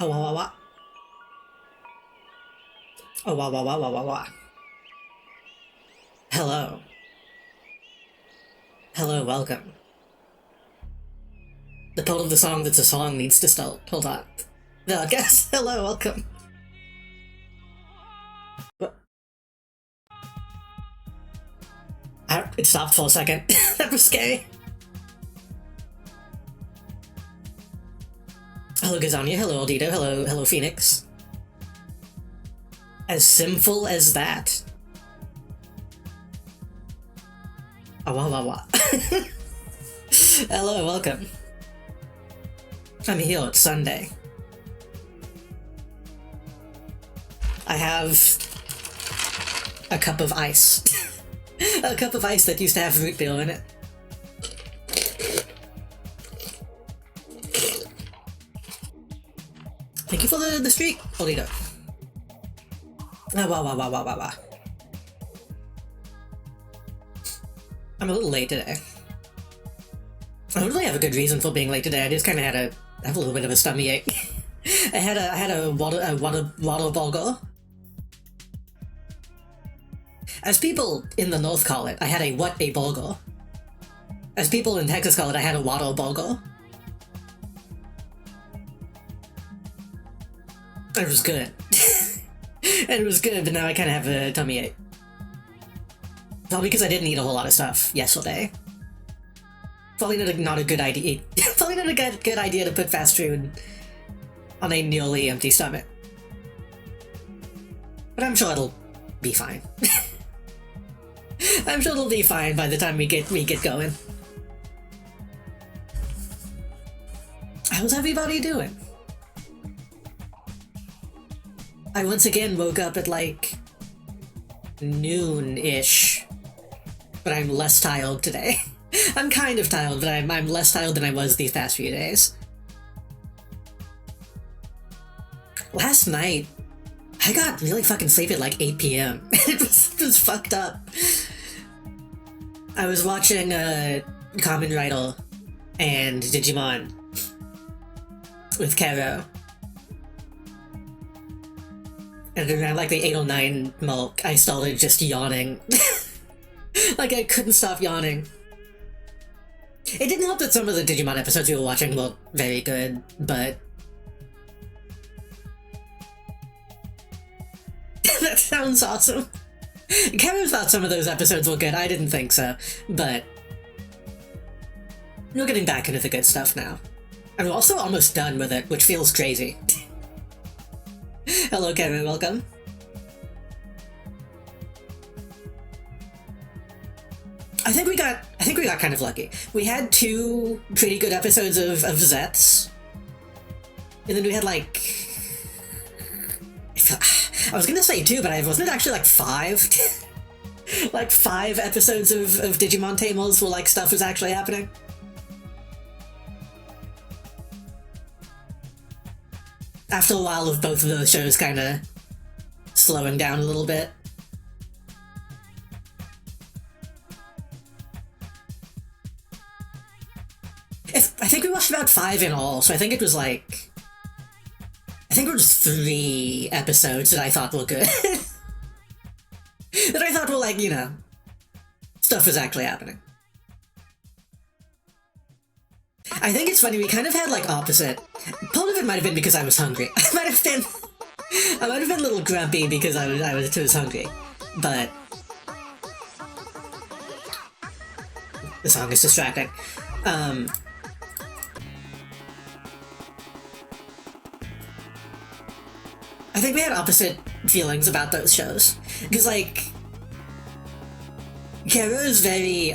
Oh, wah, wah, wah. Oh, wah, wah, wah, wah, wah, wah. Hello. Hello, welcome. The part of the song that's a song needs to start. Hold on. No, I guess. Hello, welcome. What? It stopped for a second. That was scary. Hello, Gazania. Hello, Aldito. Hello, Phoenix. As simple as that. Oh, wah, wah, wah. Hello, welcome. I'm here, it's Sunday. I have a cup of ice. A cup of ice that used to have root beer in it. Thank you for the streak, Olito. Wah, wah, wah, wah, wah, wah. I'm a little late today. I don't really have a good reason for being late today. I just kind of have a little bit of a stomach ache. I had a water bulgur. As people in the north call it, I had a bulgur. As people in Texas call it, I had a water bulgur. It was good. It was good, but now I kind of have a tummy ache. Probably because I didn't eat a whole lot of stuff yesterday. Probably not a good idea. Probably not a good idea to put fast food on a nearly empty stomach. But I'm sure it'll be fine. I'm sure it'll be fine by the time we get going. How's everybody doing? I once again woke up at like noon-ish, but I'm less tired today. I'm kind of tired, but I'm less tired than I was these past few days. Last night, I got really fucking sleep at like 8 p.m. It was fucked up. I was watching Kamen Rider and Digimon with Kero. And then around like the 8 or 9 mark, I started just yawning. Like I couldn't stop yawning. It didn't help that some of the Digimon episodes we were watching were very good, but... That sounds awesome. Kevin thought some of those episodes were good, I didn't think so, but... We're getting back into the good stuff now. And we're also almost done with it, which feels crazy. Hello Kevin, welcome. I think we got kind of lucky. We had 2 pretty good episodes of Zets. And then we had like... I was gonna say 2, but wasn't it actually like 5? Like 5 episodes of Digimon Tamers where like stuff was actually happening? After a while of both of those shows kinda slowing down a little bit. I think we watched about 5 in all, so I think it was like... I think it was 3 episodes that I thought were good. That I thought were like, you know, stuff was actually happening. I think it's funny, we kind of had like opposite. Part of it might have been because I was hungry. I might have been a little grumpy because I was hungry. But the song is distracting. I think we had opposite feelings about those shows. Because, like, Kero is very,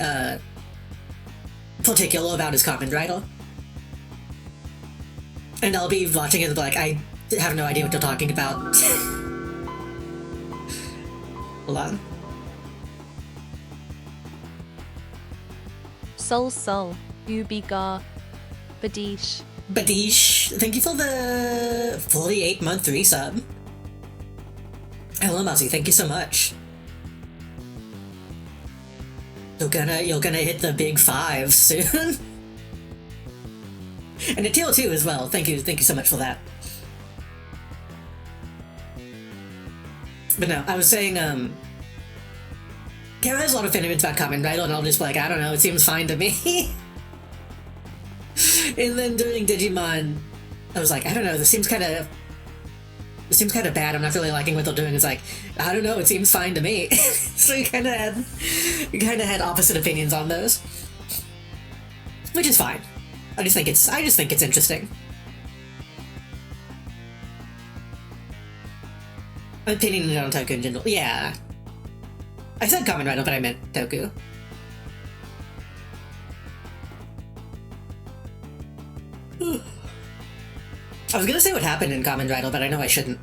particular about his Kamen Rider. And I'll be watching it and be like, I have no idea what you're talking about. Hold on. Soul, Ubigar, Badish. Badish, thank you for the 48-month resub. Hello, Muzzy, thank you so much. You're gonna hit the big 5 soon. And a tier 2 as well. Thank you so much for that. But no, I was saying, Kara has a lot of opinions about Kamen Rider, and I'll just be like, I don't know, it seems fine to me. And then during Digimon, I was like, I don't know, this seems kind of bad. I'm not really liking what they're doing. It's like, I don't know, it seems fine to me. So we kind of had opposite opinions on those, which is fine. I just think it's interesting. Opinion on Toku in general. Yeah. I said Kamen Rider, but I meant Toku. I was gonna say what happened in Kamen Rider, but I know I shouldn't.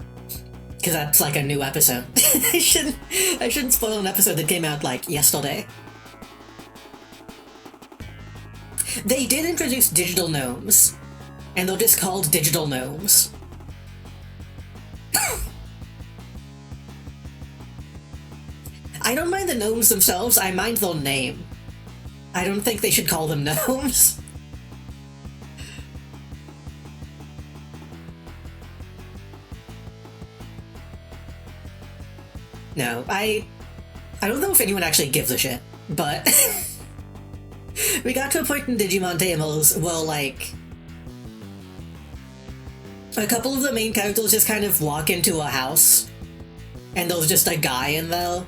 Because that's like a new episode. I shouldn't spoil an episode that came out like yesterday. They did introduce digital gnomes, and they're just called digital gnomes. I don't mind the gnomes themselves, I mind their name. I don't think they should call them gnomes. No, I don't know if anyone actually gives a shit, but we got to a point in Digimon Tamers where, like, a couple of the main characters just kind of walk into a house, and there's just a guy in there,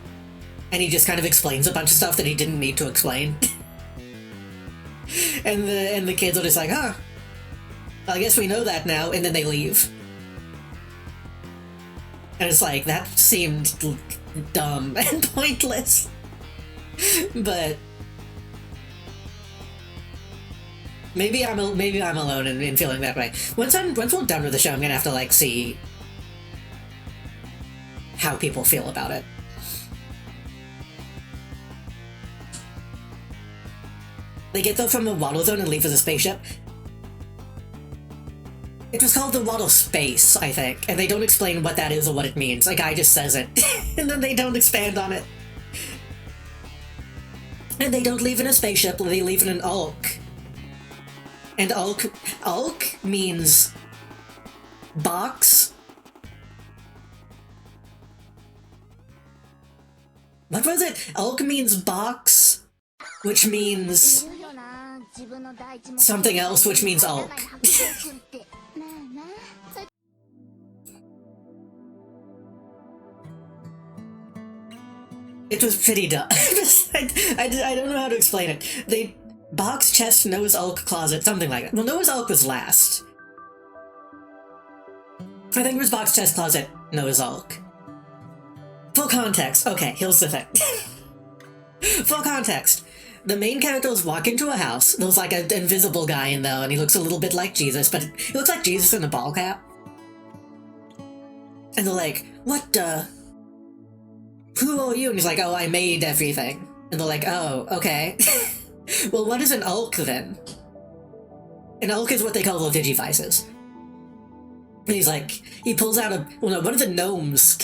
and he just kind of explains a bunch of stuff that he didn't need to explain. and the kids are just like, huh, I guess we know that now, and then they leave. And it's like, that seemed dumb and pointless. But maybe I'm alone in feeling that way. Once we're done with the show, I'm gonna have to like see how people feel about it. They get there from the water zone and leave as a spaceship. It was called the Water Space, I think, and they don't explain what that is or what it means. A guy just says it, and then they don't expand on it. And they don't leave in a spaceship, they leave in an Ulk. And Ulk means box. What was it? Ulk means box, which means something else, which means Ulk. It was pretty dumb. I don't know how to explain it. They box, chest, nose, Ulk, closet, something like that. Well, nose, Ulk was last. I think it was box, chest, closet, nose, Ulk. Full context. Okay, here's the thing. Full context. The main characters walk into a house. There's like an invisible guy in there, and he looks a little bit like Jesus, but he looks like Jesus in a ball cap. And they're like, what the? Who are you? And he's like, oh, I made everything. And they're like, oh, okay. Well, what is an Ulk then? An Ulk is what they call the Digivices. And he's like, he pulls out one of the gnomes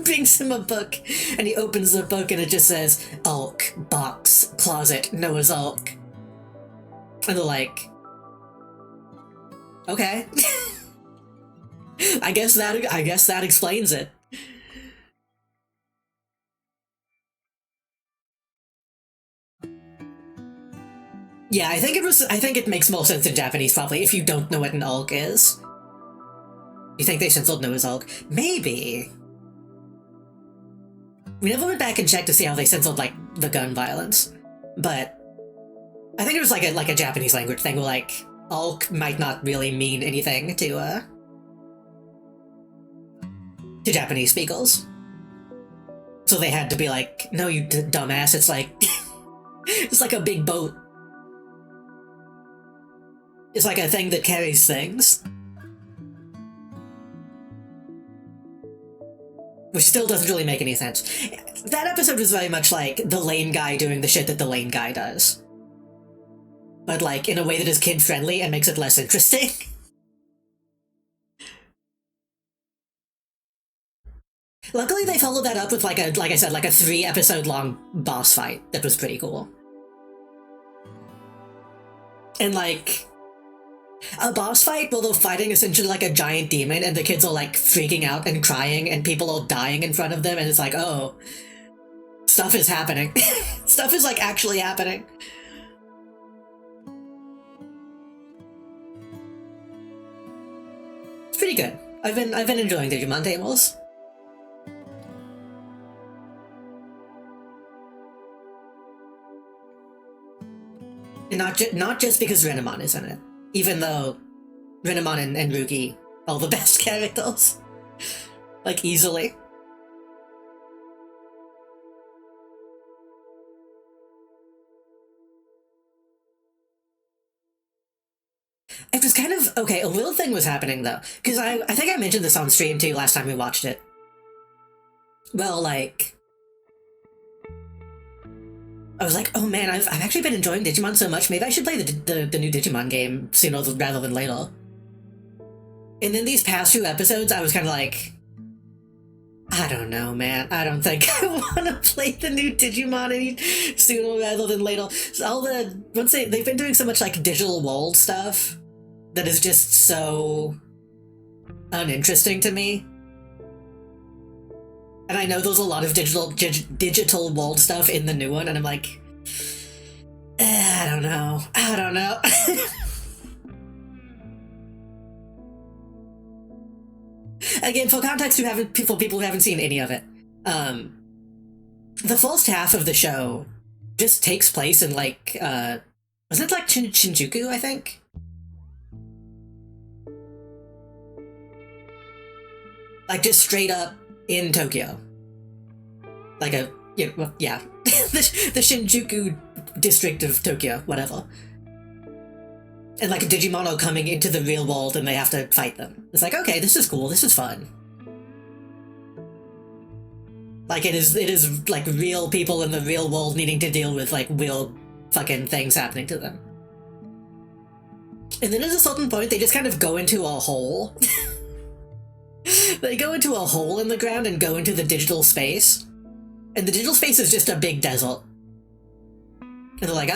brings him a book, and he opens the book and it just says, Ulk, box, closet, Noah's Ulk. And they're like, okay. I guess that explains it. Yeah, I think it makes more sense in Japanese probably if you don't know what an Ulk is. You think they censored Noah's Ulk? Maybe. We never went back and checked to see how they censored, like, the gun violence. But I think it was like a Japanese language thing where, like, Ulk might not really mean anything to Japanese speakers. So they had to be like, no, you dumbass, it's like... it's like a big boat. It's like a thing that carries things. Which still doesn't really make any sense. That episode was very much like the lane guy doing the shit that the lane guy does. But like, in a way that is kid-friendly and makes it less interesting. Luckily they followed that up with like I said, like a 3-episode long boss fight that was pretty cool. And like, A boss fight where they're fighting essentially like a giant demon and the kids are like freaking out and crying and people are dying in front of them and it's like, oh, stuff is happening. Stuff is like actually happening. It's pretty good. I've been enjoying Digimon Tables. And not just because Renamon is in it. Even though Renamon and Ruki are the best characters. Like, easily. It was kind of... Okay, a little thing was happening, though. Because I think I mentioned this on stream, too, last time we watched it. Well, like... I was like, oh man, I've actually been enjoying Digimon so much, maybe I should play the new Digimon game sooner rather than later. And then these past few episodes, I was kind of like... I don't know, man. I don't think I want to play the new Digimon any sooner rather than later. So they've been doing so much like digital world stuff that is just so uninteresting to me. And I know there's a lot of digital world stuff in the new one, and I'm like, I don't know. Again, for context, for people who haven't seen any of it, the first half of the show just takes place in like, was it like Shinjuku, I think? Like just straight up in Tokyo. Like the Shinjuku district of Tokyo, whatever. And like Digimon are coming into the real world and they have to fight them. It's like, okay, this is cool, this is fun. Like it is like real people in the real world needing to deal with like real fucking things happening to them. And then at a certain point they just kind of go into a hole. They go into a hole in the ground and go into the digital space. And the digital space is just a big desert. And they're like,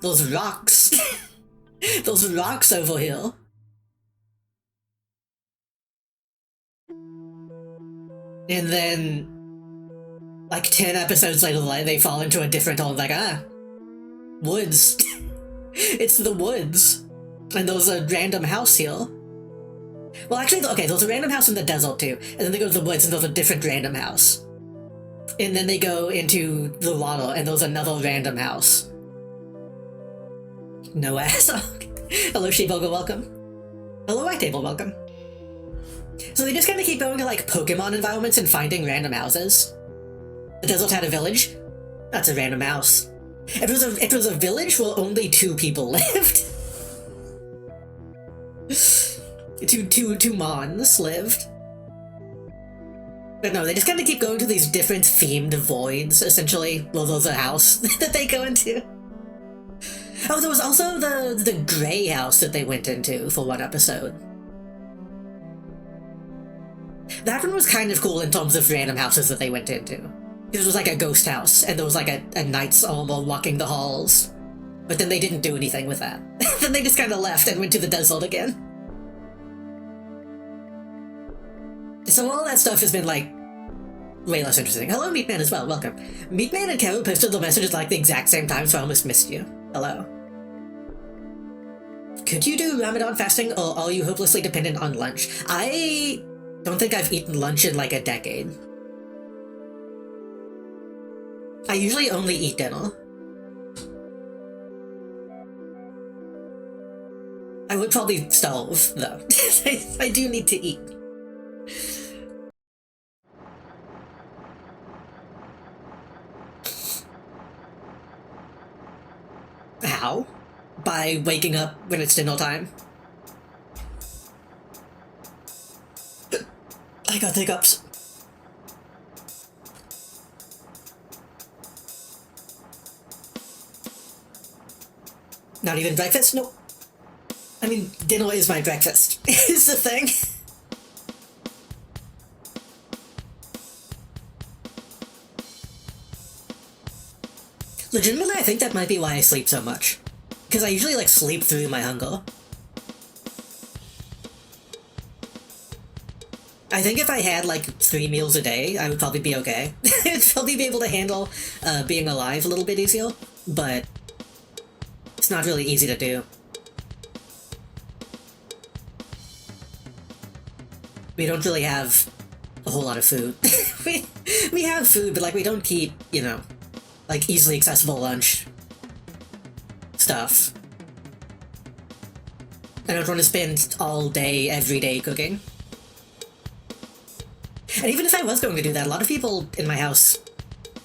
those rocks. Those rocks over here. And then, like 10 episodes later, they fall into a different hole, like, woods. It's the woods. And there's a random house here. Well, actually, okay, there's a random house in the desert, too. And then they go to the woods, and there's a different random house. And then they go into the water, and there's another random house. No ass. Hello, Sheepoga, welcome. Hello, White Table, welcome. So they just kind of keep going to, like, Pokemon environments and finding random houses. The desert had a village. That's a random house. It was a village where only 2 people lived. Two Mons lived. But no, they just kind of keep going to these different themed voids, essentially. Well, there's a house that they go into. Oh, there was also the gray house that they went into for one episode. That one was kind of cool in terms of random houses that they went into. It was like a ghost house, and there was like a knight's armor walking the halls. But then they didn't do anything with that. Then they just kind of left and went to the desert again. So all that stuff has been, like, way less interesting. Hello, Meatman, as well. Welcome. Meatman and Carol posted the messages, like, the exact same time, so I almost missed you. Hello. Could you do Ramadan fasting, or are you hopelessly dependent on lunch? I don't think I've eaten lunch in, like, a decade. I usually only eat dinner. I would probably starve, though. I do need to eat. How? By waking up when it's dinner time? I got hiccups. Not even breakfast? Nope. I mean, dinner is my breakfast, is the thing. Legitimately, I think that might be why I sleep so much. because I usually like sleep through my hunger. I think if I had like 3 meals a day, I would probably be okay. I'd probably be able to handle being alive a little bit easier, but it's not really easy to do. We don't really have a whole lot of food. we have food, but like we don't keep, you know, like easily accessible lunch stuff. I don't want to spend all day, every day cooking. And even if I was going to do that, a lot of people in my house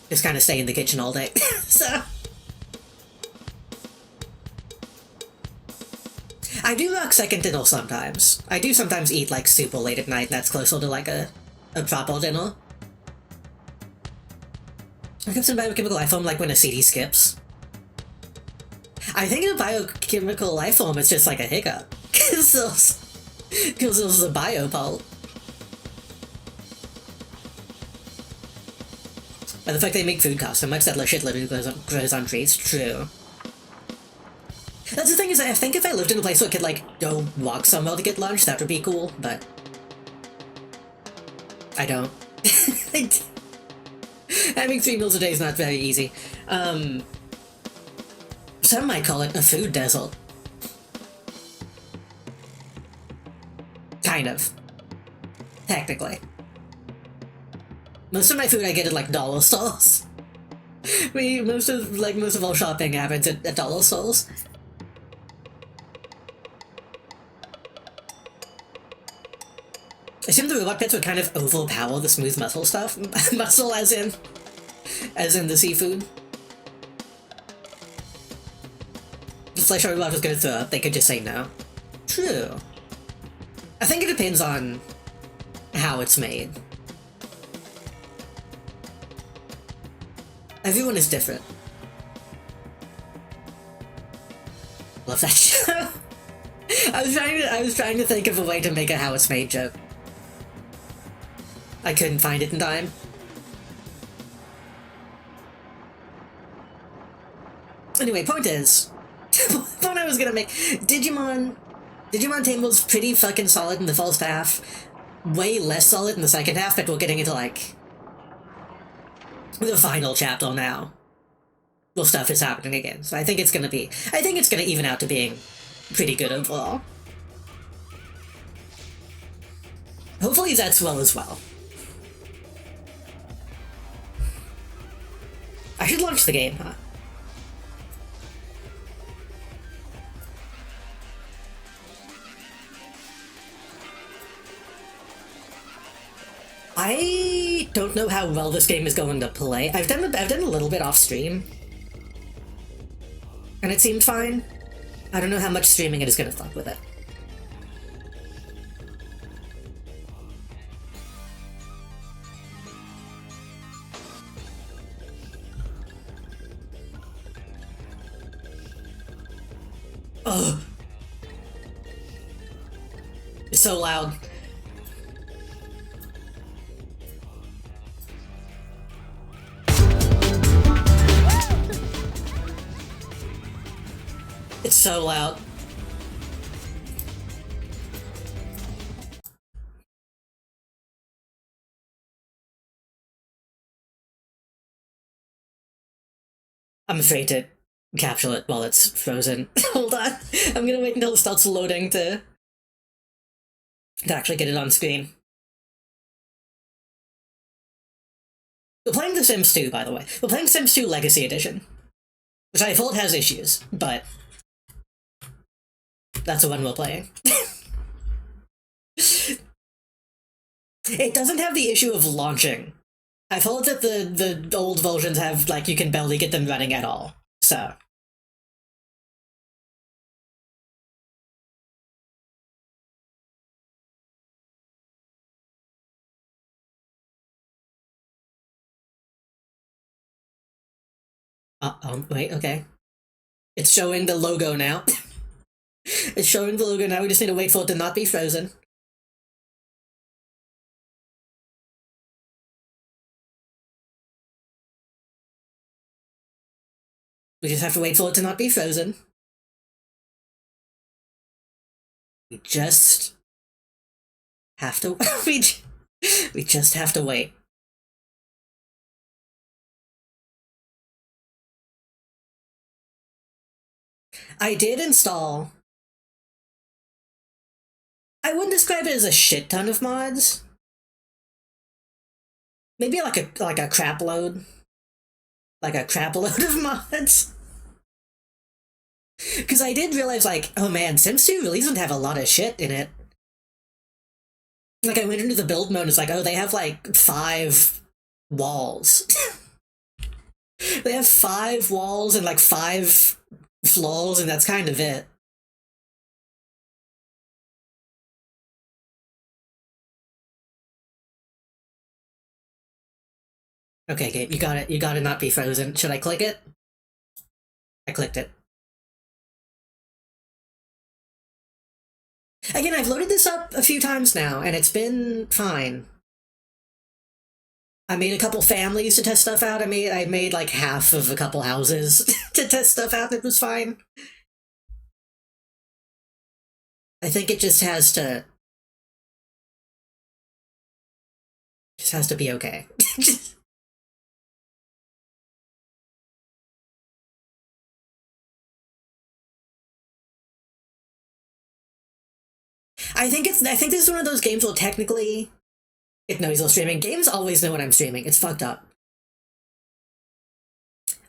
just kind of stay in the kitchen all day. So I do rock second dinner sometimes. I do sometimes eat like super late at night, and that's closer to like a proper dinner. I guess in biochemical life form, like when a CD skips. I think in a biochemical life form, it's just like a hiccup. Because there's a biopole. But the fact they make food cost so much that a shitload grows on trees, true. That's the thing is, I think if I lived in a place where I could, like, go walk somewhere to get lunch, that would be cool, but I don't. Having 3 meals a day is not very easy. Some might call it a food desert. Kind of. Technically. Most of my food I get at, like, dollar stores. Most of all shopping happens at dollar stores. I assume the robot pits would kind of overpower the smooth muscle stuff. Muscle as in the seafood. The flesh robot was gonna throw up, they could just say no. True. I think it depends on how it's made. Everyone is different. Love that show. I was trying to think of a way to make a how it's made joke. I couldn't find it in time. Anyway, point is, point I was gonna make, Digimon Tamel's pretty fucking solid in the first half, way less solid in the second half, but we're getting into like the final chapter now. Well, stuff is happening again, so I think it's gonna even out to being pretty good overall. Hopefully that's well as well. I should launch the game, huh? I don't know how well this game is going to play. I've done a little bit off stream, and it seemed fine. I don't know how much streaming it is gonna fuck with it. Ugh. It's so loud. It's so loud. I'm afraid to capture it while it's frozen. Hold on. I'm gonna wait until it starts loading to actually get it on screen. We're playing The Sims 2, by the way. We're playing Sims 2 Legacy Edition, which I thought has issues, but that's the one we're playing. It doesn't have the issue of launching. I've heard that the old versions have, like, you can barely get them running at all, so. Wait, okay. It's showing the logo now. It's showing the logo now, we just need to wait for it to not be frozen. We just have to wait for it to not be frozen. We just have to we just have to wait. I did install. I wouldn't describe it as a shit ton of mods. Maybe like a crap load. Like a crap load of mods. Because I did realize, like, oh man, Sims 2 really doesn't have a lot of shit in it. Like, I went into the build mode and it's like, oh, they have like 5 walls. They have 5 walls and like 5 flaws, and that's kind of it. Okay, Gabe, you got it. You gotta not be frozen. Should I click it? I clicked it. Again, I've loaded this up a few times now, and it's been fine. I made a couple families to test stuff out. I made like half of a couple houses to test stuff out. It was fine. I think it just has to be okay. I think this is one of those games where technically it knows you're streaming. Games always know when I'm streaming. It's fucked up.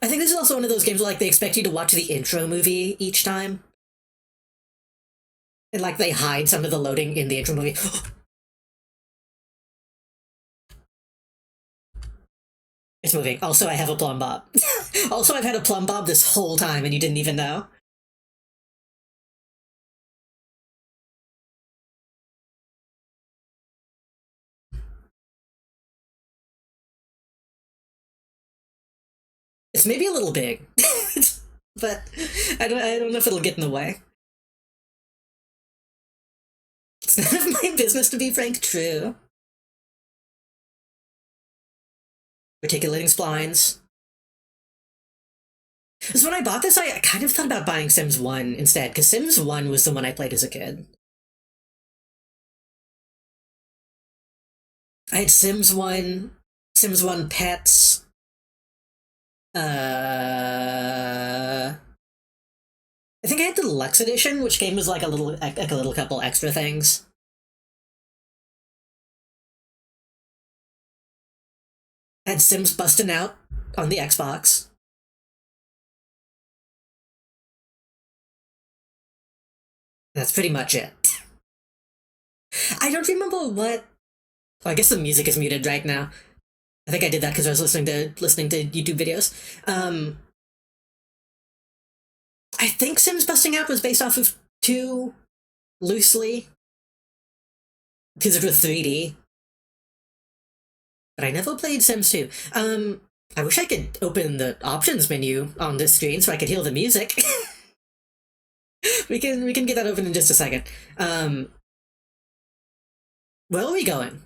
I think this is also one of those games where like they expect you to watch the intro movie each time. And like they hide some of the loading in the intro movie. It's moving. Also, I have a plumb bob. Also, I've had a plumb bob this whole time and you didn't even know. It's maybe a little big, but I don't know if it'll get in the way. It's none of my business, to be frank. True. Articulating splines. Because when I bought this, I kind of thought about buying Sims 1 instead, because Sims 1 was the one I played as a kid. I had Sims 1, Sims 1 Pets, I think I had the Deluxe Edition, which came with like a little couple extra things. I had Sims Bustin' Out on the Xbox. That's pretty much it. I don't remember what. Oh, I guess the music is muted right now. I think I did that because I was listening to YouTube videos. I think Sims Busting Out was based off of 2, loosely, because it was 3D. But I never played Sims 2. I wish I could open the options menu on this screen so I could hear the music. we can get that open in just a second. Where are we going?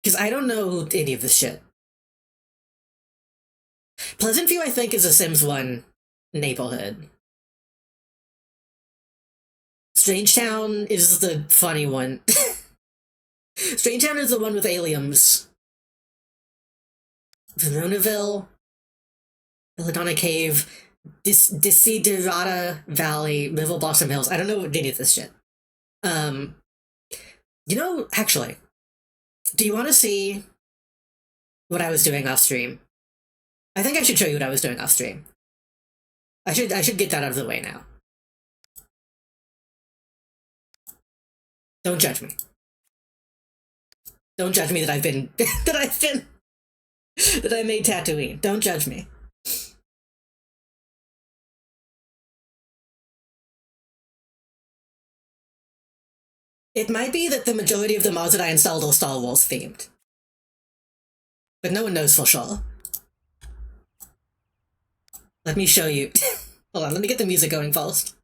Because I don't know any of this shit. Pleasant View, I think, is a Sims 1 neighborhood. Strangetown is the funny one. Strangetown is the one with aliens. Venonaville, Belladonna Cave, Desiderata Valley, River Blossom Hills. I don't know any of this shit. You know, actually, do you want to see what I was doing off stream? I think I should show you what I was doing off stream. I should get that out of the way now. Don't judge me. Don't judge me that I've been that I made Tatooine. Don't judge me. It might be that the majority of the mods that I installed are Star Wars themed. But no one knows for sure. Let me show you. Hold on, let me get the music going first.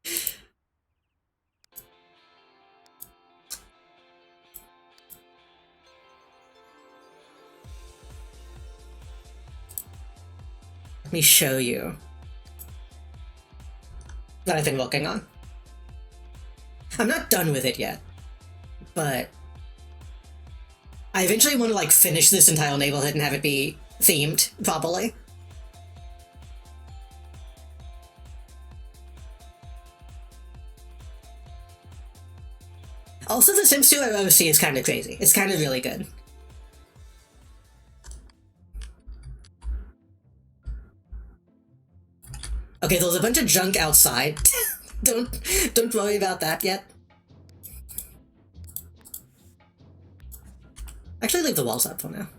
Let me show you what I've been working on. I'm not done with it yet, but I eventually want to like finish this entire neighborhood and have it be themed properly. Also, the Sims 2 OC is kind of crazy. It's kind of really good. Okay, there's a bunch of junk outside. Don't worry about that yet. Actually, leave the walls up for now.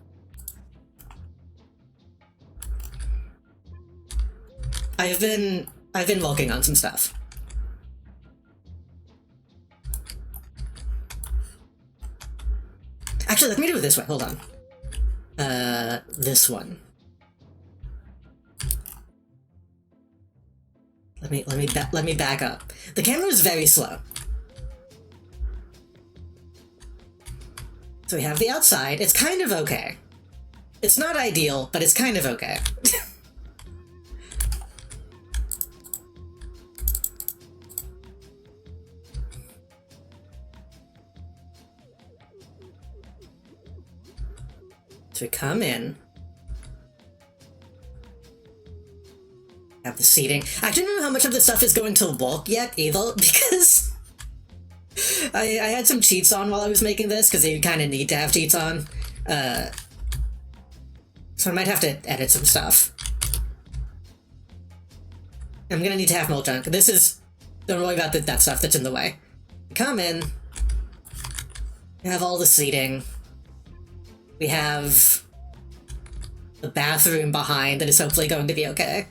I've been working on some stuff. Actually, let me do it this way. Hold on. This one. Let me back up. The camera is very slow. So we have the outside. It's kind of okay. It's not ideal, but it's kind of okay. So we come in. Have the seating. I don't know how much of this stuff is going to walk yet either, because I had some cheats on while I was making this, because you kind of need to have cheats on. So I might have to edit some stuff. I'm gonna need to have more junk. This is... Don't worry about that stuff that's in the way. Come in. We have all the seating. We have the bathroom behind that is hopefully going to be okay.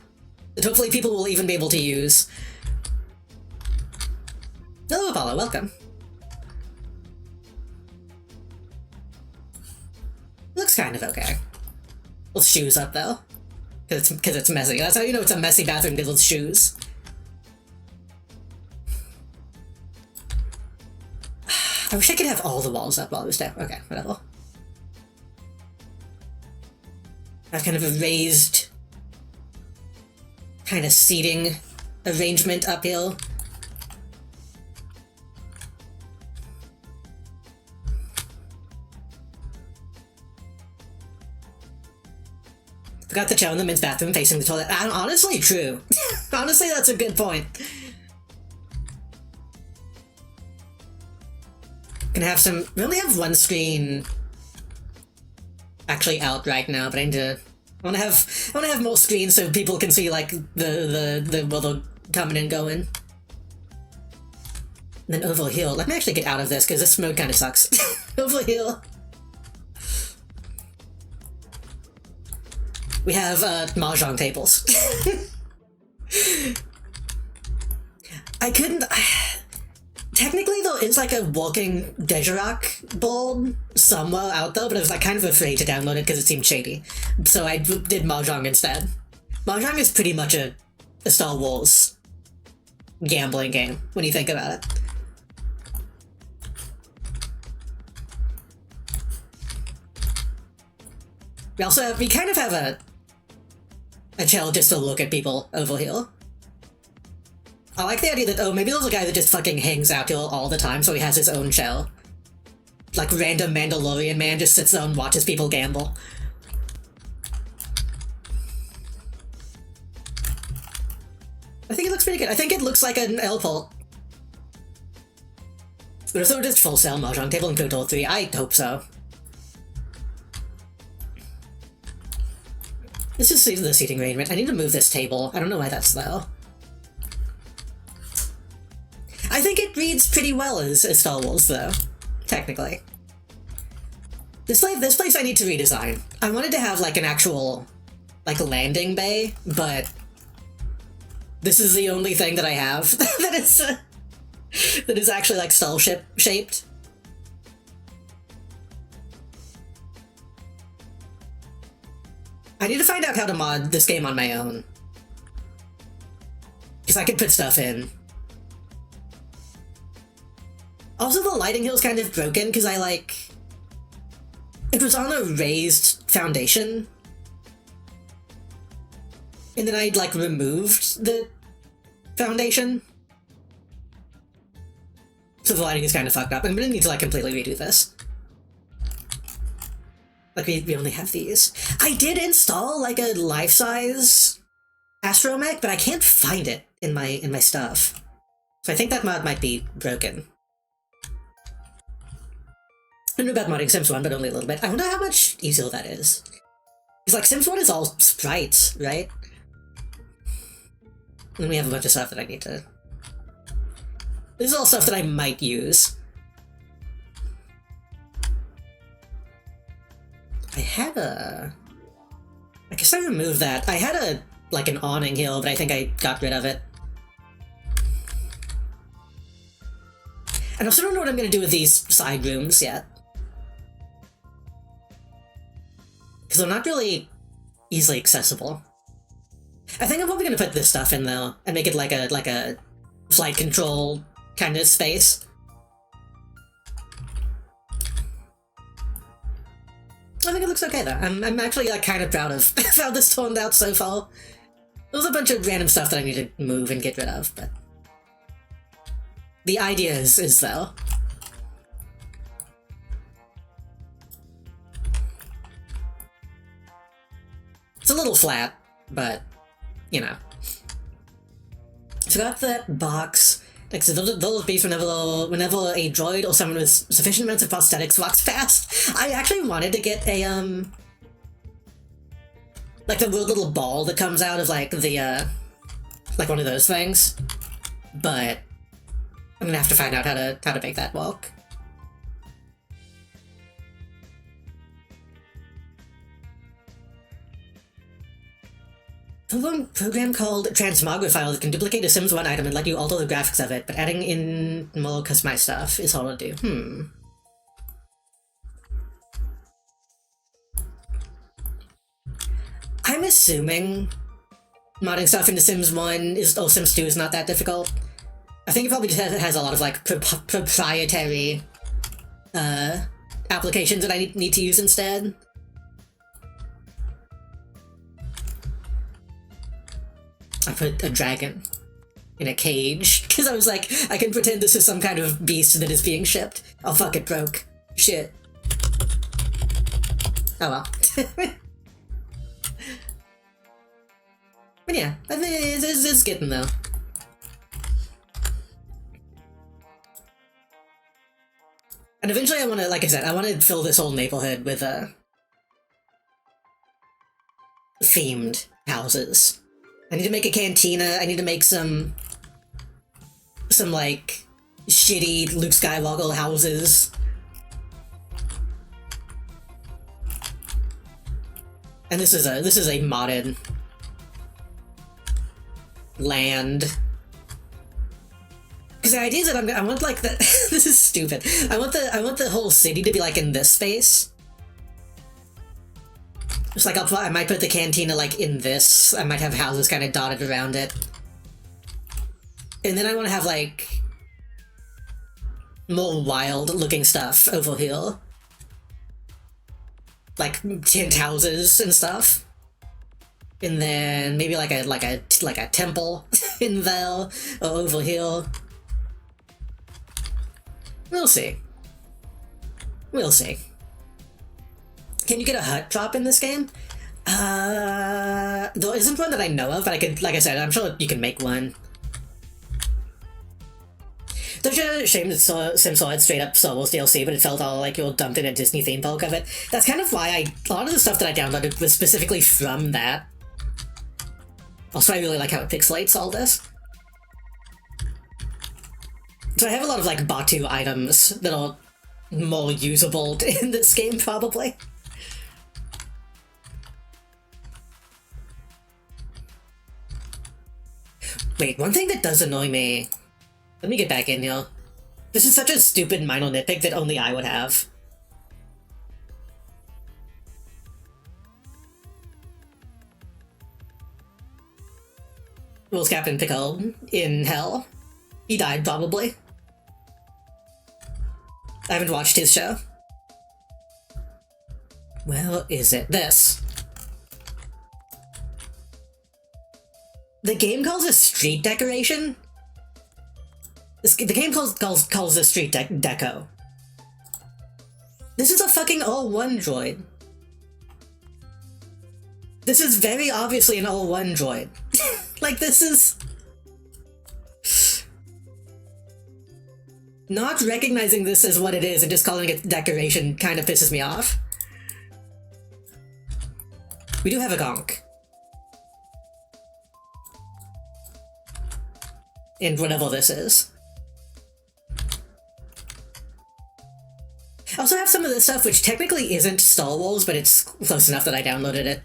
That hopefully people will even be able to use. Hello, Apollo, welcome. Looks kind of okay. With shoes up, though. Because it's messy. That's how you know it's a messy bathroom, because with shoes. I wish I could have all the walls up while I was there. Okay, whatever. I have kind of a raised kind of seating arrangement uphill. Forgot the chair in the men's bathroom facing the toilet. Honestly, true. Honestly, that's a good point. Gonna have some... We only have one screen actually out right now, but I need to... I wanna have more screens so people can see like the well, they're coming and going. And then over here, let me actually get out of this because this mode kind of sucks. Over here, we have mahjong tables. I couldn't. Technically, though, it's like a walking Dejarak board somewhere out there, but I was like kind of afraid to download it because it seemed shady. So I did Mahjong instead. Mahjong is pretty much a Star Wars gambling game when you think about it. We kind of have a channel just to look at people over here. I like the idea that, oh, maybe there's a guy that just fucking hangs out here all the time, so he has his own show. Like, random Mandalorian man just sits there and watches people gamble. I think it looks pretty good. I think it looks like an L-Pult. Or so just full sale Mahjong table in KOTOR 3. I hope so. This is the seating arrangement. I need to move this table. I don't know why that's low. I think it reads pretty well as Star Wars, though. Technically. This place I need to redesign. I wanted to have, like, an actual, like, landing bay, but this is the only thing that I have that is actually, like, starship shaped. I need to find out how to mod this game on my own. Because I could put stuff in. Also, the lighting here is kind of broken because it was on a raised foundation. And then I, like, removed the foundation. So the lighting is kind of fucked up. I'm gonna need to like completely redo this. Like we only have these. I did install like a life-size astromech, but I can't find it in my stuff. So I think that mod might be broken. I know about modding Sims 1, but only a little bit. I wonder how much easier that is. Because like Sims 1 is all sprites, right? And we have a bunch of stuff that I need to... This is all stuff that I might use. I had a... I guess I removed that. I had a, like, an awning hill, but I think I got rid of it. And I also don't know what I'm gonna do with these side rooms yet. Because they're not really easily accessible. I think I'm probably gonna put this stuff in though, and make it like a flight control kind of space. I think it looks okay though. I'm actually like kind of proud of how this turned out so far. There's a bunch of random stuff that I need to move and get rid of, but the idea is though. It's a little flat, but you know. Forgot that box. Like, so those beats whenever a droid or someone with sufficient amounts of prosthetics walks past. I actually wanted to get a, like the weird little ball that comes out of, like, the, like one of those things. But I'm gonna have to find out how to make that walk. There's one program called Transmogrifile that can duplicate a Sims 1 item and let you alter the graphics of it, but adding in more customized stuff is hard to do. I'm assuming modding stuff into Sims 1 or Sims 2 is not that difficult. I think it probably just has a lot of like proprietary applications that I need to use instead. I put a dragon in a cage, because I was like, I can pretend this is some kind of beast that is being shipped. Oh fuck, it broke. Shit. Oh well. But yeah, I think it's getting though. And eventually I want to, like I said, I want to fill this whole neighborhood with themed houses. I need to make a cantina, I need to make some like, shitty Luke Skywalker houses. And this is a modded land. Because the idea is that I want like the this is stupid. I want the whole city to be like in this space. Just like I might put the cantina like in this. I might have houses kind of dotted around it. And then I want to have like more wild looking stuff over here. Like tent houses and stuff. And then maybe like a temple in there or over here. We'll see. We'll see. Can you get a hut drop in this game? There isn't one that I know of, but I could, like I said, I'm sure you can make one. Don't you shame that Sims had straight up Star Wars DLC, but it felt all like you're dumped in a Disney theme park of it? That's kind of why a lot of the stuff that I downloaded was specifically from that. Also, I really like how it pixelates all this. So I have a lot of like Batu items that are more usable in this game, probably. Wait, one thing that does annoy me... Let me get back in here. This is such a stupid minor nitpick that only I would have. Rules Captain Picard in Hell. He died, probably. I haven't watched his show. Well, is it this? The game calls it street decoration? The game calls this street deco. This is a fucking all-1 droid. This is very obviously an all-1 droid. Like, this is... Not recognizing this as what it is and just calling it decoration kind of pisses me off. We do have a gonk. And whatever this is. I also have some of this stuff which technically isn't Star Wars, but it's close enough that I downloaded it.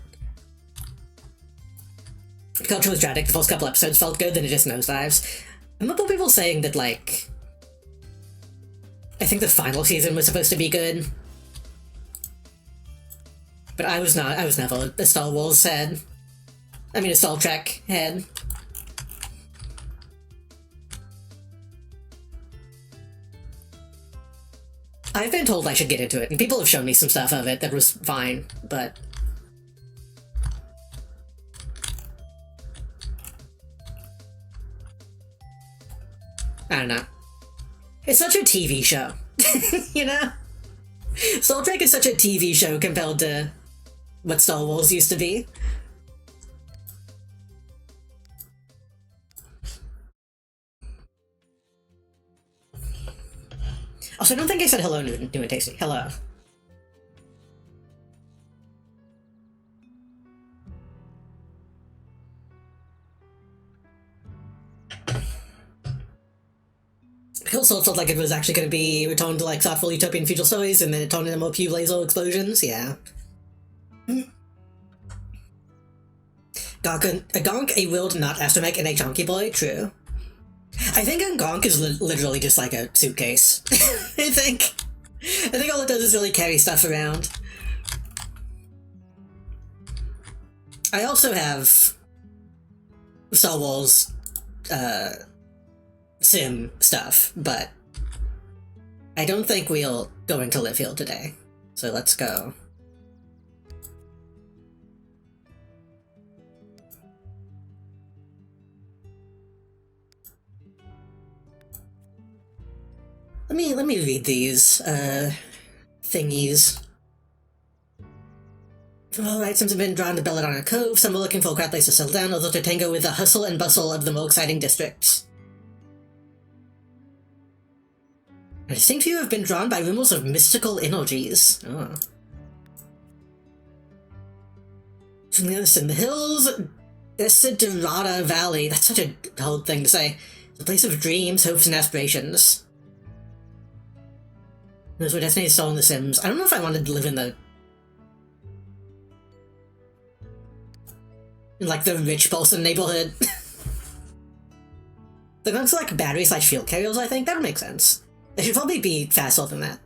Culture was tragic, the first couple episodes felt good, then it just nosedives. I remember people saying that, like... I think the final season was supposed to be good. But I was never a Star Wars head. I mean, a Star Trek head. I've been told I should get into it, and people have shown me some stuff of it that was fine, but... I don't know. It's such a TV show, you know? Star Trek is such a TV show compared to what Star Wars used to be. Also, I don't think I said hello, New and Tasty. Hello. It also felt like it was actually going to be returned to, like, thoughtful utopian future stories, and then it turned into more pew laser explosions, yeah. A gonk, a willed not astromech, and a chunky boy, true. I think a gonk is literally just like a suitcase. I think all it does is really carry stuff around. I also have Star Wars, sim stuff, but I don't think we'll go into Livefield today. So let's go. Let me read these, thingies. Alright, some have been drawn to Belladonna Cove, some are looking for a quiet place to settle down, others to tango with the hustle and bustle of the more exciting districts. A distinct few have been drawn by rumors of mystical energies. Oh. From the other side of the hills, Desiderata Valley. That's such a hard thing to say. It's a place of dreams, hopes, and aspirations. Those were definitely still in The Sims. I don't know if I wanted to live in the... like, the rich person neighborhood. They're going to, like, battery/field carriers, I think. That would make sense. They should probably be faster than that.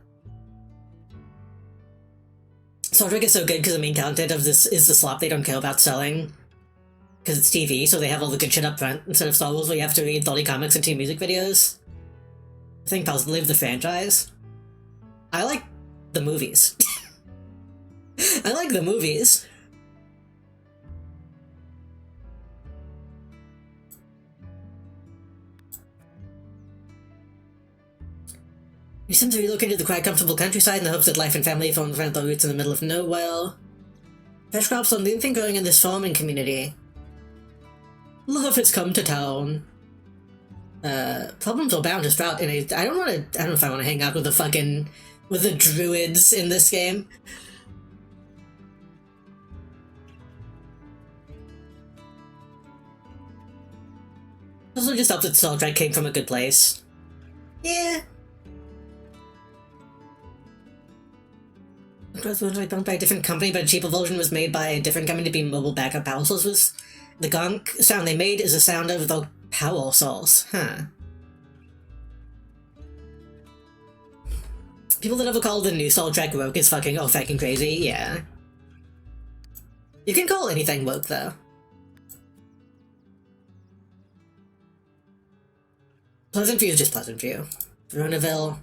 Star Trek is so good because the main content of this is the slop they don't care about selling. Because it's TV, so they have all the good shit up front, instead of Star Wars where you have to read 30 comics and 2 music videos. I think possibly of the franchise. I like the movies. I like the movies. We seem to relocate to the quite comfortable countryside in the hopes that life and family form rental roots in the middle of nowhere. Fresh crops are the only thing growing in this farming community. Love has come to town. Problems are bound to sprout in a... I don't know if I want to hang out with the druids in this game. Also just helps that Star Trek came from a good place. Yeah. It was originally built by a different company, but a cheaper version was made by a different company to be mobile backup power sources. The gonk sound they made is the sound of the power source. Huh. People that ever call the new Star Trek woke is fucking crazy, yeah. You can call anything woke, though. Pleasant View is just Pleasant View. Veronaville.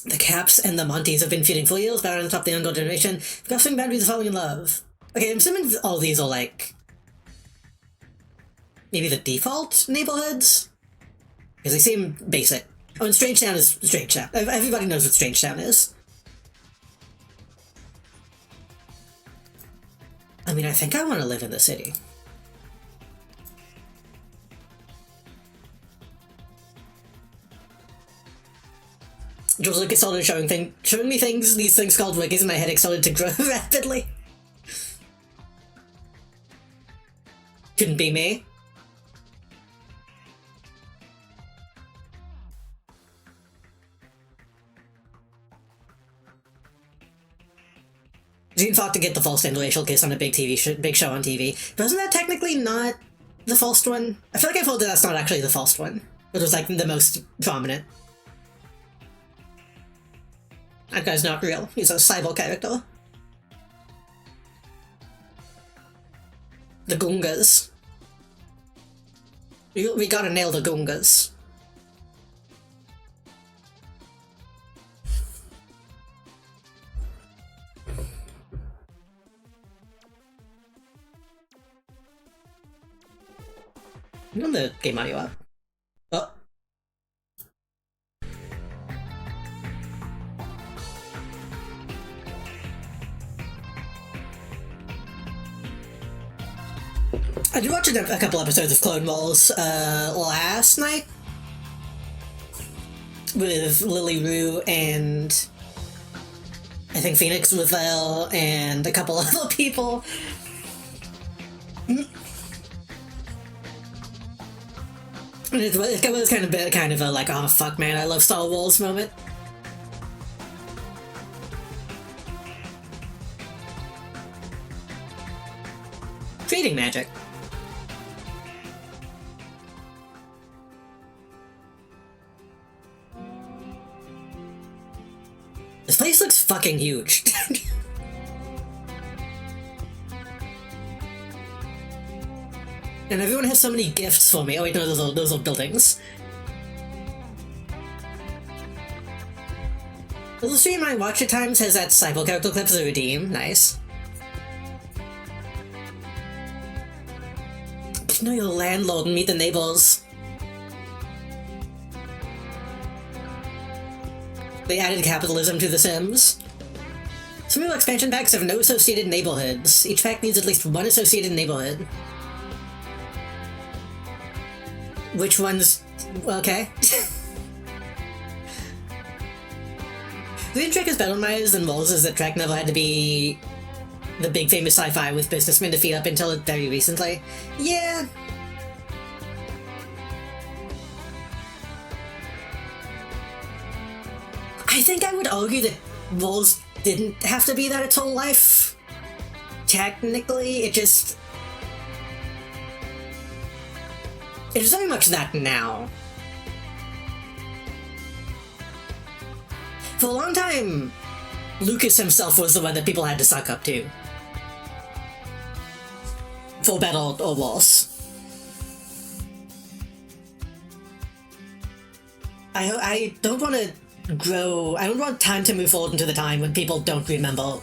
The Caps and the Monties have been feuding for years, but on the top of the younger generation, grasping boundaries falling in love. Okay, I'm assuming all these are like... maybe the default neighborhoods? Because they seem basic. Oh, and Strangetown is Strangetown. Everybody knows what Strangetown is. I mean, I think I want to live in the city. George Lucas started showing me things, these things called wikis, and my headache started to grow rapidly. Couldn't be me. Gene fought to get the false interracial kiss on a big show on TV. But wasn't that technically not the false one? I feel like I told that that's not actually the false one. It was like the most prominent. That guy's not real. He's a cyborg character. The Gungas. We gotta nail the Gungas. Turn the game audio up. Oh. I did watch a couple episodes of Clone Wars last night with Lily Rue and I think Phoenix Lavelle and a couple other people. And it was kind of a like, oh fuck man, I love Star Wars moment. Creating magic. This place looks fucking huge. And everyone has so many gifts for me. Oh wait, no, those are buildings. The stream I watch at times has that cycle character clips to redeem. Nice. Get to know your landlord and meet the neighbors. They added capitalism to The Sims. Some new expansion packs have no associated neighborhoods. Each pack needs at least one associated neighborhood. Which one's... okay. The main trick is Battle Myers and Walls is that Trek never had to be the big famous sci-fi with businessmen to feed up until very recently. Yeah. I think I would argue that Walls didn't have to be that its whole life. Technically, it's very much that now. For a long time, Lucas himself was the one that people had to suck up to. For better or worse. I don't want to grow... I don't want time to move forward into the time when people don't remember...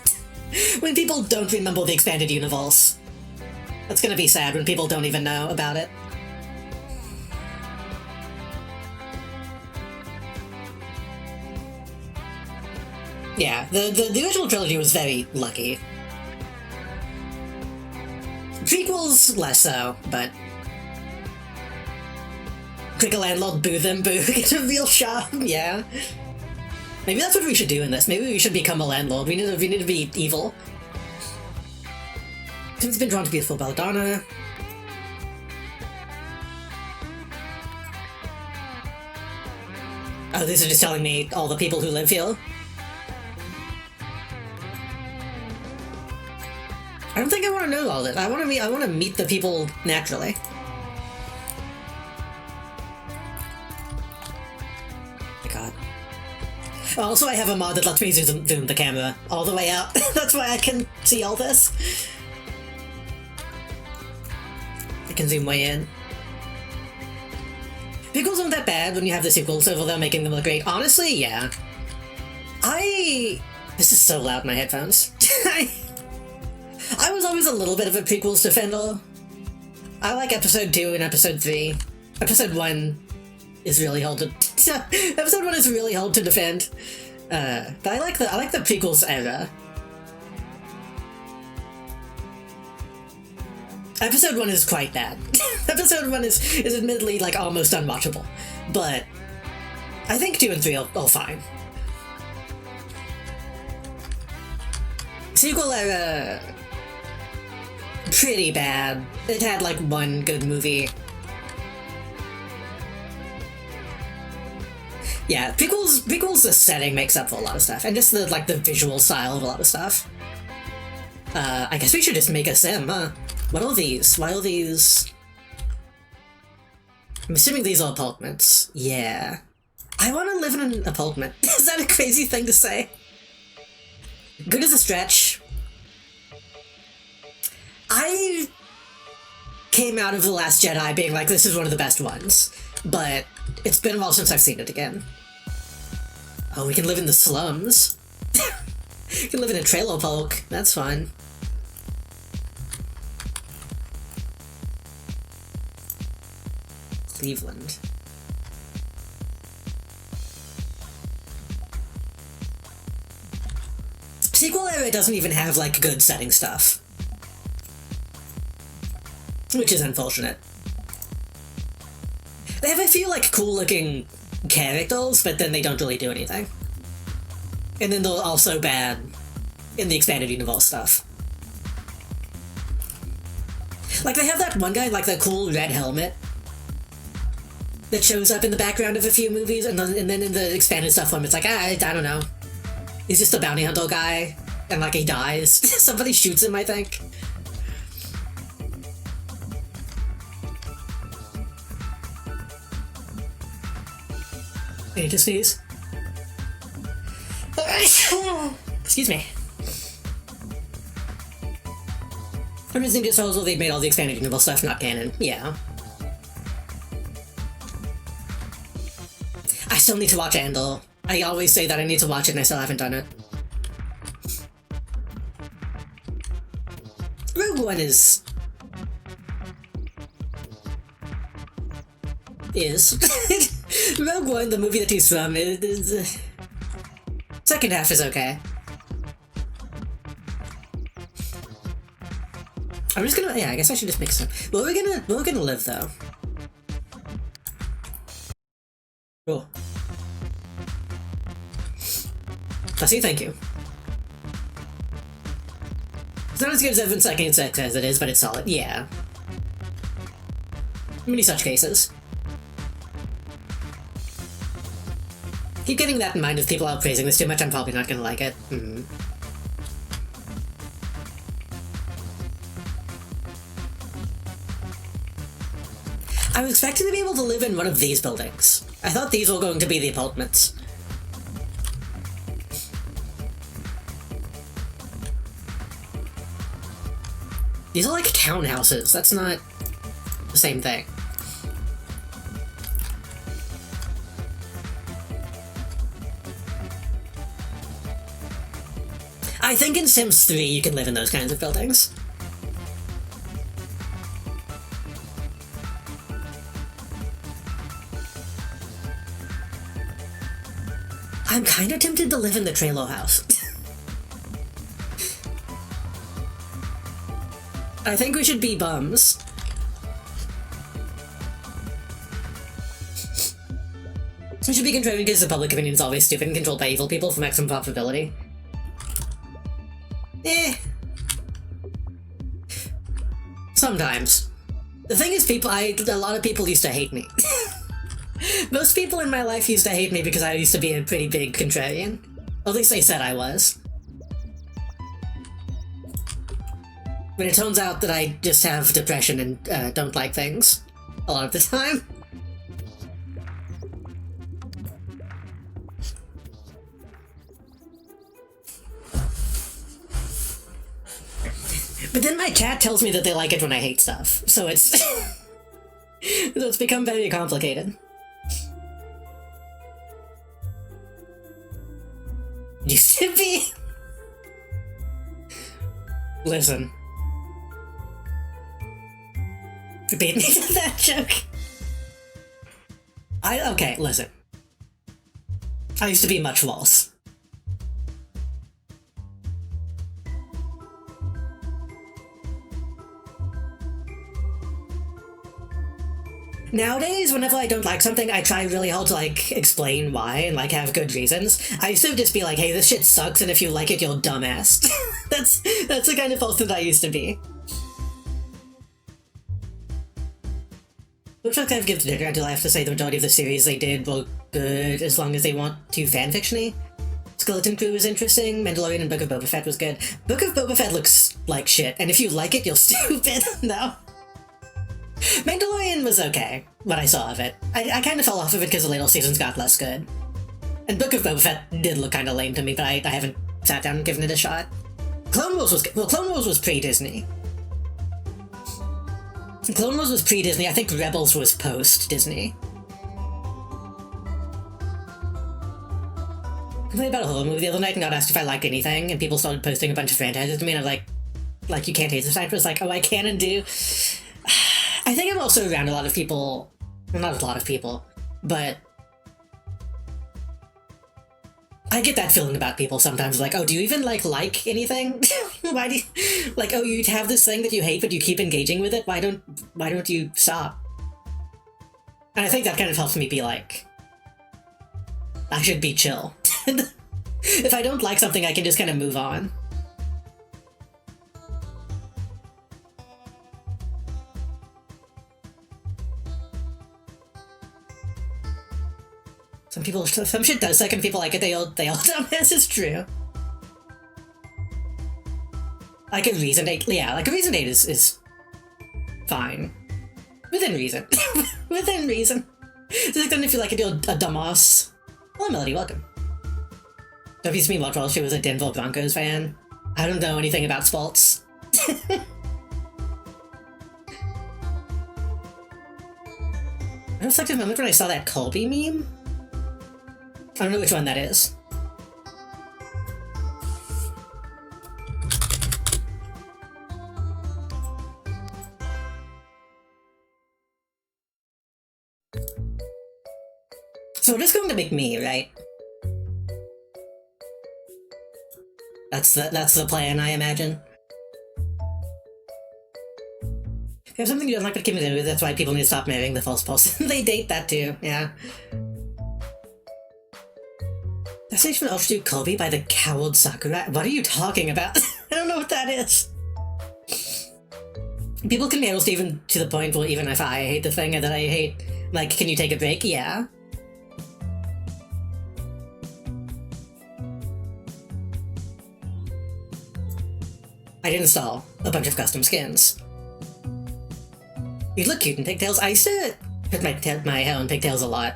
when people don't remember the expanded universe. That's gonna be sad when people don't even know about it. Yeah, the original trilogy was very lucky. Prequels, less so, but... Click a landlord, boo them, boo, get a real shop, yeah. Maybe that's what we should do in this. Maybe we should become a landlord. We need to be evil. Tim's been drawn to beautiful Belladonna. Oh, these are just telling me all the people who live here. I don't think I want to know all this. I want to meet the people naturally. My god. Also, I have a mod that lets me zoom the camera all the way out. That's why I can see all this. I can zoom way in. Prequels aren't that bad when you have the sequels over there making them look great. Honestly, yeah. This is so loud in my headphones. I was always a little bit of a prequels defender. I like episode 2 and episode 3. Episode 1 is really hard to episode 1 is really hard to defend. But I like the prequels era. Episode 1 is quite bad. Episode 1 is admittedly like almost unwatchable. But I think 2 and 3 all fine. Sequel era, pretty bad. It had like one good movie. Yeah, prequels the setting makes up for a lot of stuff, and just the visual style of a lot of stuff. I guess we should just make a sim, huh? What are these? Why are these? I'm assuming these are apartments. Yeah. I want to live in an apartment. Is that a crazy thing to say? Good as a stretch. I came out of The Last Jedi being like, this is one of the best ones. But it's been a while since I've seen it again. Oh, we can live in the slums. We can live in a trailer park. That's fun. Cleveland. Sequel era doesn't even have, like, good setting stuff. Which is unfortunate. They have a few, like, cool-looking characters, but then they don't really do anything. And then they're also bad in the expanded universe stuff. Like, they have that one guy, like, the cool red helmet that shows up in the background of a few movies, and then in the expanded stuff one, it's like, I don't know. He's just a bounty hunter guy, and, like, he dies. Somebody shoots him, I think. I need to sneeze. Excuse me. I'm just thinking so they've made all the expanded universe stuff not canon. Yeah. I still need to watch Andor. I always say that I need to watch it and I still haven't done it. Rogue One is... Rogue One, the movie that he's from, second half is okay. I'm just gonna, yeah, I guess I should just mix them. Where we're gonna live, though. Cool. Fussy, thank you. It's not as good as Evan Second Sex as it is, but it's solid. Yeah. Many such cases. Keep getting that in mind if people are praising this too much, I'm probably not gonna like it. I was expecting to be able to live in one of these buildings. I thought these were going to be the apartments. These are like townhouses, that's not the same thing. I think in Sims 3 you can live in those kinds of buildings. I'm kinda tempted to live in the trailer house. I think we should be bums. We should be contrarian because the public opinion is always stupid and controlled by evil people for maximum profitability. Sometimes. The thing is, a lot of people used to hate me. Most people in my life used to hate me because I used to be a pretty big contrarian. Or at least they said I was. But it turns out that I just have depression and don't like things. A lot of the time. But then my chat tells me that they like it when I hate stuff, so it's... so it's become very complicated. Used to be... Listen. beat me to that joke. Okay, listen. I used to be much worse. Nowadays, whenever I don't like something, I try really hard to, like, explain why and, like, have good reasons. I used to just be like, hey, this shit sucks, and if you like it, you're dumbass. That's the kind of person I used to be. Looks like I've given it until I have to say the majority of the series they did were good, as long as they weren't too fanfiction-y. Skeleton Crew was interesting, Mandalorian and Book of Boba Fett was good. Book of Boba Fett looks like shit, and if you like it, you're stupid. No. Mandalorian was okay, what I saw of it. I kind of fell off of it because the later seasons got less good. And Book of Boba Fett did look kind of lame to me, but I haven't sat down and given it a shot. Clone Wars was good. Well, Clone Wars was pre-Disney. Clone Wars was pre-Disney. I think Rebels was post-Disney. I played about a horror movie the other night and got asked if I liked anything, and people started posting a bunch of franchises to me, and I'm like, you can't taste the sniper. It's like, oh, I can and do. I think I'm also around a lot of people, well, not a lot of people, but I get that feeling about people sometimes, like, oh, do you even, like anything? Why do you, like, oh, you have this thing that you hate, but you keep engaging with it? Why don't you stop? And I think that kind of helps me be like, I should be chill. If I don't like something, I can just kind of move on. Some shit does suck and people like it, they all don't. This is true. Like a reason date, yeah, like a reason date is fine. Within reason. Within reason. It's like then if you like it, you're a dumbass. Hello, Melody, welcome. Don't you see me watch while she was a Denver Broncos fan? I don't know anything about sports. It was like the moment when I saw that Colby meme. I don't know which one that is. So it is going to make me, right? That's the plan, I imagine. If you have something you're not going to keep it with, that's why people need to stop marrying the false person. They date that too, yeah. Assassination of Shoot Kobe by the Coward Sakurai? What are you talking about? I don't know what that is. People can handle even to the point where even if I hate the thing that I hate, like, can you take a break? Yeah. I'd install a bunch of custom skins. You look cute in pigtails. I used to put my hair in pigtails a lot.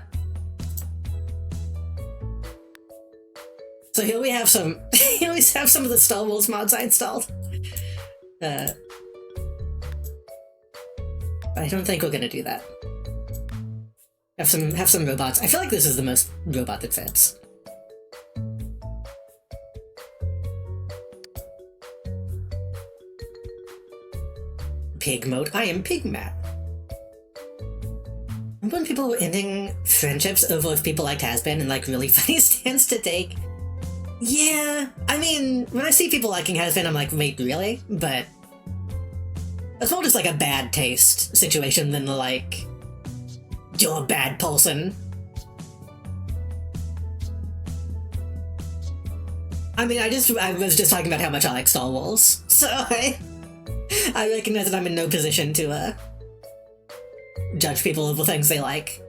So here we have some. Here we have some of the Star Wars mods I installed. I don't think we're gonna do that. Have some robots. I feel like this is the most robot that fits. Pig mode. I am Pig Matt. Remember when people were ending friendships over if people liked Has-Been and like really funny stands to take? Yeah, I mean, when I see people liking Has-Been, I'm like, wait, really? But that's more just like a bad taste situation than like, you're a bad person. I mean, I was just talking about how much I like Star Wars, so I recognize that I'm in no position to judge people over things they like.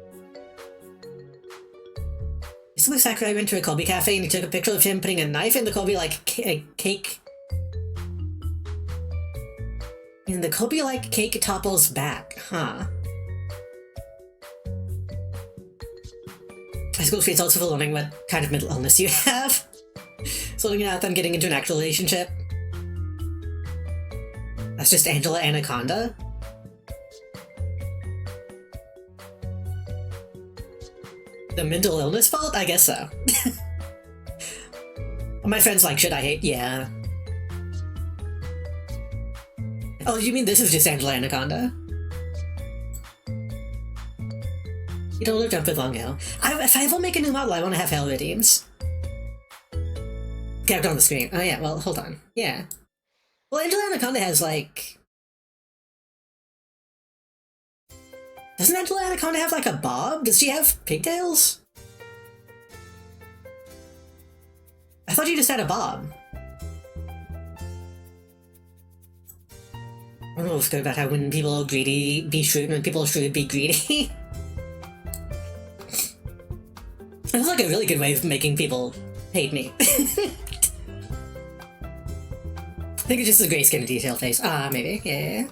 Recently, Sakurai went to a Kobe cafe and he took a picture of him putting a knife in the Kobe like cake. And the Kobe like cake topples back, huh? High school streets also for learning what kind of mental illness you have. Sorting it out, then getting into an actual relationship. That's just Angela Anaconda? The mental illness fault? I guess so. My friends like, should I hate? Yeah. Oh, you mean this is just Angela Anaconda? You don't jump with long hail. If I ever make a new model, I want to have hail redeems. Kept on the screen. Oh yeah, well, hold on. Yeah. Well, Angela Anaconda has, like... Doesn't Angela Anaconda have, like, a bob? Does she have pigtails? I thought you just had a bob. I don't know what's good about how when people are greedy, be shrewd, and when people are shrewd, be greedy. That's like a really good way of making people hate me. I think it's just a grayskin detail face. Ah, maybe. Yeah.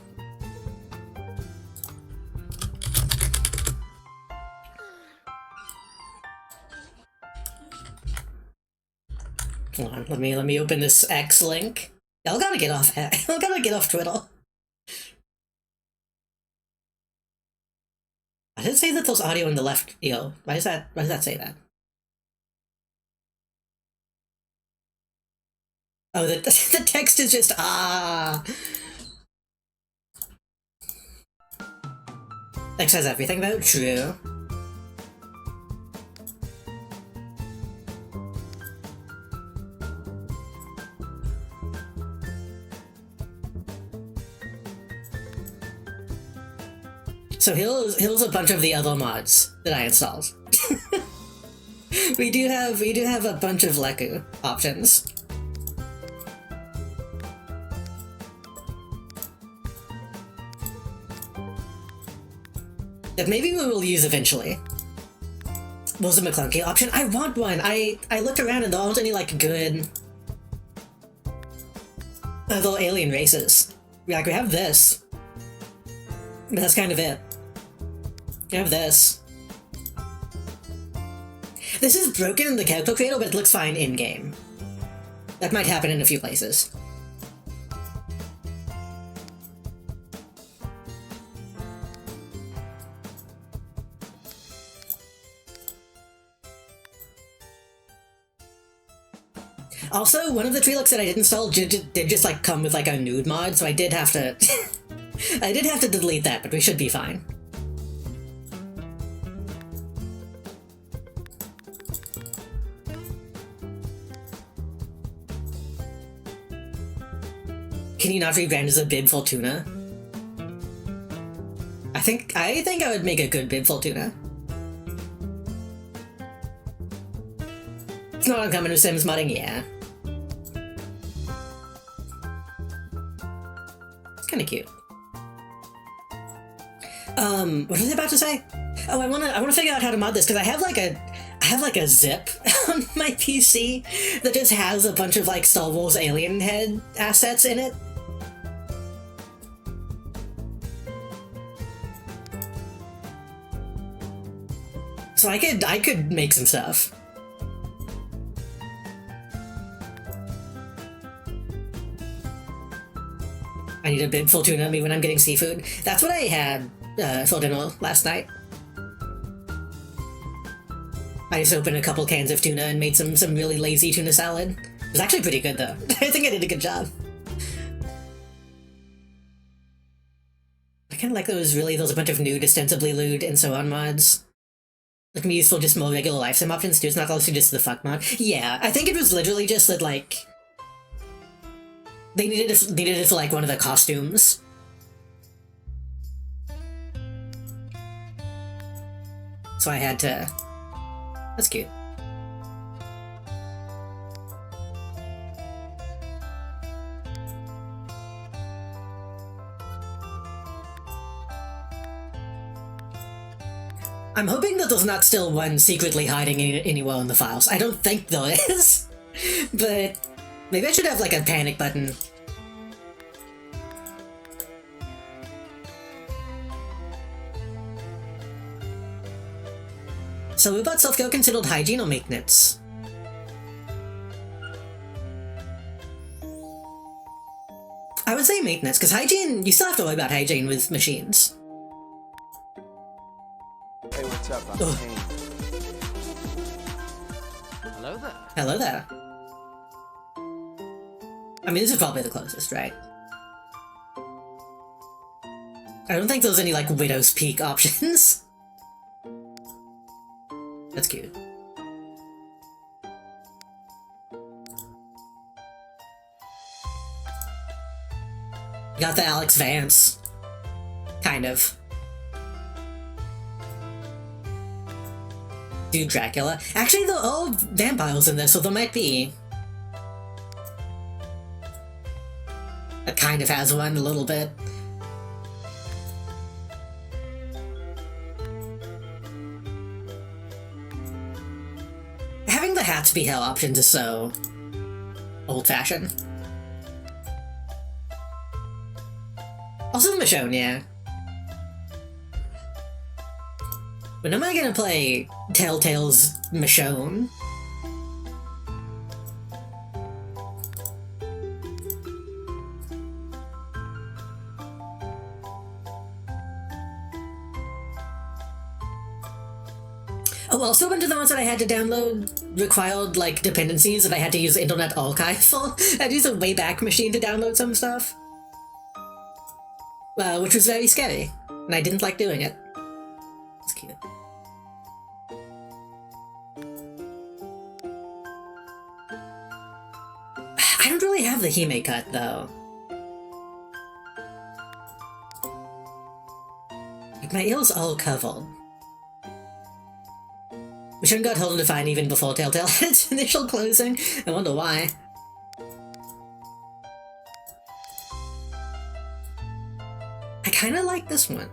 Hold on, let me open this X link. Y'all gotta get off. Y'all gotta get off Twitter. I did say that there's audio in the left ear. Why does that say that? Oh, the text is just X has everything though? True. So here's a bunch of the other mods that I installed. we do have a bunch of Leku options. That maybe we will use eventually. Was a McClunky option? I want one! I looked around and there aren't any, like, good... little alien races. Like, we have this. But that's kind of it. We have this. This is broken in the character creator, but it looks fine in-game. That might happen in a few places. Also, one of the tree looks that I did install did just like come with like a nude mod, so I did have to I did have to delete that, but we should be fine. Can you not rebrand as a bib Fortuna? I think I would make a good bib Fortuna. It's not uncommon with Sims modding, yeah. It's kinda cute. What was I about to say? Oh, I wanna figure out how to mod this, because I have like a zip on my PC that just has a bunch of like Star Wars alien head assets in it. So I could make some stuff. I need a bib Fortuna of me when I'm getting seafood. That's what I had for dinner last night. I just opened a couple cans of tuna and made some really lazy tuna salad. It was actually pretty good though. I think I did a good job. I kind of like those a bunch of nude, ostensibly lewd, and so on mods. Like me useful just more regular life sim options too. It's not also just the fuck mod. Yeah, I think it was literally just that like they needed it for like one of the costumes. So I had to. That's cute. I'm hoping that there's not still one secretly hiding anywhere in the files. I don't think there is, but maybe I should have like a panic button. So what about self-care considered hygiene or maintenance? I would say maintenance, because hygiene, you still have to worry about hygiene with machines. Hey, what's up? I'm Kane. Hello there. Hello there. I mean, this is probably the closest, right? I don't think there's any, like, Widow's Peak options. That's cute. Got the Alex Vance. Kind of. Dude Dracula. Actually, they're all vampires in this, so there might be. It kind of has one, a little bit. Having the hat to be hell options is so old-fashioned. Also Michonne, yeah. When am I gonna play Telltale's Michonne? Oh, also a bunch of the ones that I had to download required, like, dependencies that I had to use Internet Archive for. I had to use a Wayback Machine to download some stuff. Which was very scary, and I didn't like doing it. It's cute. I don't really have the Hime cut, though. Like, my ears all covered. Michonne got Holden Defined even before Telltale had its initial closing. I wonder why. I kinda like this one.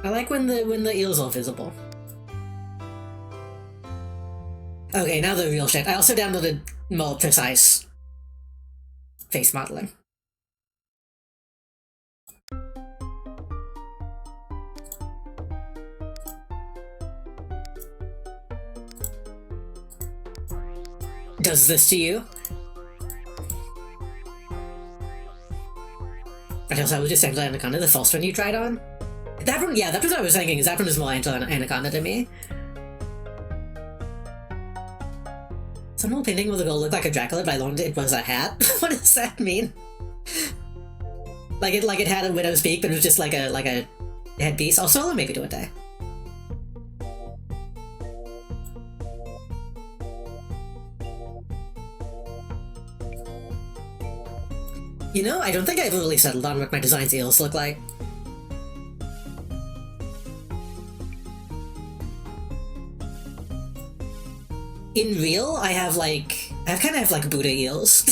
I like when the ears are visible. Okay, now the real shit. I also downloaded more precise face modeling. Does this to you? I also was just saying Anaconda, the first one you tried on? That one, yeah, that's what I was thinking, is that one is more Anaconda to me. Someone painting with a girl looked like a Dracula, but I learned it was a hat? What does that mean? Like it had a widow's peak, but it was just like a headpiece. Also, I'll maybe do it day. You know, I don't think I've really settled on what my design's ears look like. In real, I kind of have like Buddha ears.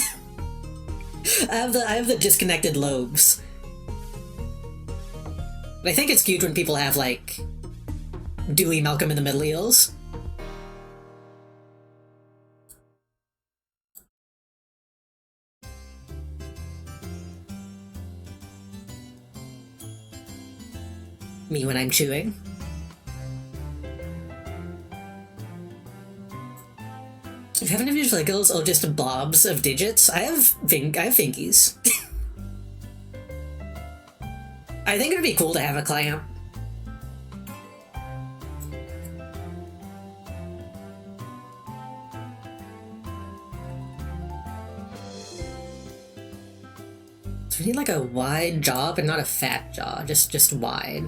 I have the disconnected lobes. But I think it's cute when people have like Dewey Malcolm in the Middle ears. Me when I'm chewing. If you have any Legos or just blobs of digits, I have finkies. I think it'd be cool to have a clamp. So we need like a wide jaw, but not a fat jaw, just wide.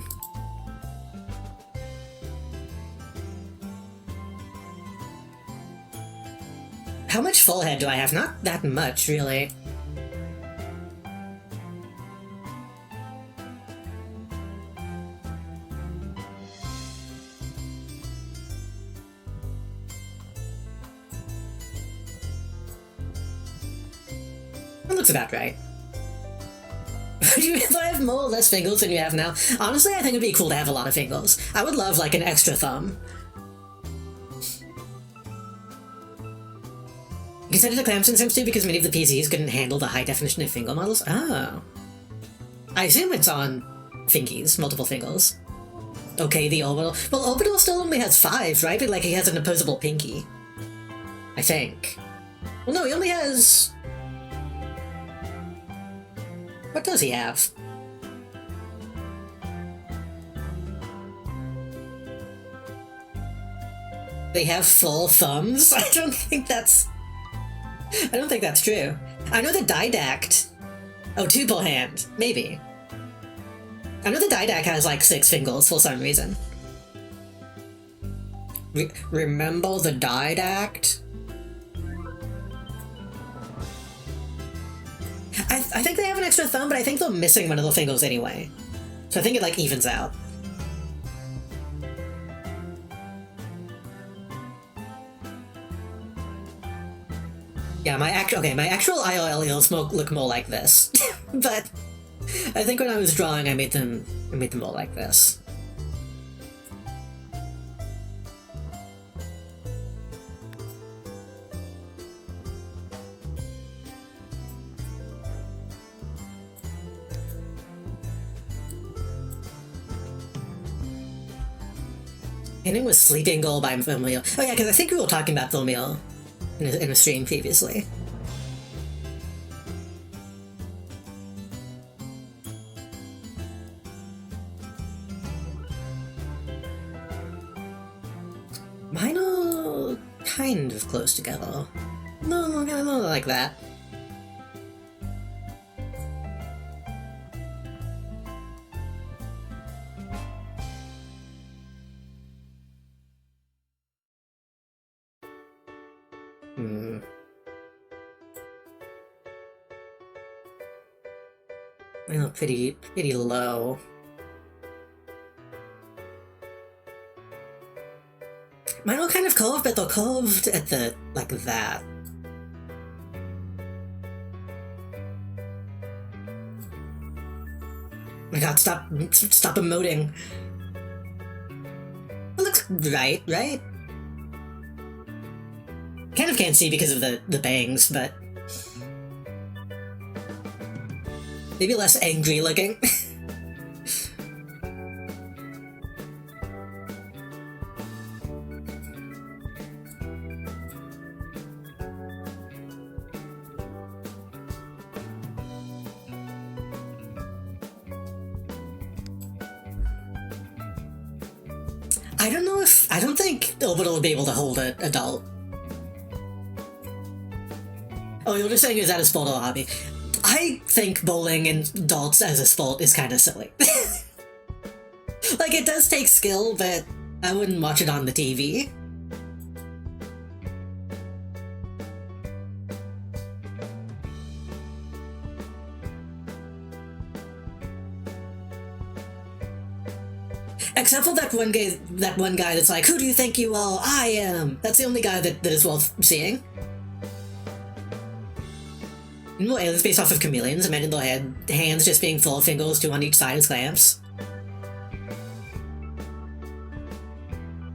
How much full head do I have? Not that much, really. That looks about right. If I have more or less fingers than you have now, honestly, I think it'd be cool to have a lot of fingers. I would love, like, an extra thumb. You considered the clamps in Sims 2 because many of the PCs couldn't handle the high definition of finger models? Oh. I assume it's on fingies, multiple fingers. Okay, the Orbital. Well, Orbital still only has 5, right? But, like, he has an opposable pinky. I think. Well, no, he only has... What does he have? They have full thumbs? I don't think that's true. I know the Didact... Oh, two-pull hand. Maybe. I know the Didact has, like, 6 fingers for some reason. Remember the Died Act? I think they have an extra thumb, but I think they're missing one of the fingers anyway. So I think it, like, evens out. Yeah, my actual IOL look more like this. But I think when I was drawing, I made them more like this. Ending with Sleeping Girl by Vermeil. Oh yeah, because I think we were talking about Vermeil in a stream previously. Mine are kind of close together. No, like that. Mine are pretty low. Mine are kind of curved, but they're curved at the, like that. Oh my god, stop emoting. It looks right? Kind of can't see because of the bangs, but maybe less angry looking. I don't think Orbital would be able to hold an adult. Oh, you're just saying is that a sport or a hobby? I think bowling and adults as a sport is kind of silly. Like, it does take skill, but I wouldn't watch it on the TV. Except for that one guy that's like, who do you think you are? I am! That's the only guy that is worth seeing. More aliens based off of chameleons, imagine their hands just being full of fingers, two on each side as clamps.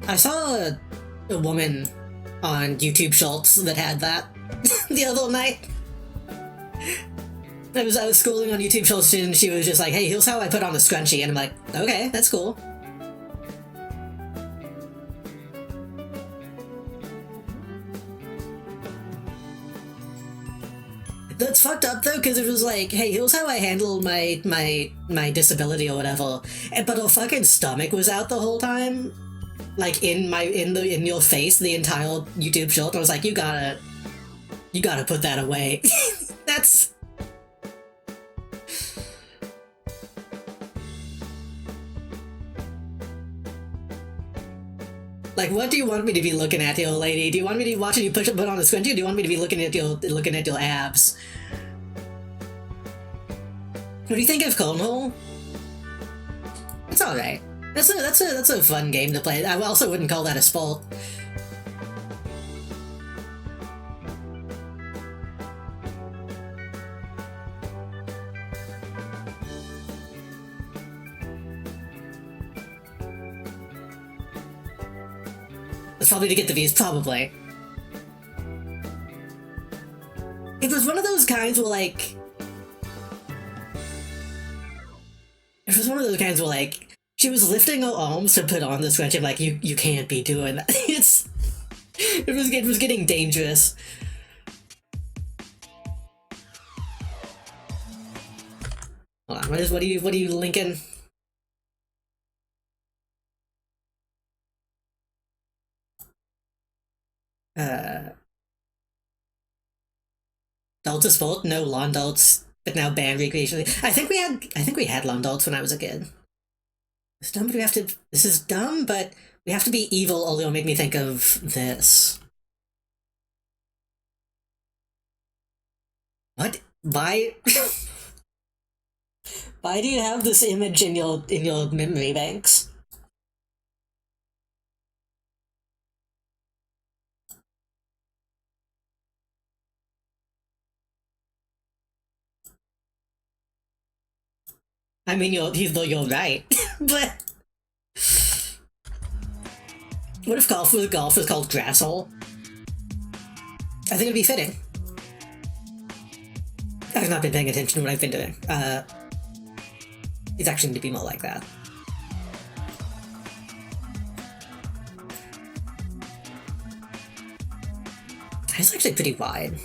I saw a woman on YouTube Shorts that had that the other night. I was scrolling on YouTube Shorts and she was just like, hey, here's how I put on a scrunchie, and I'm like, okay, that's cool. That's fucked up though, because it was like, hey, here's how I handle my disability or whatever, but her fucking stomach was out the whole time, like in your face the entire YouTube short. I was like, you gotta put that away. That's. Like, what do you want me to be looking at, you old lady? Do you want me to be watching you put on a scrunchie, or do you want me to be looking at your abs? What do you think of Cornhole? It's alright. That's a fun game to play. I also wouldn't call that a sport. It's probably to get the views, probably. It was one of those kinds where, like... It was one of those kinds where, like, she was lifting her arms to put on the scrunchie. I'm like, you can't be doing that. It was getting dangerous. Hold on, what are you linking? Delta Sport? No, lawn darts, but now banned recreationally. I think we had lawn darts when I was a kid. It's dumb, but this is dumb, but We have to be evil, although it made me think of this. What? Why? Why do you have this image in your memory banks? I mean, you're right, but what if golf was called Grasshole? I think it'd be fitting. I've not been paying attention to what I've been doing. It's actually going to be more like that. It's actually pretty wide.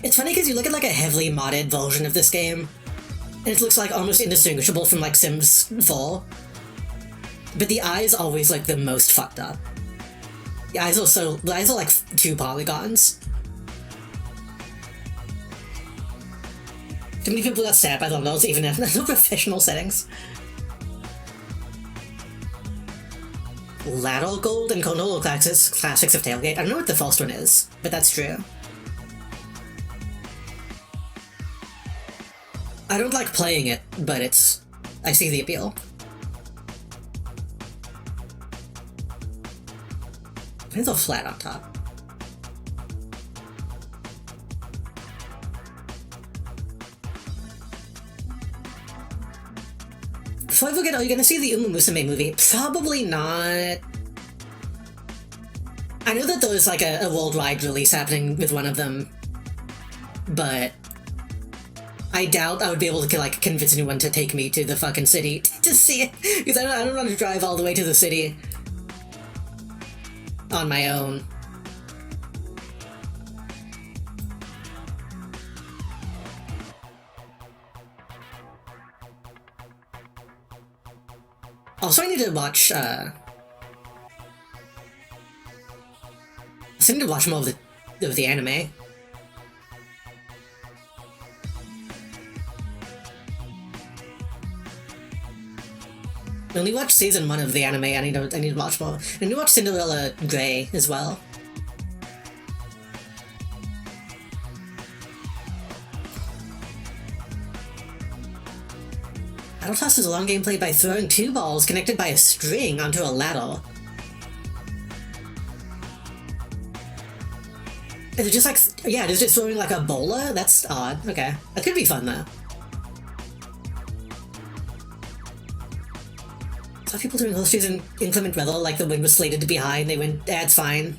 It's funny because you look at like a heavily modded version of this game, and it looks like almost indistinguishable from like Sims 4. But the eyes always like the most fucked up. The eyes are like 2 polygons. Too many people got sad by those even in professional settings. Lateral Gold and Konoha Classics of Tailgate. I don't know what the first one is, but that's true. I don't like playing it, but I see the appeal. It's all flat on top. Before I forget, are you gonna see the Uma Musume movie? Probably not. I know that there's like a worldwide release happening with one of them, but I doubt I would be able to like convince anyone to take me to the fucking city to see it, because I don't want to drive all the way to the city on my own. Also, I need to watch more of the anime. I only watched season 1 of the anime. I need to watch more. I need to watch Cinderella Grey as well. Battle Toss is a long game played by throwing 2 balls connected by a string onto a ladder. Is it just like, yeah, it's just throwing like a bowler? That's odd. Okay. That could be fun though. Saw people doing horseshoes in inclement weather, like the wind was slated to be high and they went, it's fine.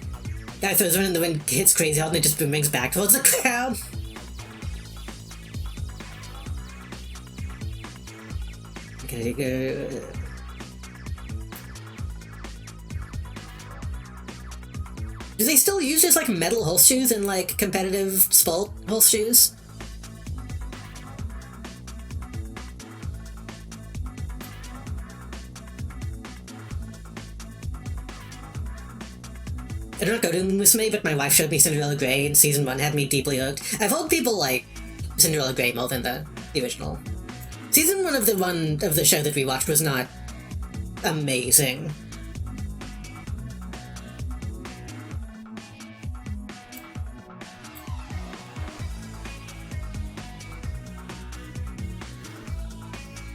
Guy throws one and the wind hits crazy hard and it just boomerangs back towards the crowd. Okay, go. Do they still use just like metal horseshoes in like competitive sport horseshoes? I don't go to Musume, but my wife showed me Cinderella Grey in season 1, had me deeply hooked. I've heard people like Cinderella Grey more than the original. Season 1 of the show that we watched was not amazing.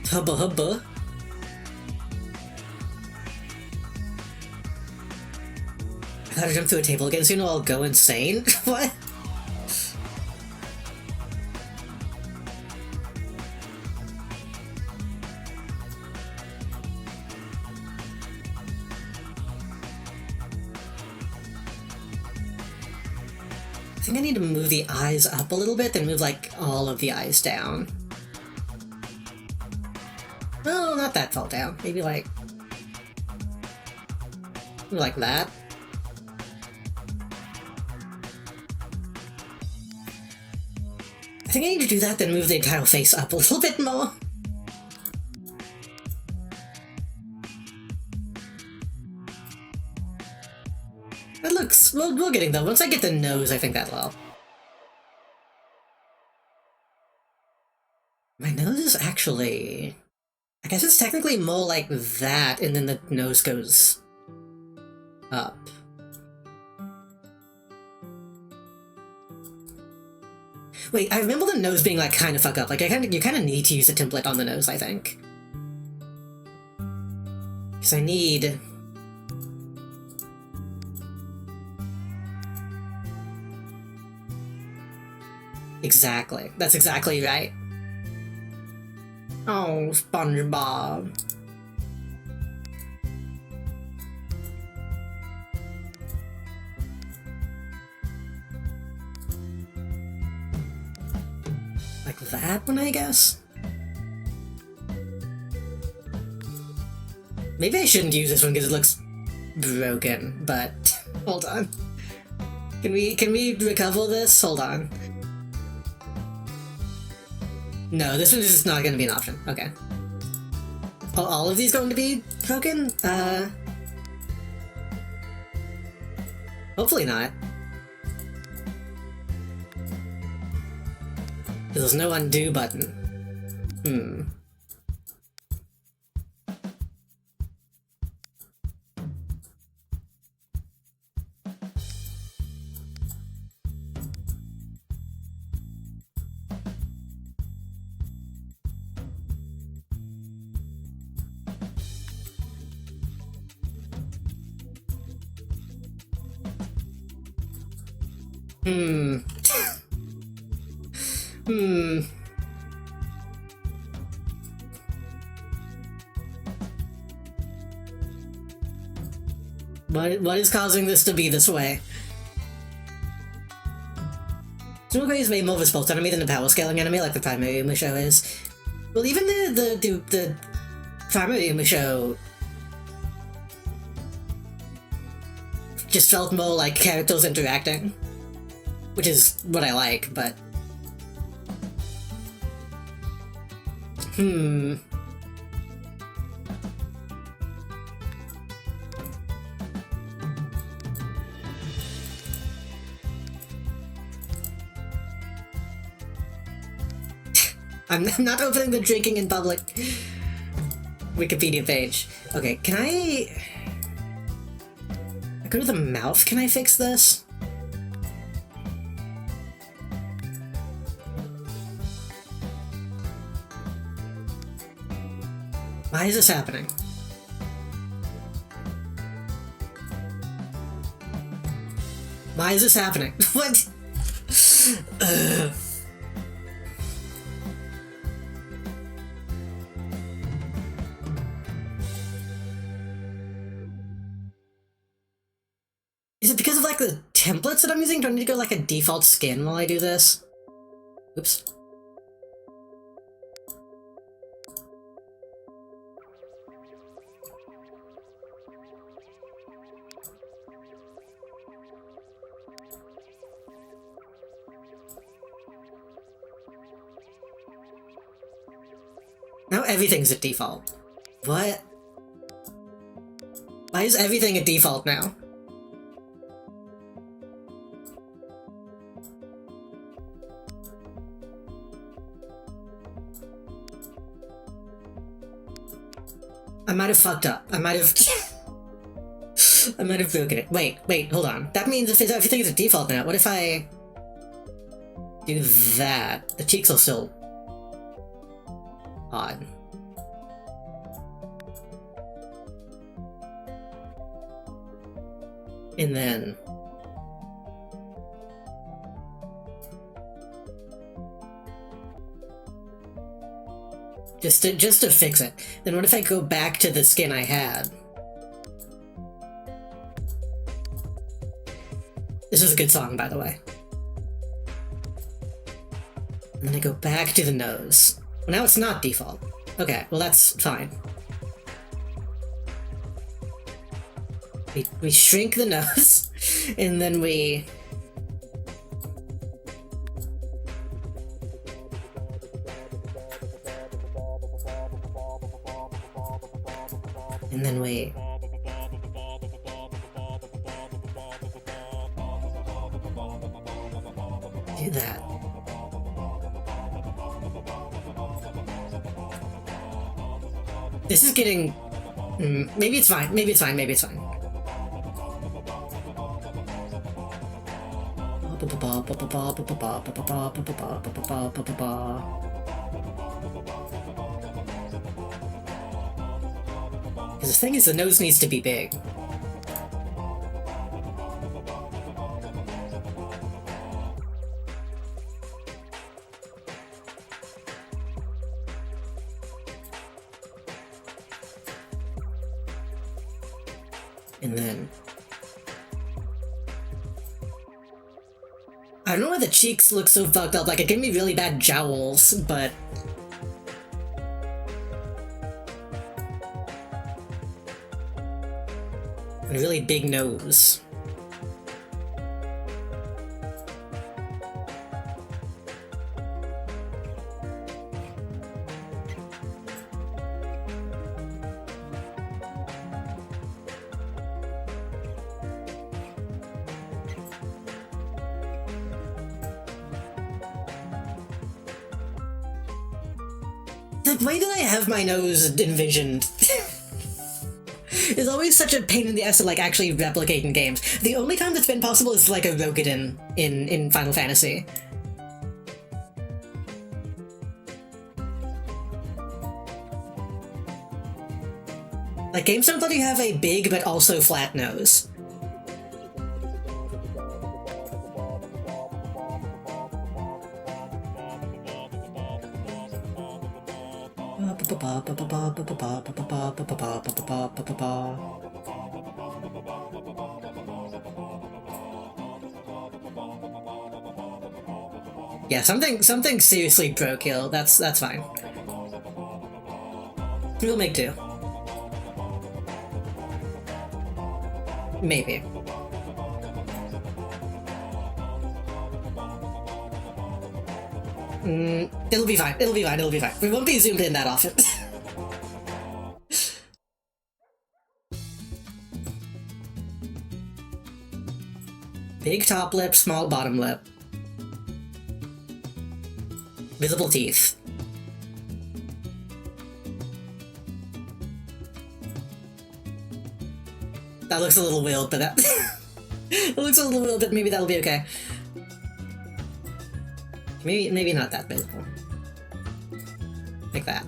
Hubba hubba. I gotta jump through a table again soon or I'll go insane? What? I think I need to move the eyes up a little bit, then move like all of the eyes down. No, not that far down. Maybe like that. I think I need to do that, then move the entire face up a little bit more. that looks... We're getting though. Once I get the nose, I think that will. My nose is actually... I guess it's technically more like that, and then the nose goes up. Wait, I remember the nose being like kind of fuck up. Like you kind of need to use a template on the nose, I think. Because I need... Exactly. That's exactly right. Oh, SpongeBob. Like that one, I guess? Maybe I shouldn't use this one because it looks broken, but hold on. Can we recover this? Hold on. No, this one is just not going to be an option. Okay. Are all of these going to be broken? Hopefully not. There's no undo button. What is causing this to be this way? Smoker is made more of a sports enemy than a power scaling enemy like the primary Umasho is. Well, even the primary Umasho just felt more like characters interacting, which is what I like, but... I'm not opening the drinking in public Wikipedia page. Okay, can I go to the mouth? Can I fix this? Why is this happening? Why is this happening? What? Is it because of like the templates that I'm using? Do I need to go like a default skin while I do this? Oops. Now everything's at default. What? Why is everything at default now? I might have fucked up. I might have broken it. Wait, hold on. That means if everything is at default now, what if I do that? The cheeks are still odd. And then just to fix it. Then what if I go back to the skin I had? This is a good song, by the way. And then I go back to the nose. Well, now it's not default. Okay, well that's fine. We shrink the nose, and then we... And then we... do that. This is getting... maybe it's fine. Maybe it's fine. Maybe it's fine. Because the thing is, the nose needs to be big. And then... I don't know why the cheeks look so fucked up. Like, it gave me really bad jowls, but... a really big nose. The way that I have my nose envisioned is always such a pain in the ass to like actually replicate in games. The only time that's been possible is like a Rogadin in Final Fantasy. Like, games don't let you have a big but also flat nose. Yeah, something seriously broke here. That's fine. We'll make do. Maybe. It'll be fine. It'll be fine. It'll be fine. We won't be zoomed in that often. Big top lip, small bottom lip. Visible teeth. That looks a little weird, but that... it looks a little weird, but maybe that'll be okay. Maybe not that visible. Like that.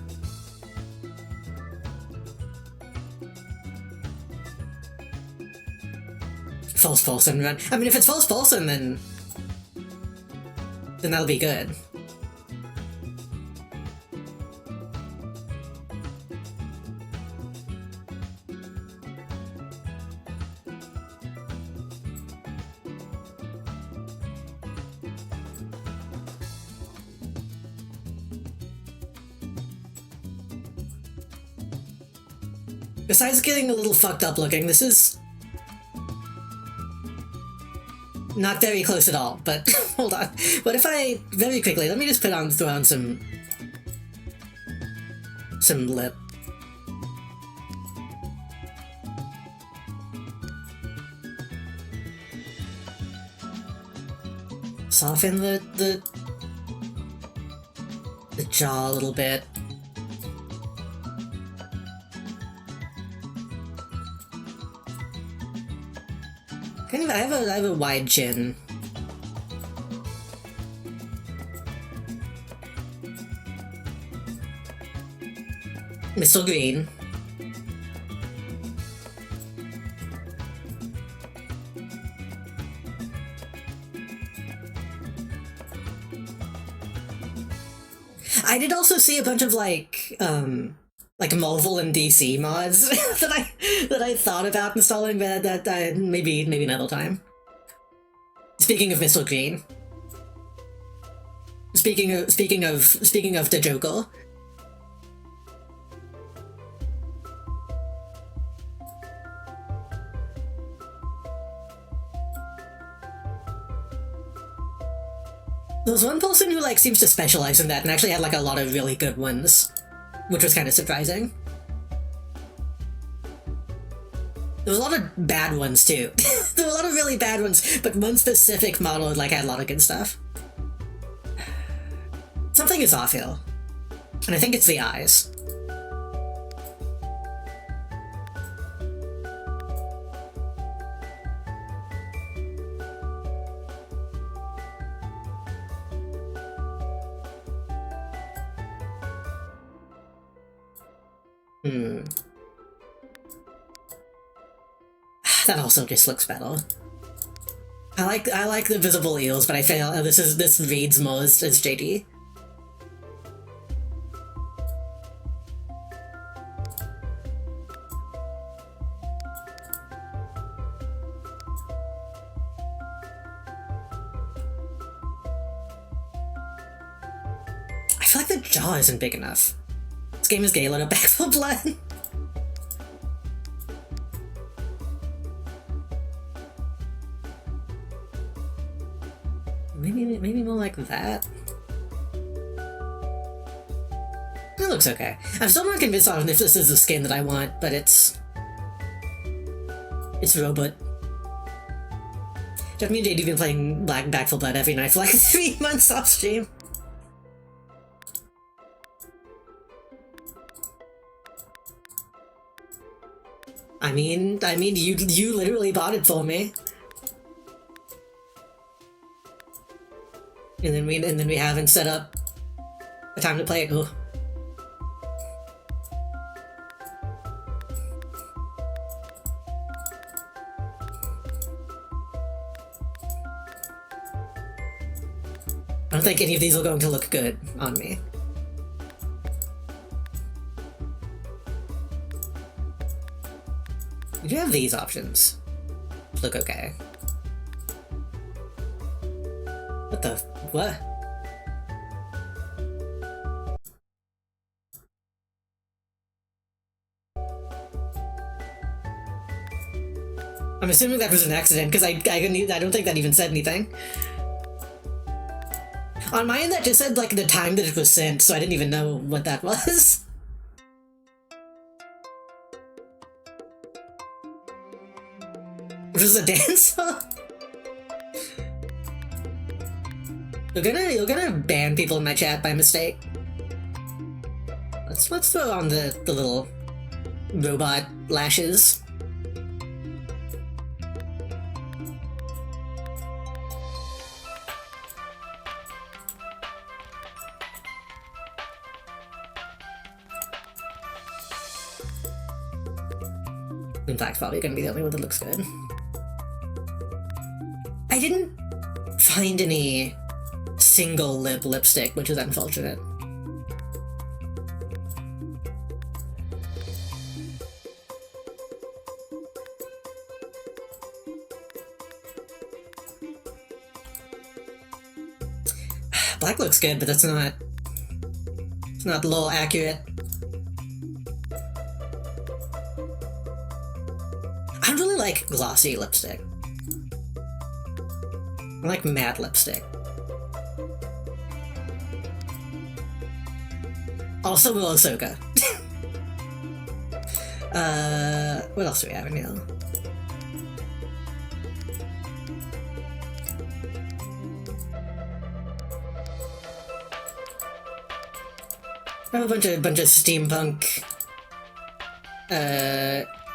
False Paulson run. I mean, if it's false Paulson, then that'll be good. Besides getting a little fucked up looking, this is not very close at all, but hold on. What if I, very quickly, let me just throw on some lip. Soften the jaw a little bit. I have a wide chin. Mr. Green. I did also see a bunch of like Marvel and DC mods that I thought about installing, but that maybe another time. Speaking of Mr. Green. Speaking of the Joker. There's one person who like seems to specialize in that and actually had like a lot of really good ones, which was kind of surprising. There was a lot of bad ones too. There were a lot of really bad ones, but one specific model like had a lot of good stuff. Something is off here. And I think it's the eyes. That also just looks better. I like the visible eels, but I feel this reads more as JD. I feel like the jaw isn't big enough. This game is Galen, a Back 4 Blood. Maybe more like that. It looks okay. I'm still not convinced on if this is the skin that I want, but it's robot. Jeff, me and JD have been playing Back 4 Blood every night for like 3 months off stream. I mean, you literally bought it for me. And then we haven't set up a time to play it. Ooh. I don't think any of these are going to look good on me. We do have these options. Look okay. What the... what? I'm assuming that was an accident, because I don't think that even said anything. On my end, that just said, like, the time that it was sent, so I didn't even know what that was. Was this a dancer? You're gonna ban people in my chat by mistake. Let's throw on the little robot lashes. In fact, probably gonna be the only one that looks good. I didn't find any single lip lipstick, which is unfortunate. Black looks good, but it's not a little accurate. I don't really like glossy lipstick. I like matte lipstick. Also Will Ahsoka. What else do we have in here? I have a bunch of steampunk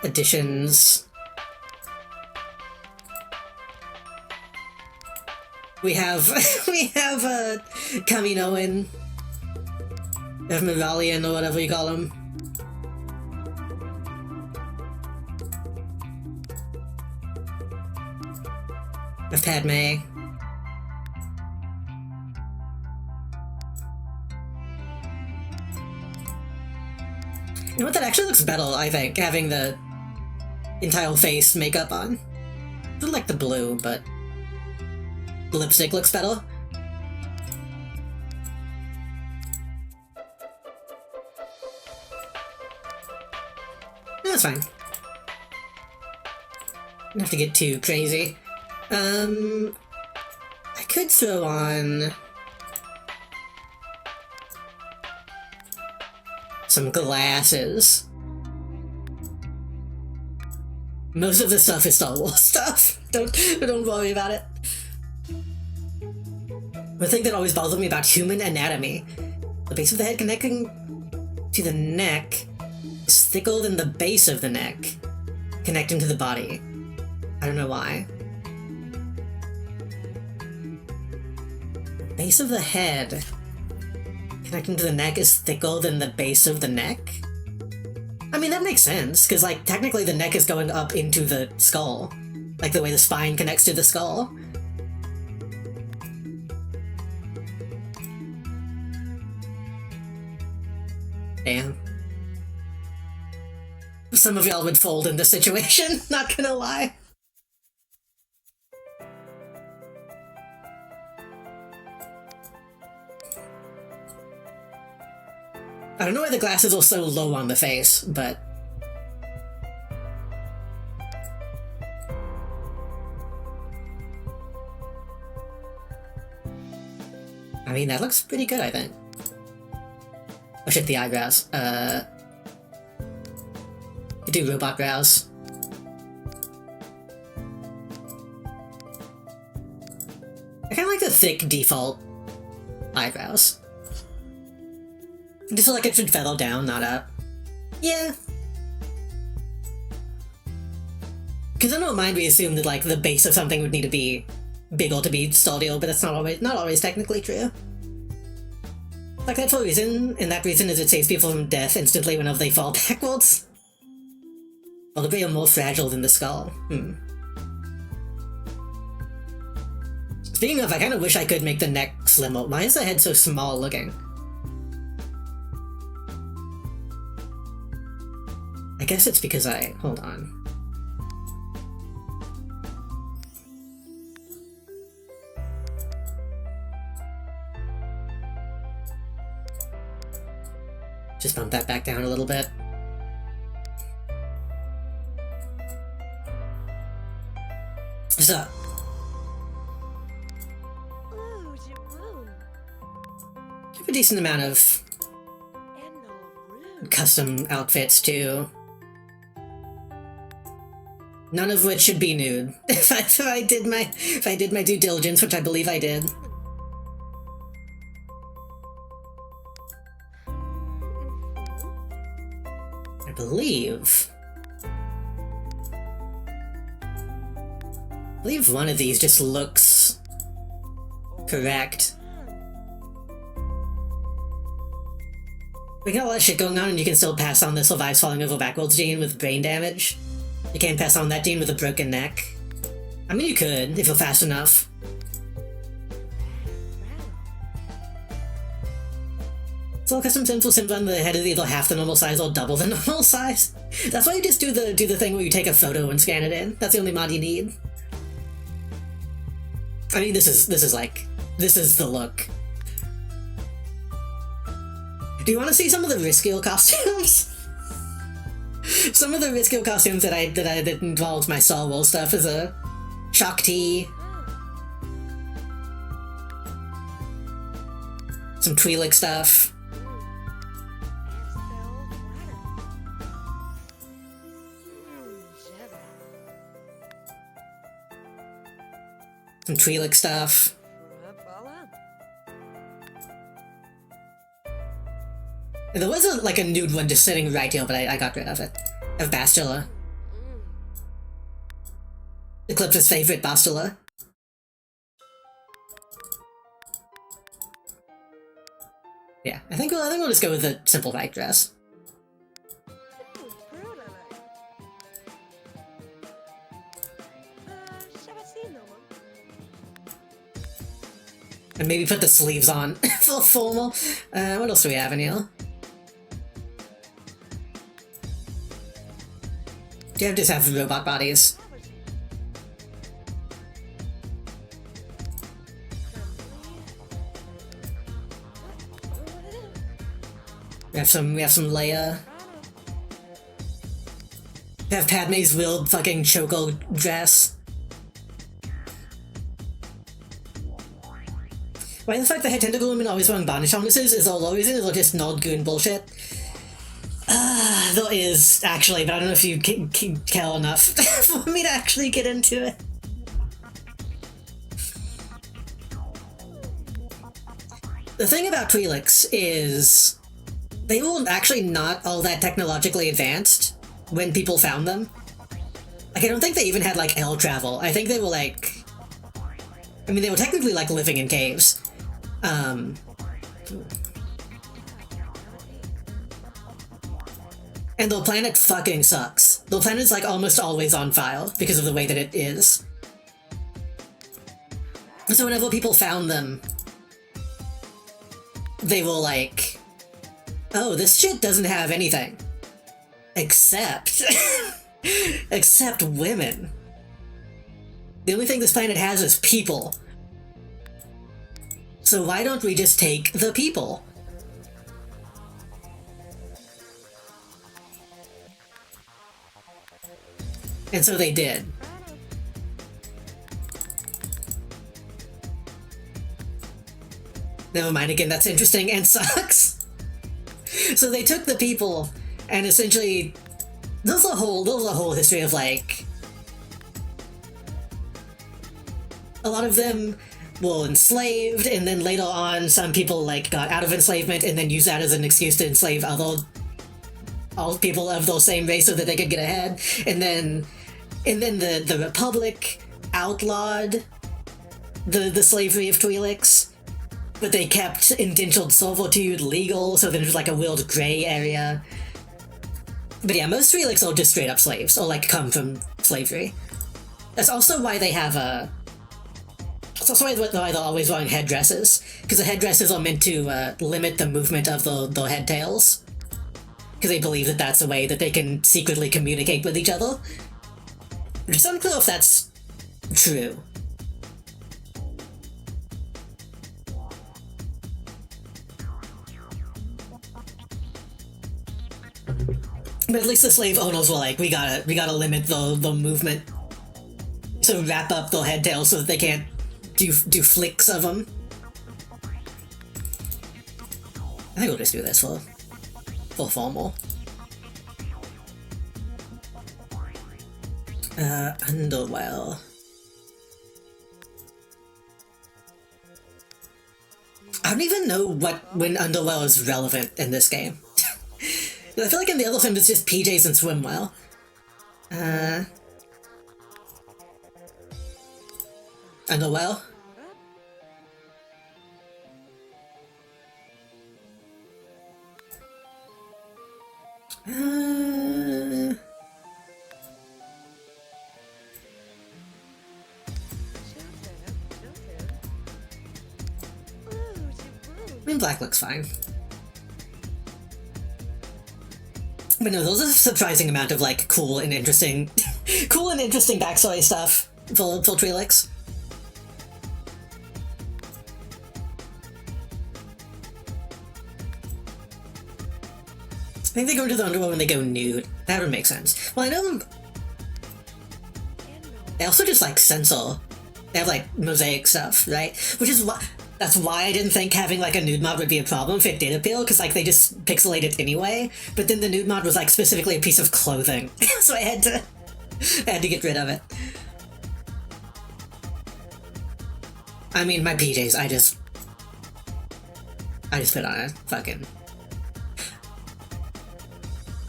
additions. We have Kaminoan, Mivalian, or whatever you call him. Of Padme. You know what, that actually looks better, I think, having the entire face makeup on. I don't like the blue, but the lipstick looks better. That's fine. Don't have to get too crazy. I could throw on some glasses. Most of the stuff is Star Wars stuff. Don't worry about it. One thing that always bothered me about human anatomy, the base of the head connecting to the neck is thicker than the base of the neck connecting to the body. I don't know why. Base of the head connecting to the neck is thicker than the base of the neck? I mean, that makes sense, because, like, technically the neck is going up into the skull. Like, the way the spine connects to the skull. Damn. Some of y'all would fold in this situation, not gonna lie. I don't know why the glasses are so low on the face, but... I mean, that looks pretty good, I think. Oh shit, the eyebrows. Do robot brows. I kinda like the thick default eyebrows. I just feel like it should feather down, not up. Yeah. Because I don't mind we assume that, like, the base of something would need to be bigger to be sturdier, but that's not always technically true. Like, that's for a reason, and that reason is it saves people from death instantly whenever they fall backwards. Well, the brain are more fragile than the skull. Speaking of, I kind of wish I could make the neck slimmer. Why is the head so small looking? I guess it's because hold on. Just bump that back down a little bit. So, you have a decent amount of custom outfits too. None of which should be nude. If I did my due diligence, which I believe I did. I believe one of these just looks correct. We got a lot of shit going on, and you can still pass on the survives falling over backwards gene with brain damage. You can't pass on that gene with a broken neck. I mean, you could, if you're fast enough. So custom sims will sim on the head is either half the normal size or double the normal size. That's why you just do the thing where you take a photo and scan it in. That's the only mod you need. I mean, this is the look. Do you want to see some of the riskier costumes? Some of the riskier costumes that involved my Star Wars stuff is a Shock T, some Twi'lek stuff. Some Twi'lek stuff. There was a nude one just sitting right here, but I got rid of it. Of Bastila. Eclipse's favorite Bastila. Yeah, I think we'll just go with the simple white dress. And maybe put the sleeves on for formal. What else do we have in here? Do you just have robot bodies? We have some Leia. We have Padme's weird fucking choco dress. Why the fact that Tentacle women always wearing bondage harnesses is all reason is just Nord Goon bullshit? There is, actually, but I don't know if you care enough for me to actually get into it. The thing about Twi'leks is they were actually not all that technologically advanced when people found them. Like, I don't think they even had, like, air travel. I think they were, like... I mean, they were technically, like, living in caves. And the planet fucking sucks. The planet's, like, almost always on fire because of the way that it is. So whenever people found them, they were like, oh, this shit doesn't have anything. Except... except women. The only thing this planet has is people. So why don't we just take the people? And so they did. Never mind, again, that's interesting and sucks. So they took the people, and essentially, there's a whole history of, like, a lot of them were enslaved, and then later on, some people, like, got out of enslavement and then used that as an excuse to enslave all people of the same race so that they could get ahead. And then the Republic outlawed the slavery of Twi'leks, but they kept indentured servitude legal, so there's like a weird gray area. But yeah, most Twi'leks are just straight up slaves, or like come from slavery. That's also why they have That's also why they're always wearing headdresses, because the headdresses are meant to limit the movement of the head tails. Because they believe that that's a way that they can secretly communicate with each other. It's unclear if that's true. But at least the slave owners were like, we gotta limit the movement. So wrap up the head tails so that they can't do flicks of them. I think we'll just do this for formal. Underwell. I don't even know when Underwell is relevant in this game. I feel like in the other film it's just PJs and Swimwell. Underwell? I mean, black looks fine. But no, there's a surprising amount of, like, cool and interesting backstory stuff for Twi'leks. I think they go into the underworld when they go nude. That would make sense. Well, I know they also just, like, censor. They have, like, mosaic stuff, right? Which is why... That's why I didn't think having, like, a nude mod would be a problem if it did appeal, because, like, they just pixelate it anyway. But then the nude mod was, like, specifically a piece of clothing. So I had to get rid of it. I mean, my PJs, I just put on a fucking...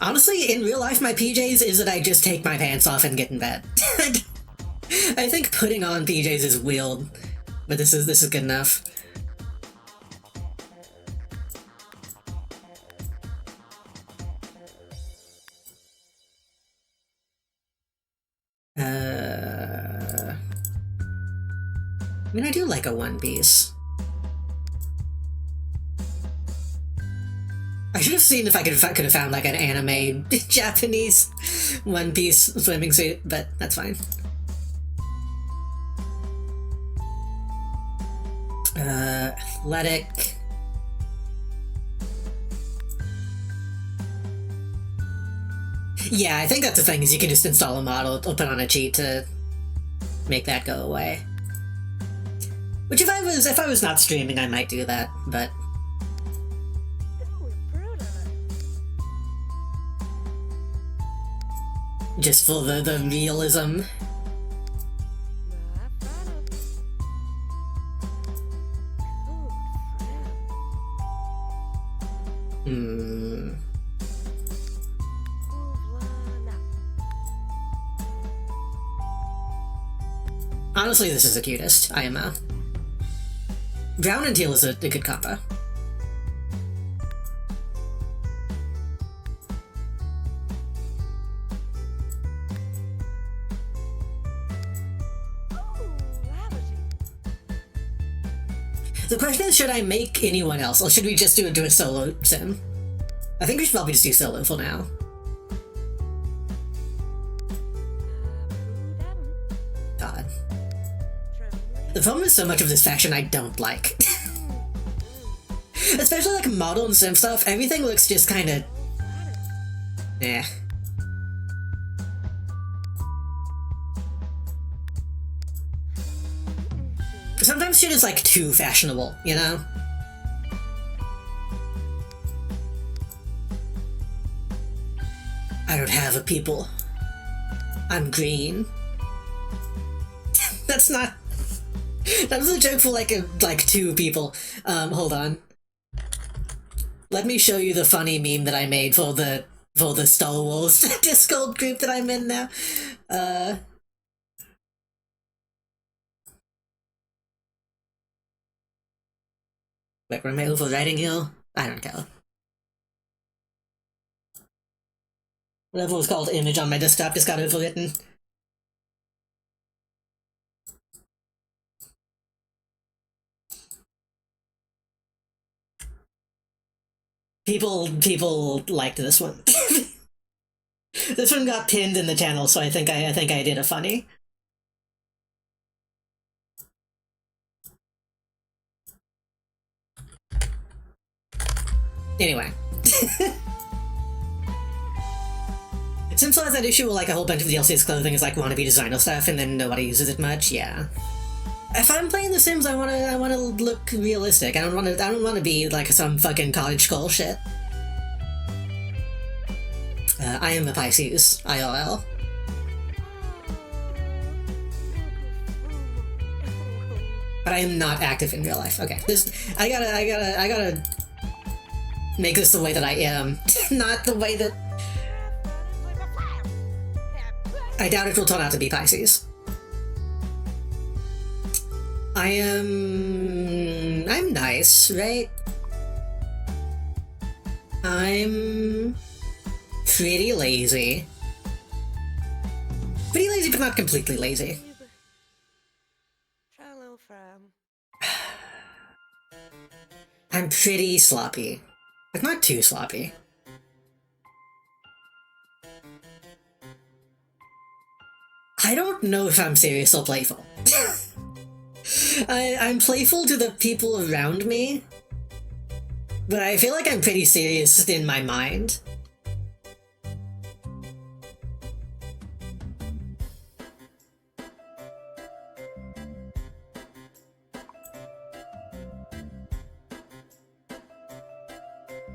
Honestly, in real life, my PJs is that I just take my pants off and get in bed. I think putting on PJs is weird, but this is good enough. I mean, I do like a One Piece. I should have seen if I could have found like an anime Japanese One Piece swimming suit, but that's fine. Athletic. Yeah, I think that's the thing, is you can just install a model or put on a cheat to make that go away. Which if I was not streaming, I might do that, but... just for the realism. Hmm. Honestly, this is the cutest, IMO. Brown and teal is a good combo. The question is, should I make anyone else, or should we just do a solo sim? I think we should probably just do solo for now. God. The problem is so much of this fashion I don't like. Especially like model and sim stuff, everything looks just kinda... eh. Sometimes shit is like too fashionable, you know? I don't have a people. I'm green. That's not... That was a joke for like two people. Hold on. Let me show you the funny meme that I made for the Star Wars Discord group that I'm in now. Wait, where am I overwriting here? I don't care. Whatever was called image on my desktop just got overwritten. People liked this one. This one got pinned in the channel, so I think I did a funny. Anyway. Simple has that issue where like a whole bunch of DLC's clothing is like wannabe designer stuff and then nobody uses it much, yeah. If I'm playing The Sims, I wanna look realistic. I don't wanna be like some fucking college school shit. I am a Pisces, IRL. But I am not active in real life. Okay, I gotta make this the way that I am, not the way that... I doubt it will turn out to be Pisces. I'm nice, right? I'm pretty lazy. Pretty lazy, but not completely lazy. I'm pretty sloppy, but not too sloppy. I don't know if I'm serious or playful. I'm playful to the people around me, but I feel like I'm pretty serious in my mind.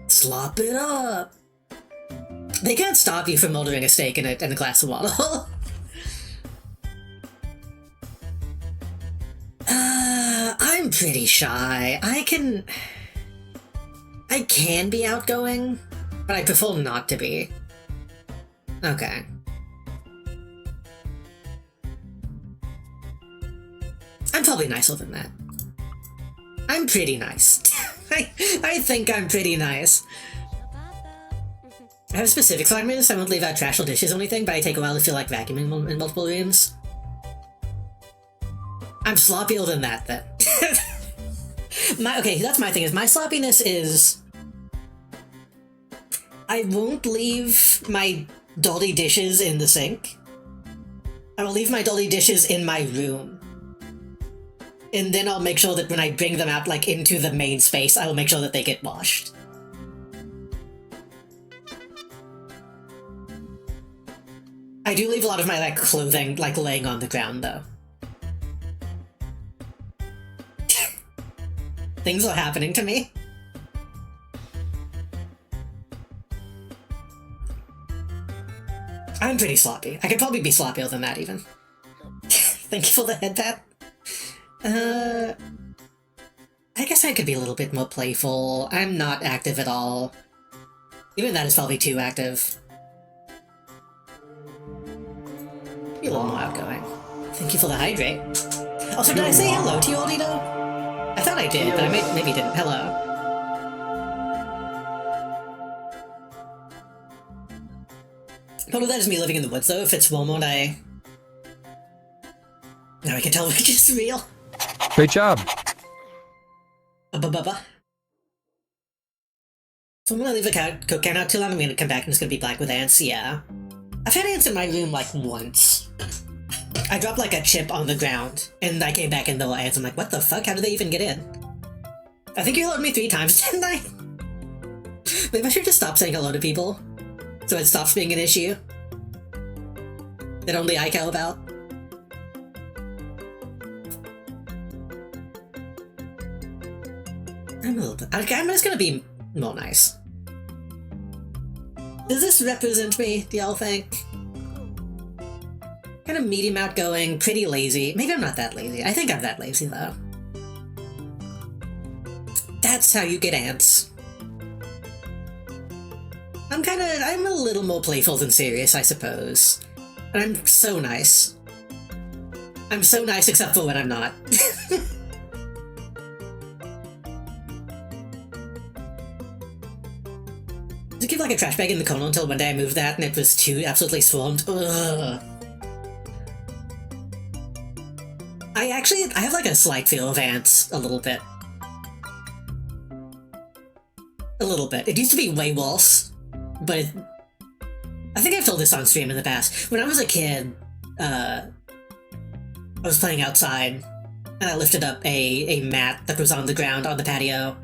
Slop it up! They can't stop you from ordering a steak and a glass of water. I'm pretty shy. I can be outgoing, but I prefer not to be. Okay. I'm probably nicer than that. I'm pretty nice. I think I'm pretty nice. I have specific 5 minutes. I won't leave out trash or dishes or anything, but I take a while to feel like vacuuming in multiple rooms. I'm sloppier than that, then. Okay, that's my thing, is my sloppiness is... I won't leave my dirty dishes in the sink. I will leave my dirty dishes in my room. And then I'll make sure that when I bring them out, like, into the main space, I will make sure that they get washed. I do leave a lot of my, like, clothing, like, laying on the ground, though. Things are happening to me. I'm pretty sloppy. I could probably be sloppier than that, even. Thank you for the head pat. I guess I could be a little bit more playful. I'm not active at all. Even that is probably too active. Be a little more outgoing. Thank you for the hydrate. Also, did I say hello to you, Oldito? I thought I did, but I maybe didn't. Hello. Part of that is me living in the woods, though. If it's warm, I... Now I can tell which is real. Great job. Bubba. So I'm gonna leave the coke can out too long. I'm gonna come back and it's gonna be black with ants. Yeah. I've had ants in my room like once. I dropped like a chip on the ground and I came back and there were ants. I'm like, what the fuck? How did they even get in? I think you helloed me 3 times, didn't I? Maybe I should just stop saying hello to people so it stops being an issue that only I care about. I'm just gonna be more nice. Does this represent me, do y'all think? Kind of medium outgoing, pretty lazy. Maybe I'm not that lazy. I think I'm that lazy, though. That's how you get ants. I'm a little more playful than serious, I suppose. And I'm so nice. I'm so nice except for when I'm not. To keep like a trash bag in the corner until one day I moved that and it was too absolutely swarmed. Ugh. I have like a slight fear of ants, a little bit. A little bit. It used to be way worse, but I think I've told this on stream in the past. When I was a kid, I was playing outside, and I lifted up a mat that was on the ground on the patio,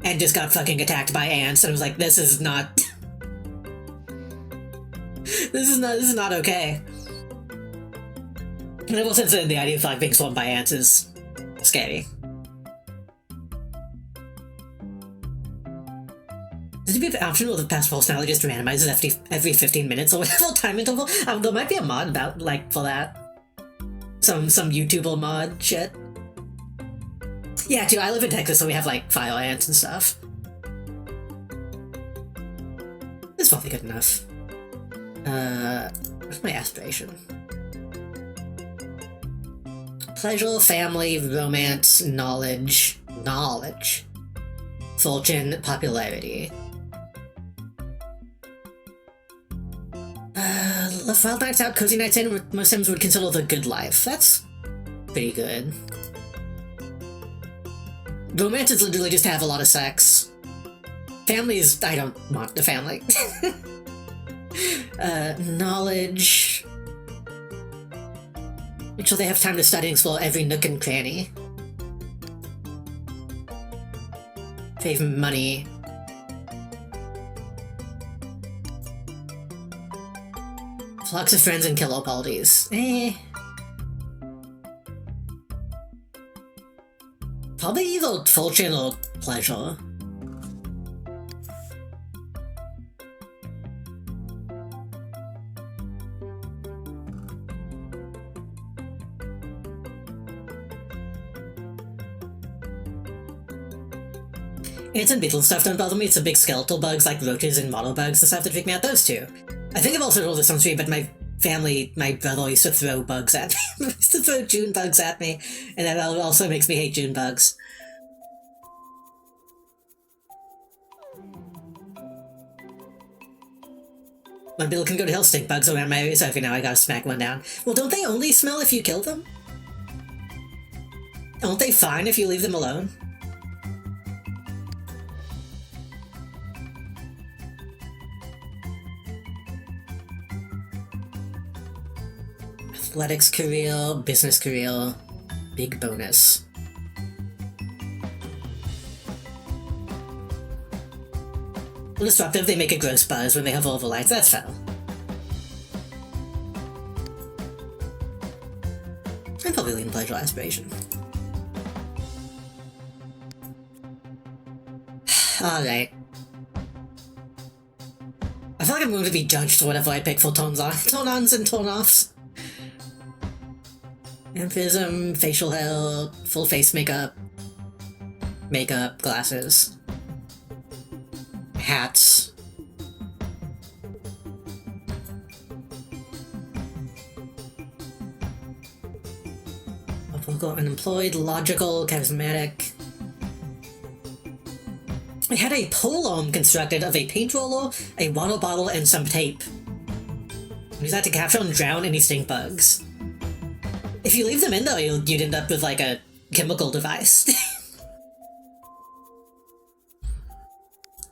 and just got fucking attacked by ants, and I was like, this is not... this is not okay. And ever since then, the idea of like being swarmed by ants is scary. Did it be optional with the past pulse now just randomizes every 15 minutes or whatever time interval? There might be a mod about like for that. Some YouTuber mod shit. Yeah, too. I live in Texas, so we have like fire ants and stuff. This is probably good enough. What's my aspiration? Pleasure, family, romance, knowledge, fortune, popularity. Wild nights out, cozy nights in, what most Sims would consider the good life. That's pretty good. Romance is literally just to have a lot of sex. Family is, I don't want a family. Knowledge. Make sure they have time to study and explore every nook and cranny. Save money. Flocks of friends and killer parties. Probably either fortune or pleasure. Ants and beetle stuff don't bother me. It's the big skeletal bugs like roaches and model bugs and stuff that freak me out. Those two. I think I've also told this on stream, but my family, my brother used to throw bugs at me. Used to throw June bugs at me, and that also makes me hate June bugs. When beetle can go to hell, stink bugs around my area, so every now I gotta smack one down. Well, don't they only smell if you kill them? Aren't they fine if you leave them alone? Athletics career, business career, big bonus. Disruptive, they make a gross buzz when they have all the lights, that's foul. I'm probably leaning pleasure aspiration. Alright. I feel like I'm going to be judged for whatever I pick for turn-ons and turn-offs. Amphism, facial hair, full face makeup, glasses, hats, Vocal, unemployed, logical, charismatic. I had a pole-arm constructed of a paint roller, a water bottle, and some tape. Use that to capture and drown any stink bugs. If you leave them in though, you'd end up with like a chemical device.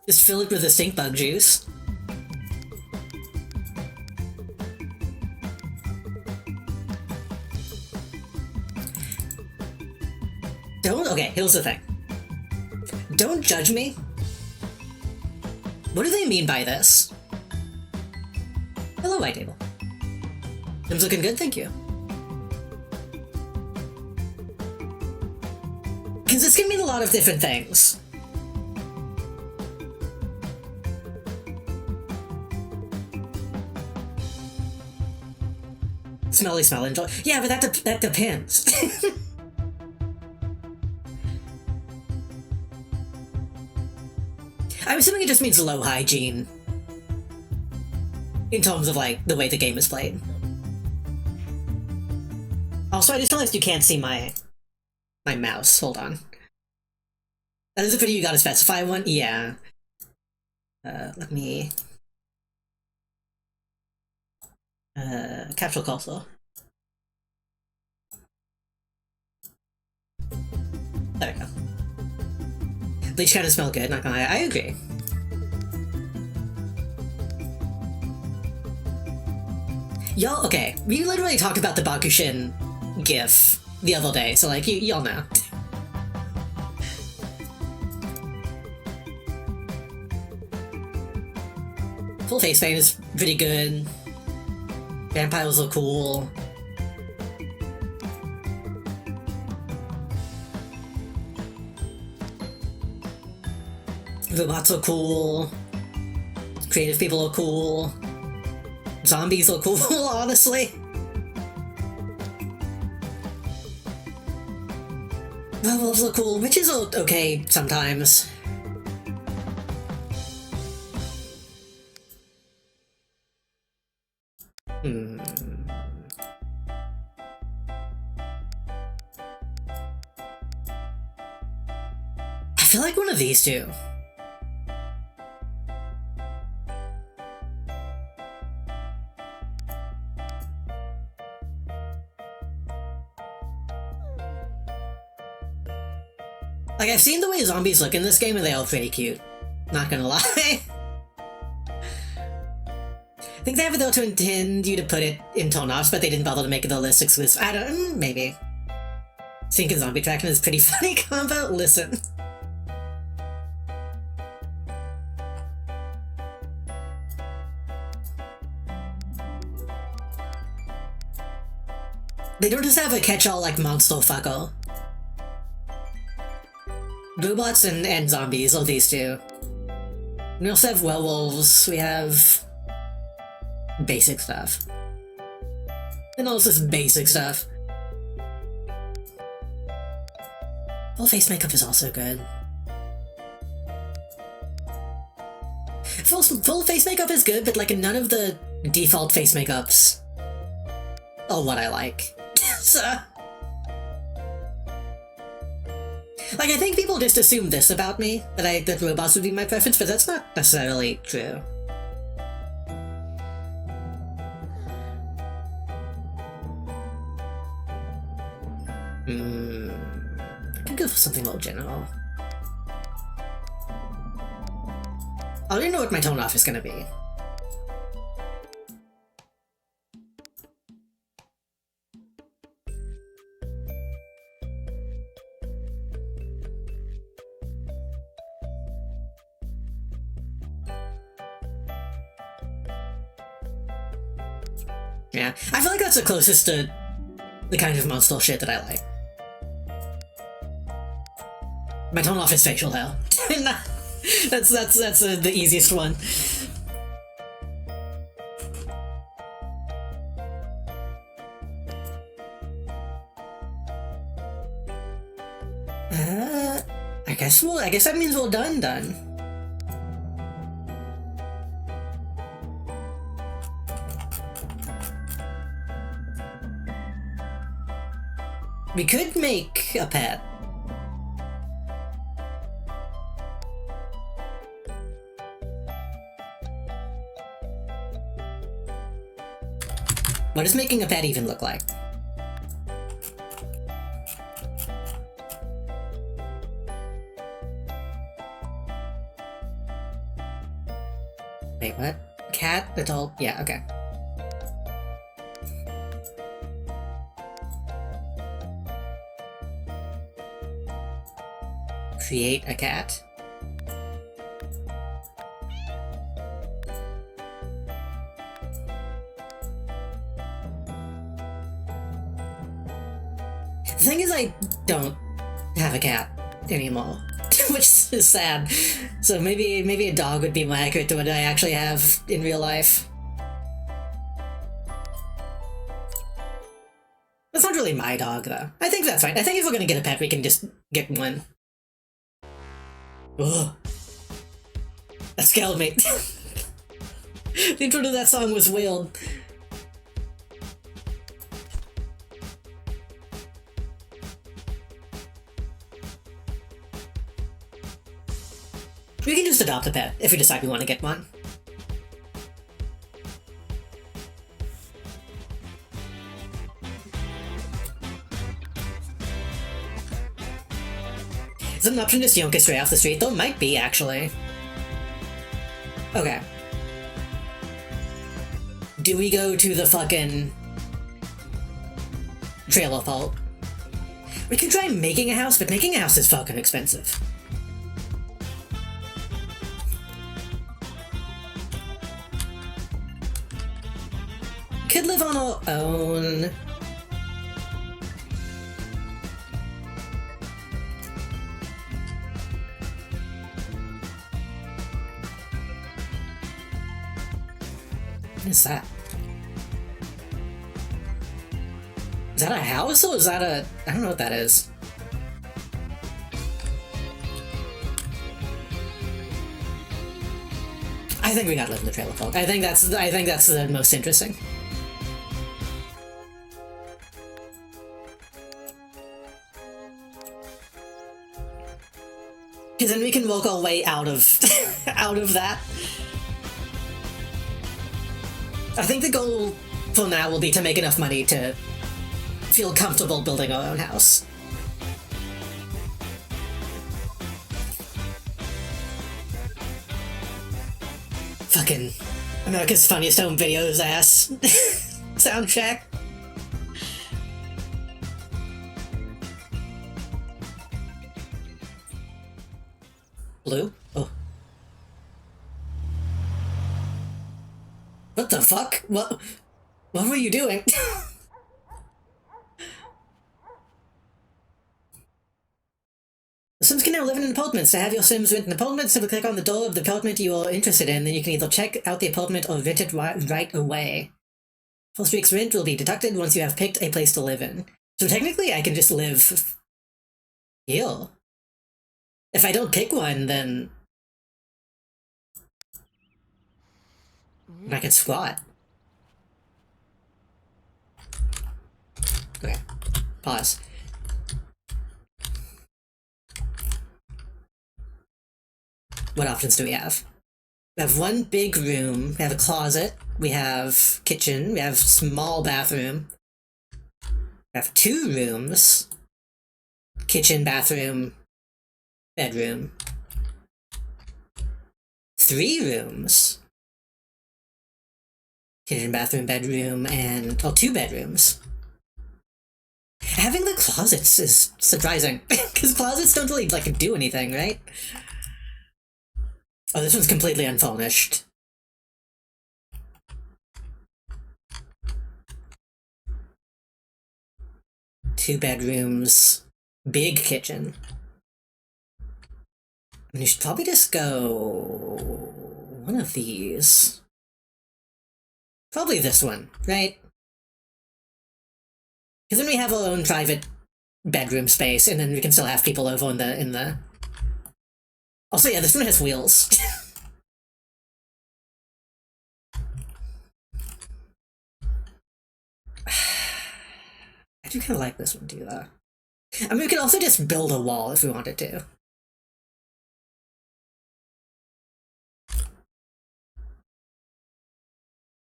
Just fill it with the stink bug juice. Okay, here's the thing. Don't judge me. What do they mean by this? Hello, White Table. Things looking good, thank you. Because this can mean a lot of different things. Smelly smell, enjoy. Yeah, but that depends. I'm assuming it just means low hygiene. In terms of, like, the way the game is played. Also, I just realized you can't see my mouse. Hold on. That is a video you gotta specify one? Yeah. Let me... Capsule cursor. There we go. Bleach kind of smell good, not gonna lie. I agree. Y'all, okay, we literally talked about the Bakushin gif the other day, so like, y'all know. Full face paint is pretty good. Vampires look cool. Robots are cool. Creative people are cool. Zombies are cool, honestly. Werewolves are cool. Witches are okay sometimes. I feel like one of these two. Like, I've seen the way zombies look in this game and they all pretty cute. Not gonna lie. I think they have it though to intend you to put it in turn-offs, but they didn't bother to make it a list exclusive. I don't... maybe. Sync and zombie tracking is pretty funny combo. Listen. They don't just have a catch-all like monster fucker. Robots and zombies are these two. We also have werewolves, we have... basic stuff. And also this basic stuff. Full face makeup is also good. Full face makeup is good, but like none of the default face makeups are what I like. So... like, I think people just assume this about me, that robots would be my preference, but that's not necessarily true. I can go for something more general. I already know what my tone off is gonna be. Yeah, I feel like that's the closest to the kind of monster shit that I like. My tone off is facial hair. that's the easiest one. I guess that means we're done. We could make a pet. What does making a pet even look like? Wait, what? Cat? Adult? Yeah, okay. Create a cat. The thing is, I don't have a cat anymore, which is sad. So maybe a dog would be more accurate to what I actually have in real life. That's not really my dog, though. I think that's fine. I think if we're gonna get a pet, we can just get one. Ugh. That scared me. The intro to that song was weird. We can just adopt a pet if we decide we want to get one. Is it an option to just yoink it straight off the street? Though might be, actually. Okay. Do we go to the fucking trailer vault? We can try making a house, but making a house is fucking expensive. Could live on our own. What is that? Is that a house or is that a... I don't know what that is. I think we gotta live in the trailer park. I think that's the most interesting. Because then we can work our way out of out of that. I think the goal for now will be to make enough money to feel comfortable building our own house. Fucking America's Funniest Home Videos ass soundtrack. Blue? Oh. What the fuck? What were you doing? The Sims can now live in apartments. To have your Sims rent an apartment, simply click on the door of the apartment you are interested in, then you can either check out the apartment or rent it right away. First week's rent will be deducted once you have picked a place to live in. So technically I can just live here. If I don't pick one, then I can squat. Okay. Pause. What options do we have? We have one big room, we have a closet, we have kitchen, we have small bathroom, we have 2 rooms, kitchen, bathroom, bedroom, 3 rooms, kitchen, bathroom, bedroom, and 2 bedrooms. Having the closets is surprising, because closets don't really, do anything, right? Oh, this one's completely unfurnished. Two bedrooms, big kitchen. And you should probably just go one of these. Probably this one, right? Because then we have our own private bedroom space, and then we can still have people over in the... Also, yeah, this one has wheels. I do kind of like this one too, though. I mean, we could also just build a wall if we wanted to.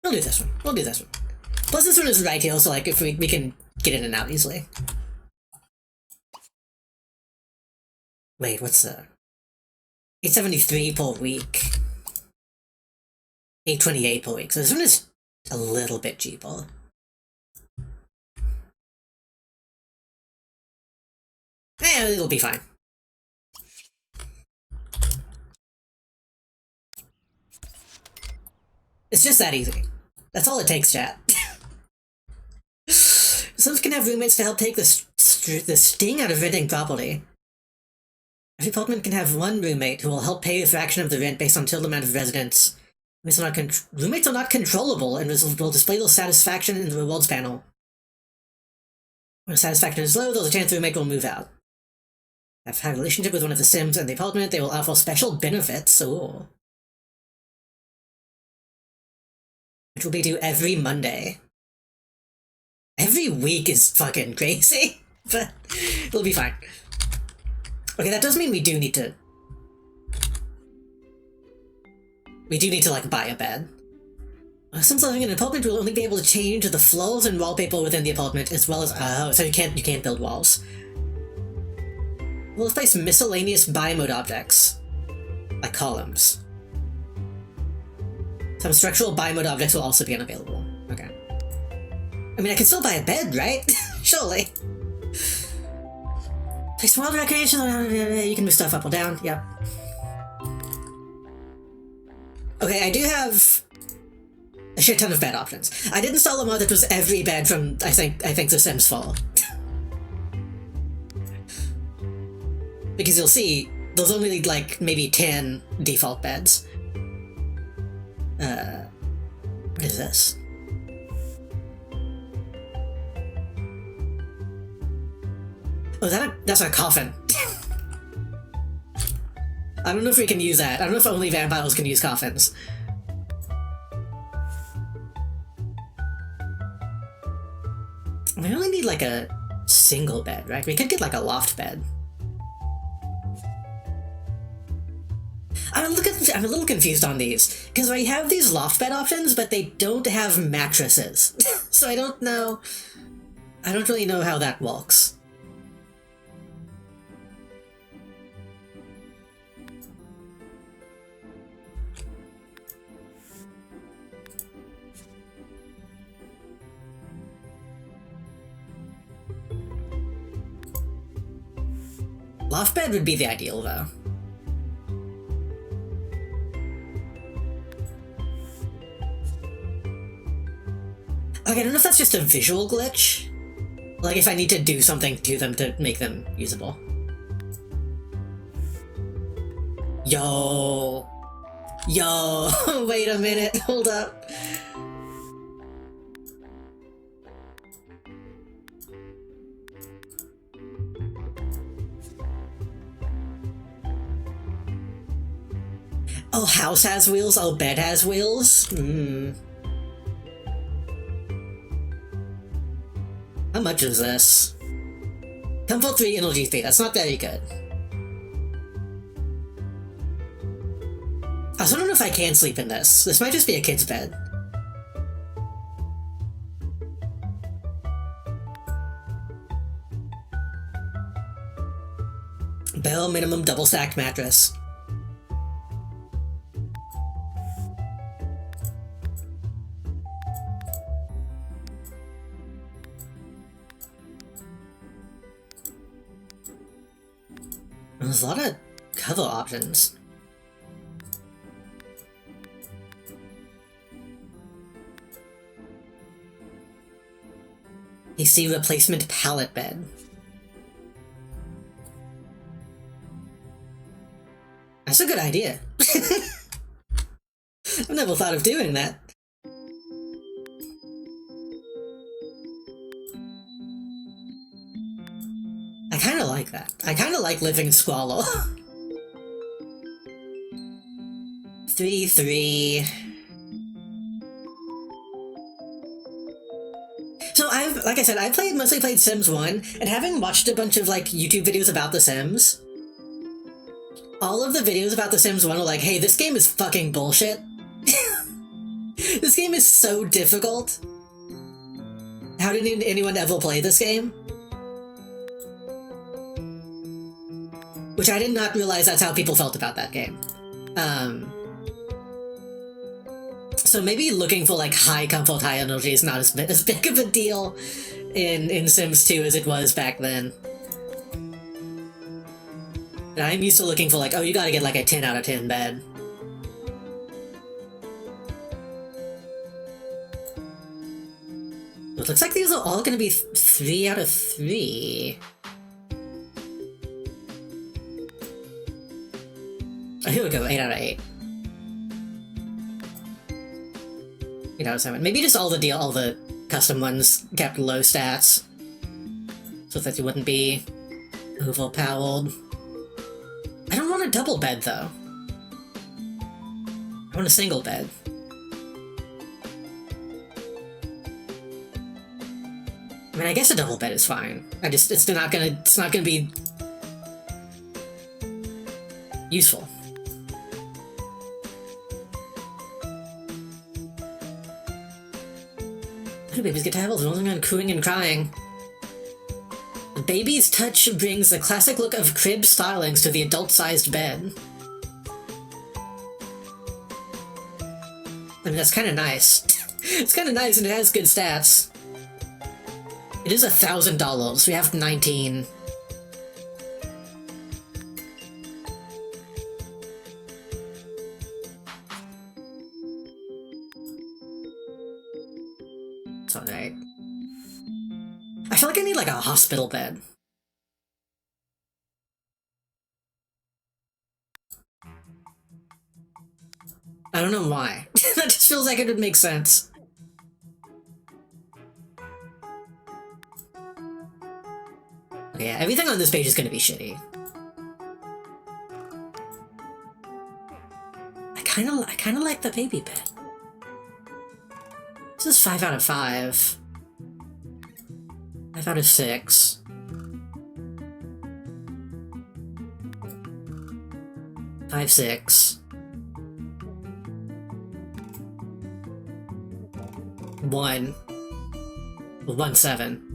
We'll do this one. We'll do this one. Plus, this one is right here, so like if we can get in and out easily. Wait, what's the 873 per week? 828 per week. So this one is a little bit cheaper. Yeah, it'll be fine. It's just that easy. That's all it takes, chat. Some can have roommates to help take the sting out of renting property. Every apartment can have one roommate who will help pay a fraction of the rent based on total amount of residents. Roommates are not controllable and will display their satisfaction in the rewards panel. When satisfaction is low, there's a chance the roommate will move out. Have had a relationship with one of the Sims in the apartment, they will offer special benefits, which will be due every Monday. Every week is fucking crazy, but it'll be fine. Okay, that does mean we do need to... like, buy a bed. Sims living in an apartment will only be able to change the floors and wallpaper within the apartment, as well as... so you can't build walls. We'll place miscellaneous buy mode objects, like columns. Some structural buy mode objects will also be unavailable. Okay. I mean, I can still buy a bed, right? Surely. Place wild recreation, you can move stuff up or down, yep. Okay, I do have a shit ton of bed options. I did install a mod that was every bed from, I think The Sims 4. Because you'll see, there's only like maybe 10 default beds. What is this? Oh, that's a coffin. I don't know if we can use that. I don't know if only vampires can use coffins. We only need like a single bed, right? We could get like a loft bed. I'm a little confused on these, because we have these loft bed options, but they don't have mattresses. So I don't really know how that works. Loft bed would be the ideal, though. Like, I don't know if that's just a visual glitch. Like, if I need to do something to them to make them usable. Yo, wait a minute, hold up. Oh, house has wheels? Oh, bed has wheels? How much is this? Comfort 3, Energy 3, that's not very good. I also don't know if I can sleep in this. This might just be a kid's bed. Bare minimum double stacked mattress. There's a lot of cover options. PC replacement pallet bed. That's a good idea. I've never thought of doing that. I kinda like that. I kinda like living in squalor. 3-3. So like I said, I mostly played Sims 1, and having watched a bunch of, like, YouTube videos about The Sims, all of the videos about The Sims 1 were like, hey, this game is fucking bullshit. This game is so difficult. How did anyone ever play this game? Which I did not realize that's how people felt about that game. So maybe looking for, like, high comfort, high energy is not as big of a deal in Sims 2 as it was back then. And I'm used to looking for, like, oh, you gotta get, like, a 10 out of 10 bed. It looks like these are all gonna be 3 out of 3. Oh, here we go, 8 out of 8. 8 out of 7. Maybe just all the custom ones kept low stats, so that you wouldn't be overpowered. I don't want a double bed, though. I want a single bed. I mean, I guess a double bed is fine. It's not gonna be useful. How do babies get to have all rolling around cooing and crying? The baby's touch brings the classic look of crib stylings to the adult-sized bed. I mean, that's kind of nice. It's kind of nice, and it has good stats. It is $1,000. We have 19. It's alright. I feel like I need, like, a hospital bed. I don't know why. That just feels like it would make sense. Yeah, everything on this page is gonna be shitty. I kinda like the baby bed. This is 5 out of 5. 5 out of 6. 5, 6. 1. 1, 7.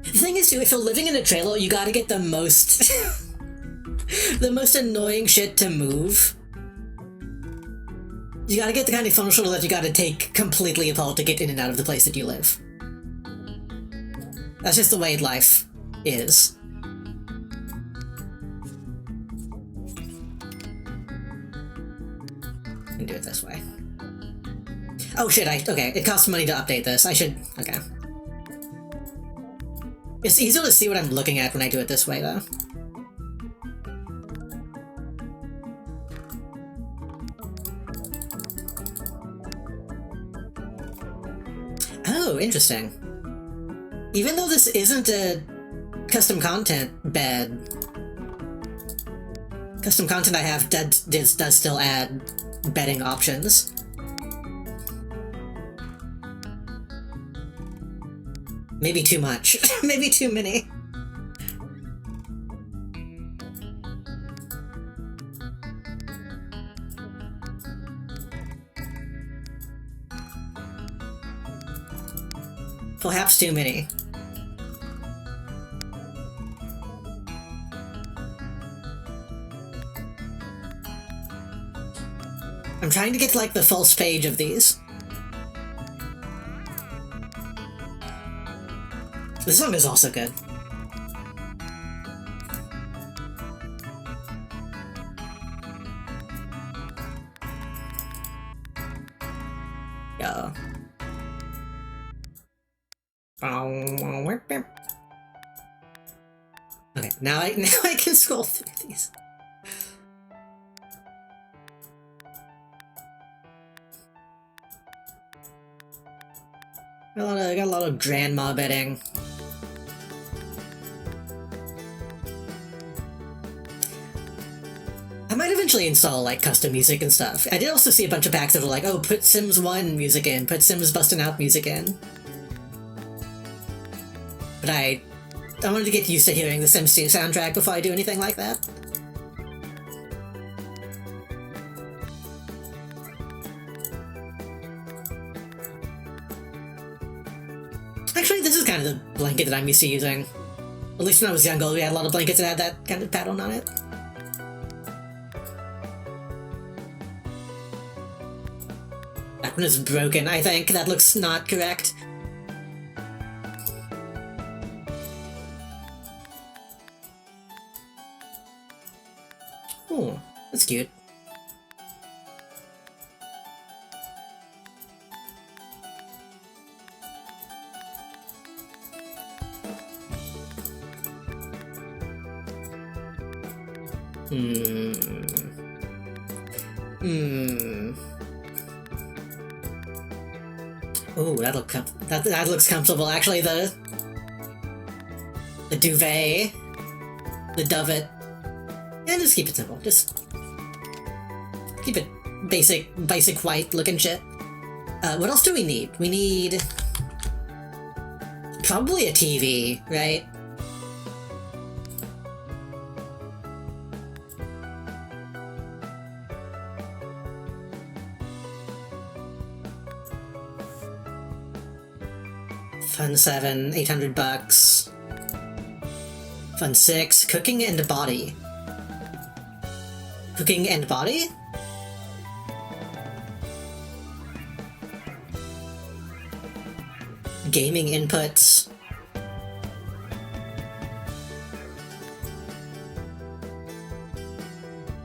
The thing is, too, if you're living in a trailer, you gotta get the most... the most annoying shit to move. You gotta get the kind of furniture that you gotta take completely apart to get in and out of the place that you live. That's just the way life is. I can do it this way. Oh shit, okay, it costs money to update this. Okay. It's easier to see what I'm looking at when I do it this way, though. Oh, interesting. Even though this isn't a custom content bed, custom content I have does still add bedding options. Maybe too much. Maybe too many. Perhaps too many. I'm trying to get, like, the false page of these. This song is also good. Yeah. Okay, now I can scroll through these. Got a lot of grandma bedding. I might eventually install, like, custom music and stuff. I did also see a bunch of packs that were like, oh, put Sims 1 music in, put Sims Bustin' Out music in. But I wanted to get used to hearing the Sims 2 soundtrack before I do anything like that. Actually, this is kind of the blanket that I'm used to using. At least when I was younger, we had a lot of blankets that had that kind of pattern on it. That one is broken, I think. That looks not correct. Oh, that's cute. Oh, that looks comfortable. Actually, the duvet, the dovet. Yeah, just keep it simple. Just keep it basic white looking shit. What else do we need? We need probably a TV, right? Fun 7, $800. Fun 6, cooking and body. Cooking and body? Gaming inputs.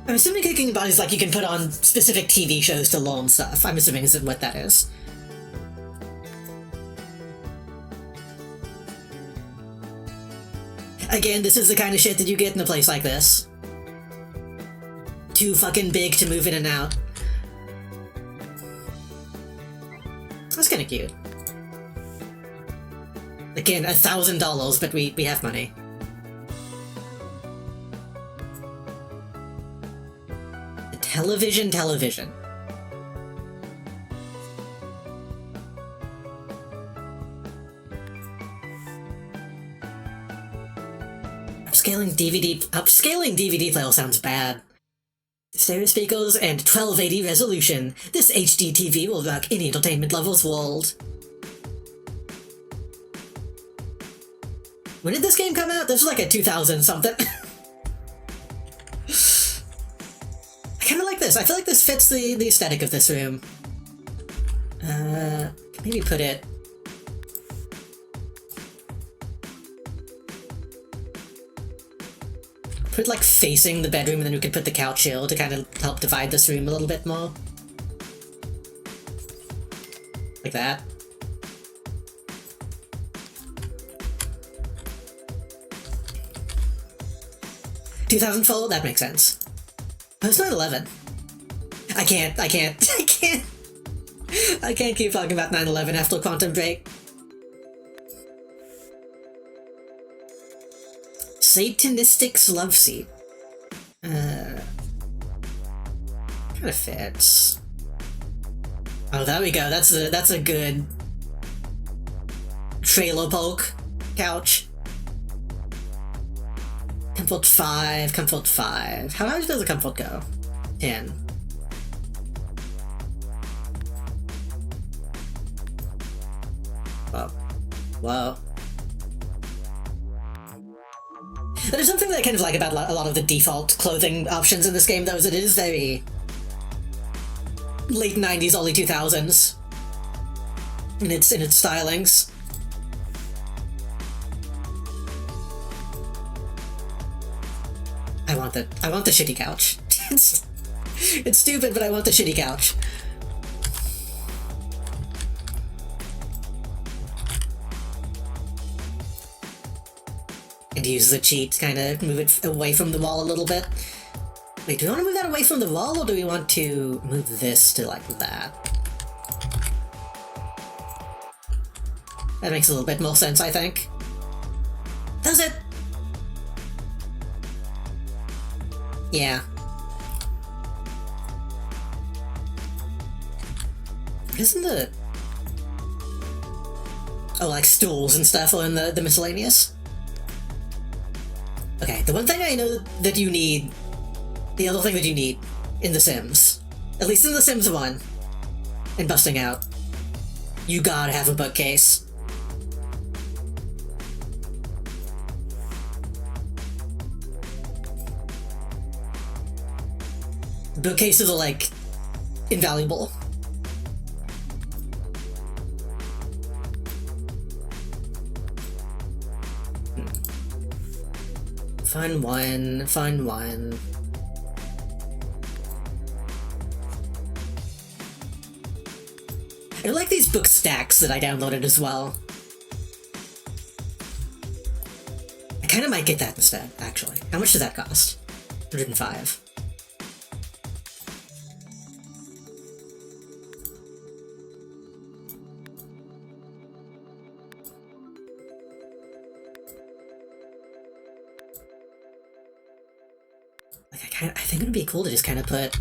I'm assuming cooking and body is like you can put on specific TV shows to loan stuff. I'm assuming is what that is. Again, this is the kind of shit that you get in a place like this. Too fucking big to move in and out. That's kinda cute. Again, $1,000, but we have money. A television. Upscaling DVD player sounds bad. Stereo speakers and 1280 resolution. This HD TV will rock any entertainment lover's world. When did this game come out? This was like a 2000 something. I kinda like this. I feel like this fits the aesthetic of this room. Maybe put it... Put like facing the bedroom, and then we could put the couch here to kind of help divide this room a little bit more. Like that. $2,004? That makes sense. Post 9/11. I can't keep talking about 9/11 after Quantum Break. Satanistic's love seat. Kinda fits. Oh, there we go. That's a good trailer poke couch. Comfort 5, comfort 5. How much does a comfort go? 10. Whoa. Whoa. There's something that I kind of like about a lot of the default clothing options in this game, though, is it is very late 90s, early 2000s in its stylings. I want the shitty couch. It's stupid, but I want the shitty couch. And use the cheat to kind of move it away from the wall a little bit. Wait, do we want to move that away from the wall, or do we want to move this to like that? That makes a little bit more sense, I think. Does it? Yeah. What is in the... Oh, like stools and stuff are in the miscellaneous? Okay, the one thing I know that you need... The other thing that you need in The Sims, at least in The Sims 1, and Busting Out, you gotta have a bookcase. Bookcases are, like, invaluable. Find one, find one. I like these book stacks that I downloaded as well. I kinda might get that instead, actually. How much does that cost? 105. Like, I think it would be cool to just kind of put...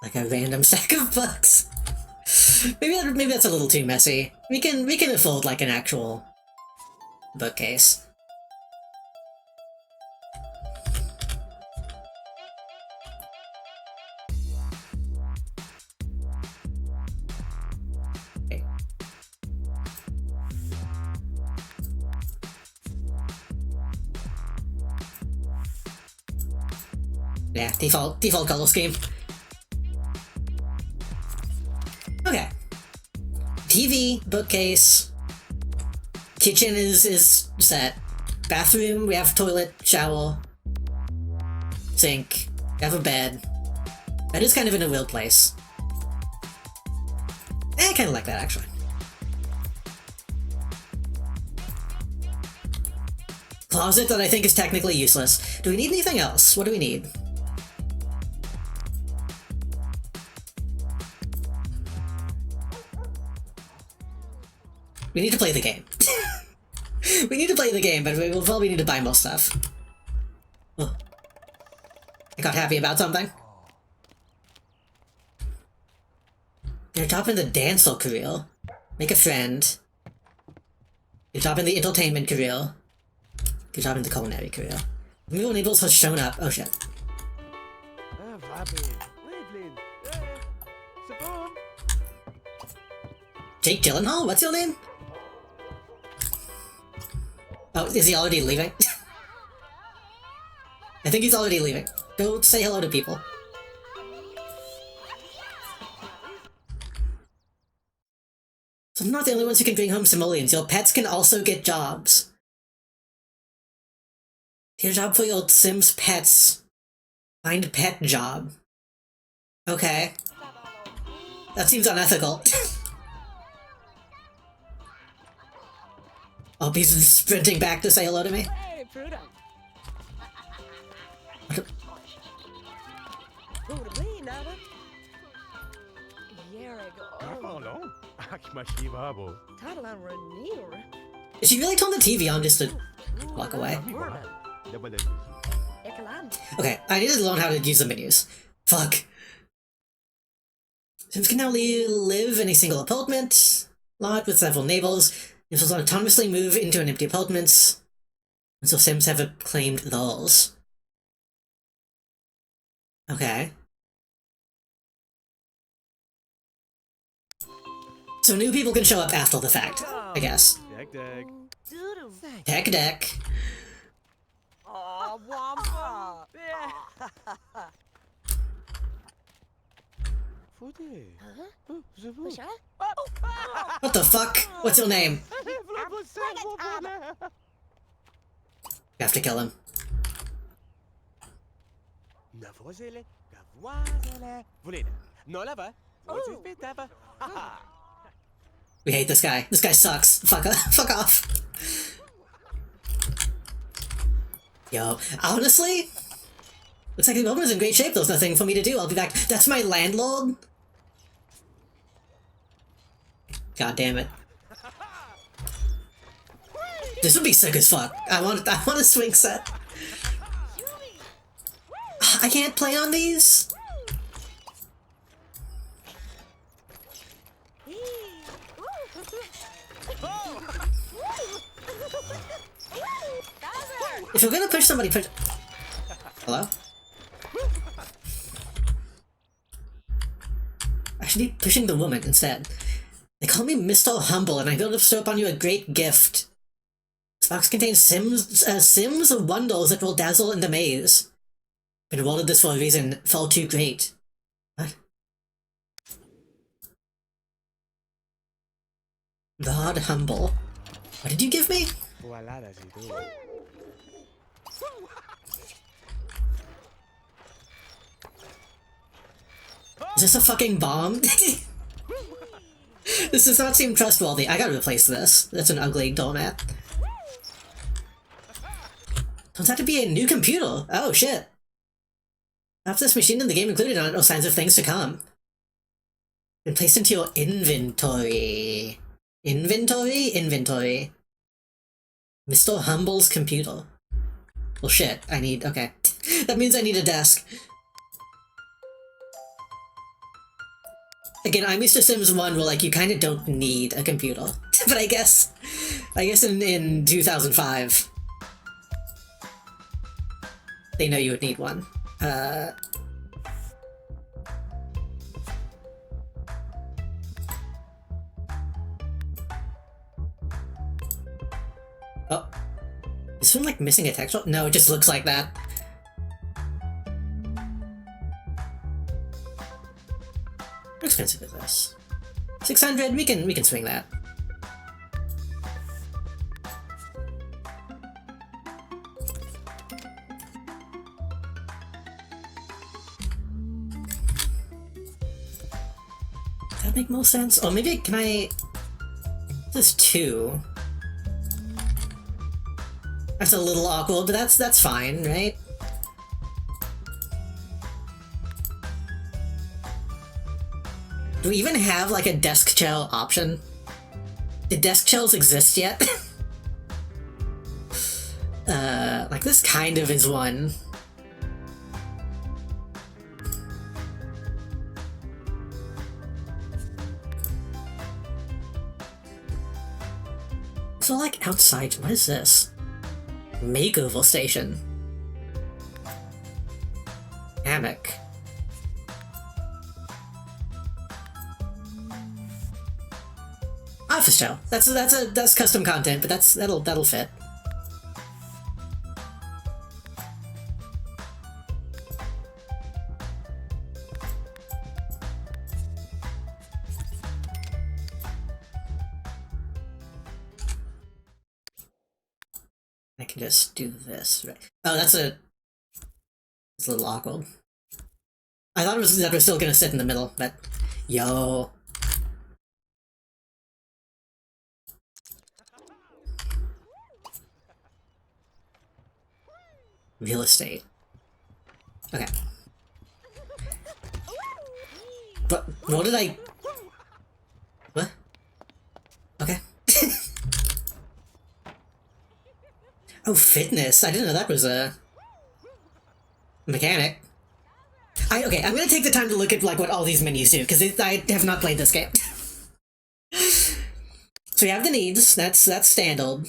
like a random stack of books. Maybe that's a little too messy. We can afford like an actual bookcase. Okay. Yeah, default color scheme. Okay. TV, bookcase, kitchen is set. Bathroom, we have toilet, shower, sink, we have a bed. That is kind of in a weird place. I kind of like that, actually. Closet that I think is technically useless. Do we need anything else? What do we need? We need to play the game. We need to play the game, but we will probably need to buy more stuff. Oh. I got happy about something. You're top in the dance career. Make a friend. You're top in the entertainment career. You're top in the culinary career. New enables has shown up. Oh shit. Jake Gyllenhaal? What's your name? Oh, is he already leaving? I think he's already leaving. Go say hello to people. So I'm not the only ones who can bring home simoleons. Your pets can also get jobs. Get a job for your Sims pets. Find a pet job. Okay. That seems unethical. Oh, he's sprinting back to say hello to me. Hey, Prudence. Is she really turn the TV on just to walk away? Okay, I need to learn how to use the menus. Fuck. Sims can now live in a single apartment lot with several neighbors. This will autonomously move into an empty apartment until Sims have claimed those. Okay. So new people can show up after the fact, I guess. Tech deck. Oh, Wampa. What the fuck? What's your name? You have to kill him. We hate this guy. This guy sucks. Fuck off. Yo, honestly, looks like the woman's in great shape. There's nothing for me to do. I'll be back. That's my landlord? God damn it. This would be sick as fuck. I want a swing set. I can't play on these? If you're gonna push somebody, push... Hello? I should be pushing the woman instead. They call me Mr. Humble, and I don't bestow upon you a great gift. This box contains sims of wonders that will dazzle and amaze. Been awarded this for a reason far too great. What? God Humble. What did you give me? Is this a fucking bomb? This does not seem trustworthy. I gotta replace this. That's an ugly doormat. Turns out to be a new computer. Oh shit. Perhaps this machine and the game included on it are signs of things to come. Been placed into your inventory. Inventory. Mr. Humble's computer. Well shit, I need... okay. That means I need a desk. Again, I'm used to Sims 1 where, like, you kind of don't need a computer. But I guess in 2005, they know you would need one. Oh. Is this one, like, missing a texture? No, it just looks like that. How expensive is this? 600. We can swing that. Does that make more sense? Oh, maybe can I? This is 2. That's a little awkward, but that's fine, right? Do we even have, like, a desk chair option? Did desk chairs exist yet? Like, this kind of is one. So, like, outside, what is this? Makeover station. Hammock. Office show. That's custom content, but that'll fit. I can just do this, right? Oh, it's a little awkward. I thought that was still gonna sit in the middle, but yo. Real estate. Okay. But what did I... What? Okay. Oh, fitness. I didn't know that was a mechanic. Okay, I'm gonna take the time to look at, like, what all these menus do, because I have not played this game. So we have the needs. That's standard.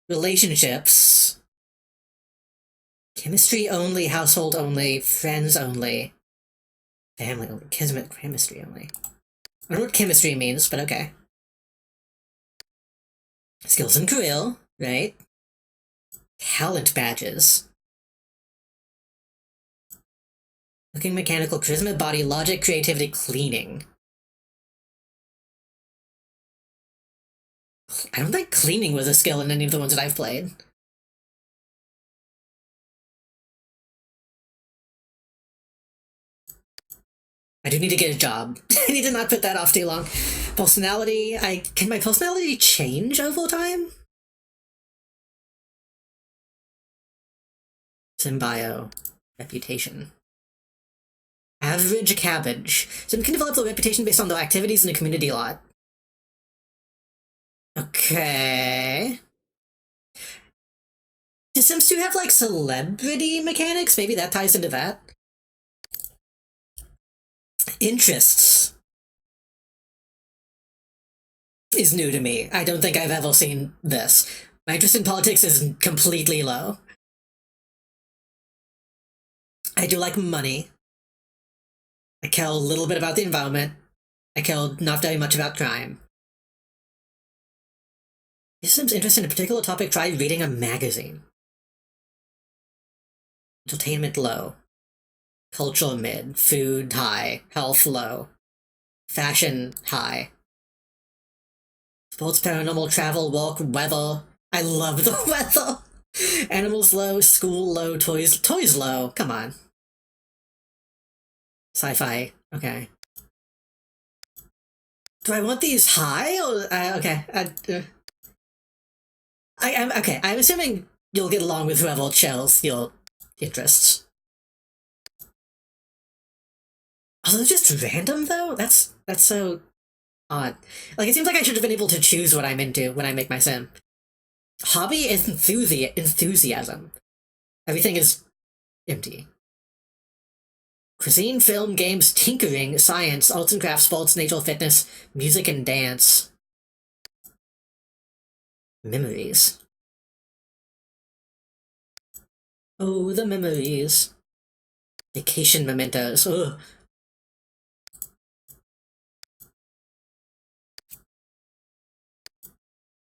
Relationships. Chemistry only, household only, friends only, family only, chemistry only. I don't know what chemistry means, but okay. Skills and career, right? Talent badges. Cooking, mechanical, charisma, body, logic, creativity, cleaning. I don't think cleaning was a skill in any of the ones that I've played. I do need to get a job. I need to not put that off too long. Personality, can my personality change over time? Symbio. Reputation. Average cabbage. So we can develop the reputation based on their activities in a community lot. Okay. Do Sims 2 have, like, celebrity mechanics? Maybe that ties into that? Interests is new to me. I don't think I've ever seen this. My interest in politics is completely low. I do like money. I care a little bit about the environment. I care not very much about crime. If Sims interested in a particular topic, try reading a magazine. Entertainment low. Culture mid. Food high. Health low. Fashion high. Sports, paranormal, travel, work, weather. I love the weather. Animals low. School low. Toys low. Come on. Sci-fi. Okay. Do I want these high or okay? I'm assuming you'll get along with whoever chills your interests. Are those just random though? That's so odd. Like it seems like I should have been able to choose what I'm into when I make my sim. Hobby is enthusiasm. Everything is empty. Cuisine, film, games, tinkering, science, arts and crafts, sports, nature, fitness, music, and dance. Memories. Oh, the memories. Vacation mementos. Ugh.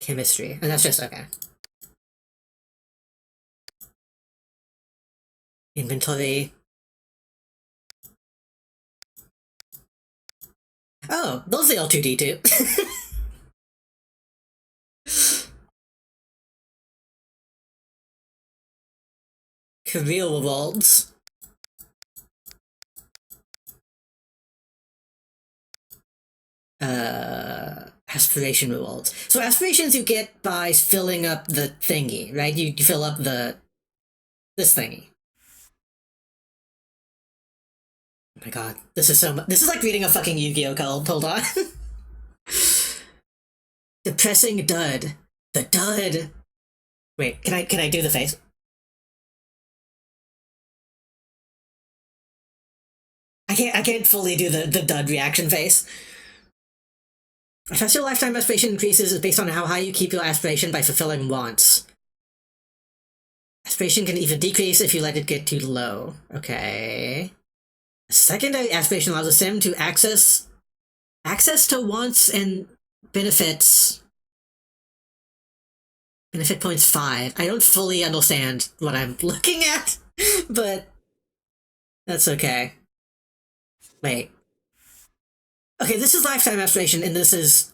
Chemistry. And that's just okay. Inventory. Oh, those are L2D2. Career rewards. Aspiration rewards. So aspirations you get by filling up the thingy, right? You fill up this thingy. Oh my god, this is so much. This is like reading a fucking Yu-Gi-Oh card. Hold on. Depressing dud. The dud. Wait, can I do the face? I can't fully do the dud reaction face. As your lifetime aspiration increases is based on how high you keep your aspiration by fulfilling wants. Aspiration can even decrease if you let it get too low. Okay. Secondary aspiration allows a sim to access to wants and benefits. Benefit points 5. I don't fully understand what I'm looking at, but that's okay. Wait. Okay, this is lifetime aspiration, and this is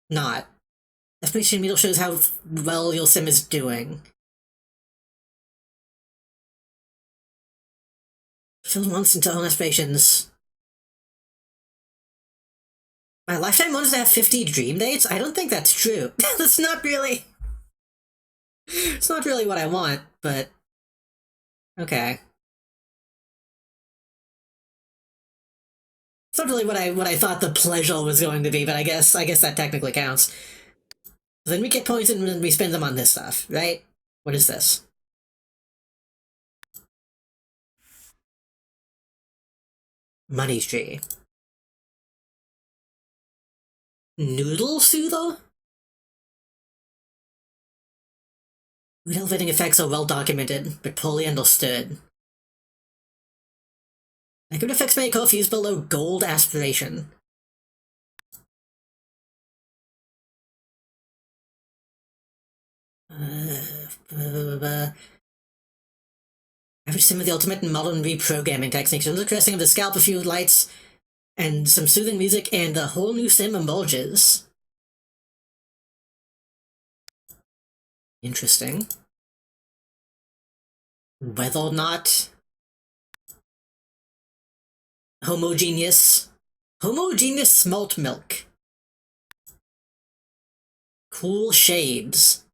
not. Aspiration meter shows how well your sim is doing. Fill wants into own aspirations. My lifetime wants to have 50 dream dates? I don't think that's true. That's not really... It's not really what I want, but... Okay. It's not really what I thought the pleasure was going to be, but I guess that technically counts. Then we get points and then we spend them on this stuff, right? What is this? Money tree. Noodle soother? Mood elevating effects are well documented, but poorly understood. Negative effects may occur if used below gold aspiration. Average sim with the ultimate modern reprogramming techniques. Under the caressing of the scalp, a few lights, and some soothing music, and the whole new sim emerges. Interesting. Whether or not... Homogeneous smalt milk. Cool shades.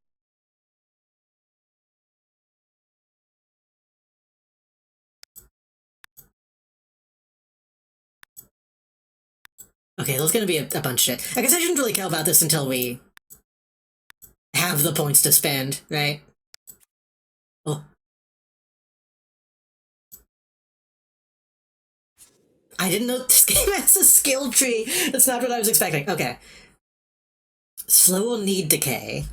Okay, there's gonna be a bunch of shit. I guess I shouldn't really care about this until we have the points to spend, right? Oh. I didn't know this game has a skill tree. That's not what I was expecting. Okay. Slow will need decay.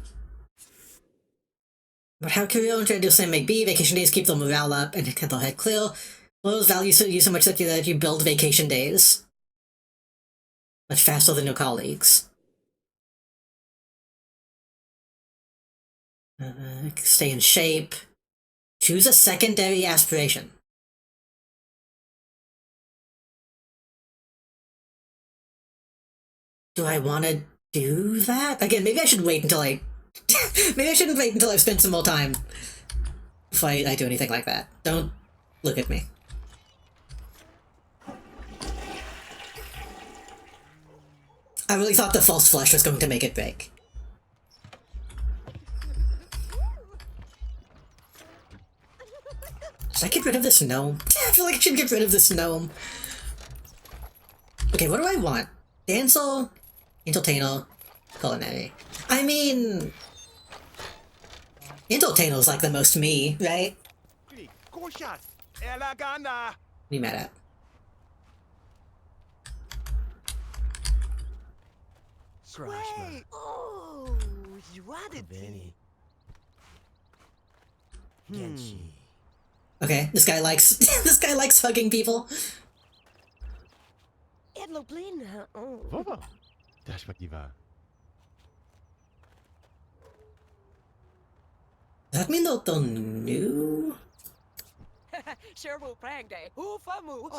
But how Curio and Traduce may be, vacation days keep the morale up and they'll head clear. Slow's value you so much that you build vacation days. Much faster than your colleagues. Stay in shape. Choose a secondary aspiration. Do I want to do that? Again, maybe I should wait until I... maybe I shouldn't wait until I've spent some more time before I do anything like that. Don't look at me. I really thought the false flesh was going to make it big. Should I get rid of this gnome? I feel like I should get rid of this gnome. Okay, what do I want? Dancel, entertainer, culinary. I mean... entertainer's like the most me, right? What are you mad at? Wait. Oh, you wanted Benny. Okay, this guy likes this guy likes hugging people. Vova. Dash Makiva. Does that mean they're new? Sherwood Prang Day. Who for moo?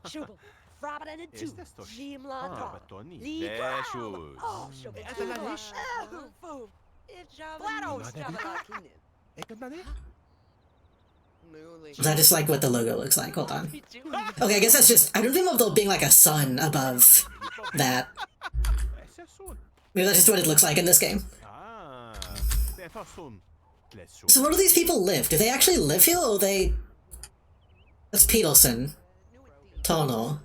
Shubble. Robert and two. Jim La Batoni. Lee Dashus. Oh, Shubble. It's Is that just like what the logo looks like? Hold on. Okay, I guess that's just... I don't remember there being like a sun above that. Maybe that's just what it looks like in this game. So where do these people live? Do they actually live here, or they... That's Peterson. Tono.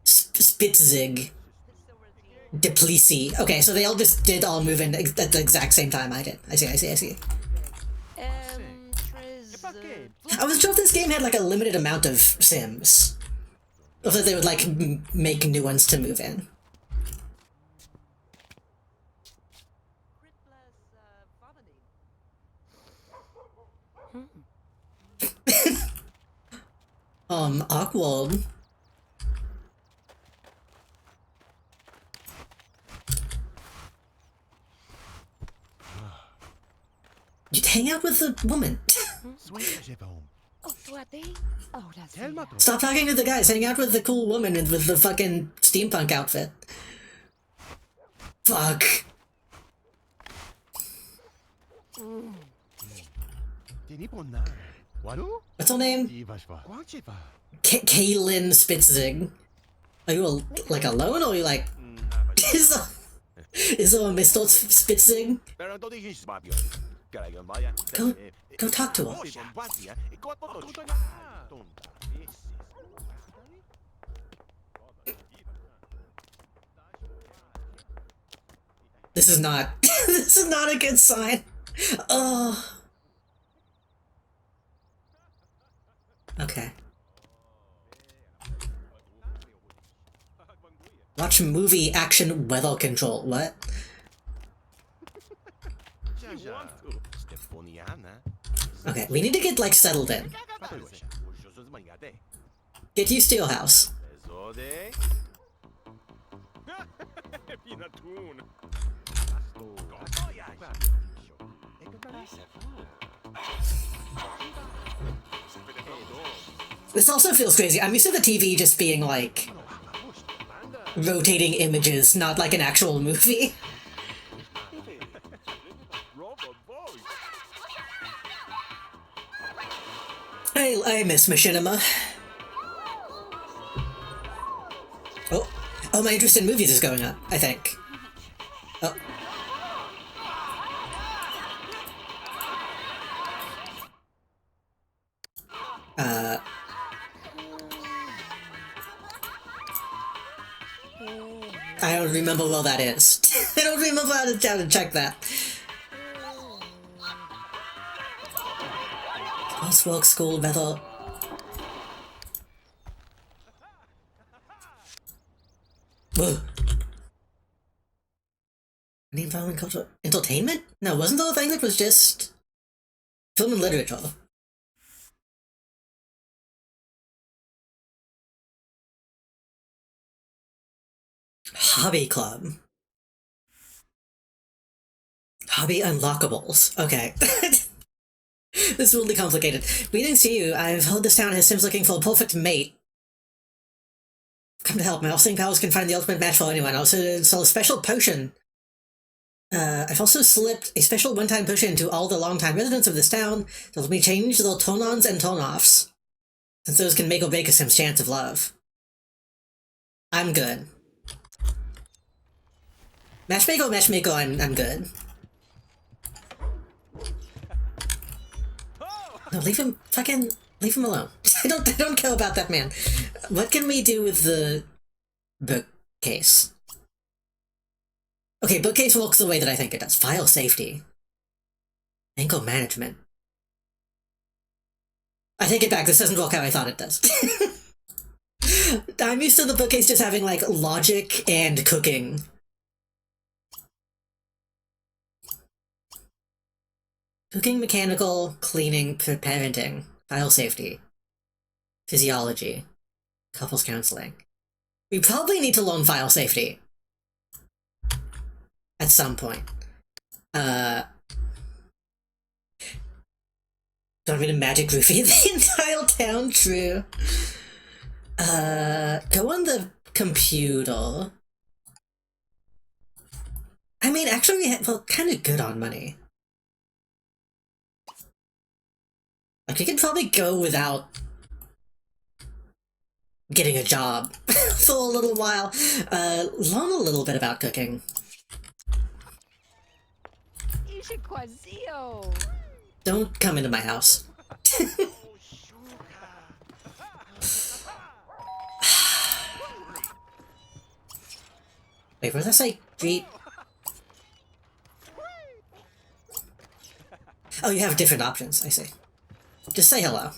Spitzig. Deplisi. Okay, so they all just did all move in at the exact same time I did. I see. I was sure if this game had like a limited amount of Sims. Or that they would like make new ones to move in. Awkward. You'd hang out with the woman. Stop talking to the guys, hang out with the cool woman and with the fucking steampunk outfit. Fuck. What's her name? Kaylin Spitzig. Are you like alone, or are you like... is there a Mr. Spitzig? Go talk to her. This is not... this is not a good sign. Oh. Okay. Watch movie action weather control. What? Okay, we need to get like settled in. Get used to your house. This also feels crazy. I'm used to the TV just being like rotating images, not like an actual movie. I miss Machinima. Oh, my interest in movies is going up, I think. Oh. I don't remember where that is. I don't remember how to check that. Crosswalk school weather. Whoa. Name following culture entertainment? No, wasn't the whole thing that was just film and literature? Hobby club. Hobby unlockables. Okay. This is really complicated. Greetings to you. I've heard this town has Sims looking for a perfect mate. Come to help. My all-seeing powers can find the ultimate match for anyone. I also install a special potion. I've also slipped a special one-time potion to all the long-time residents of this town to let me change their turn-ons and turn-offs, since those can make or break a Sim's chance of love. I'm good. Matchmaker, I'm good. No, leave him alone. I don't care about that man. What can we do with the bookcase? Okay, bookcase works the way that I think it does. File safety. Ankle management. I take it back, this doesn't work how I thought it does. I'm used to the bookcase just having, like, logic and cooking. Cooking, mechanical, cleaning, parenting, file safety, physiology, couples counseling. We probably need to learn file safety. At some point. Don't want me to magic roofie the entire town? True. Go on the computer. I mean, actually, well, kind of good on money. Like, you could probably go without getting a job for a little while. Learn a little bit about cooking. Don't come into my house. Wait, what did I say? Greet? Oh, you have different options, I see. Just say hello.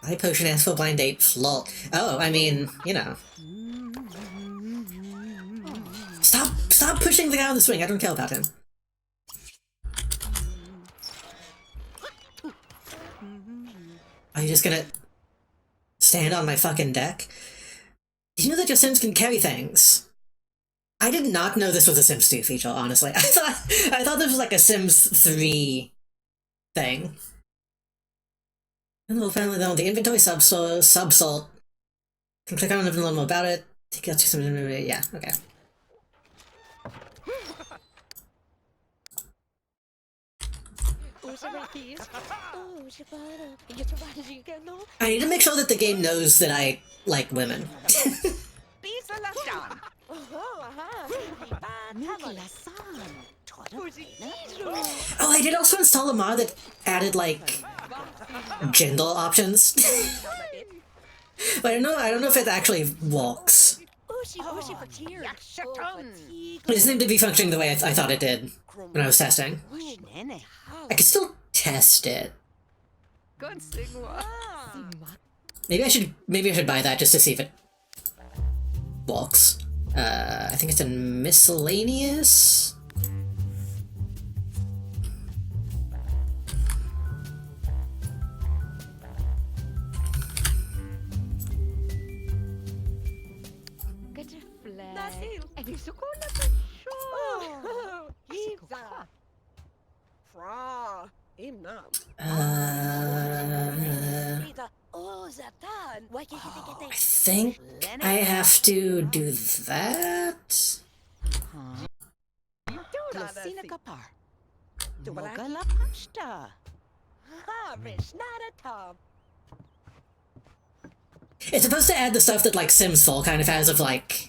My potion asks for blind date, lol. Oh, I mean, you know. Stop pushing the guy on the swing, I don't care about him. Are you just gonna stand on my fucking deck? Did you know that your Sims can carry things? I did not know this was a Sims 2 feature, honestly. I thought this was like a Sims 3 thing. And we'll finally know the inventory subsalt. Can click on it and learn more about it. Take out some, yeah, okay. I need to make sure that the game knows that I like women. Oh, I did also install a mod that added, like, gender options. But I don't know if it actually works. It doesn't seem to be functioning the way I thought it did when I was testing. I could still test it. Maybe I should buy that just to see if it works. I think it's in miscellaneous. I think I have to do that. It's supposed to add the stuff that, like, Sims 4 kind of has of, like...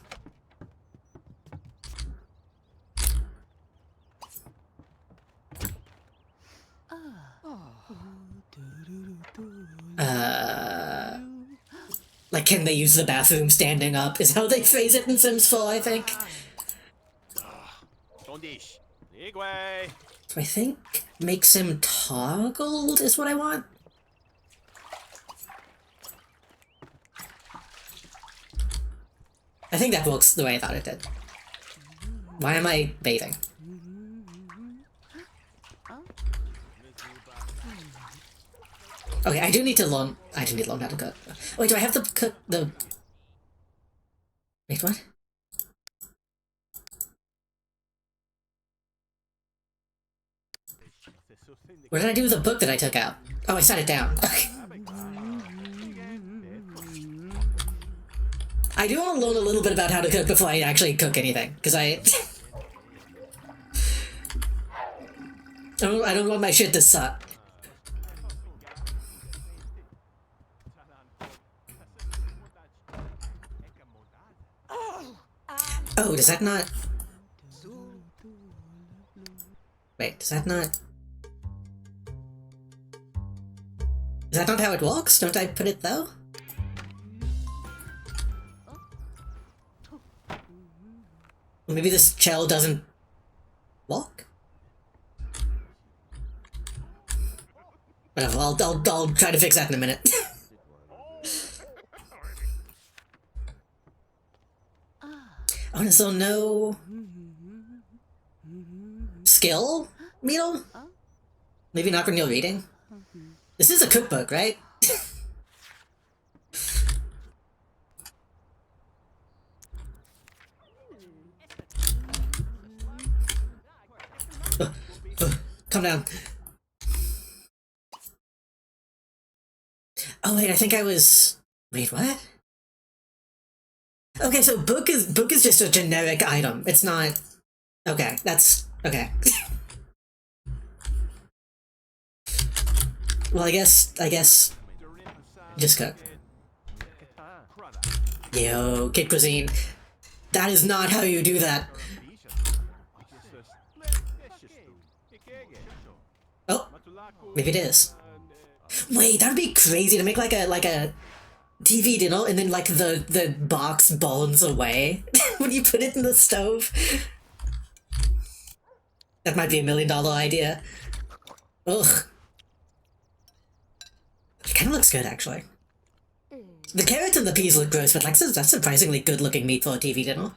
Like, can they use the bathroom standing up? Is how they phrase it in Sims 4, I think. Ondish. Igwe. So I think make Sim toggled is what I want. I think that works the way I thought it did. Why am I bathing? Okay, I do need to learn how to cook. Wait, do I have to cook the... Wait, what? What did I do with the book that I took out? Oh, I set it down. Okay. I do want to learn a little bit about how to cook before I actually cook anything, because I don't want my shit to suck. Oh, does that not... Wait, does that not... Is that not how it works? Don't I put it though? Maybe this shell doesn't work? Whatever, I'll try to fix that in a minute. Oh, so no... skill meal? Maybe not from your reading? This is a cookbook, right? Calm down. Oh wait, I think I was... Wait, what? Okay, so book is just a generic item. It's not... Okay, that's... Okay. Well, I guess... Just cook. Yo, Kid Cuisine. That is not how you do that. Oh, maybe it is. Wait, that'd be crazy to make like a TV dinner and then like the box burns away when you put it in the stove. That might be $1 million idea. Ugh. It kind of looks good, actually. The carrots and the peas look gross, but like that's surprisingly good-looking meat for a TV dinner.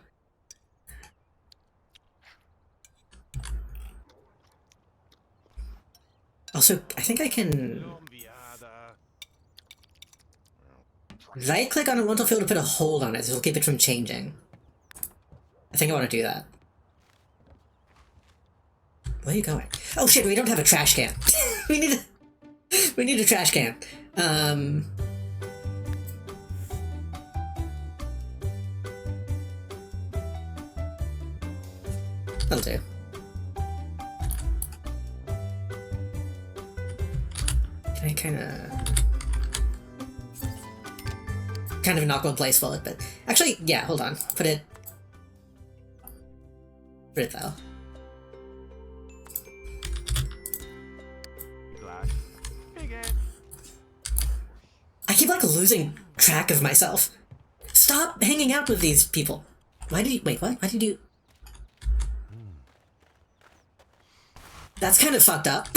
Also, I think I can... right-click on a rental field to put a hold on it, so it'll keep it from changing. I think I want to do that. Where are you going? Oh shit, we don't have a trash can. we need a trash can. That'll do. Can I kind of an awkward place for it, but actually, yeah, hold on. Put it though. I keep like losing track of myself. Stop hanging out with these people. Why did you wait? What? Why did you? That's kind of fucked up.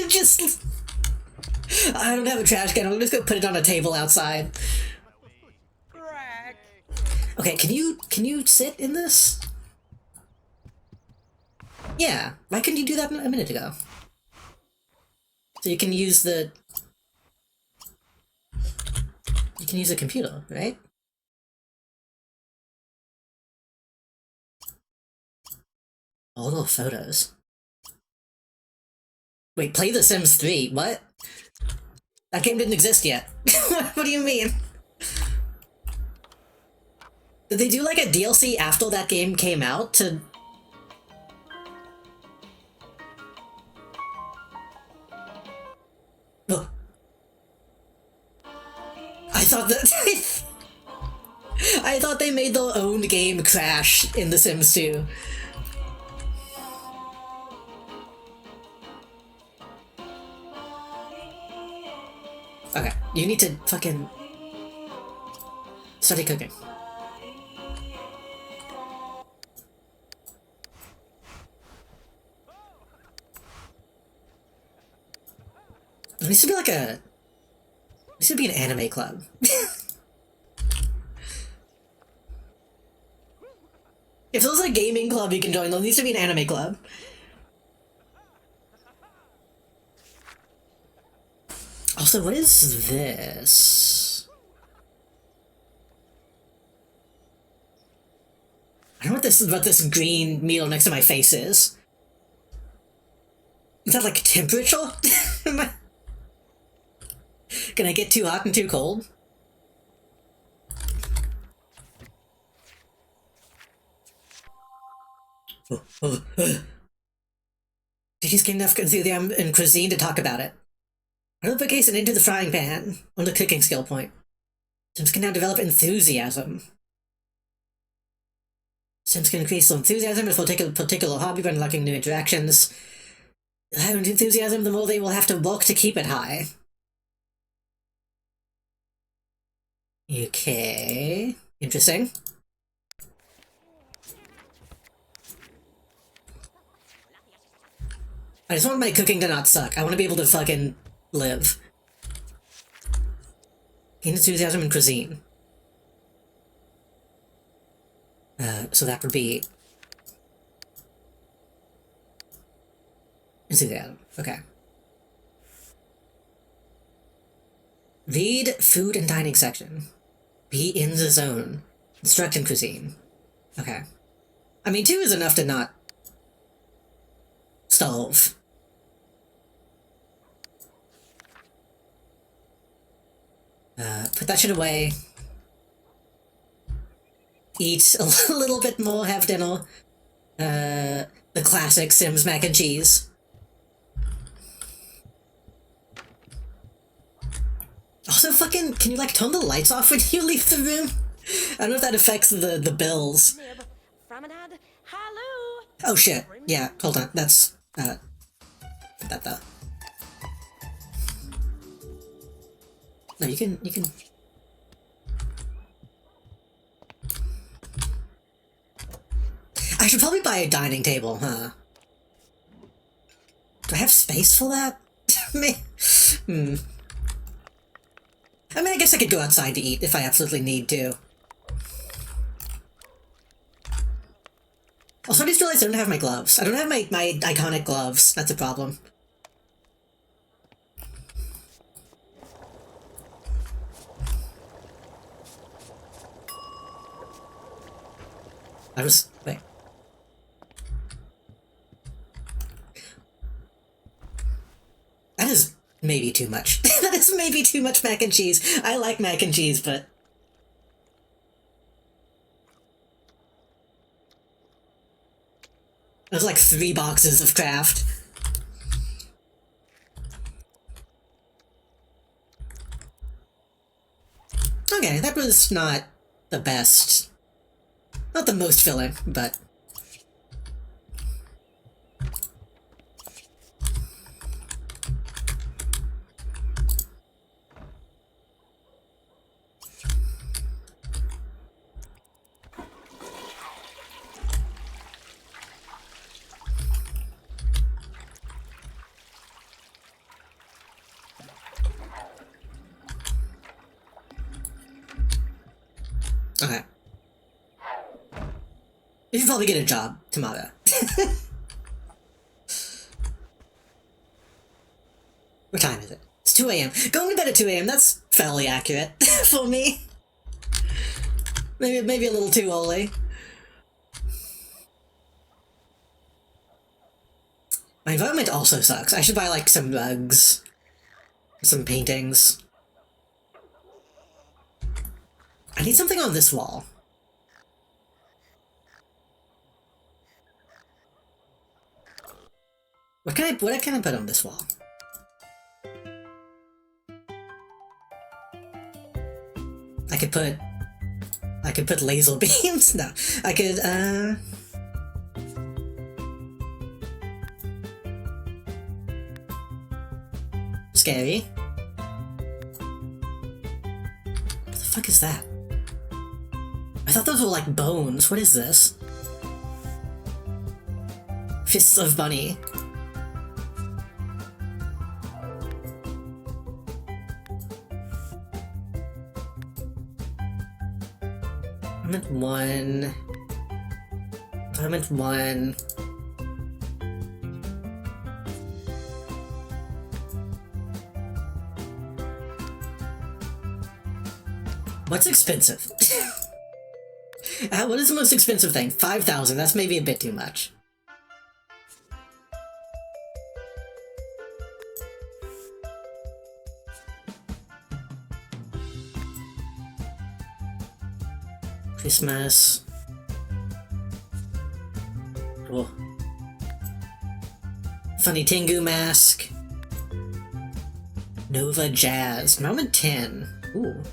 Just I don't have a trash can. I'm just gonna put it on a table outside. Okay, can you sit in this? Yeah, why couldn't you do that a minute ago? So you can use the... You can use a computer, right? All the photos. Wait, play The Sims 3? What? That game didn't exist yet. What do you mean? Did they do like a DLC after that game came out to... Oh. I thought that... I thought they made their own game Crash in The Sims 2. Okay, you need to fucking... Study cooking. There needs to be like a... There needs to be an anime club. If there's a gaming club you can join, there needs to be an anime club. Also, what is this? I don't know what this green meal next to my face is. Is that like temperature? Can I get too hot and too cold? Did you gain enough enthusiasm in cuisine to talk about it? I put case into the frying pan on the cooking skill point. Sims can now develop enthusiasm. Sims can increase enthusiasm with a particular hobby by unlocking new interactions. The higher enthusiasm, the more they will have to work to keep it high. Okay. Interesting. I just want my cooking to not suck. I want to be able to fucking live. Gain enthusiasm in cuisine. So that would be... enthusiasm. Okay. Read food and dining section. Be in the zone. Instruct in cuisine. Okay. I mean, 2 is enough to not... starve. Put that shit away. Eat a little bit more, have dinner. The classic Sims mac and cheese. Also, fucking, can you, like, turn the lights off when you leave the room? I don't know if that affects the bills. Promenade. Hello. Oh, shit. Yeah, hold on. That's, put that there. No, you can... I should probably buy a dining table, huh? Do I have space for that? I mean, I guess I could go outside to eat if I absolutely need to. Also, I just realized I don't have my gloves. I don't have my iconic gloves. That's a problem. Wait. That is maybe too much. That is maybe too much mac and cheese. I like mac and cheese, but... There's like 3 boxes of Kraft. Okay, that was not the best. Not the most filling, but... Okay. You should probably get a job, Tomato. What time is it? It's 2 a.m. Going to bed at 2 a.m., that's fairly accurate for me. Maybe a little too early. My environment also sucks. I should buy, like, some rugs. Some paintings. I need something on this wall. What can I put on this wall? I could put laser beams? No. I could, Scary. What the fuck is that? I thought those were like bones. What is this? Fists of Bunny. I meant one. I meant one. What's expensive? What is the most expensive thing? 5,000. That's maybe a bit too much. Christmas. Cool. Funny Tengu mask. Nova Jazz. Moment 10. Ooh.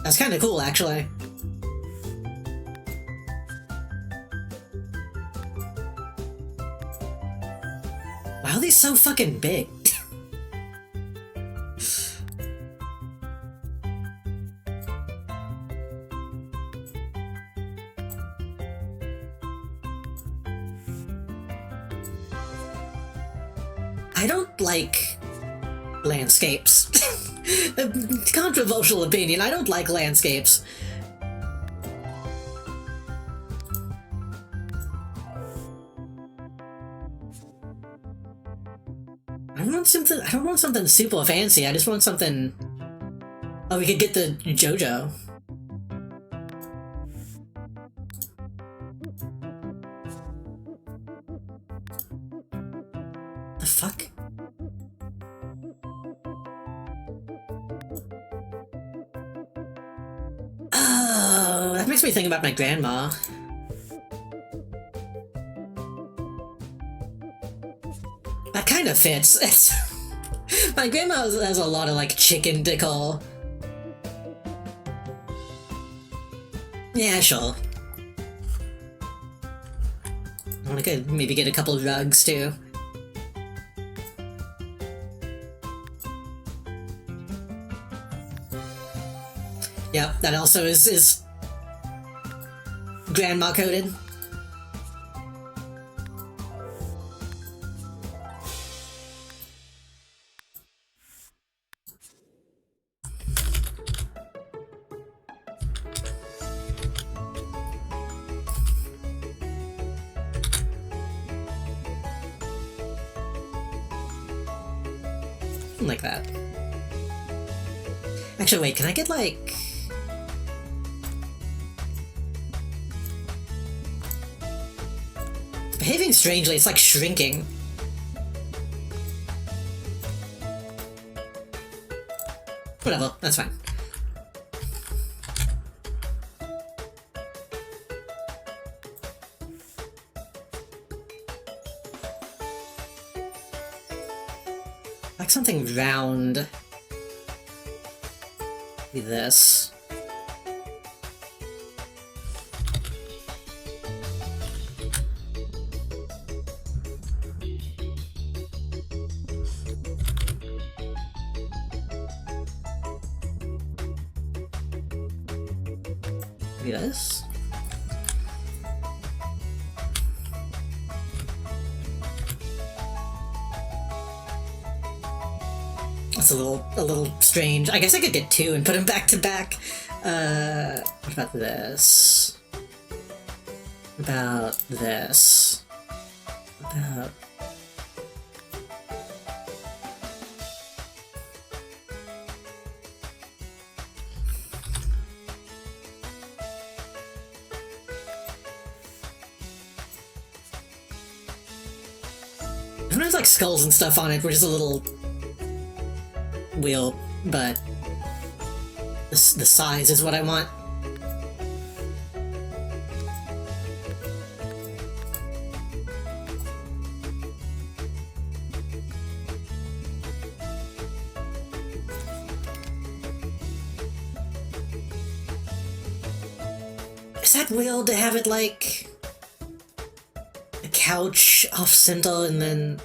That's kind of cool, actually. Why are these so fucking big? I don't like landscapes. Controversial opinion, I don't like landscapes. I don't want something super fancy, I just want something... Oh, we could get the JoJo. The fuck? Oh, that makes me think about my grandma. That kind of fits. My grandma has a lot of, like, chicken decor. Yeah, sure. I wanna maybe get a couple rugs, too. Yep, that also is grandma coded. Like that. Actually, wait, can I get, like... It's behaving strangely, it's like shrinking. Whatever, that's fine. Like something round. Be this. Be this. That's a little strange. I guess I could get two and put them back to back. What about this? What about this? What about... There's like skulls and stuff on it, which is a little wheel, but the size is what I want. Is that wheel to have it like a couch off center and then...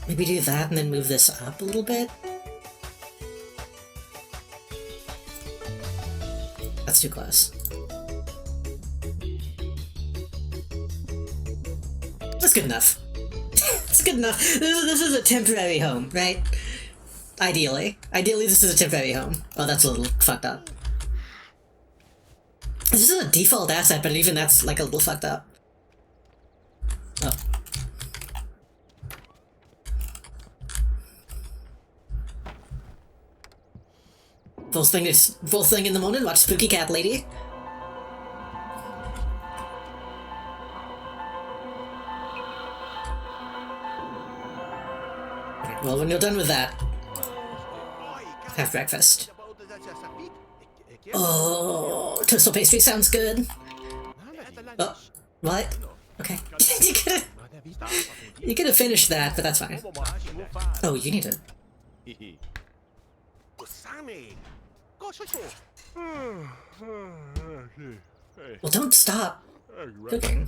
Maybe do that and then move this up a little bit? That's too close. That's good enough. It's good enough. This is a temporary home, right? Ideally. Ideally, this is a temporary home. Oh, that's a little fucked up. This is a default asset, but even that's like a little fucked up. Oh. Full thing in the morning, watch Spooky Cat Lady. Okay, well, when you're done with that, have breakfast. Oh, toastal pastry sounds good. Oh, what? Okay. you could have finished that, but that's fine. Oh, you need to... Well, don't stop cooking.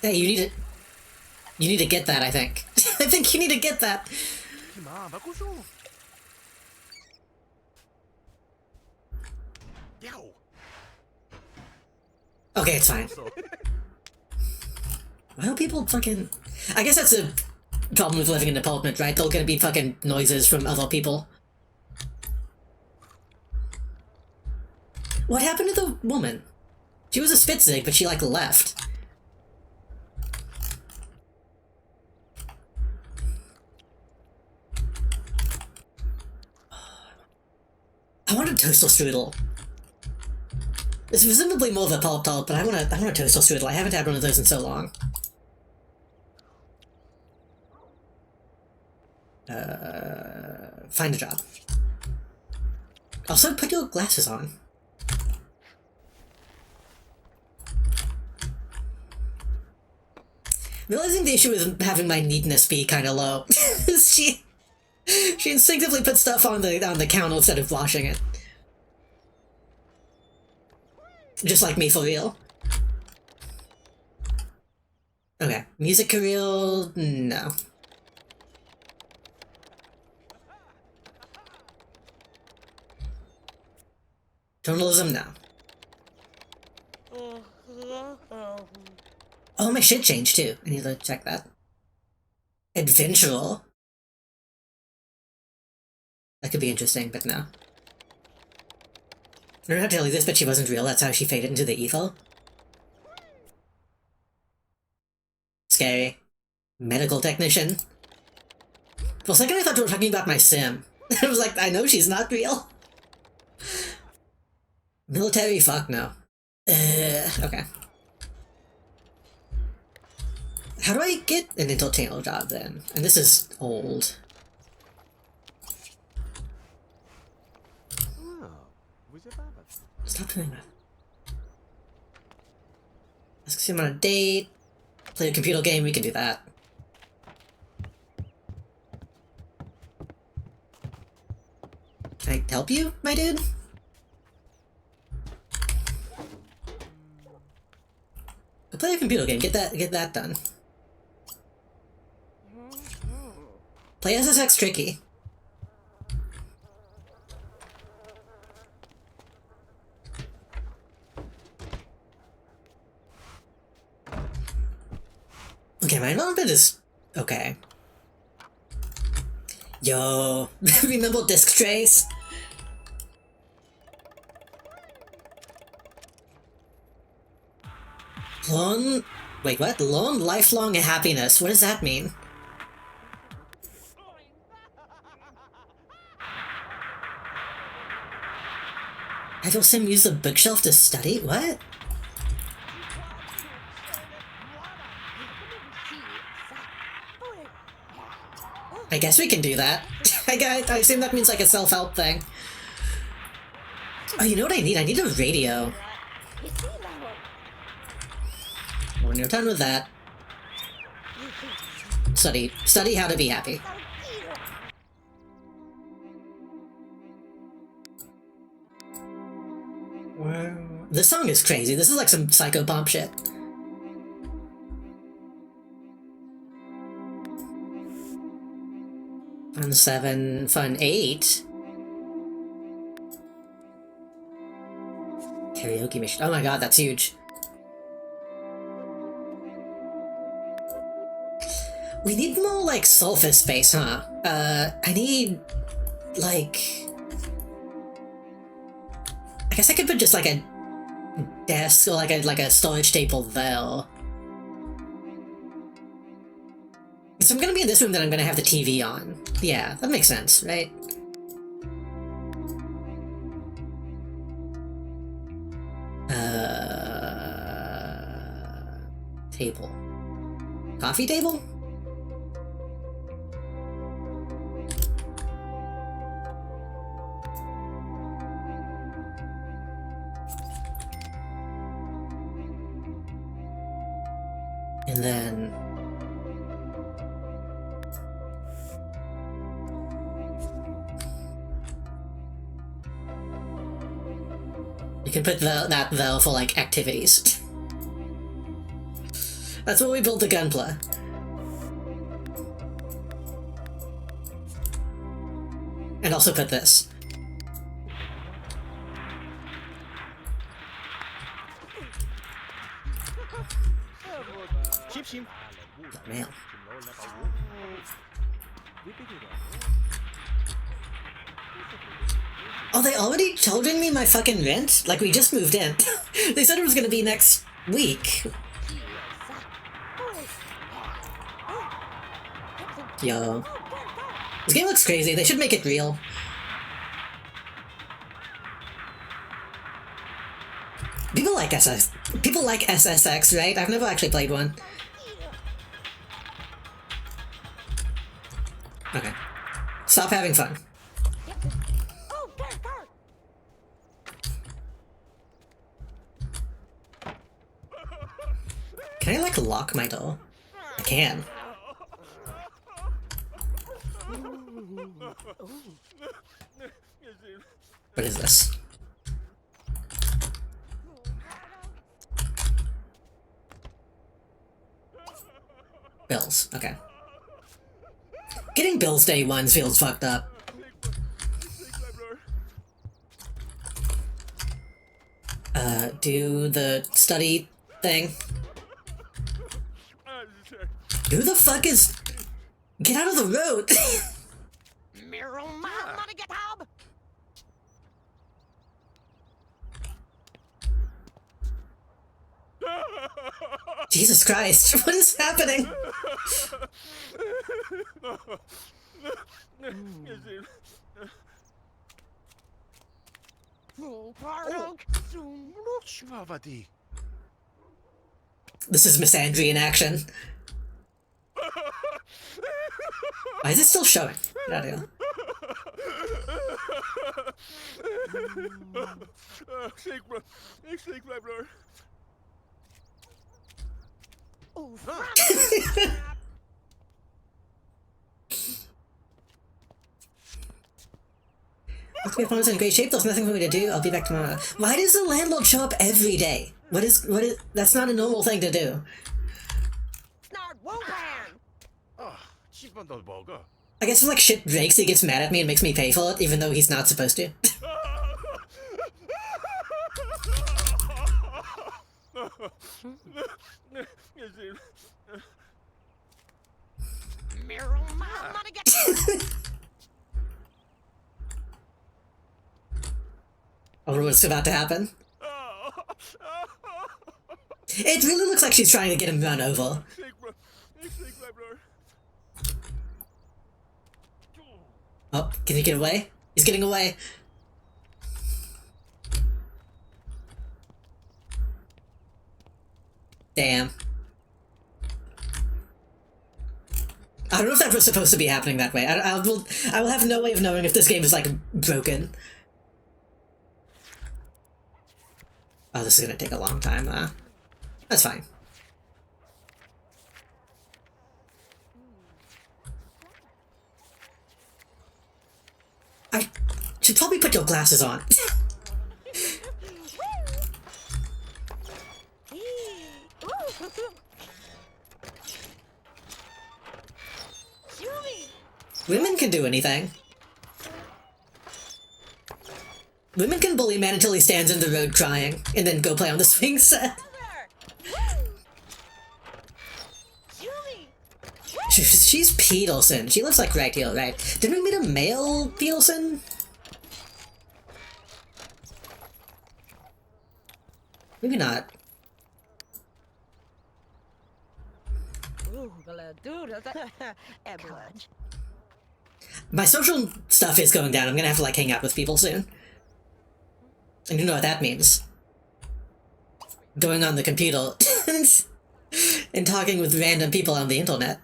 Hey, you need to get that, I think. I think you need to get that. Okay, it's fine. Why don't people fucking... I guess that's a problem with living in an apartment, right? There's gonna be fucking noises from other people. What happened to the woman? She was a Spitzig, but she, like, left. I want a toastal strudel. It's presumably more of a pop tart, but I want a toastal strudel. I haven't had one of those in so long. Find a job. Also, put your glasses on. Realizing the issue with having my neatness be kind of low, she instinctively put stuff on the counter instead of washing it. Just like me, for real. Okay, music career, no. Journalism, no. Oh, my shit changed too. I need to check that. Adventural. That could be interesting, but no. I don't have to tell you this, but she wasn't real. That's how she faded into the evil. Scary. Medical technician. For a second I thought you were talking about my sim. I was like, I know she's not real. Military, fuck no. Okay. How do I get an entertainer job then? And this is old. Stop doing that. Ask him on a date. Play a computer game, we can do that. Can I help you, my dude? Go play a computer game, get that done. Play SSX Tricky. Okay, my environment is okay. Yo, remember Disc Trace? Wait, what? Long lifelong happiness. What does that mean? Have your sim use the bookshelf to study? What? I guess we can do that. I assume that means like a self-help thing. Oh, you know what I need? I need a radio. When you're done with that, study how to be happy. Wow. This song is crazy. This is like some psycho pop shit. Fun 7, fun 8. Karaoke mission. Oh my god, that's huge. We need more, like, sulfur space, huh? I need, like... I guess I could put just, like, a desk or, like a storage table there. If I'm gonna be in this room, then I'm gonna have the TV on. Yeah, that makes sense, right? Table. Coffee table? And then... you can put that there for, like, activities. That's what we built the Gunpla. And also put this. Mail. Oh, they already charging me my fucking rent? Like, we just moved in. They said it was gonna be next week. Yo. This game looks crazy. They should make it real. People like SSX, right? I've never actually played one. Okay. Stop having fun. Can I, like, lock my door? I can. What is this? Bills, okay. Getting bills day ones feels fucked up. Do the study thing. Who the fuck is... Get out of the road! Jesus Christ, what is happening? This is Misandry in action. Why is it still showing? Get out of here. My phone's in great shape, there's nothing for me to do, I'll be back tomorrow. Why does the landlord show up every day? What is, that's not a normal thing to do. I guess if, like, shit breaks, he gets mad at me and makes me pay for it, even though he's not supposed to. I wonder what's about to happen. It really looks like she's trying to get him run over. Oh, can he get away? He's getting away. Damn. I don't know if that was supposed to be happening that way. I will have no way of knowing if this game is, like, broken. Oh, this is gonna take a long time, that's fine. I should probably put your glasses on. Women can do anything. Women can bully man until he stands in the road crying, and then go play on the swing set. She's Peterson. She lives like right here, right? Didn't we meet a male Peterson? Maybe not. My social stuff is going down. I'm gonna have to like hang out with people soon. And you know what that means. Going on the computer and talking with random people on the internet.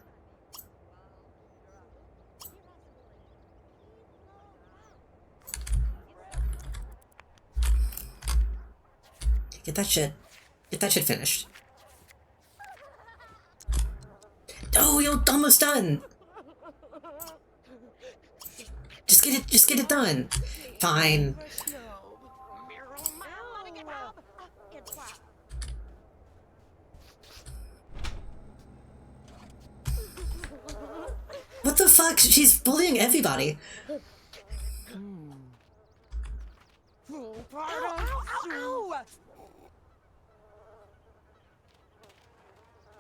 Get that shit finished. Oh, you're almost done. Just get it done. Fine. What the fuck? She's bullying everybody.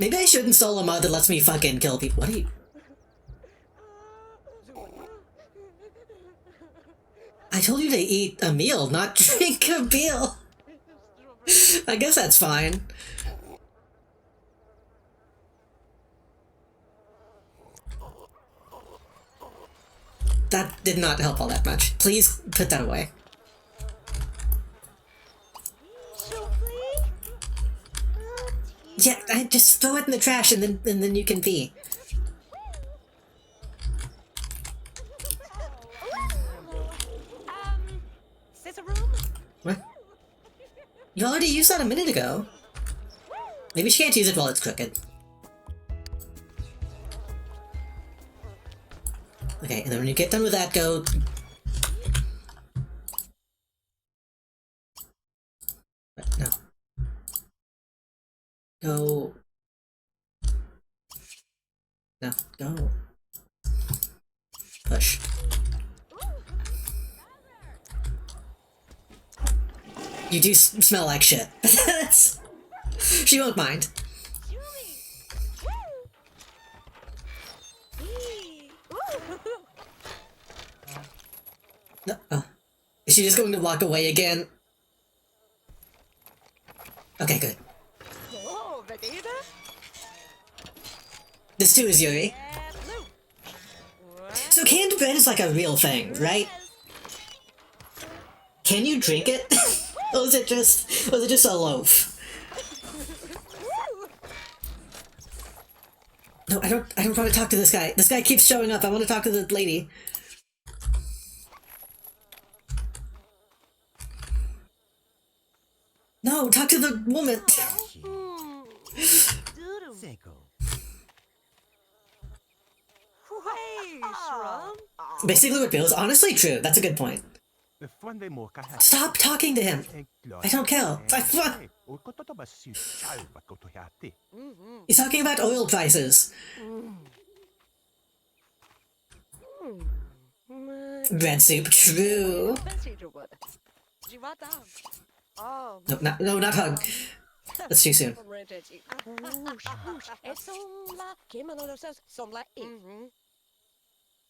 Maybe I should install a mod that lets me fucking kill people. What are you? I told you to eat a meal, not drink a beer. I guess that's fine. That did not help all that much. Please put that away. Yeah, I just throw it in the trash and then you can pee. What? You already used that a minute ago. Maybe she can't use it while it's crooked. Okay, and then when you get done with that, go... No. Go... No, go. Push. You do smell like shit. She won't mind. No, is she just going to walk away again? Okay, good. This too is Yuri. So canned bread is like a real thing, right? Can you drink it? Or is it just a loaf? No, I don't want to talk to this guy. This guy keeps showing up. I want to talk to the lady. No, talk to the woman. Basically what Bill is honestly true. That's a good point. Stop talking to him. I don't care. He's talking about oil prices. Bread soup, true. No, not hug. That's too soon.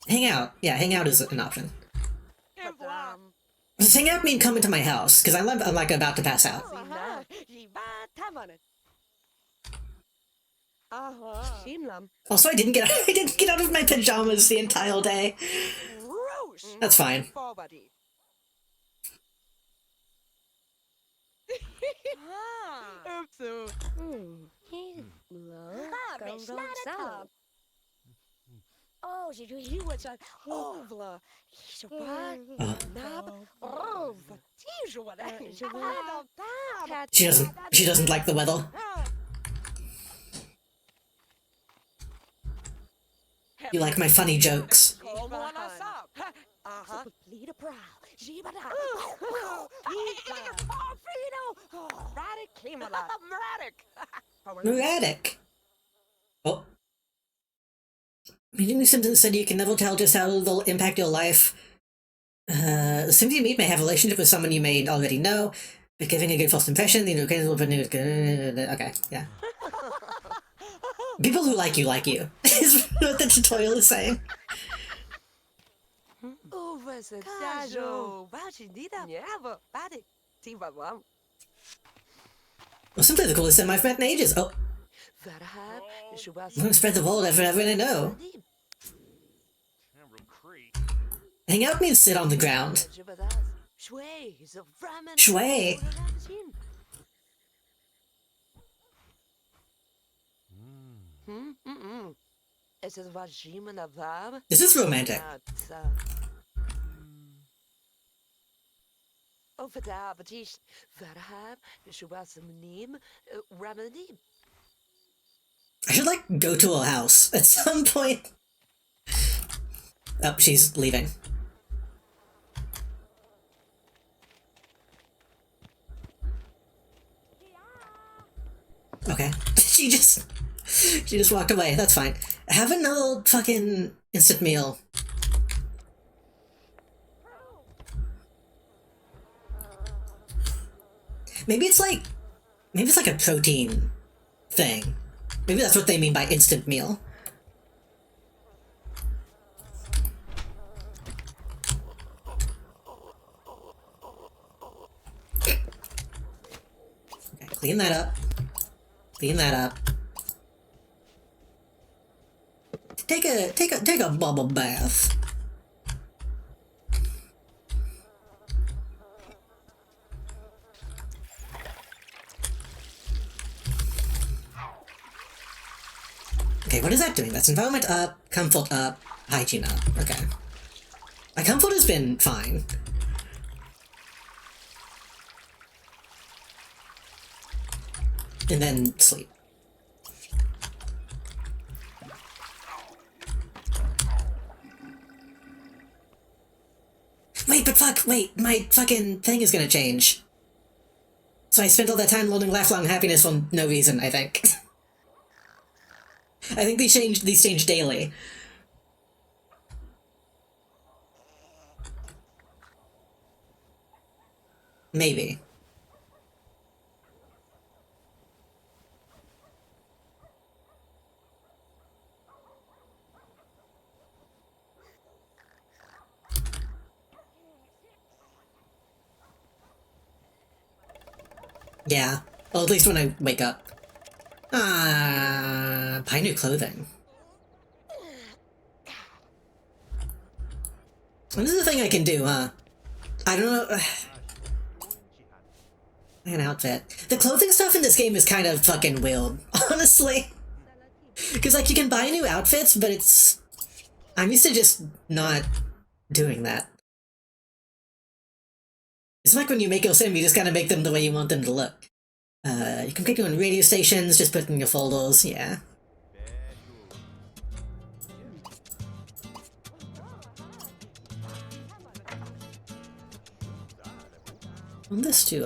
Hang out. Yeah, hang out is an option. Does hang out mean come into my house? Because I'm like about to pass out. Also, I didn't get out of my pajamas the entire day. That's fine. Oh, she was a ovla. She doesn't like the weather. You like my funny jokes. Erratic. Oh. Meeting symptoms said you can never tell just how they'll impact your life. The symptoms you meet may have a relationship with someone you may already know, but giving a good false impression, the new occasions will be new. Okay, yeah. People who like you, is what the tutorial is saying. Over the dajo. Bachinida. Never. Badi. Tiva mom. Well, simply the coolest thing I've met in ages. Oh, Varahab. I'm gonna spread the word everyone I know. Emerald Creek. Hang out means sit on the ground. Shui. Shui. Is het vagina na vab? This is romantic. Over daar, wat is Varahab, Shubasamnim, Ramadim. I should, like, go to her house at some point. Oh, she's leaving. Okay. She just walked away. That's fine. Have another fucking instant meal. Maybe it's like a protein thing. Maybe that's what they mean by instant meal. Okay, clean that up. Clean that up. Take a bubble bath. Okay, what is that doing? That's environment up, comfort up, hygiene up. Okay. My comfort has been fine. And then sleep. Wait, but fuck, wait, my fucking thing is gonna change. So I spent all that time loading lifelong happiness for no reason, I think. I think these change daily. Maybe. Yeah. Well, at least when I wake up. Buy new clothing. This is the thing I can do, huh? I don't know. An outfit. The clothing stuff in this game is kind of fucking weird, honestly. Because, like, you can buy new outfits, but it's... I'm used to just not doing that. It's like when you make your sim, you just gotta make them the way you want them to look. You can click on radio stations, just put in your folders, yeah. On this to,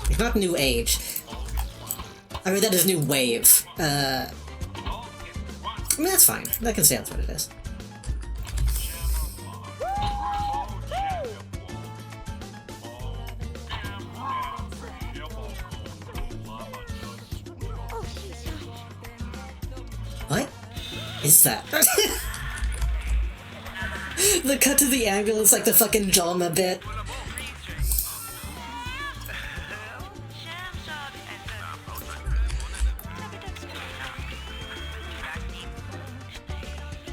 It's not new age. I read that as new wave. I mean, that's fine. That can stand for what it is. What is that? The cut to the ambulance, like the fucking Jalma bit.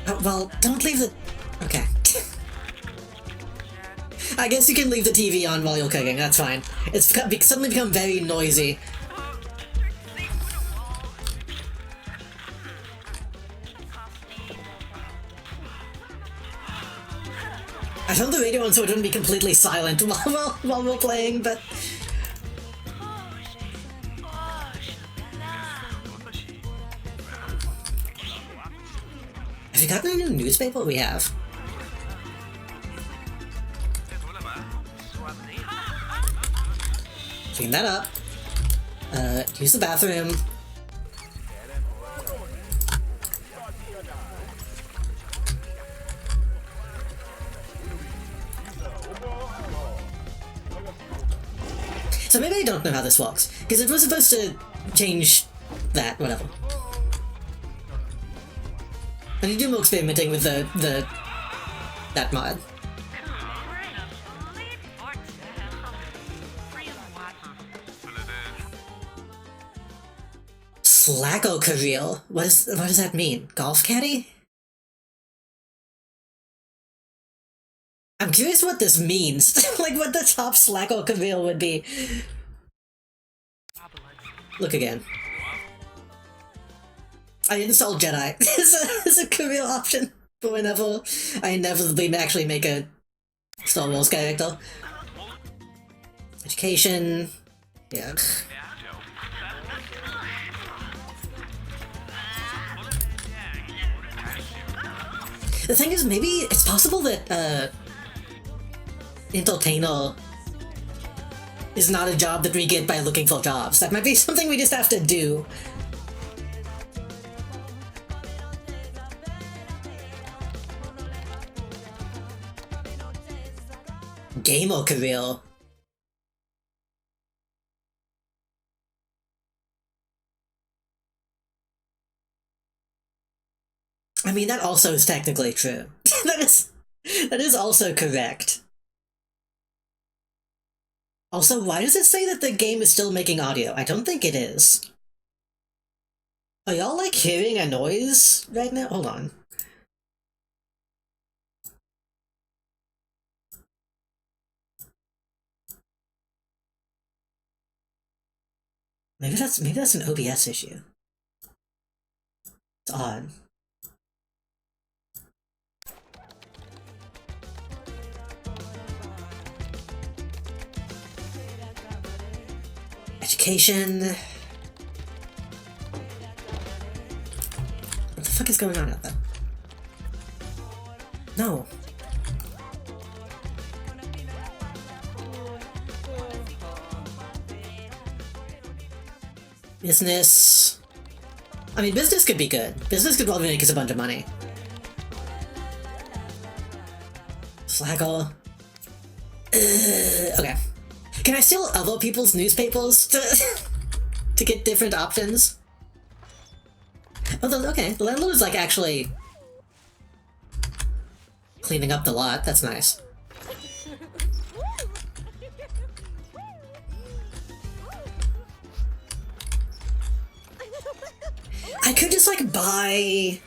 Oh, well, don't leave the... Okay. I guess you can leave the TV on while you're cooking, that's fine. It's suddenly become very noisy. I turned the radio on so it wouldn't be completely silent while we're playing, but... Have you gotten a new newspaper? We have. Clean that up. Use the bathroom. So maybe I don't know how this works, because it was supposed to change that, whatever. I need to do more experimenting with that mod. Slacko Career? What does that mean? Golf caddy? I'm curious what this means. Like what the top Slacko Career would be. Look again. I installed Jedi. There's a career option for whenever I inevitably actually make a Star Wars character. Education. Yeah. The thing is, maybe it's possible that, entertainer is not a job that we get by looking for jobs. That might be something we just have to do. Gamer career. I mean, that also is technically true. that is also correct. Also, why does it say that the game is still making audio? I don't think it is. Are y'all, like, hearing a noise right now? Hold on. Maybe that's an OBS issue. It's odd. Education. What the fuck is going on out there? No. Business. I mean, business could be good. Business could probably make us a bunch of money. Slaggle. Okay. Can I steal other people's newspapers to get different options? Oh, okay. The landlord is like actually cleaning up the lot. That's nice. I could just like buy...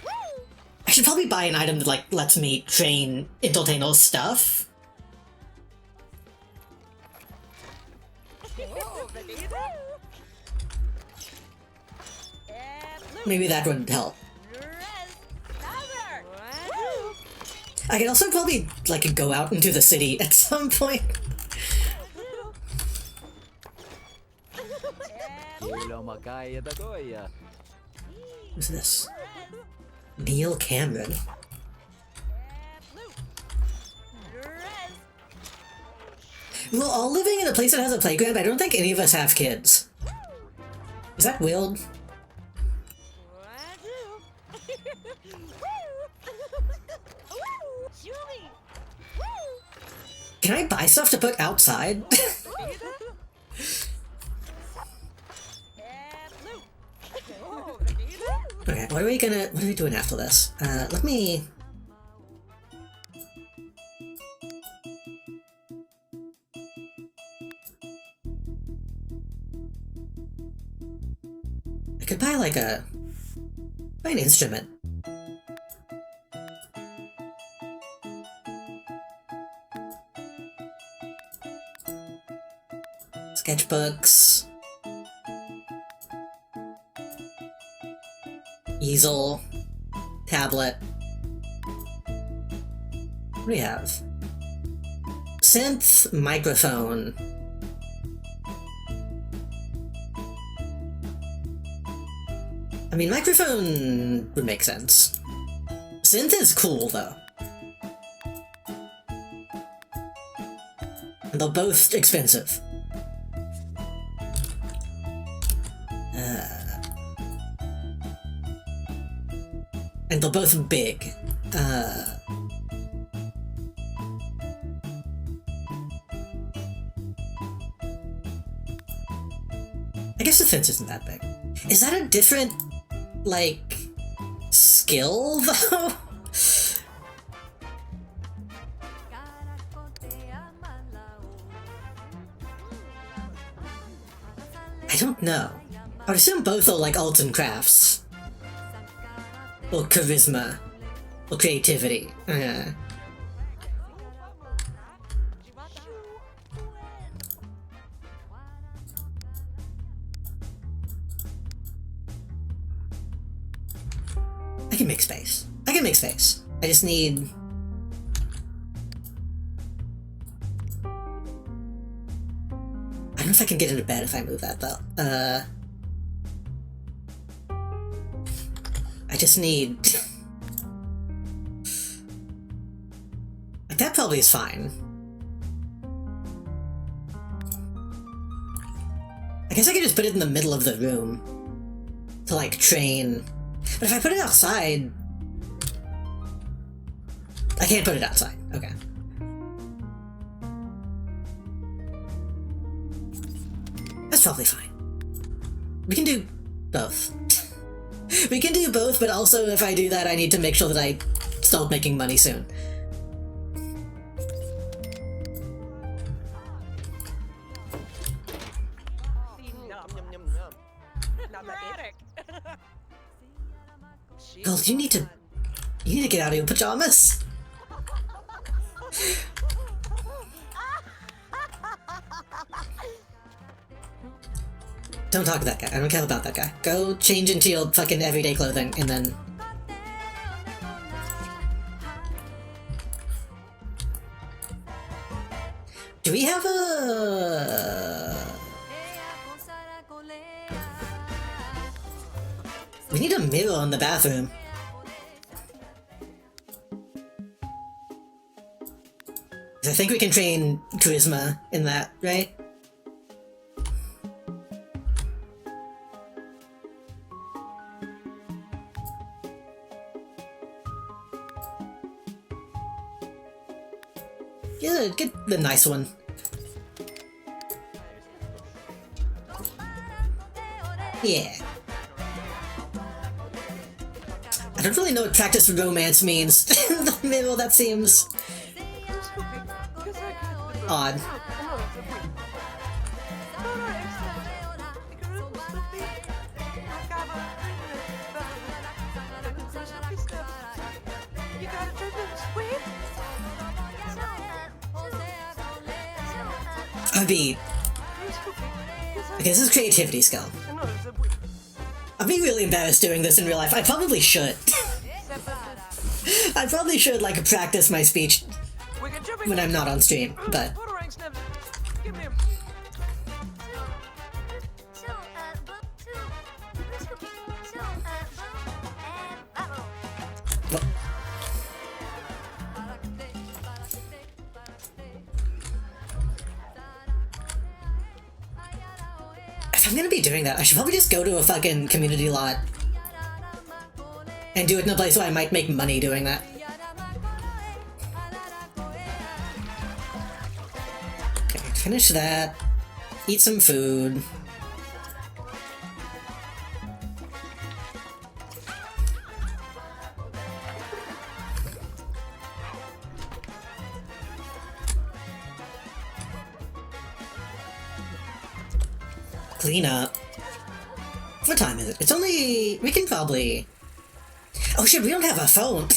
I should probably buy an item that like lets me train entertainers stuff. Maybe that would help. I could also probably like go out into the city at some point. Who's this? Neil Cameron. We're all living in a place that has a playground, but I don't think any of us have kids. Is that weird? Can I buy stuff to put outside? Okay, what are we doing after this? Let me... I could buy like buy an instrument. Sketchbooks. Easel. Tablet. What do we have? Synth. Microphone. I mean, microphone would make sense. Synth is cool, though. And they're both expensive. and they're both big. I guess the fence isn't that big. Is that a different, like, skill, though? I don't know. I would assume both are like arts and crafts. Or charisma. Or creativity. I can make space. I can make space. I just need... I don't know if I can get into bed if I move that, though. I just need... like, that probably is fine. I guess I could just put it in the middle of the room. To, like, train... But if I put it outside... I can't put it outside. Okay. That's probably fine. We can do both. We can do both, but also if I do that, I need to make sure that I start making money soon. Girl, you need to get out of your pajamas. Don't talk to that guy. I don't care about that guy. Go change into your fucking everyday clothing, and then... Do we have a... We need a mirror in the bathroom. I think we can train charisma in that, right? Yeah, get the nice one. Yeah. I don't really know what practice romance means. The middle, that seems odd. I'd be... Okay, this is creativity skill. I'd be really embarrassed doing this in real life. I probably should. I probably should, like, practice my speech when I'm not on stream, but... If I'm gonna be doing that, I should probably just go to a fucking community lot and do it in a place where I might make money doing that. Okay, finish that. Eat some food. Clean up. What time is it? It's only... We can probably... Oh shit, we don't have a phone!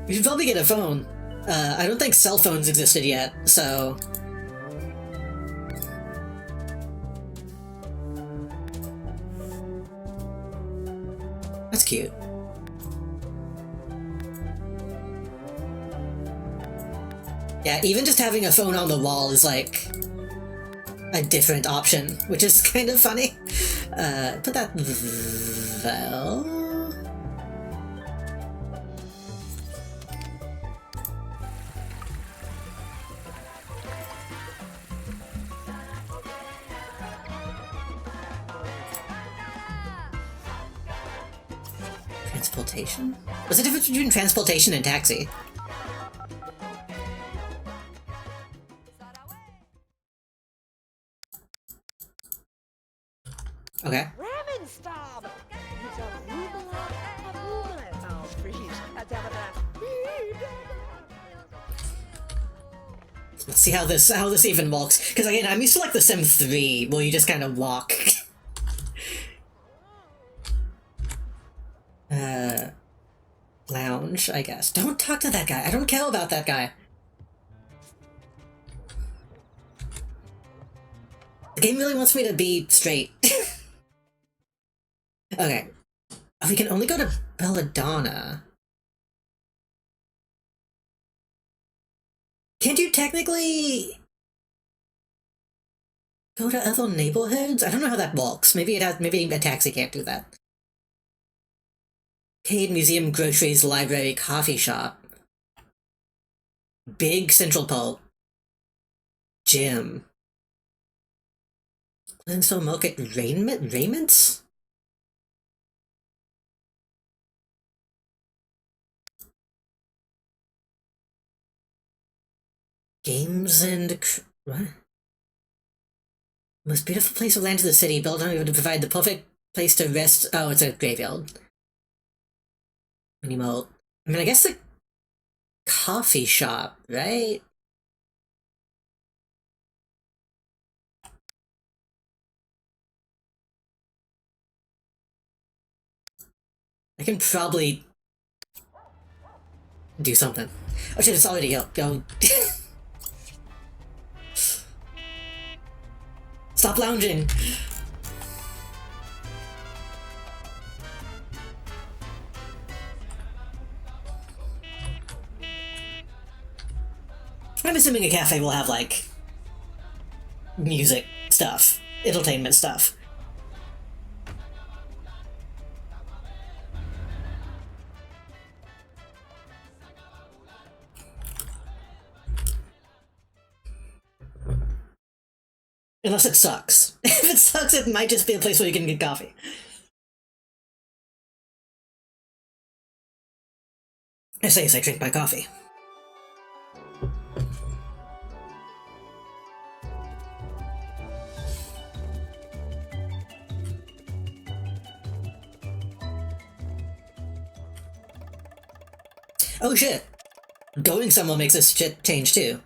We should probably get a phone. I don't think cell phones existed yet, so... That's cute. Yeah, even just having a phone on the wall is like a different option, which is kind of funny. Put that though. Transportation? What's the difference between transportation and taxi? Okay. Ramen stab. It's a rubala. Oh, freeze. Let's see how this even works. Because again, I'm used to like the Sim 3, where you just kind of walk. Lounge, I guess. Don't talk to that guy. I don't care about that guy. The game really wants me to be straight. Okay. We can only go to Belladonna. Can't you technically go to other neighborhoods? I don't know how that works. Maybe a taxi can't do that. Arcade, museum, groceries, library, coffee shop. Big Central Park. Gym. Glenstone Market raiments? Games and... what? Most beautiful place of land to the city, built on to provide the perfect place to rest. Oh, it's a graveyard. Anymore. I mean, I guess the coffee shop, right? I can probably do something. Oh shit, it's already up. Go. Stop lounging! I'm assuming a cafe will have, like, music stuff, entertainment stuff. Unless it sucks. If it sucks, it might just be a place where you can get coffee. I say as I drink my coffee. Oh shit! Going somewhere makes this shit change too.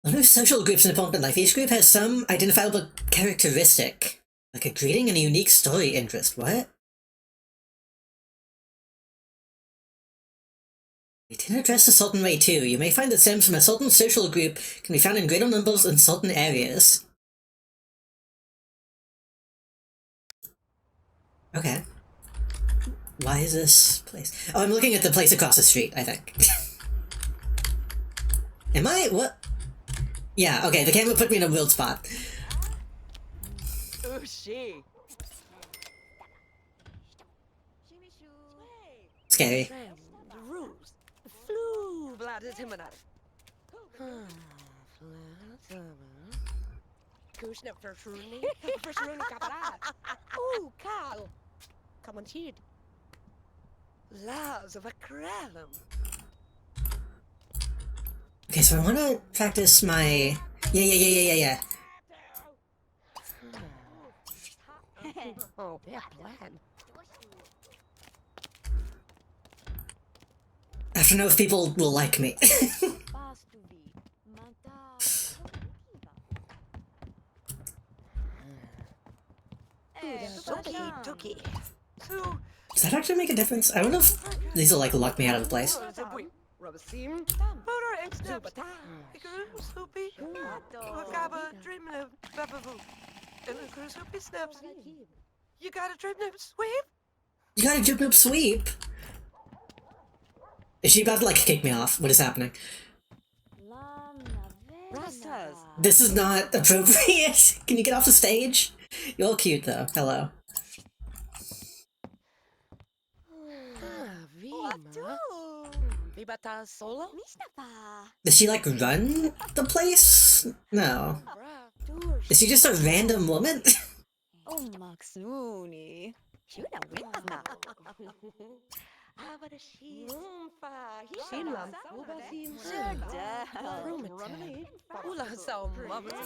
A lot of social groups in apartment life. Each group has some identifiable characteristic. Like a greeting and a unique story interest. What? You tend to dress a certain way too. You may find that Sims from a certain social group can be found in greater numbers in certain areas. Okay. Why is this place? Oh, I'm looking at the place across the street, I think. Am I? What? Yeah, okay, the camera put me in a weird spot. Oh, she. Scary. The rules. Flu bladder timber. Kushna for Shruni. For Shruni Kaparat. Oh, Carl. Come on, cheat. Laws of a kralum. Okay, so I want to practice my... Yeah. Oh, yeah, plan. I have to know if people will like me. Does that actually make a difference? I don't know if these will like lock me out of the place. You got a trip nip sweep? You got a Jip Noop sweep? Is she about to like kick me off? What is happening? Rastas. This is not appropriate. Can you get off the stage? You're cute though. Hello. Vibata solo? Does she like run the place? No. Is she just a random woman? Oh, Maxuni. Shoot a wings now.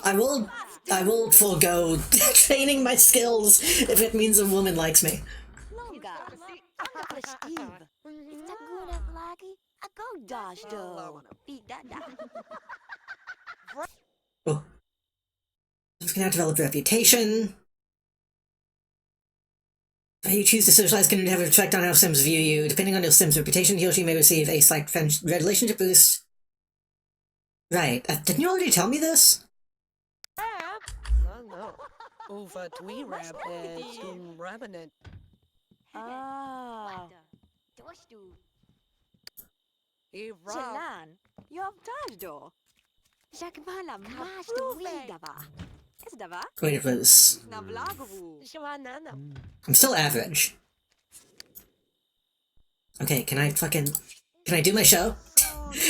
I will forego training my skills if it means a woman likes me. It's a good flaggy. A go dodge though. Beat that. Oh. I'm gonna have to develop a reputation. How you choose to socialize can have an effect on how Sims view you. Depending on your Sim's reputation, he or she may receive a slight relationship boost. Right. Didn't you already tell me this? Over twee rabbits, rabbit. Ah. Ira. Jalan. You have dodge though. Jakmala mash the wheel dava. Is dava? Wait, it was... Navlagavu. Shawanana. I'm still average. Okay, can I do my show?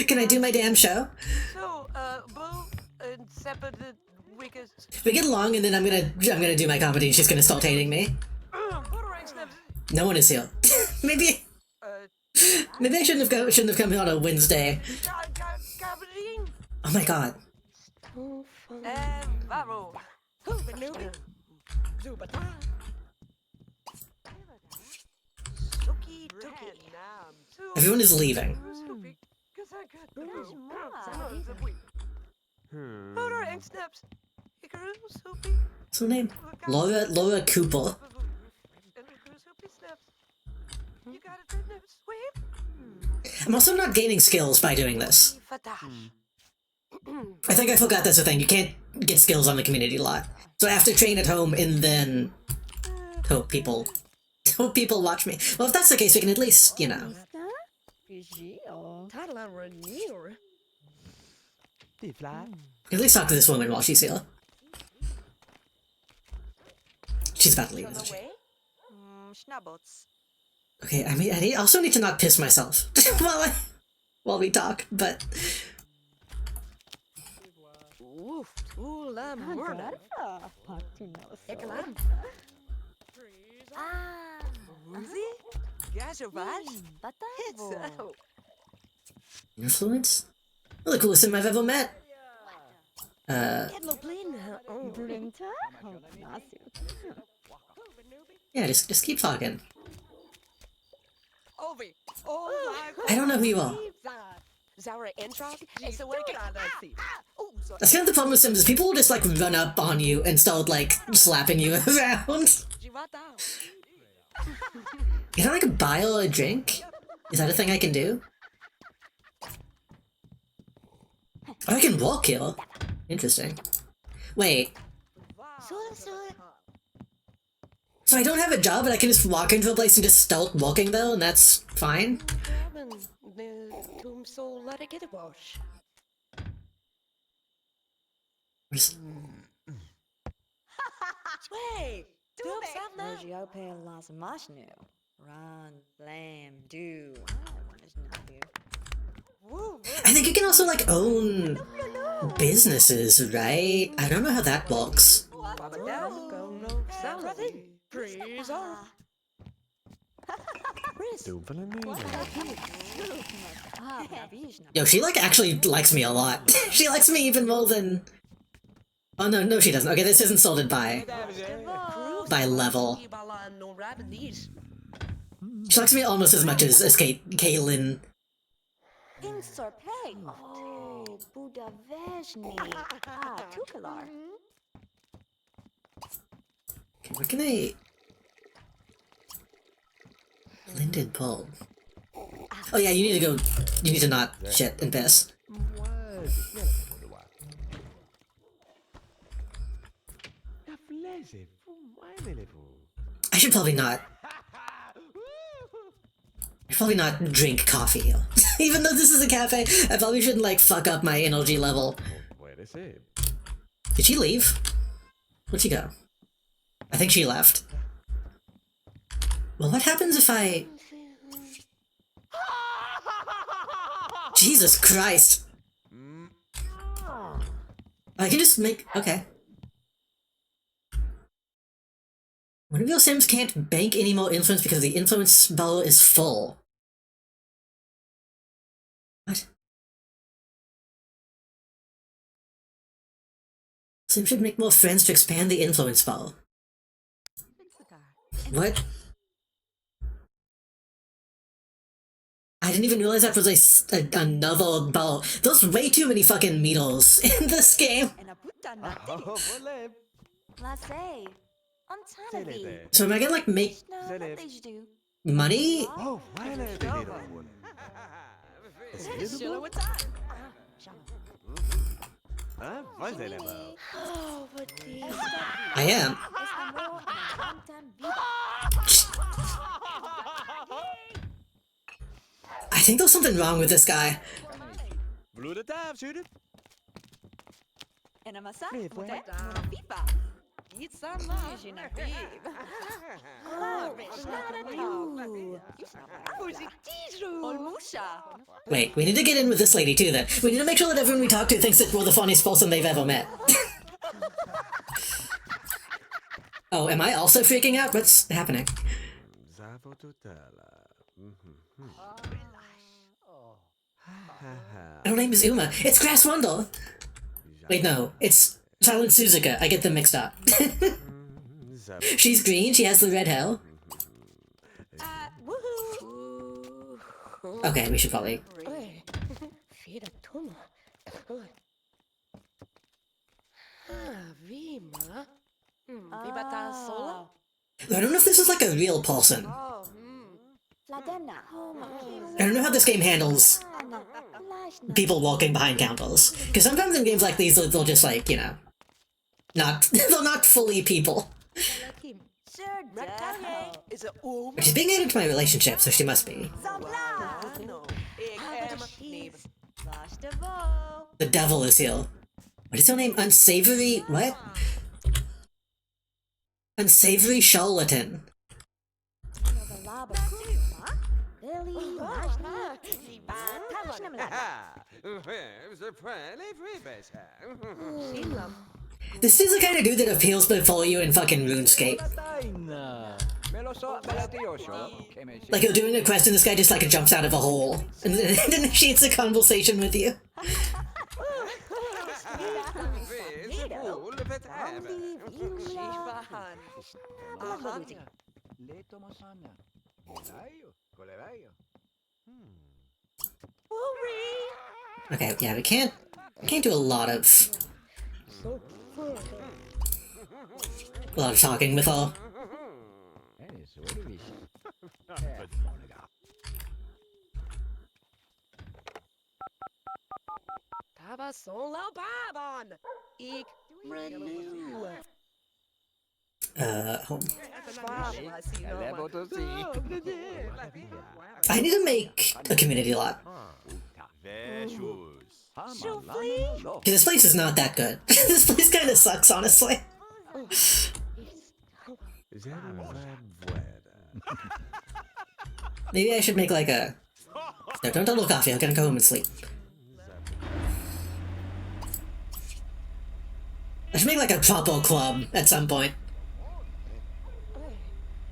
Can I do my damn show? So, Boo and separate wickers. We get along and then I'm gonna do my comedy and she's gonna start hating me. No one is here. maybe I shouldn't have come here on a Wednesday. Oh my god. Varo. Zubata. Suki Tuki. Everyone is leaving. Motor and snaps. What's her name? Laura Cooper. I'm also not gaining skills by doing this. I think I forgot that's the thing. You can't get skills on the community lot. So I have to train at home and then hope people watch me. Well, if that's the case, we can at least, you know. At least talk to this woman while she's here. She's about to leave, isn't she? Okay, I also need to not piss myself while we talk, but... Influence? Well, the coolest Sim I've ever met. Yeah, just keep talking. I don't know who you are. That's kind of the problem with Sims, is people will just like run up on you and start like slapping you around. Can I like buy a drink? Is that a thing I can do? Oh, I can walk here. Interesting. Wait. So I don't have a job, but I can just walk into a place and just start walking though, and that's fine? I think you can also like own businesses, right? I don't know how that works. Yo, she like actually likes me a lot. She likes me even more than... Oh no, she doesn't. Okay, this isn't sorted by level. She likes me almost as much as Caitlyn. Okay, where can I... Linden Pole. Oh yeah, you need to not shit and piss. I should probably not drink coffee. Even though this is a cafe, I probably shouldn't like fuck up my energy level. Did she leave? Where'd she go? I think she left. Well, what happens if I... Jesus Christ! I can just make... Okay. One of your Sims can't bank any more influence because the influence bowl is full. What? Sim should make more friends to expand the influence bowl. What? I didn't even realize that was another bowl. There's way too many fucking needles in this game. So am I gonna like make money? I am. I think there's something wrong with this guy. Wait, we need to get in with this lady too then. We need to make sure that everyone we talk to thinks that we're the funniest person they've ever met. Oh, am I also freaking out? What's happening? Her name is Uma. It's Grass Wandle! Wait, no. It's Silent Suzuka. I get them mixed up. She's green. She has the red hair. Okay, we should probably... I don't know if this is like a real person. I don't know how this game handles people walking behind counters. Because sometimes in games like these, they'll just like, you know, they're not fully people. She's being added to my relationship, so she must be. The devil is here. What is her name? Unsavory... what? Unsavory charlatan. This is the kind of dude that appeals before you in fucking RuneScape. Like you're doing a quest and this guy just like jumps out of a hole and then initiates a conversation with you. Okay, yeah, we can't do a lot of talking with her. Home. I need to make a community lot. This place is not that good. This place kind of sucks, honestly. Maybe I should make like a... No, don't double coffee, I'm gonna go home and sleep. I should make like a proper club at some point.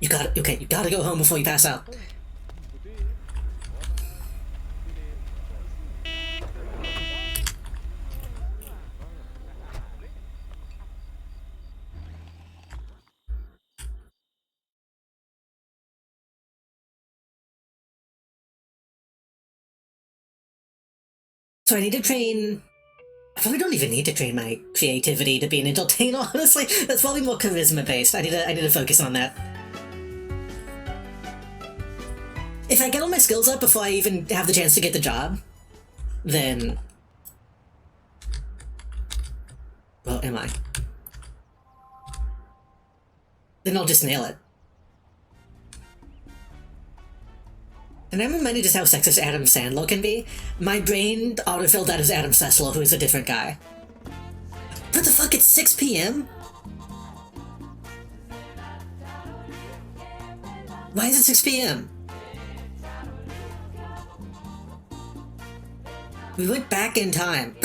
You gotta go home before you pass out. So I need to train... I probably don't even need to train my creativity to be an entertainer, honestly. That's probably more charisma-based. I need to focus on that. If I get all my skills up before I even have the chance to get the job, then... well, am I? Then I'll just nail it. And I'm reminded just how sexist Adam Sandler can be. My brain autofilled that as Adam Sessler, who is a different guy. What the fuck, it's 6 p.m.? Why is it 6 p.m.? We went back in time.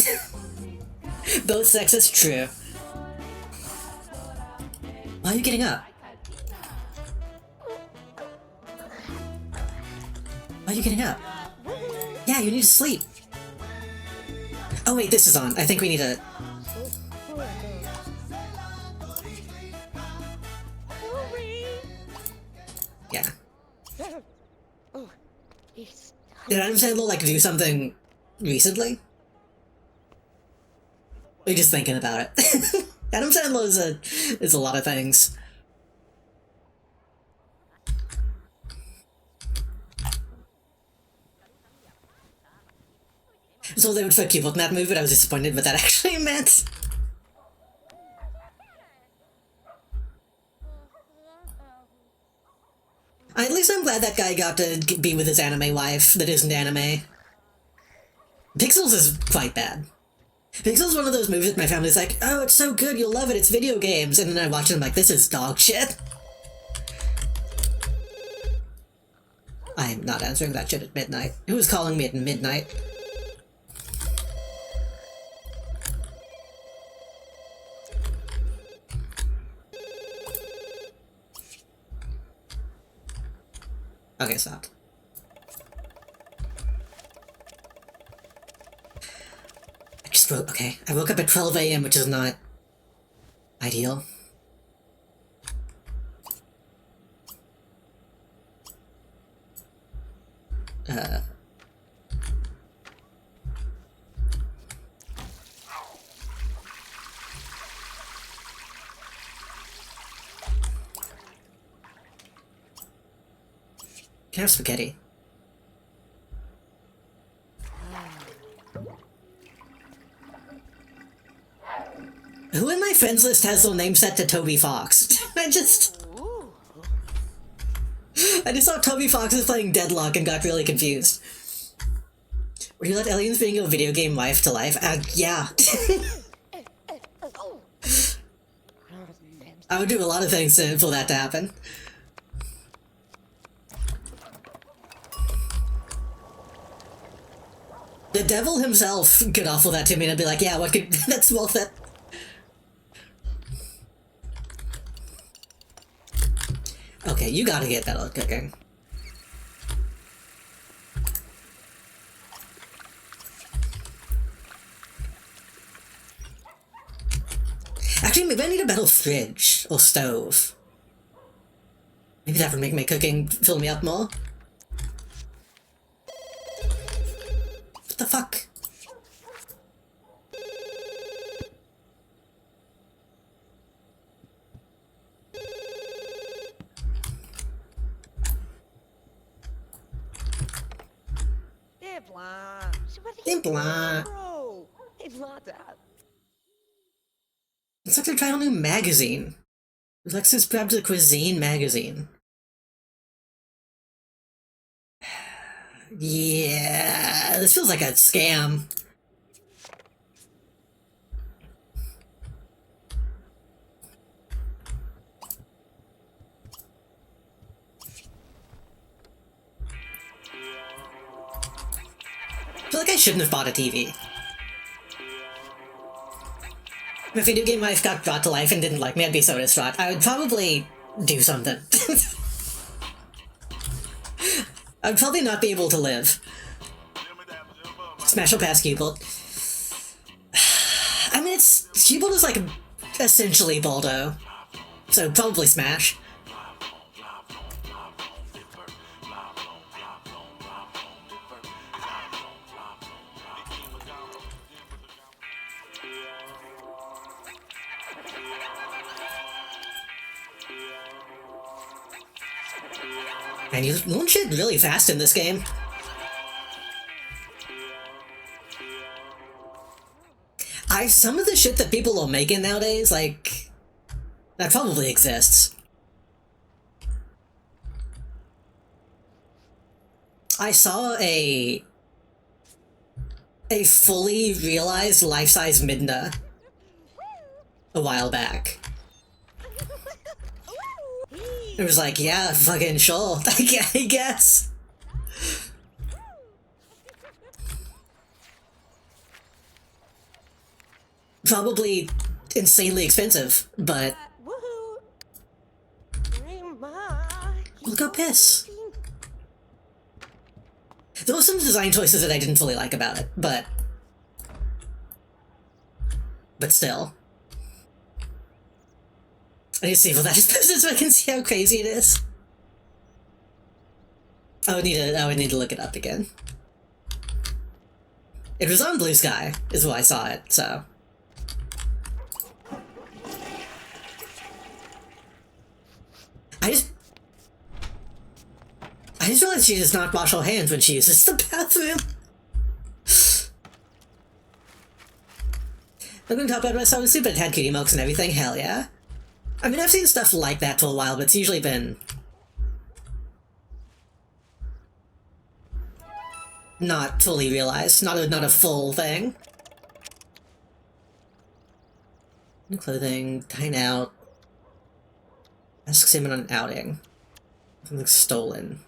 Both sexist, true. Why are you getting up? Why are you getting up? Yeah, you need to sleep. Oh wait, this is on. I think we need to... Yeah. Oh, yes. Did Adam Sandler, like, do something recently? Or are you just thinking about it? Adam Sandler is a lot of things. So they would fuck you up in that movie, but I was disappointed what that actually meant. At least I'm glad that guy got to be with his anime wife that isn't anime. Pixels is quite bad. Pixels is one of those movies that my family's like, oh, it's so good, you'll love it, it's video games. And then I watch it and I'm like, this is dog shit. I'm not answering that shit at midnight. Who is calling me at midnight? Okay, stop. Okay, I woke up at 12 a.m., which is not ideal. Can I have spaghetti? Who in my friends list has their name set to Toby Fox? I just saw Toby Fox was playing Deadlock and got really confused. Would you let aliens bring your video game life to life? Yeah. I would do a lot of things for that to happen. The devil himself could offer that to me and I'd be like, yeah, what could... that's worth it. Okay, you gotta get better at cooking. Actually, maybe I need a better fridge or stove. Maybe that would make my cooking fill me up more. What the fuck? Blah. Bro, it's not that. It's like they're trying a new magazine. It's like subscribe to the Cuisine magazine. Yeah, this feels like a scam. I feel like I shouldn't have bought a TV. If a video game life got brought to life and didn't like me, I'd be so distraught. I would probably do something. I'd probably not be able to live. Smash or pass Cupid. I mean, Cupid is like essentially Baldo. So probably Smash. Man, you learn shit really fast in this game. Some of the shit that people are making nowadays, like, that probably exists. I saw a fully realized life-size Midna a while back. It was like, yeah, fucking sure, I guess. Probably insanely expensive, but... We'll go piss. There were some design choices that I didn't fully like about it, but still. I need to see if that is posted so I can see how crazy it is. I would need to look it up again. It was on Blue Sky, is where I saw it, so. I just realized she does not wash her hands when she uses the bathroom. I'm gonna talk about my Summer Soup, but it had cutie milks and everything, hell yeah. I mean, I've seen stuff like that for a while, but it's usually been not fully realized, not a full thing. New clothing, dine out. Asks him on an outing. Something's stolen.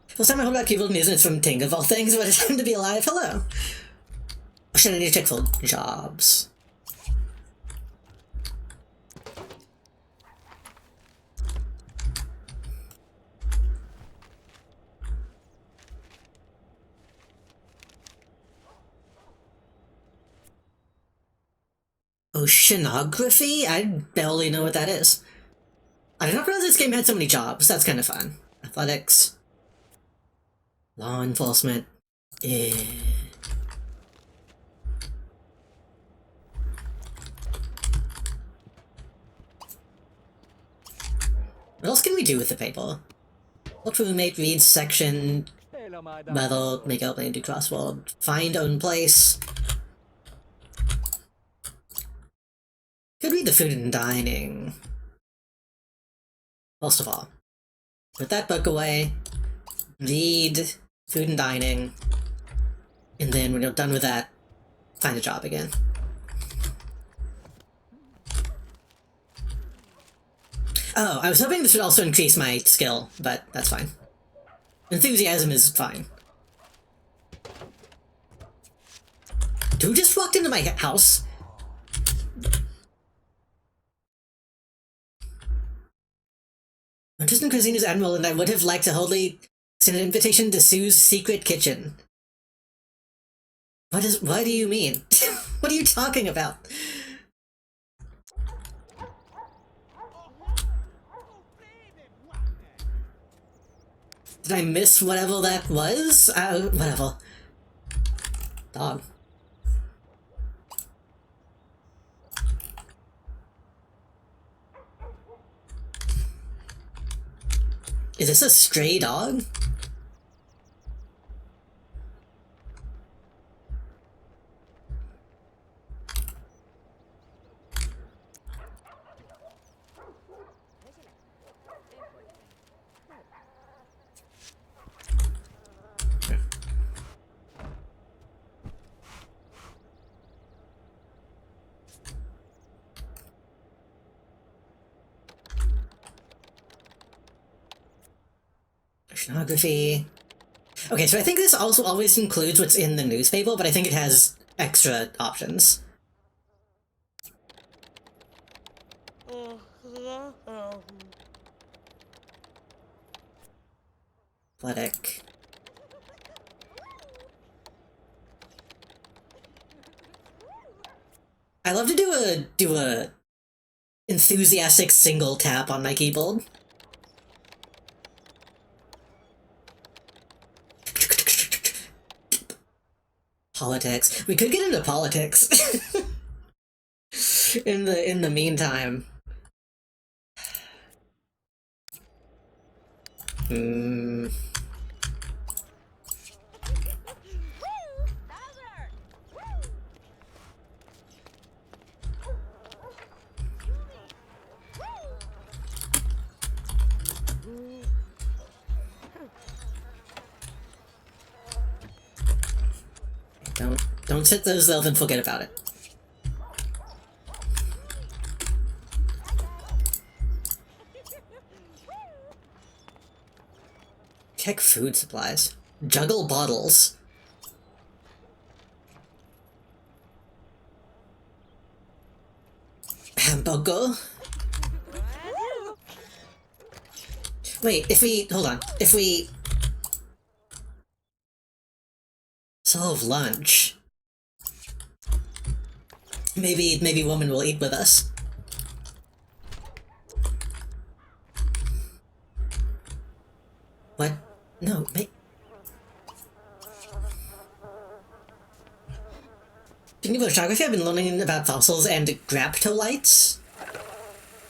First time I heard about keyboard news and it's from Ting of all things, but it's time to be alive. Hello! Oh shit, I need to check for jobs. Oceanography? I barely know what that is. I did not realize this game had so many jobs. That's kind of fun. Athletics. Law enforcement. Yeah. What else can we do with the paper? Look for roommate, read section, battle, make out, do crossword, find own place. Could read the food and dining. First of all, put that book away, read food and dining, and then when you're done with that, find a job again. Oh, I was hoping this would also increase my skill, but that's fine. Enthusiasm is fine. Who just walked into my house? Tristan Cuisine is Admiral, and I would have liked to wholly extend an invitation to Sue's secret kitchen. What do you mean? What are you talking about? Did I miss whatever that was? Whatever. Dog. Is this a stray dog? Oceanography. Okay, so I think this also always includes what's in the newspaper, but I think it has extra options. Athletic. I love to do a enthusiastic single tap on my keyboard. Politics. We could get into politics. in the meantime. Don't sit those though, then forget about it. Check food supplies. Juggle bottles. Hamburger. Wait, if we... Hold on. If we... solve lunch... Maybe woman will eat with us. What? No, Speaking of oceanography, I've been learning about fossils and graptolites.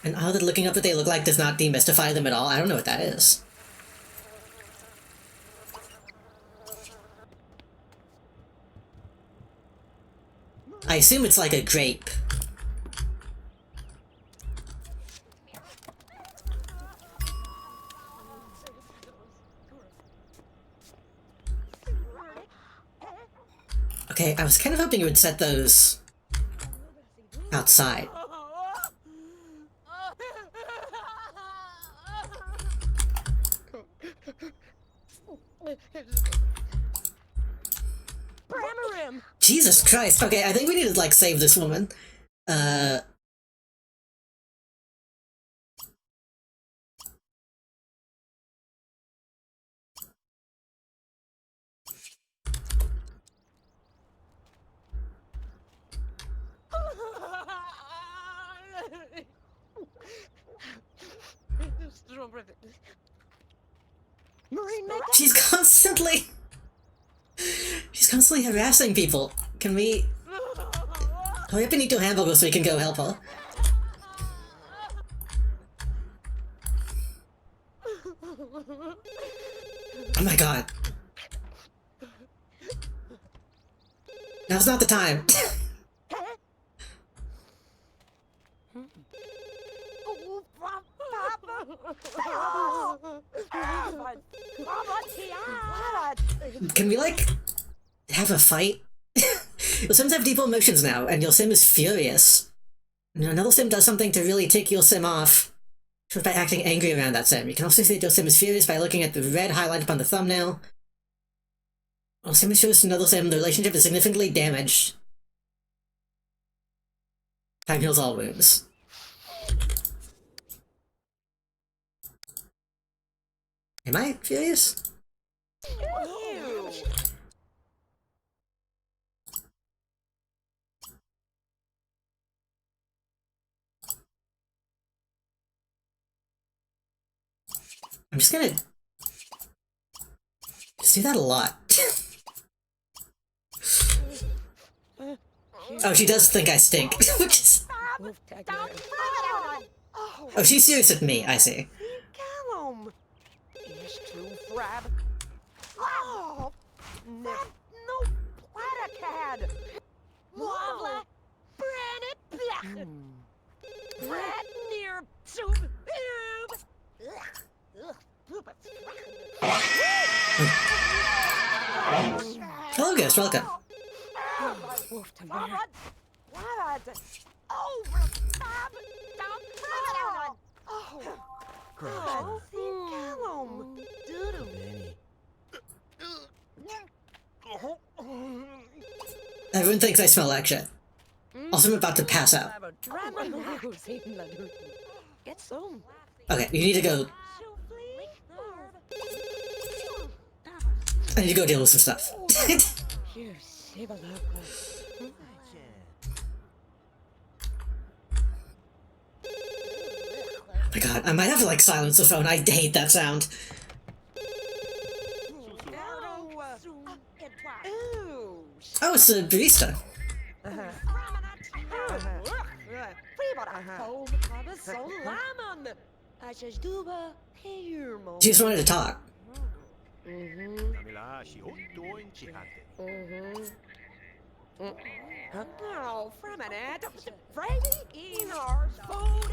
And how that looking up what they look like does not demystify them at all. I don't know what that is. I assume it's like a grape. Okay, I was kind of hoping you would set those outside. Jesus Christ. Okay, I think we need to, like, save this woman. She's constantly harassing people. Can we... Hurry up and eat your hamburger so we can go help her. Oh my god. Now's not the time. Can we, like, have a fight? Your Sims have deep emotions now, and your Sim is furious. And another Sim does something to really tick your Sim off, just by acting angry around that Sim. You can also see that your Sim is furious by looking at the red highlight upon the thumbnail. While Sim shows to another Sim, the relationship is significantly damaged. Time heals all wounds. Am I furious? I'm just gonna just do that a lot. Oh, she does think I stink. Which is... Oh, she's serious with me, I see. Hello, Ghost, welcome. Everyone thinks I smell like shit. Also, I'm about to pass out. Okay, you need to go. I need to go deal with some stuff. Oh my god, I might have to, like, silence the phone. I hate that sound. Oh, it's a barista. She just wanted to talk. Oh, for a minute. Freddy in our food.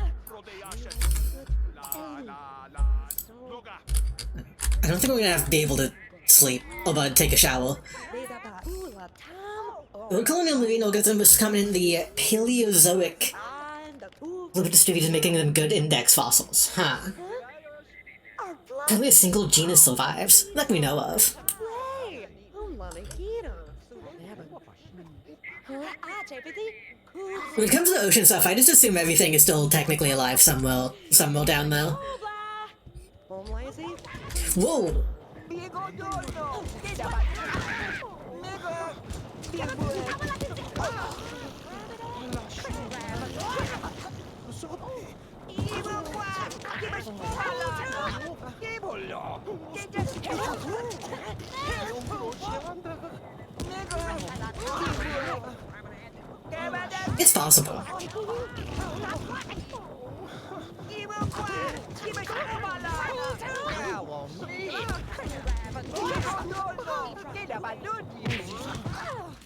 I don't think we're gonna have to be able to sleep or take a shower. The colonial marine organisms come in the Paleozoic. Fluid distributed, making them good index fossils. Huh. Only a single genus survives, that we know of. When it comes to the ocean stuff, I just assume everything is still technically alive somewhere down there. Whoa! It's possible.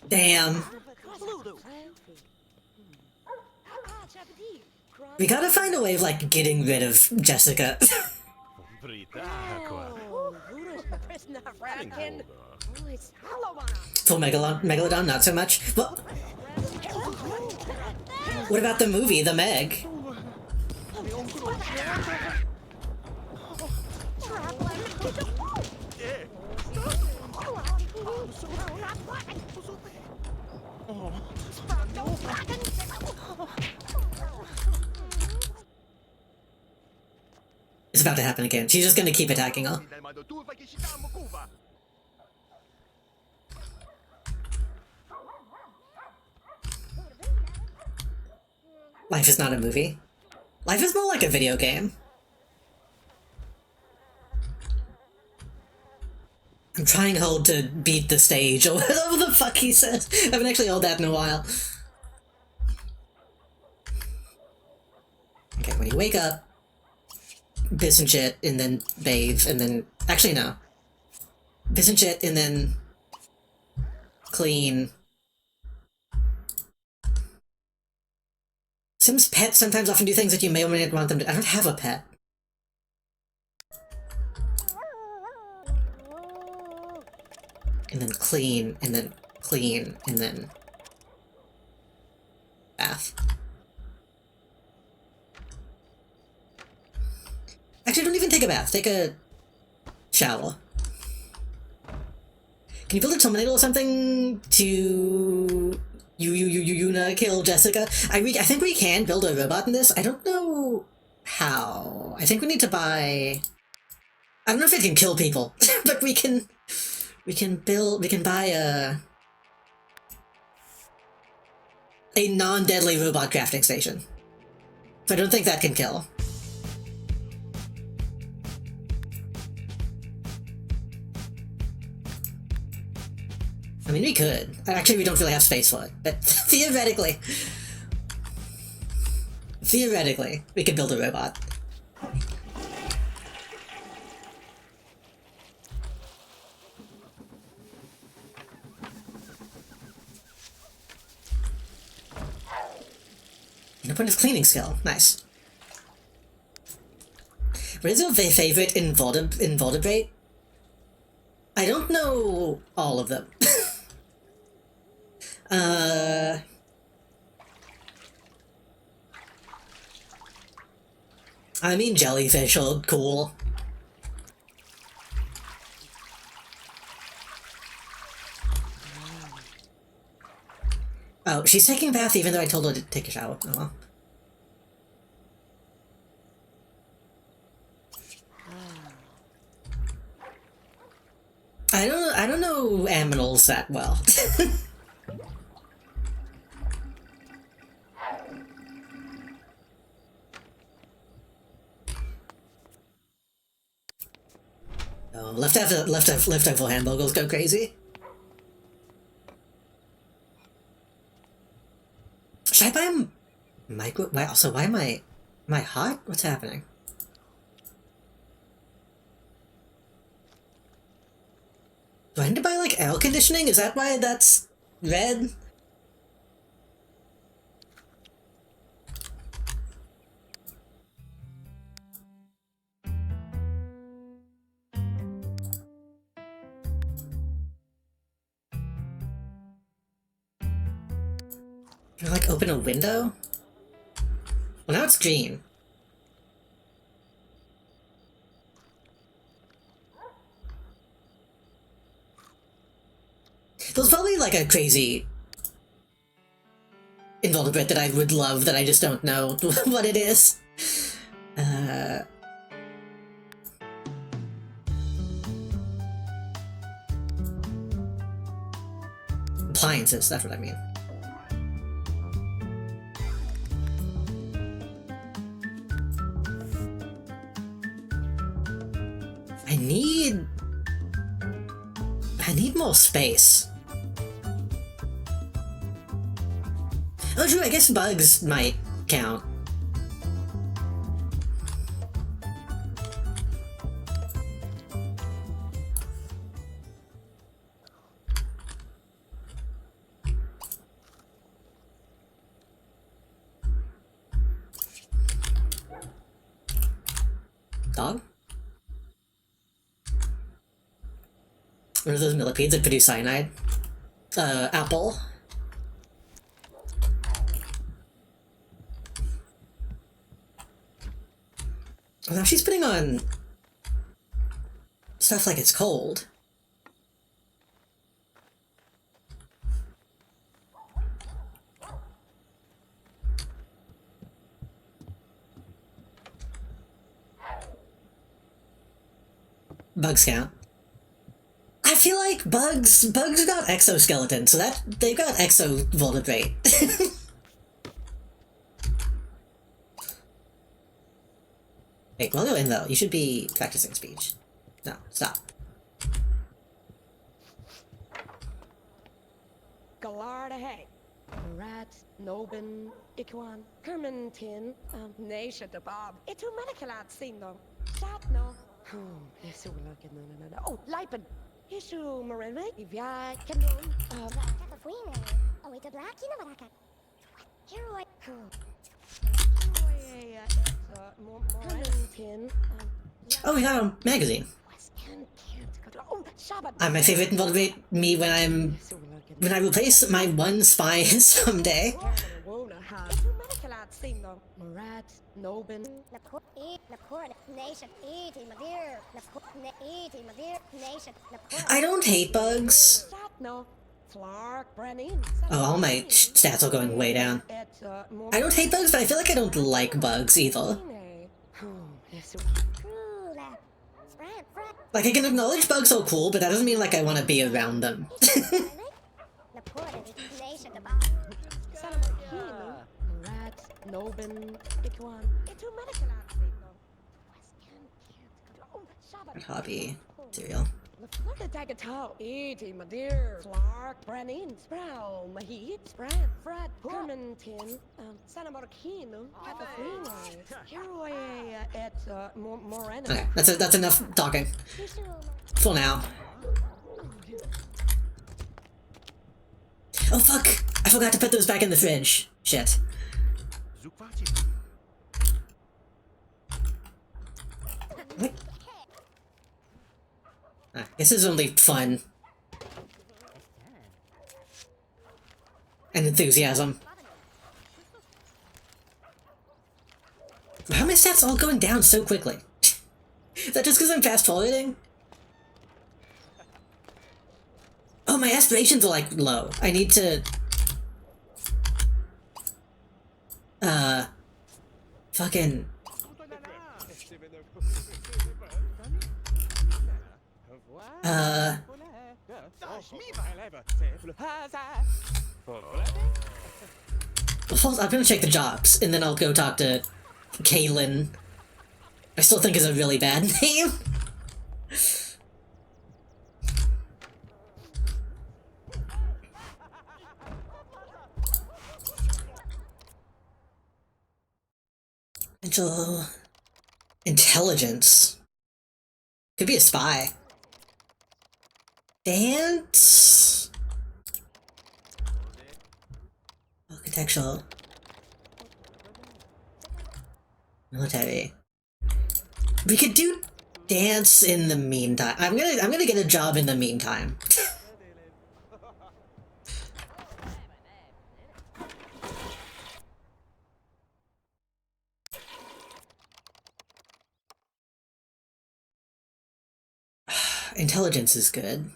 Damn. We gotta find a way of, like, getting rid of Jessica. For Megalodon, not so much. Well, what about the movie, The Meg? It's about to happen again. She's just gonna keep attacking her. Life is not a movie. Life is more like a video game. I'm trying hard to beat the stage, or whatever the fuck he says. I haven't actually heard that in a while. Okay, when you wake up, piss and shit, and then bathe, and then... Actually, no. Piss and shit, and then... clean. Sims pets sometimes often do things that you may or may not want them to... I don't have a pet. And then clean, and then clean, and then... bath. Actually, don't even take a bath. Take a... shower. Can you build a Terminator or something to... kill Jessica? I think we can build a robot in this. I don't know how. I think we need to buy... I don't know if it can kill people, but we can buy a non-deadly robot crafting station. So I don't think that can kill. I mean, we could. Actually, we don't really have space for it, but theoretically, we could build a robot. No point of cleaning skill. Nice. What is your favorite invertebrate? I don't know all of them. I mean, jellyfish are cool. Oh, she's taking a bath even though I told her to take a shower. Oh well. I don't know aminals that well. Oh, leftover hamburgers go crazy. Should I buy a micro? Wow, so why am I hot? What's happening? Do I need to buy, like, air conditioning? Is that why that's red? Can I, like, open a window? Well, now it's green. There's probably, like, a crazy invertebrate that I would love that I just don't know what it is. appliances, that's what I mean. I need more space. Oh, true, I guess bugs might count. Dog? What are those millipedes that produce cyanide? Apple. Oh, now she's putting on stuff like it's cold. Bugs count. I feel like bugs got exoskeleton, so that they've got exo vertebrae. Wait, we'll go in though. You should be practicing speech. No, stop. Galarda hey. Rat, Nobin, Ikwan, Kermentin, Nation the Bob. Itu Manicalat seen them. Shot no. Yes, no. Oh, Lipen. Issue Marine, Ivya, Kendon, Catafuime. Oh, it's a black, you know what I got. Hero. Oh, we got a magazine. My favorite involvement me when I replace my one spy someday. I don't hate bugs. Oh, all my stats are going way down. I don't hate bugs, but I feel like I don't like bugs either. Like, I can acknowledge bugs are cool, but that doesn't mean like I want to be around them. Hobby. Cereal. Okay, that's enough talking. For now. Oh fuck! I forgot to put those back in the fridge. Shit. What? This is only fun. And enthusiasm. How are my stats all going down so quickly? Is that just because I'm fast forwarding? Oh, my aspirations are like low. I need to... Fucking... I'm gonna check the jobs, and then I'll go talk to Kaylin. I still think is a really bad name. Intelligence. Could be a spy. Dance. Architectural. Military. We could do dance in the meantime. I'm gonna get a job in the meantime. Intelligence is good.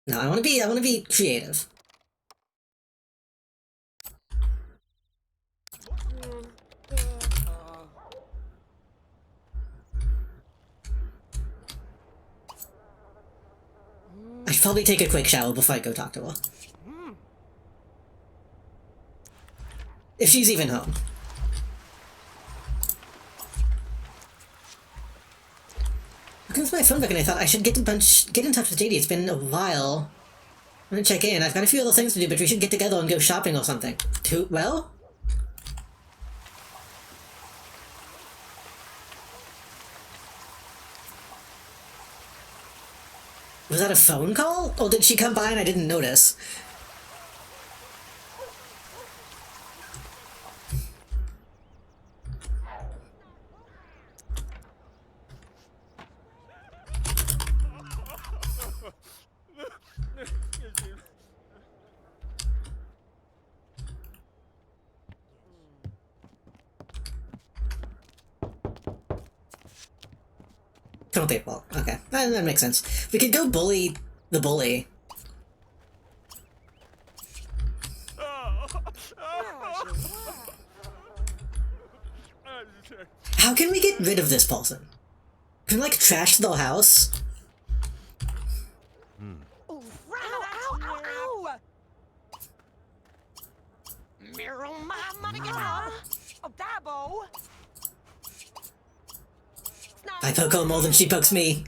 No, I wanna be creative. I should probably take a quick shower before I go talk to her. If she's even home. How comes my phone back and I thought I should get in touch with JD. It's been a while. I'm gonna check in. I've got a few other things to do, but we should get together and go shopping or something. Well? Was that a phone call? Or did she come by and I didn't notice? Don't well, okay. That makes sense. We could go bully the bully. How can we get rid of this person? Can we, like, trash the house? Oh, ow, ow, ow! Mirror my money, oh, Dabo! I poke her more than she pokes me.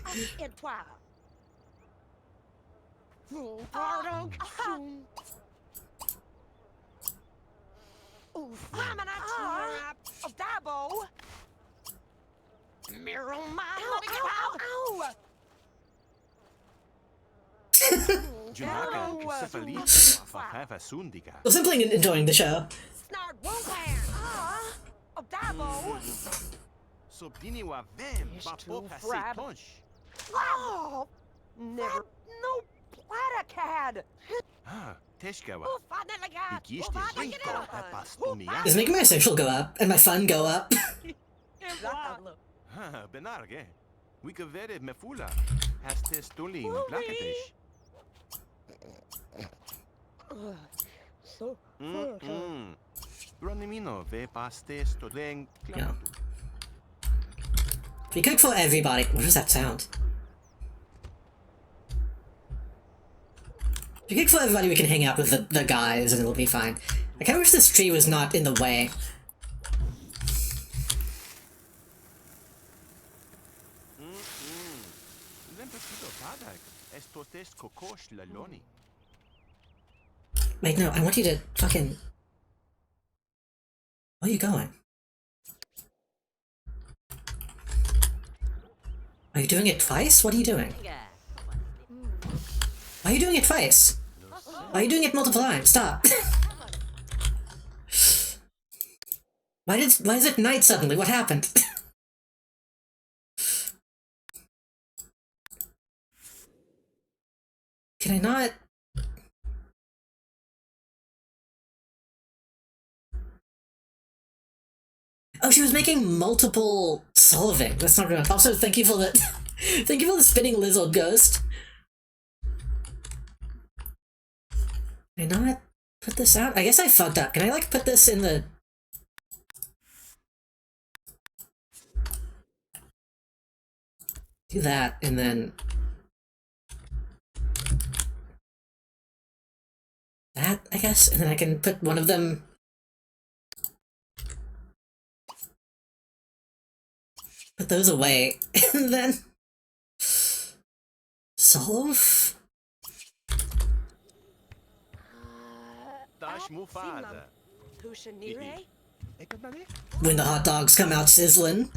Was simply enjoying the show. Oh, never. No platycad. Is making my social go up and my fun go up? Benarge. We could very mefula. Has testolin blackish. So. Ronimino ve paste stolen. Yeah. We cook for everybody. What does that sound? If we cook for everybody, we can hang out with the guys and it'll be fine. I kinda wish this tree was not in the way. Wait, no, I want you to fucking... Where are you going? Are you doing it twice? What are you doing? Why are you doing it twice? Why are you doing it multiple times? Stop! Why is it night suddenly? What happened? Can I not? Oh, she was making multiple solving. That's not good. Also, thank you for the thank you for the spinning lizard ghost. Can I not put this out? I guess I fucked up. Can I like put this in the... Do that and then... That, I guess, and then I can put one of them... Put those away, and then... Solve? When the hot dogs come out sizzling.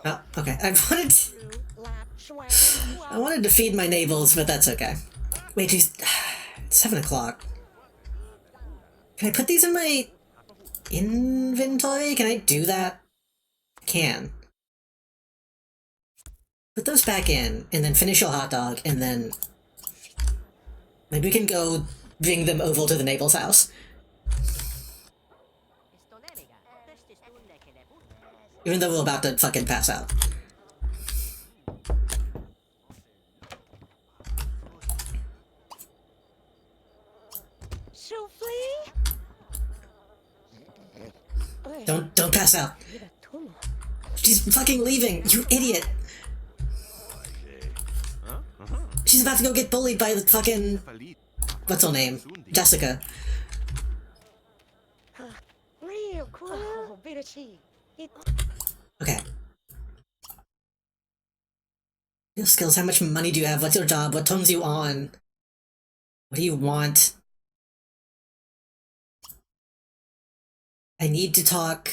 Oh, okay. I wanted to feed my neighbors, but that's okay. Wait, geez, it's 7 o'clock. Can I put these in my inventory? Can I do that? I can. Put those back in, and then finish your hot dog, and then... Maybe we can go bring them over to the neighbor's house. Even though we're about to fucking pass out. Souffle? Don't pass out. She's fucking leaving, you idiot. She's about to go get bullied by the fucking, Verliet. what's her name? Jessica. Real cool. Oh, bit of cheese. Okay. Skill skills, how much money do you have? What's your job? What turns you on? What do you want? I need to talk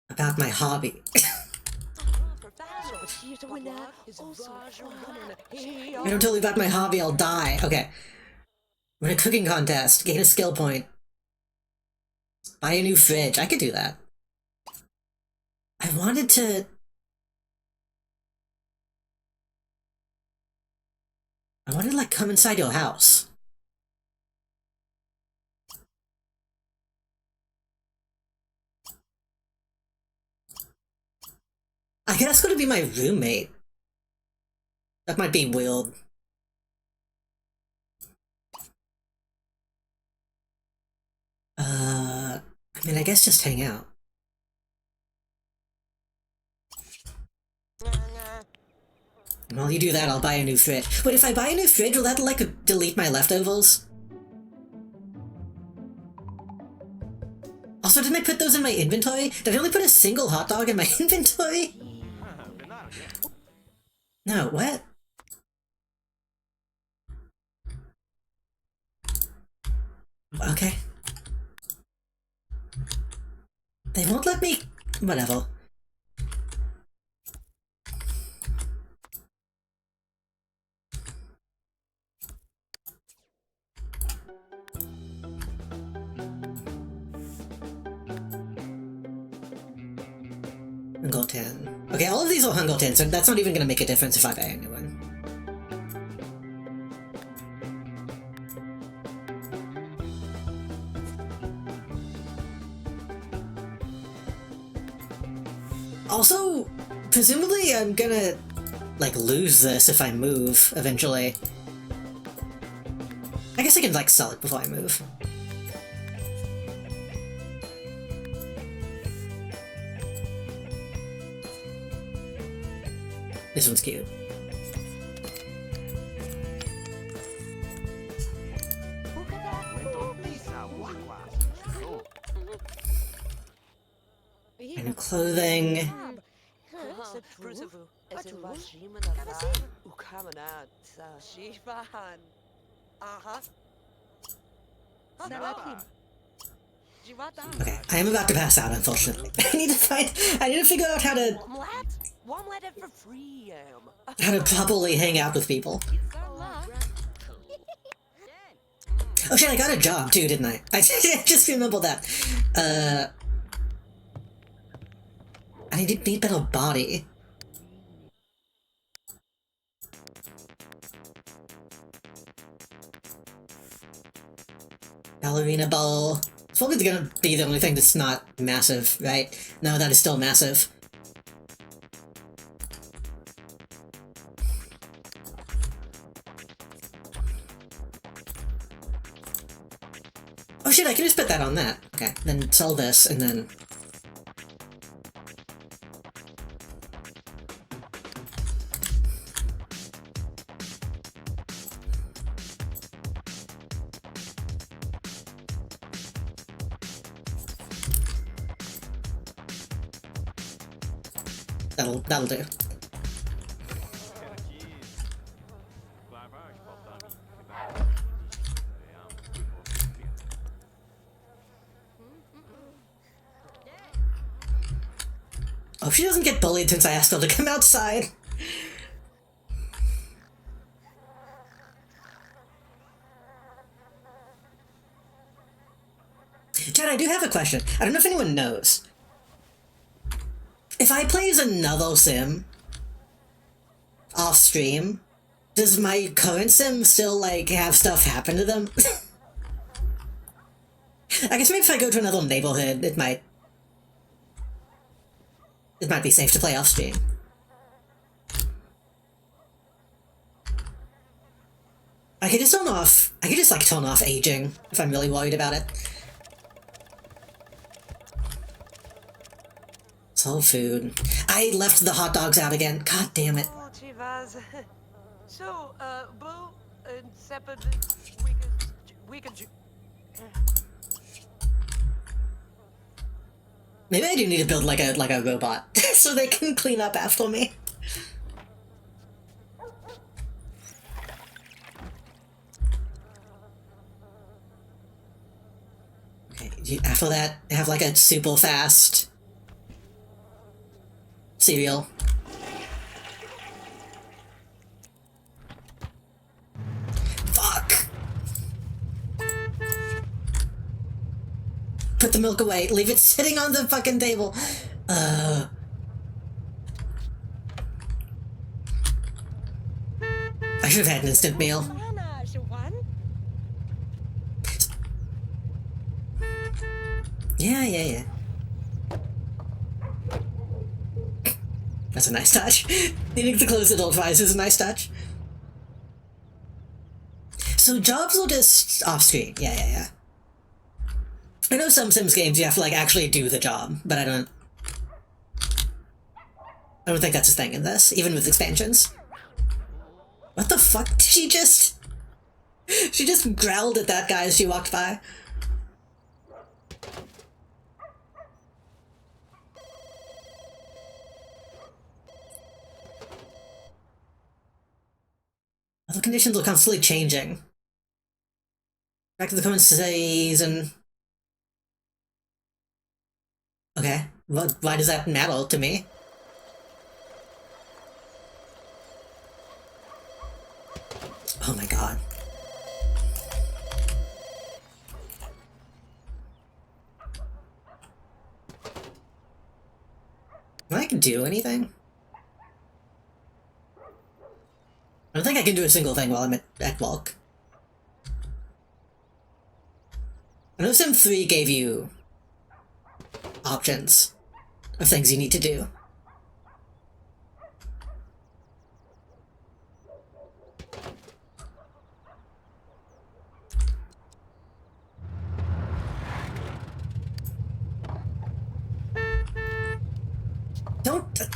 about my hobby. If I don't tell you about my hobby, I'll die. Okay. Win a cooking contest. Gain a skill point. Buy a new fridge. I could do that. I wanted to... like, come inside your house. I could ask her to be my roommate. That might be weird. I mean, I guess just hang out. And while you do that, I'll buy a new fridge. Wait, if I buy a new fridge, will that, like, delete my leftovers? Also, didn't I put those in my inventory? Did I only put a single hot dog in my inventory? No, what? Okay. They won't let me... whatever. Hungleton. Okay, all of these are Hungletons, and that's not even gonna make a difference if I buy a new one. Also, presumably I'm gonna, like, lose this if I move, eventually. I guess I can, like, sell it before I move. This one's cute. And clothing. Okay, I am about to pass out, unfortunately. I need to figure out how to properly hang out with people. Oh shit, I got a job too, didn't I? I just remembered that. I need better body. Ballerina ball. It's probably gonna be the only thing that's not massive, right? No, that is still massive. Oh shit, I can just put that on that. Okay, then sell this, and then... That'll do. Oh, she doesn't get bullied since I asked her to come outside. Chad, I do have a question. I don't know if anyone knows. If I play as another sim off stream, does my current sim still, like, have stuff happen to them? I guess maybe if I go to another neighborhood, it might be safe to play off stream. I could just turn off, like turn off aging if I'm really worried about it. Soul food. I left the hot dogs out again. God damn it. Oh, Chivas. So, Boo and Sepid, we could. Maybe I do need to build like a robot so they can clean up after me. Okay, after that, have like a super fast cereal. Fuck! Put the milk away. Leave it sitting on the fucking table. I should have had an instant meal. Yeah. That's a nice touch. Needing to close adult fries is a nice touch. So jobs will just off-screen. Yeah. I know some Sims games you have to like actually do the job, but I don't think that's a thing in this, even with expansions. What the fuck? Did she just growled at that guy as she walked by. The conditions are constantly changing. Back to the current season. Okay, well, why does that matter to me? Oh my god. Can I do anything? I don't think I can do a single thing while I'm at work. I know Sim 3 gave you options of things you need to do.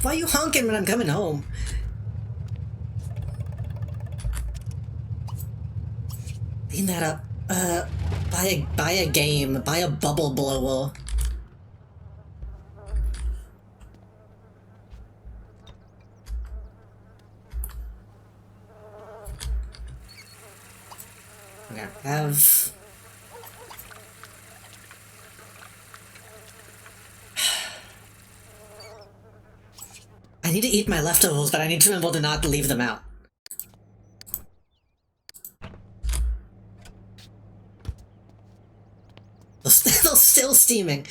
Why are you honking when I'm coming home? Clean that up. Buy a game. Buy a bubble blower. Okay, have... I need to eat my leftovers, but I need to remember to not leave them out. They're still steaming.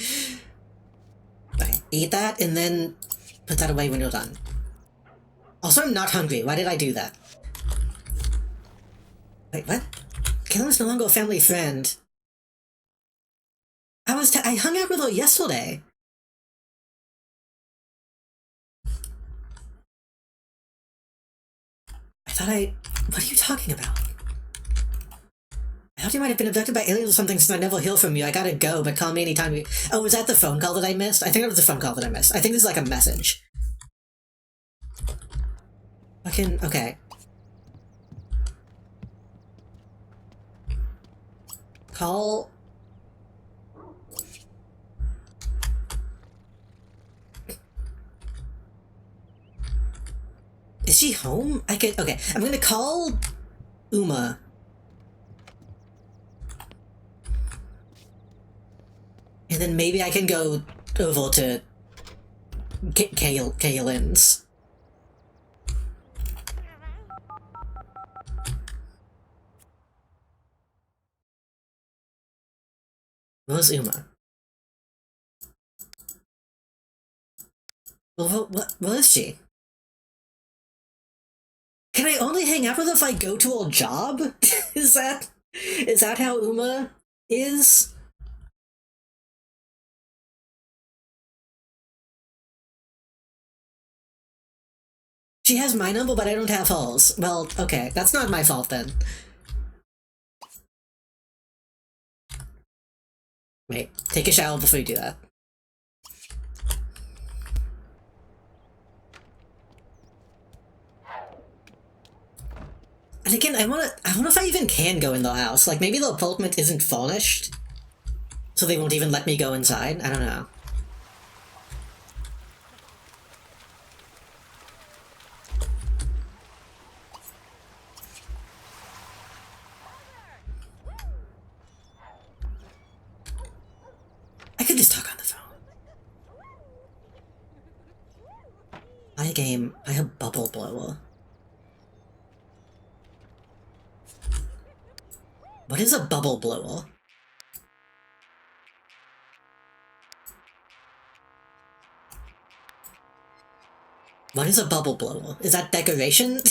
Okay, eat that and then put that away when you're done. Also, I'm not hungry. Why did I do that? Wait, what? Kayla is no longer a family friend. I hung out with her yesterday. What are you talking about? I thought you might have been abducted by aliens or something since I never hear from you. I gotta go, but call me anytime you... Oh, was that the phone call that I missed? I think it was the phone call that I missed. I think this is like a message. Fucking... Okay. Call... Is she home? Okay, I'm gonna call Uma. And then maybe I can go over to Kaylin's. Where's Uma? Well, where is she? Can I only hang out with her if I go to her job? Is that how Uma is? She has my number, but I don't have hers. Well, okay, that's not my fault then. Wait, take a shower before you do that. And again, I wonder if I even can go in the house. Like, maybe the apartment isn't furnished, so they won't even let me go inside? I don't know. I could just talk on the phone. Buy a game. I have Bubble Blower. What is a bubble blower? What is a bubble blower? Is that decoration?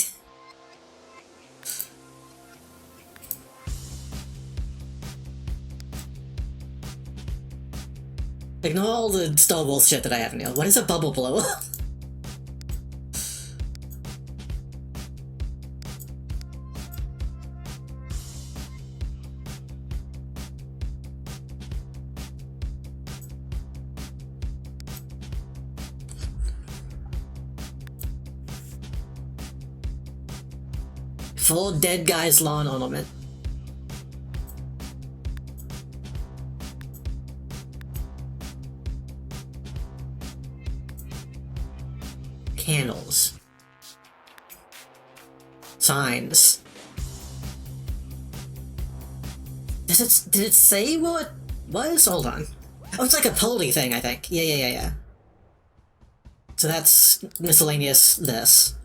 Ignore all the Star Wars shit that I have in here. What is a bubble blower? Full dead guy's lawn ornament. Candles. Signs. Did it say what it was? Hold on. Oh, it's like a pulley thing, I think. Yeah. So that's miscellaneous this.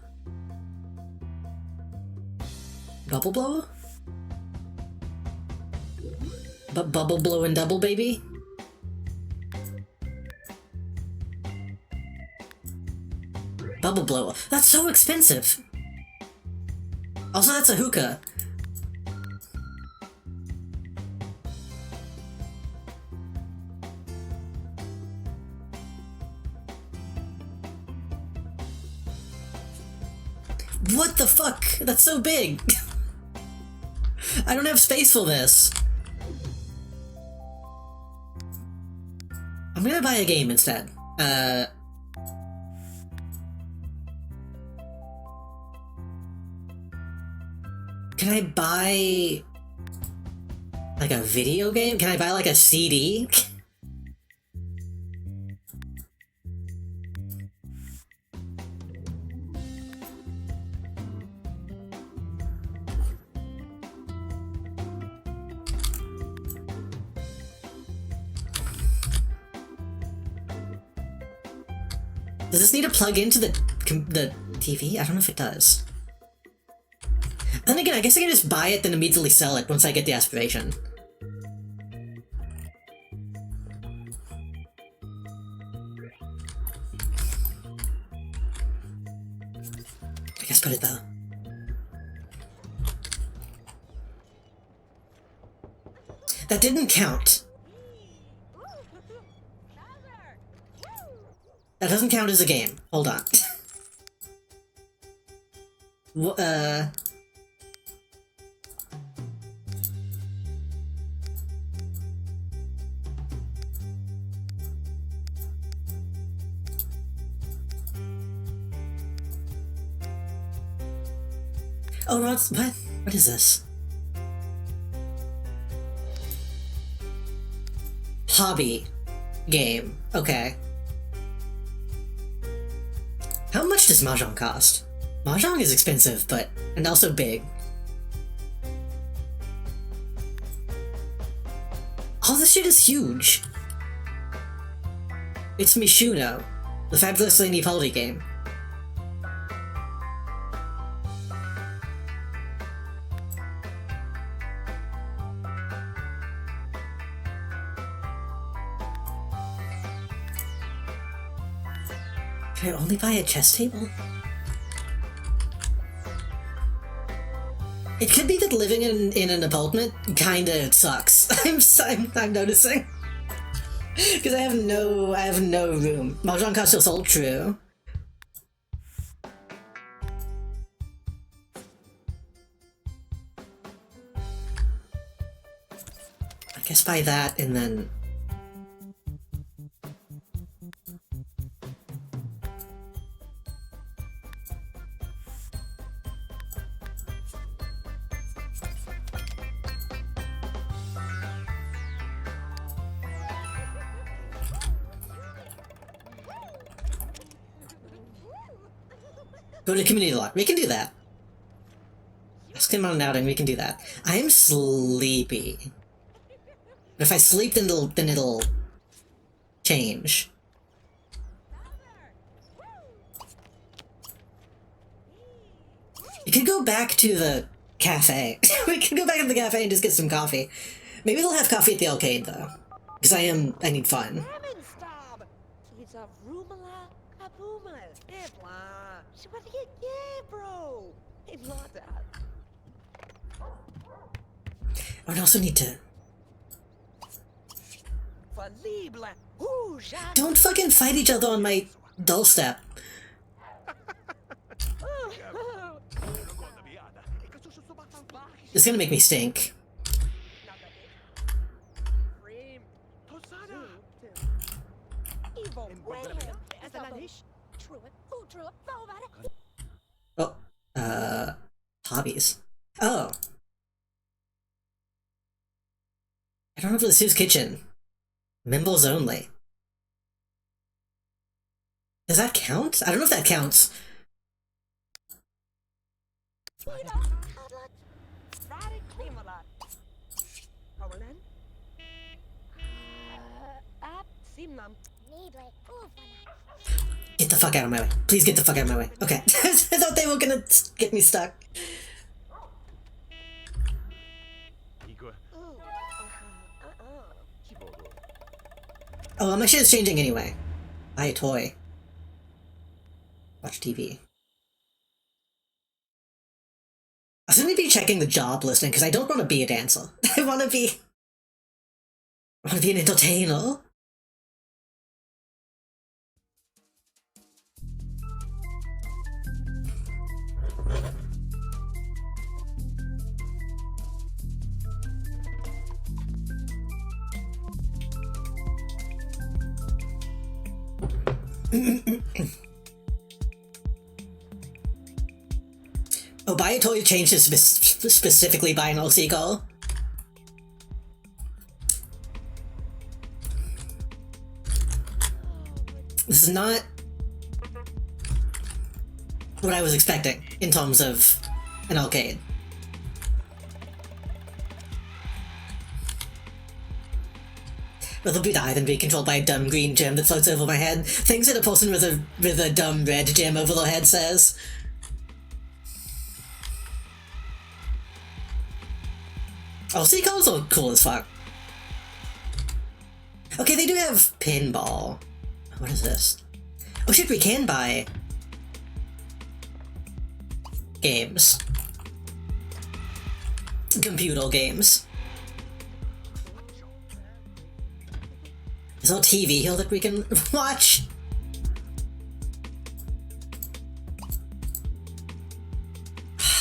Bubble blower? Bubble blow and double baby? Bubble blower. That's so expensive! Also, that's a hookah. What the fuck? That's so big! I don't have space for this. I'm gonna buy a game instead. Can I buy like a video game? Can I buy like a CD? Does this need to plug into the TV? I don't know if it does. Then again, I guess I can just buy it then immediately sell it once I get the aspiration. I guess put it though. That didn't count. That doesn't count as a game. Hold on. Oh no, it's, what? What is this? Hobby game. Okay. How much does Mahjong cost? Mahjong is expensive, but... and also big. All this shit is huge! It's Mishuno, the Fabulous Lady Polly game. Can I only buy a chess table? It could be that living in an apartment kinda sucks. I'm noticing. Because I have no room. Mahjong costs is all true. I guess buy that and then Go to community log. We can do that. Ask him on an outing. We can do that. I am sleepy. But if I sleep, then it'll change. We could go back to the cafe. We could go back to the cafe and just get some coffee. Maybe they'll have coffee at the arcade though, because I need fun. Stab! It's a rumala kabumal. Ebla. She what you get, bro? It's not that. I would also need to. Falible. Ooh, Jack. Don't fucking fight each other on my doorstep. It's gonna make me stink. Cream. Tosada. Evil. True it. Who drew it? Go about it. Oh, hobbies. Oh. I don't know if this is kitchen. Members only. Does that count? I don't know if that counts. Get the fuck out of my way. Please get the fuck out of my way. Okay. I thought they were gonna get me stuck. Oh, my shit is changing anyway. Buy a toy. Watch TV. I was gonna be checking the job listing because I don't want to be a dancer. I want to be an entertainer. Oh, buy a toy changed to specifically buy an LC call. This is not what I was expecting in terms of an arcade. Rather be die than be controlled by a dumb green gem that floats over my head. Things that a person with a dumb red gem over their head says. Oh, sea calls are cool as fuck. Okay, they do have pinball. What is this? Oh shit, we can buy games. Computer games. There's no TV here that we can watch.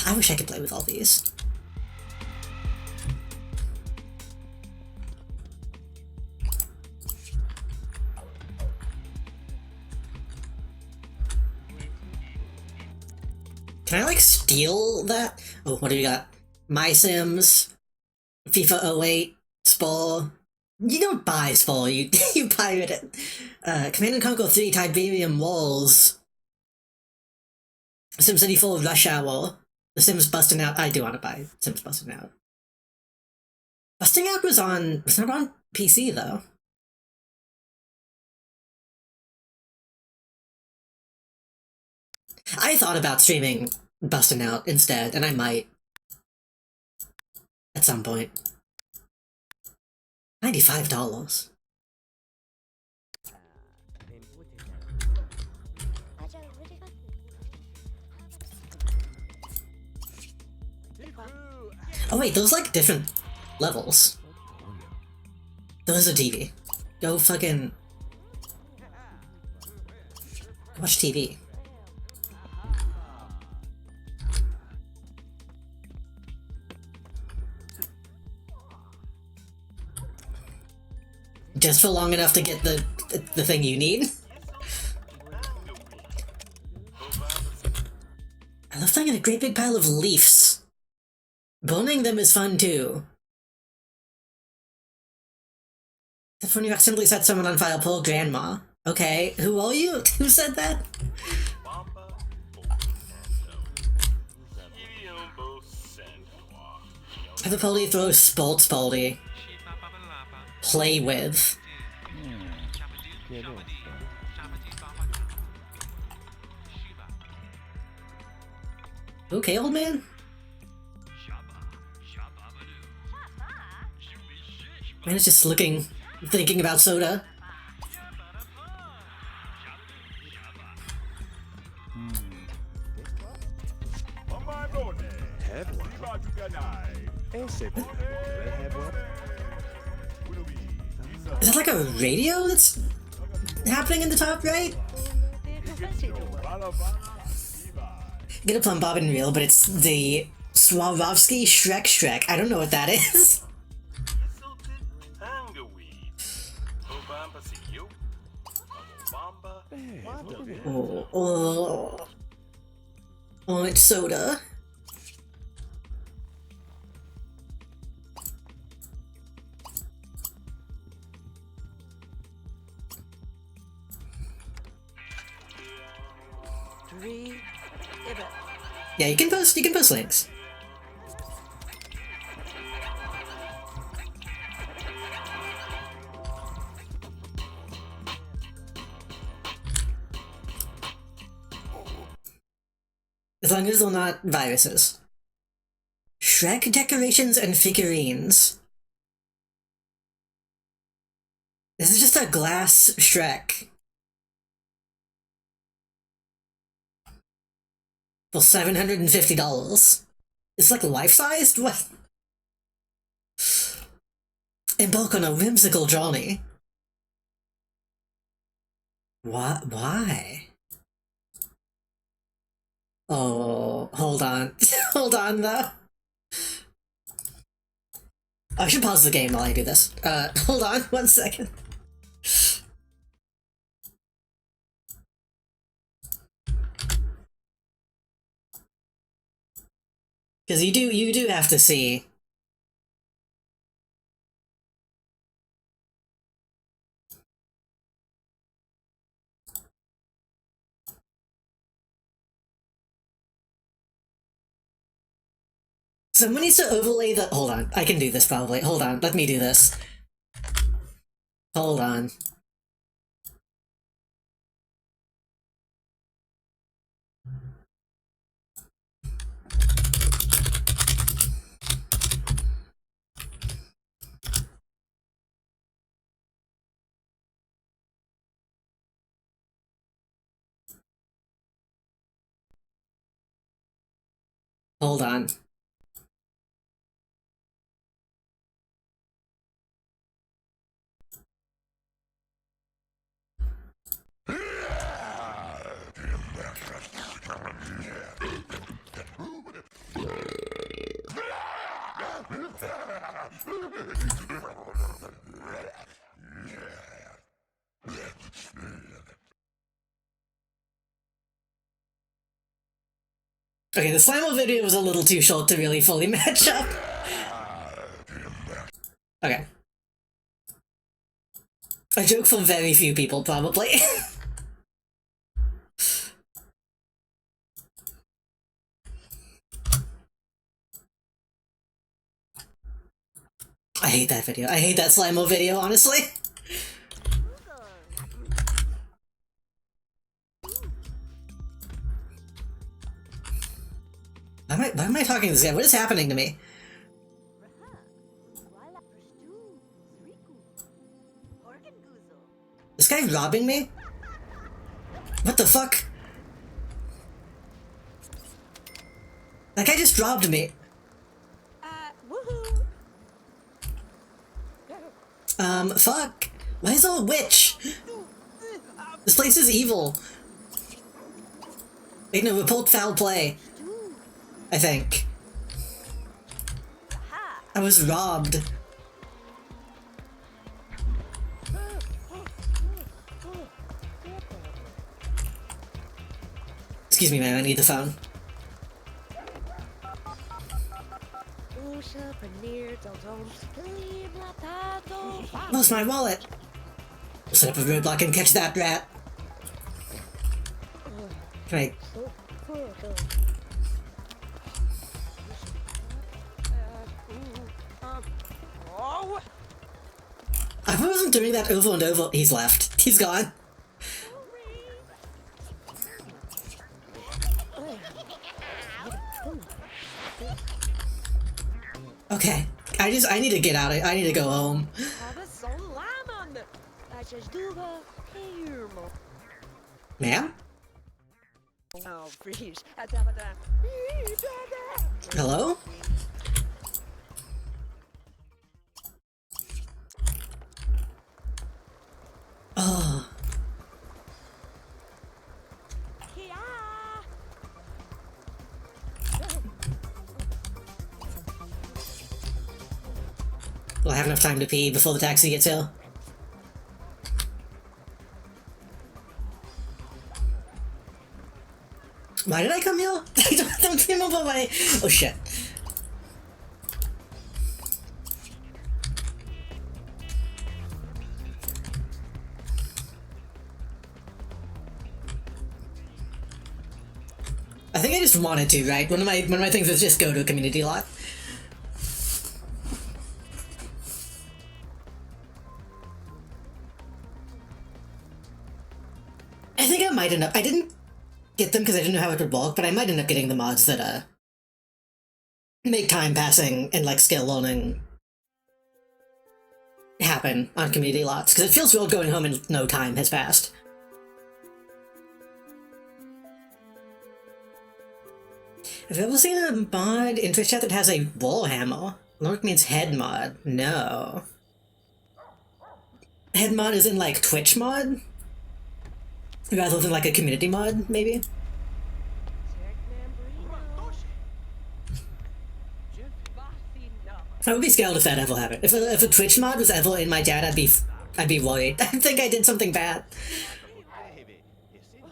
I wish I could play with all these. Can I, like, steal that? Oh, what do we got? My Sims, FIFA 08, Spore. You don't buy Spore, you pirate it. Command & Conquer 3, Tiberium Walls. SimCity 4, Rush Hour. The Sims Busting Out. I do want to buy Sims Busting Out. Busting Out was not on PC, though. I thought about streaming Busting Out instead, and I might. At some point. $95. Oh wait, those like different levels. Those are TV. Go fucking watch TV. Just for long enough to get the thing you need. I love finding a great big pile of leaves. Burning them is fun too. Except when you accidentally set someone on fire, poor grandma. Okay, who are you? Who said that? Pepperpolly throws Sports Polly. Play with. Get in. Okay, old man? Man is just looking, thinking about soda. Have one. Ese boy. Do they have one? Is that like a radio that's happening in the top right? Get a plum bob and reel, but it's the Swarovski Shrek. I don't know what that is. Oh, it's soda. Yeah, you can post links. As long as they're not viruses. Shrek decorations and figurines. This is just a glass Shrek. For $750. It's like life-sized? What? Embark on a whimsical journey. What? Why? Oh, hold on. Hold on, though. I should pause the game while I do this. Hold on 1 second. Because you do have to see. Someone needs to overlay the. Hold on, I can do this probably. Hold on, let me do this. Hold on. Hold on. Okay, the Slimo video was a little too short to really fully match up. Okay. A joke for very few people, probably. I hate that video. I hate that Slimo video, honestly. Why am I talking to this guy? What is happening to me? This guy robbing me? What the fuck? That guy just robbed me. Woohoo! Fuck. Why is there a witch? This place is evil. Wait, no, report foul play. I think. I was robbed. Excuse me, man, I need the phone. Lost my wallet. Set up a roadblock and catch that rat. Can I... Oh! I wasn't doing that over and over. He's left. He's gone. Okay. I need to get out of I need to go home. Have some lemon. I just do here, mo. Ma'am? Oh, freeze. Hello? Oh. Will I have enough time to pee before the taxi gets here? Why did I come here? I don't remember why. Oh shit. I think I just wanted to, right? One of my things was just go to a community lot. I think I might end up. I didn't get them because I didn't know how it would work, but I might end up getting the mods that make time passing and like skill learning happen on community lots, because it feels weird going home and no time has passed. Have you ever seen a mod in Twitch chat that has a warhammer? Lurk means head mod. No. Head mod is in like Twitch mod? Rather than like a community mod, maybe? I would be scared if that ever happened. If a Twitch mod was ever in my chat, I'd be worried. I think I did something bad. Baby, you see?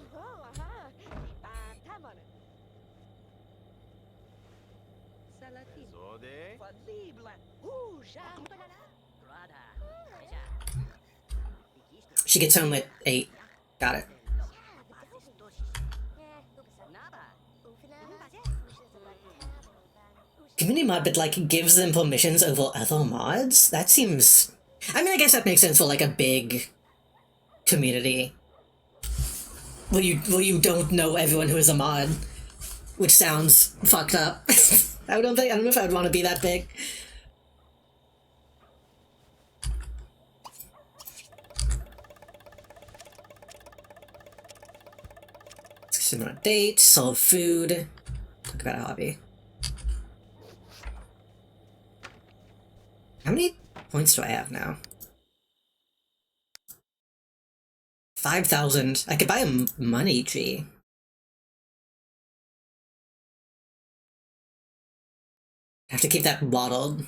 Zode. She gets home at 8. Got it. Community mod, but like gives them permissions over other mods? That seems... I mean, I guess that makes sense for like a big community. Where you don't know everyone who is a mod. Which sounds fucked up. I don't know if I would want to be that big. Sit on a date, solve food, talk about a hobby. How many points do I have now? 5,000. I could buy a money tree. I have to keep that waddled.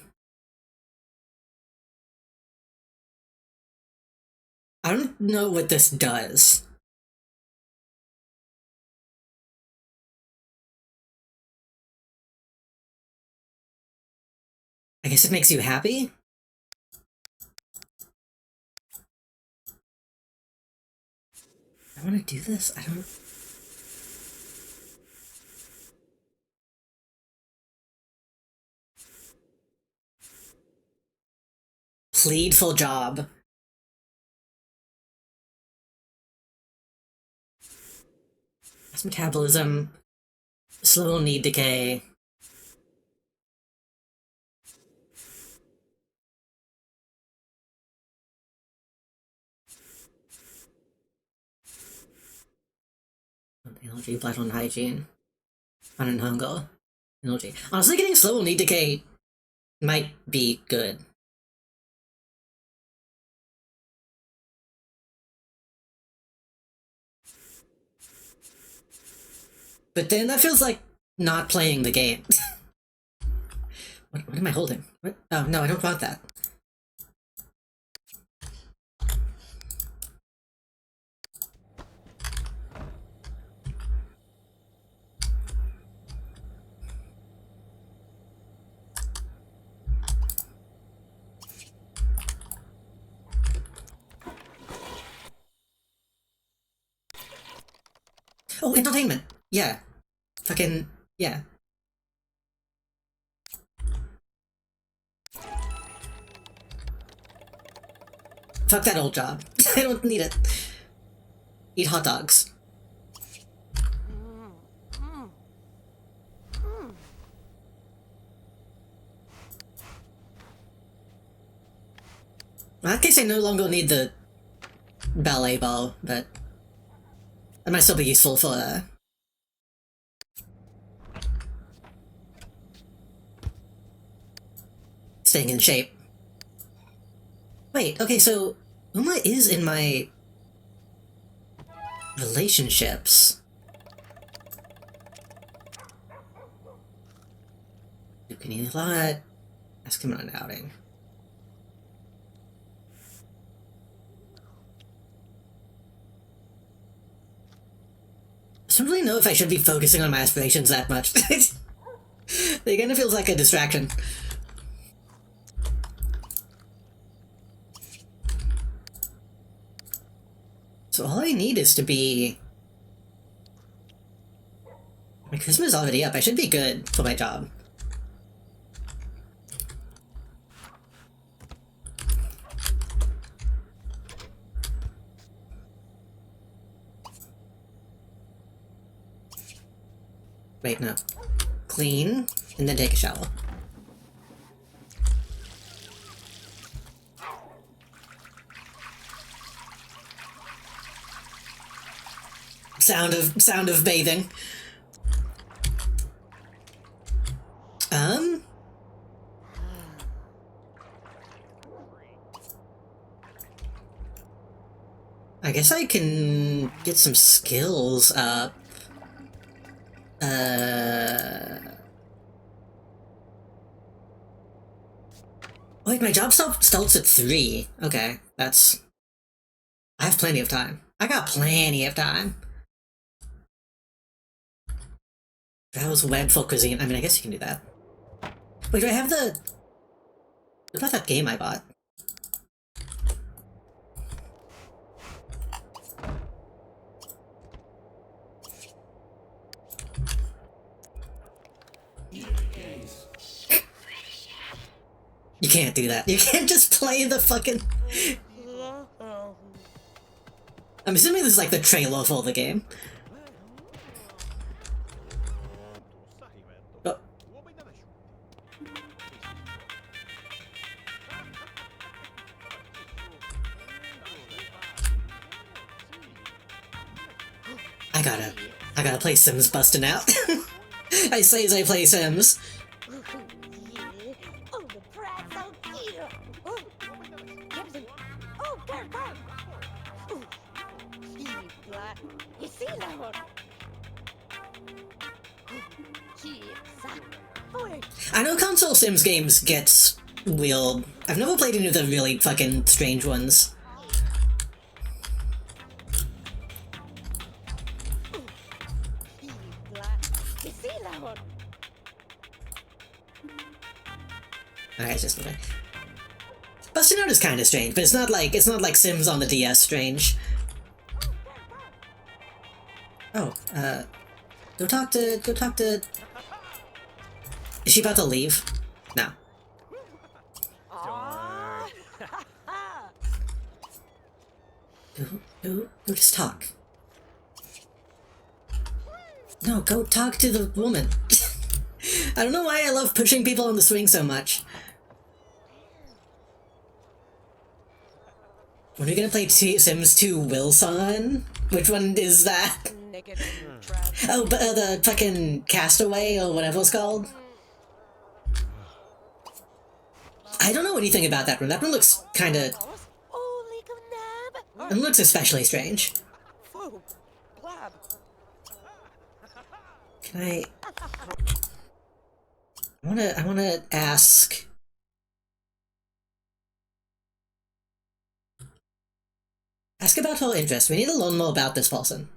I don't know what this does. I guess it makes you happy? I want to do this? I don't... Plead for job. Fast metabolism. Slow need decay. Energy, vital hygiene. Fun and hunger. Energy. Honestly, getting slow need decay might be good. But then that feels like not playing the game. What am I holding? What? Oh, no, I don't want that. Oh, entertainment! Yeah. Fucking... yeah. Fuck that old job. I don't need it. Eat hot dogs. In that case, I no longer need the ballet ball, but that might still be useful for staying in shape. Wait, okay, so Uma is in my relationships. You can eat a lot. Ask him on an outing. I don't really know if I should be focusing on my aspirations that much. It kind of feels like a distraction. So all I need is to be... My Christmas is already up. I should be good for my job. Wait, no. Clean, and then take a shower. Sound of bathing. I guess I can get some skills up. Wait, my job starts at 3. Okay, that's... I have plenty of time. I got plenty of time. Browse web for cuisine. I mean, I guess you can do that. Wait, do I have the... What about that game I bought? You can't do that. You can't just play the fucking... I'm assuming this is like the trailer for the game. Oh. I gotta play Sims busting out. I say as I play Sims. I know console Sims games get weird. I've never played any of the really fucking strange ones. Alright, it's just okay. Busting Out is kind of strange, but it's not like Sims on the DS strange. Oh, go talk to... Is she about to leave? No. Go just talk. No, go talk to the woman. I don't know why I love pushing people on the swing so much. When are we gonna play Sims 2 Wilson? Which one is that? Oh, but the fucking Castaway or whatever it's called? I don't know anything about that one. That one looks kinda... It looks especially strange. Can I wanna ask... Ask about her interest. We need to learn more about this person.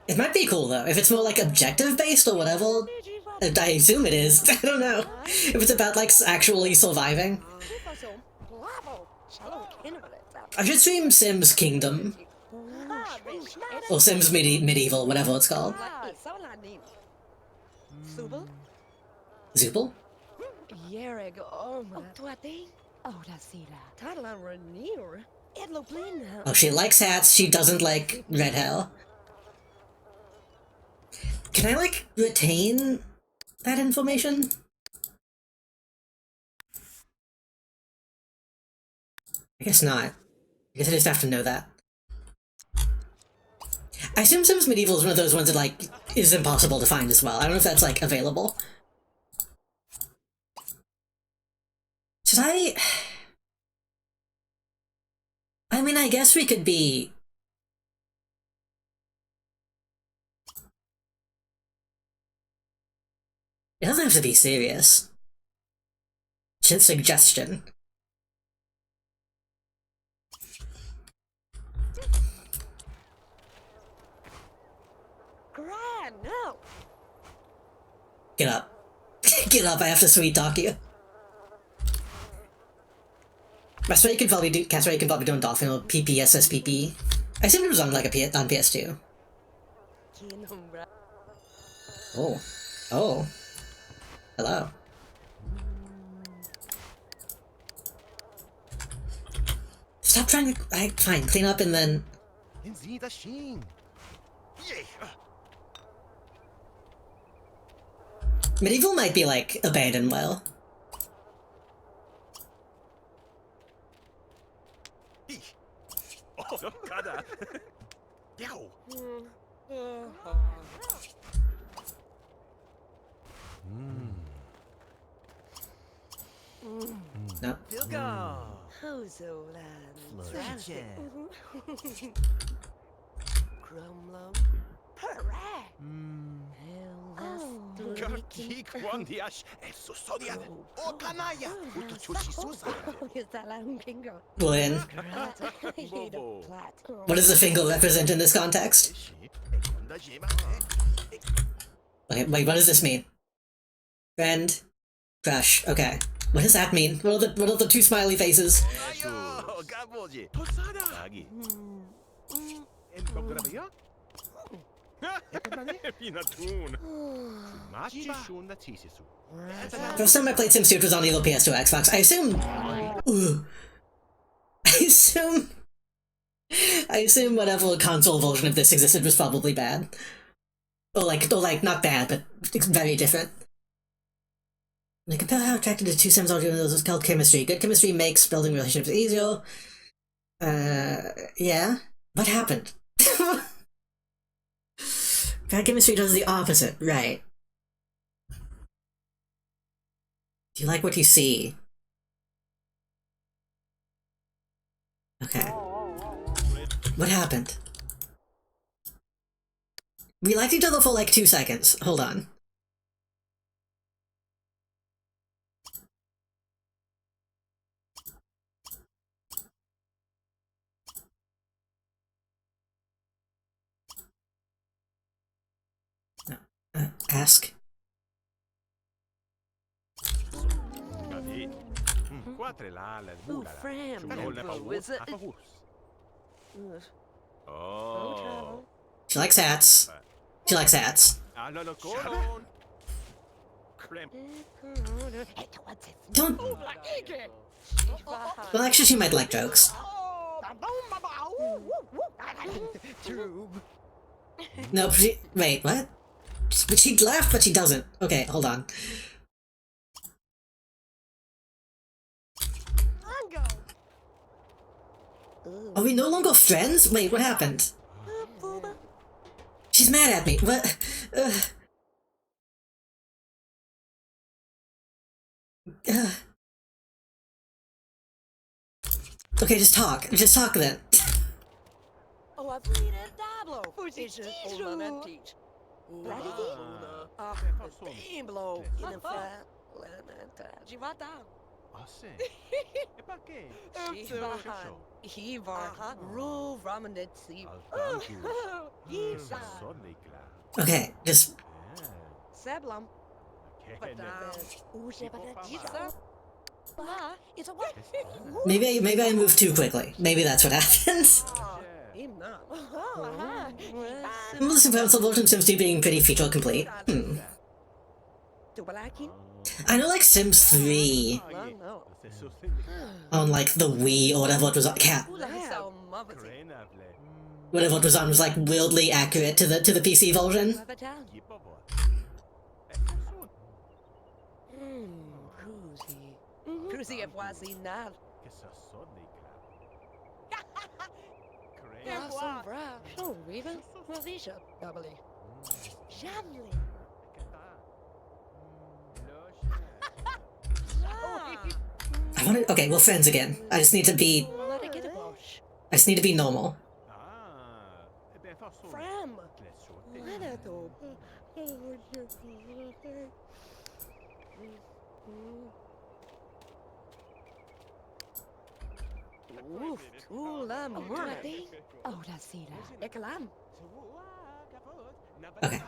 It might be cool though, if it's more like objective based or whatever. I assume it is. I don't know. If it's about like actually surviving. I should stream Sims Kingdom. Or Sims Medieval, whatever it's called. Så là din. Subel? Zoople? Järig tuati. Da sida. Tadla Renier. Edlo Blin. Oh, she likes hats, she doesn't like red hell. Can I, like, retain that information? I guess not. I guess I just have to know that. I assume Sims Medieval is one of those ones that, like, is impossible to find as well. I don't know if that's, like, available. Should I... I mean, I guess we could be... It doesn't have to be serious. Just suggestion. Grand, no. Get up. Get up, I have to sweet talk you. Casper can probably do Dolphin or PPSSPP. I assume it was on like on PS2. Oh. Oh. Hello. Stop trying to... fine, clean up and then... Indeed, a sheen. Yeah. Medieval might be, like, abandoned well. Oh, kada. Yow. No. Dilga. Hozolan. Crumlum. Hurrah. Kik wandiash. Esosodia. O kanaya. Utuchushisusa. Is that like bingo? William, Bobo. what does the finger represent in this context? Okay, wait, what does this mean? Friend. Crush. Okay. What does that mean? What are the two smiley faces? Ayo, gaboji. Posada. Agi. Embogravia? Pinatun. Machi shunda tisisu. First time I played Sims 2 it was on either PS2 or Xbox. I assume... Ooh. I assume whatever console version of this existed was probably bad. Or like, not bad, but very different. Like, compare how attracted to two Sims audio is called chemistry. Good chemistry makes building relationships easier. Yeah? What happened? Bad chemistry does the opposite, right. Do you like what you see? Okay. What happened? We liked each other for like 2 seconds. Hold on. Ask. Oh. She likes hats. She likes hats. Don't. Well, actually, she might like jokes. No, she. Wait, what? But she'd laugh, but she doesn't. Okay, hold on. Are we no longer friends? Wait, what happened? She's mad at me. What? Okay, just talk. Just talk then. Oh, I've read a Dablo. Is it Olana teach? Imblo in the fat. Jivata. Hivar. Rule Ramanet Sea. Okay, just. Seblam. Maybe I moved too quickly. Maybe that's what happens. Well, this console version seems to be being pretty feature complete. I know like Sims 3 on like the Wii or whatever it was on whatever it was on was like weirdly accurate to the PC version. Cruzy of Wazinal. Ja, som bra. Så, Riven. Vad vi kör. Doubly. Jamly. I want to. Okay, we're friends again. I just need to be. I just need to be normal. Fram. Vad är det då? Oof, Tula Murray. Oh, that's it. Ekalam. Okay.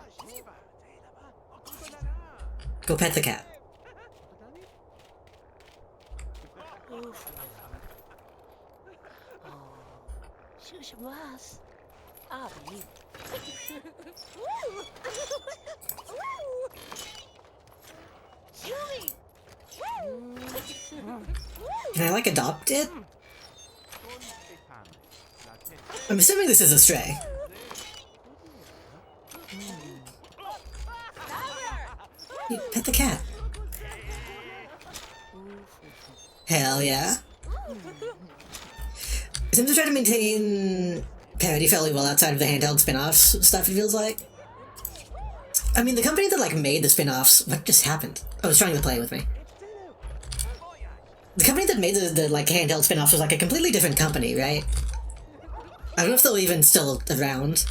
Go pet the cat. Oof. Oh, shush was. Abi. Chewy. Can I like adopt it? I'm assuming this is a stray. You pet the cat. Hell yeah. Sims try to maintain parity fairly well outside of the handheld spin-offs stuff, it feels like. I mean, the company that like made the spin-offs, what just happened? Oh, it's trying to play with me. The company that made the like handheld spin-offs was like a completely different company, right? I don't know if they're even still around.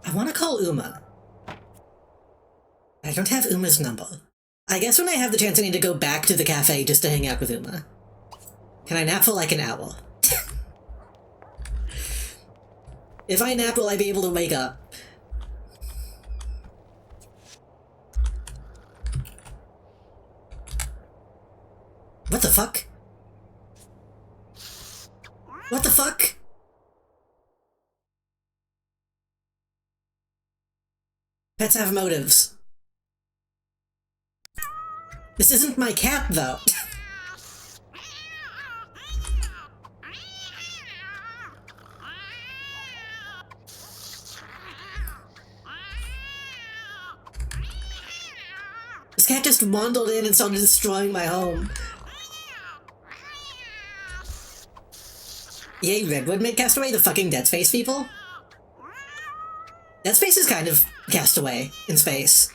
I want to call Uma. I don't have Uma's number. I guess when I have the chance I need to go back to the cafe just to hang out with Uma. Can I nap for like an hour? If I nap, will I be able to wake up? What the fuck? What the fuck? Pets have motives. This isn't my cat, though. This cat just wandered in and started destroying my home. Yay, Redwood made Castaway the fucking Dead Space people? Dead Space is kind of Castaway in space.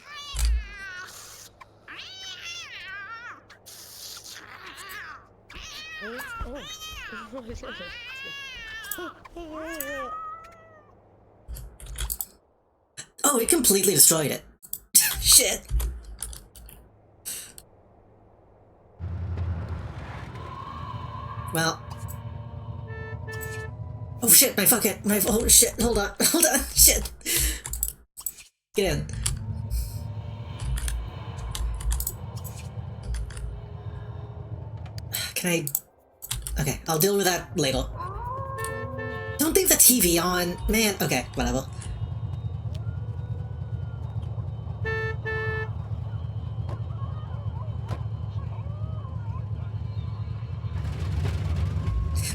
Oh, it completely destroyed it. Shit. Well. Oh shit, oh shit, hold on, shit. Get in. Can I... Okay, I'll deal with that later. Don't leave the TV on, man. Okay, whatever.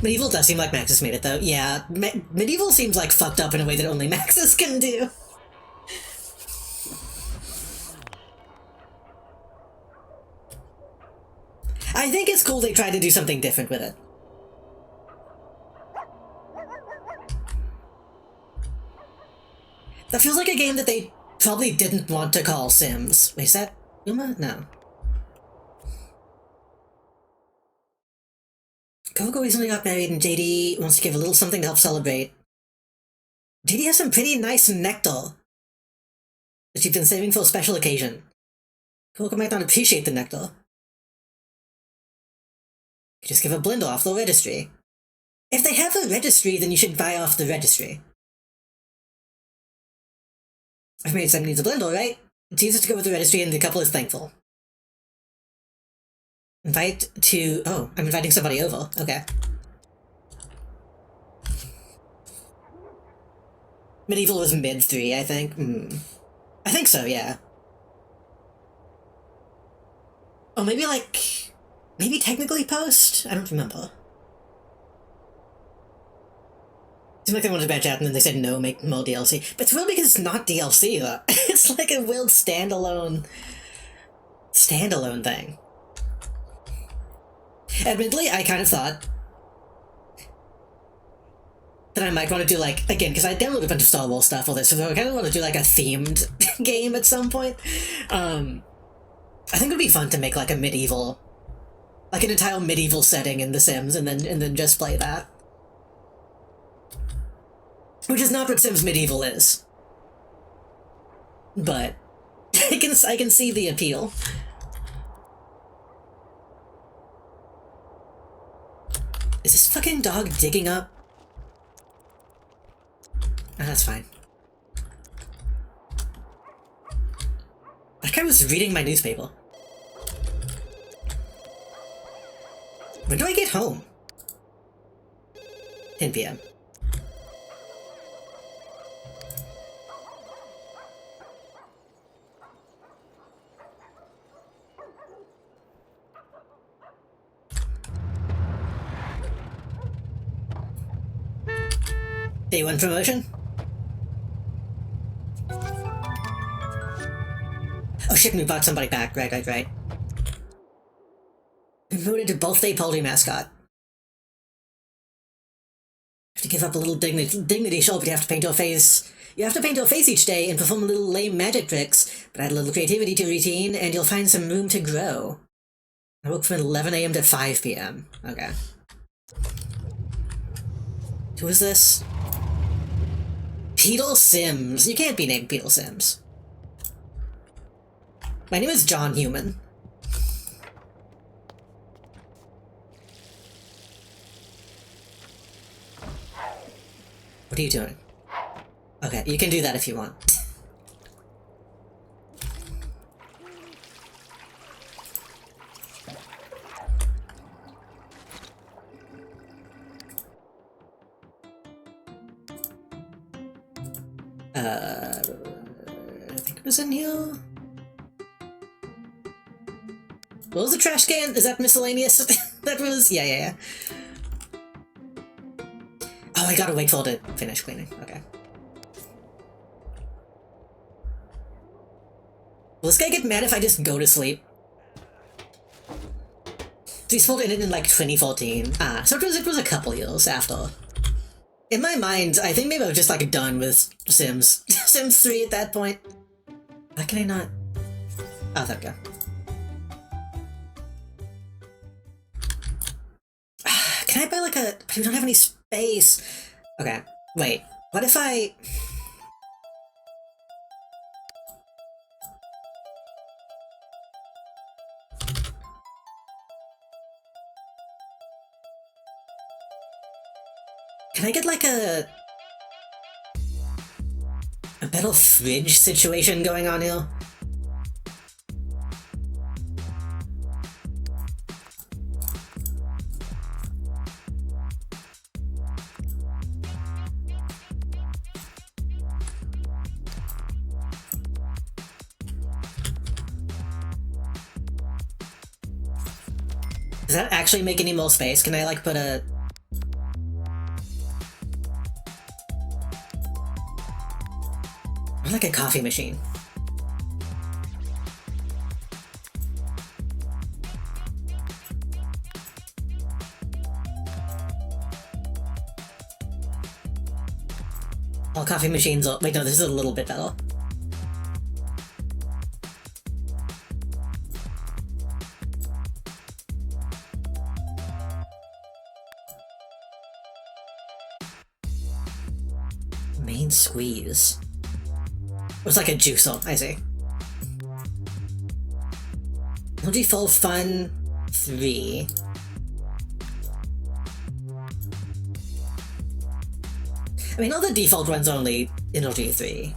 Medieval does seem like Maxis made it, though. Yeah, Medieval seems like fucked up in a way that only Maxis can do. I think it's cool they tried to do something different with it. That feels like a game that they probably didn't want to call Sims. Wait, is that Uma? No. Coco recently got married and JD wants to give a little something to help celebrate. JD has some pretty nice nectar that she's been saving for a special occasion. Coco might not appreciate the nectar. You just give a blend off the registry. If they have a registry, then you should buy off the registry. I've made someone needs a blendle, right? It's easier to go with the registry and the couple is thankful. Invite to... Oh, I'm inviting somebody over. Okay. Medieval was mid 3, I think. I think so, yeah. Oh, maybe like... Maybe technically post? I don't remember. Seemed like they wanted to branch out and then they said no, make more DLC. But it's weird because it's not DLC, though. It's like a weird standalone thing. Admittedly, I kind of thought that I might want to do, like, again, because I downloaded a bunch of Star Wars stuff for this, so I kind of want to do, like, a themed game at some point. I think it would be fun to make, like, a medieval... Like, an entire medieval setting in The Sims, and then just play that. Which is not what Sims Medieval is. But I can see the appeal. Is this fucking dog digging up? Oh, that's fine. That guy was reading my newspaper. When do I get home? 10 p.m. Day 1 promotion? Oh shit, we bought somebody back. Right. Promoted to birthday party mascot. Have to give up a little dignity, sure, but you have to paint your face. You have to paint your face each day and perform little lame magic tricks, but add a little creativity to your routine, and you'll find some room to grow. I work from 11 a.m. to 5 p.m. Okay. Who is this? Peter Sims. You can't be named Peter Sims. My name is John Human. What are you doing? Okay, you can do that if you want. I think it was in here. What was the trash can? Is that miscellaneous? That was... Yeah. Oh, I gotta wait for it to finish cleaning. Okay. Will this guy get mad if I just go to sleep? So he spawned in like 2014. Ah, so it was a couple years after. In my mind, I think maybe I was just like done with Sims. Sims 3 at that point. Why can I not? Oh, there we go. Can I buy like a... But we don't have any space. Okay, wait. What if I... Can I get like a better fridge situation going on here? Does that actually make any more space? Can I like put a... Or like a coffee machine? All coffee machines are... Wait, no, this is a little bit better. Main squeeze. It's like a juicer, I see. LG Full Fun 3. I mean, all the default runs only in LG3.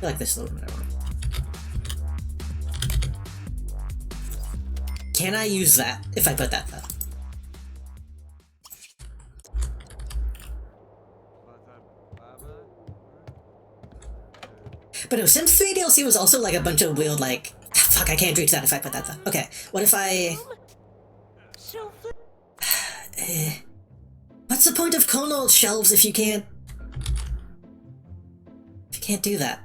I like this little whatever. Can I use that if I put that though? But no, Sims 3 DLC was also like a bunch of weird like... Fuck, I can't reach that if I put that though. Okay, what if I... What's the point of Conal shelves if you can't... If you can't do that?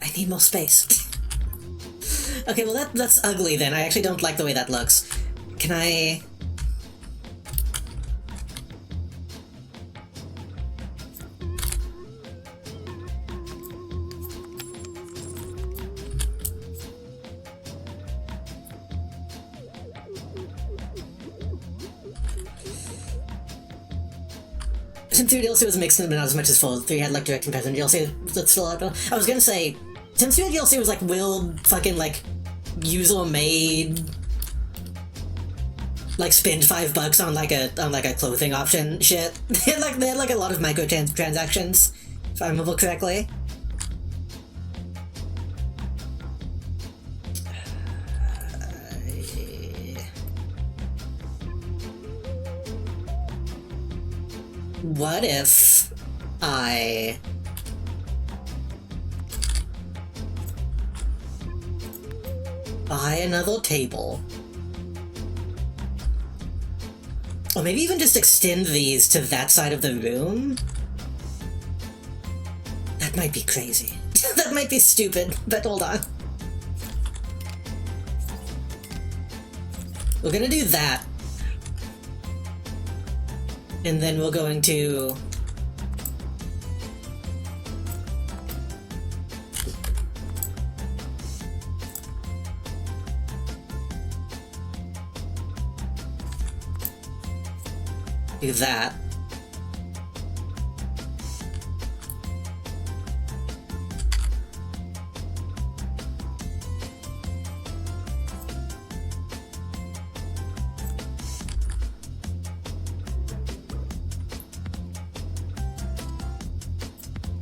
I need more space. Okay, well that's ugly then. I actually don't like the way that looks. Can I... Sims 3 DLC was mixed in, but not as much as Fallout 3 had like direct comparison DLC. That's still out. I was gonna say, Sims 3 DLC was like willed fucking like user-made like spend $5 on like a clothing option shit. They had like a lot of microtransactions, if I remember correctly. What if I buy another table? Or maybe even just extend these to that side of the room? That might be crazy. That might be stupid, but hold on. We're gonna do that. And then we're going to... do that.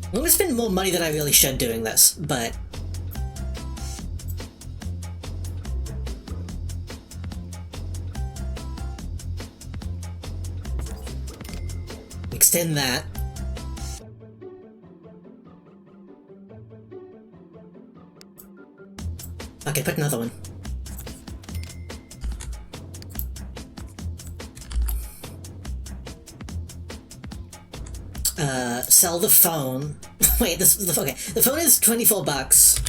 I'm gonna spend more money than I really should doing this, but... extend that. Okay, put another one. Sell the phone. Wait, okay. The phone is $24.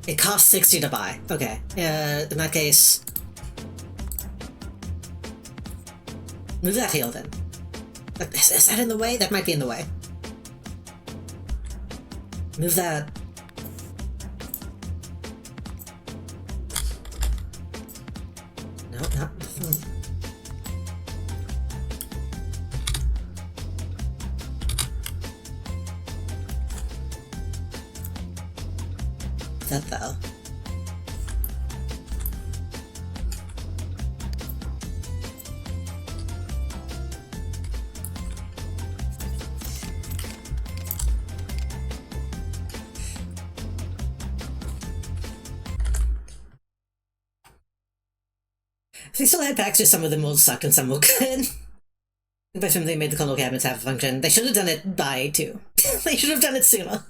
It costs 60 to buy. Okay. In that case... move that here then. Is that in the way? That might be in the way. Move that... no, not the phone. That though. They still had packs, just some of them will suck and some will good. By some they made the Conal cabinets have a function. They should have done it by 2. They should have done it sooner.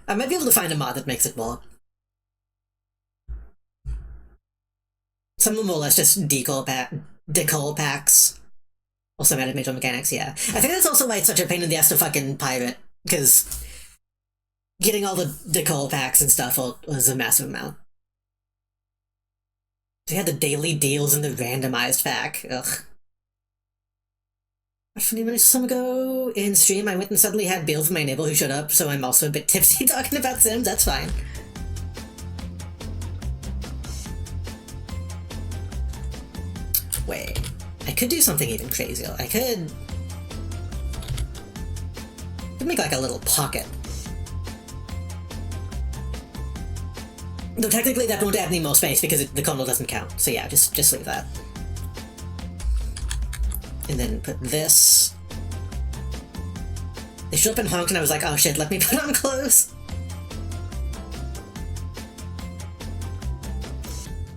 I might be able to find a mod that makes it more. Some of them more or less just decal packs. Also added major mechanics, yeah. I think that's also why it's such a pain in the ass to fucking pirate, because getting all the decal packs and stuff was a massive amount. They had the daily deals in the randomized pack. Ugh. A few minutes some ago in stream, I went and suddenly had Bill from my neighbor who showed up, so I'm also a bit tipsy talking about Sims. That's fine. Wait, I could do something even crazier. I could make like a little pocket. Though technically that won't add any more space because the kernel doesn't count. So yeah, just leave that. And then put this. They showed up and honked and I was like, oh shit, let me put on clothes.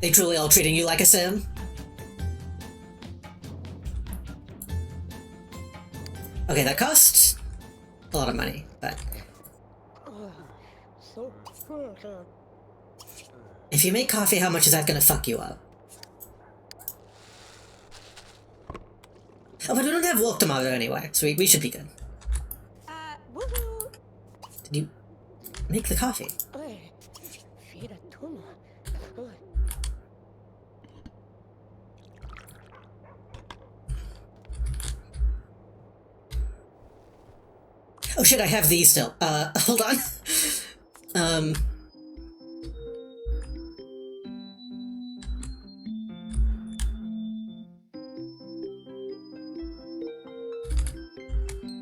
They truly all treating you like a sim? Okay, that cost a lot of money, but... So good. If you make coffee, how much is that gonna fuck you up? Oh, but we don't have work tomorrow anyway, so we should be good. Woohoo! Did you make the coffee? Oi, feed a tuna. Oi. Oh shit, I have these still. Hold on.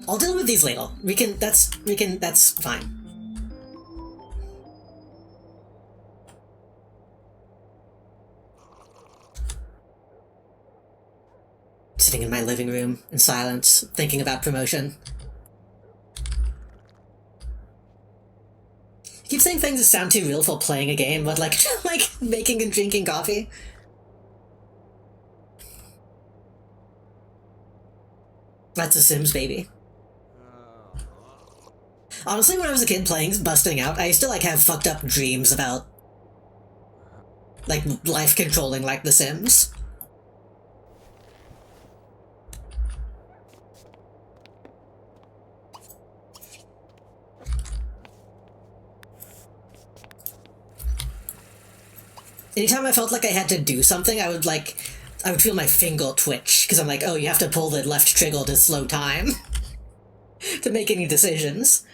I'll deal with these later. That's fine. Sitting in my living room in silence, thinking about promotion. I keep saying things that sound too real for playing a game, but like making and drinking coffee. That's a Sims, baby. Honestly, when I was a kid playing Busting Out, I used to like have fucked up dreams about like life controlling like The Sims. Anytime I felt like I had to do something, I would feel my finger twitch, because I'm like, oh, you have to pull the left trigger to slow time to make any decisions.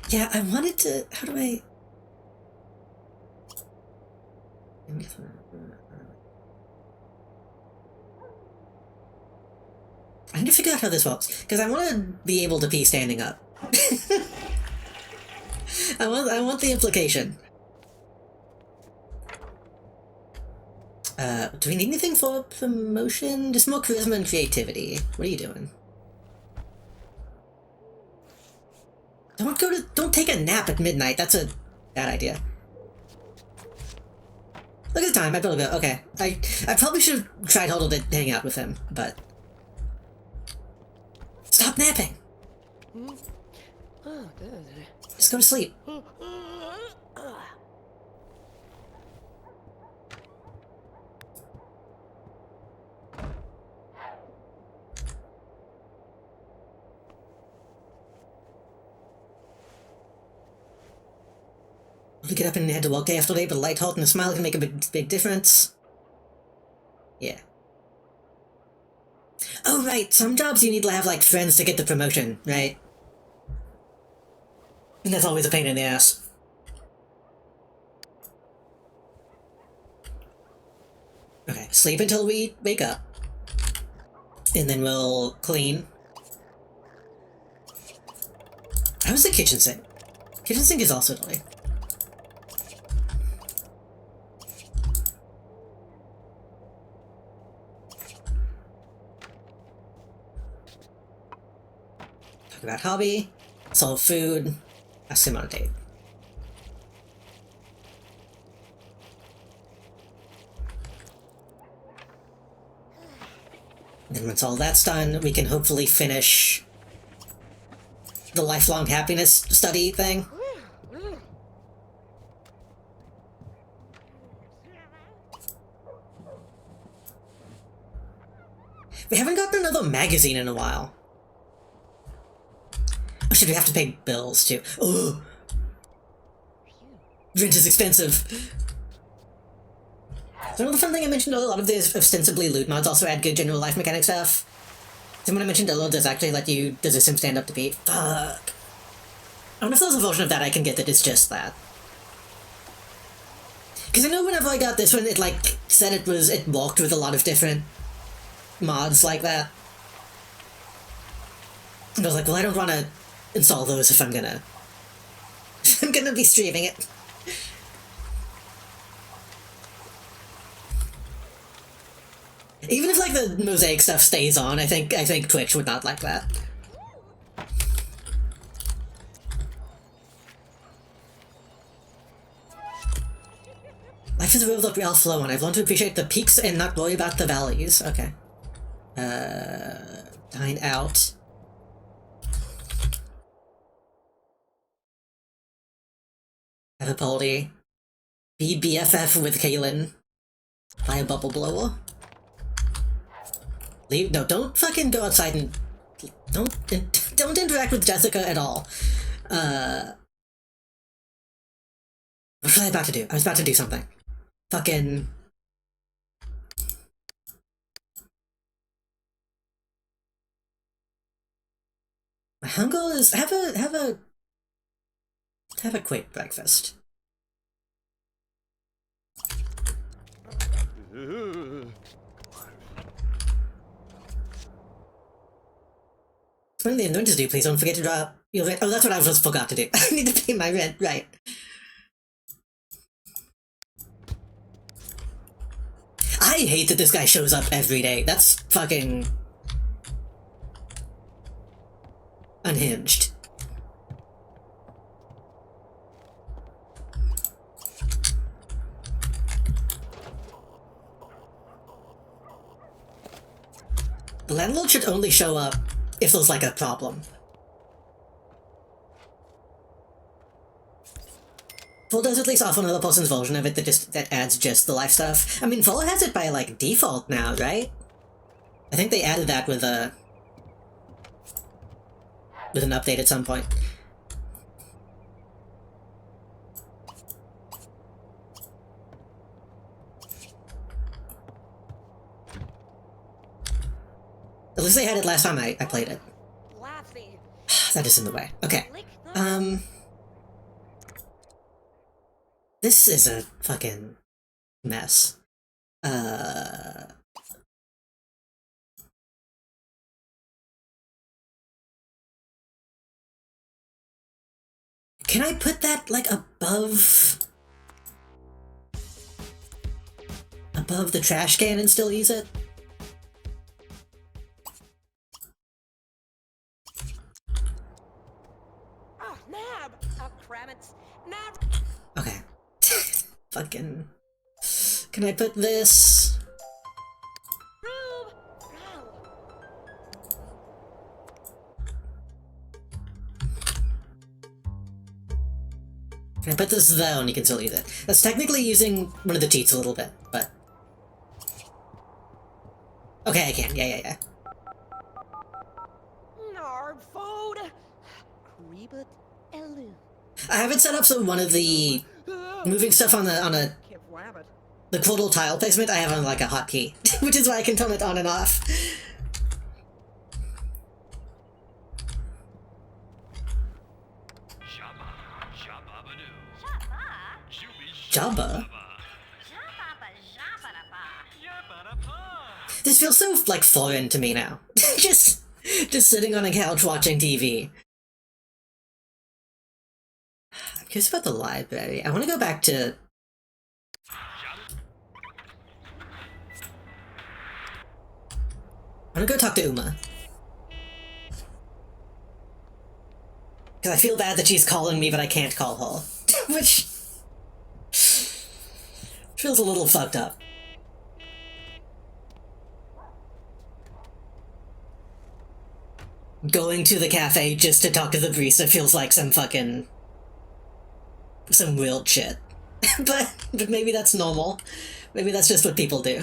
Yeah, I wanted to... How do I... I need to figure out how this works, because I want to be able to pee standing up. I want the implication. Do we need anything for promotion? Just more charisma and creativity. What are you doing? Don't take a nap at midnight. That's a bad idea. Look at the time. I better go. Okay. I probably should have tried harder to hang out with him, but... Stop napping! Oh, good. Just go to sleep. You get up and head to work day after day, but a light heart and a smile can make a big difference. Yeah. Oh, right. Some jobs you need to have, like, friends to get the promotion, right? And that's always a pain in the ass. Okay, sleep until we wake up. And then we'll clean. How's the kitchen sink? Kitchen sink is also dirty. Talk about hobby, solve food, ask him on a date. Then once all that's done, we can hopefully finish the lifelong happiness study thing. We haven't gotten another magazine in a while. Oh shit, we have to pay bills too. Ugh. Rent is expensive. So another fun thing I mentioned, a lot of these ostensibly loot mods also add good general life mechanic stuff. Someone I mentioned earlier does actually let you, does a sim stand up to beat. Fuck. I wonder if there's a version of that I can get that is just that. Because I know whenever I got this one, it like said it walked with a lot of different mods like that. And I was like, well, I don't want to install those if I'm gonna be streaming it. Even if like the Mosaic stuff stays on, I think Twitch would not like that. Life is a river that we all flow on. I've learned to appreciate the peaks and not worry about the valleys. Okay. Dine out. Have a party. Be BFF with Kaylin. Buy a bubble blower. Leave. No, don't fucking go outside and don't interact with Jessica at all. What was I about to do? I was about to do something. Fucking. My hunger is have a quick breakfast. Something the inventor do, please don't forget to drop your rent. Oh, that's what I just forgot to do. I need to pay my rent, right. I hate that this guy shows up every day. That's fucking unhinged. The landlord should only show up if there's like a problem. Full does at least offer another person's version of it that adds just the life stuff. I mean, Full has it by like default now, right? I think they added that with an update at some point. At least they had it last time I played it. That is in the way. Okay. This is a fucking mess. Can I put that like above the trash can and still use it? Oh, Nab! Oh, Kravitz. Nab! Okay. Fucking. Can I put this? Rube! Can I put this there and you can still use it? That's technically using one of the cheats a little bit, but... Okay, I can. Yeah. Narb food! Creebit elu. I have it set up so one of the moving stuff on the Kip Wabbit. portal tile placement I have on like a hotkey, which is why I can turn it on and off. Jabba? This feels so like foreign to me now. just sitting on a couch watching TV. I'm curious about the library. I want to go back to... I want to go talk to Uma. Because I feel bad that she's calling me, but I can't call her. Which feels a little fucked up. Going to the cafe just to talk to the barista feels like some weird shit. but maybe that's normal. Maybe that's just what people do.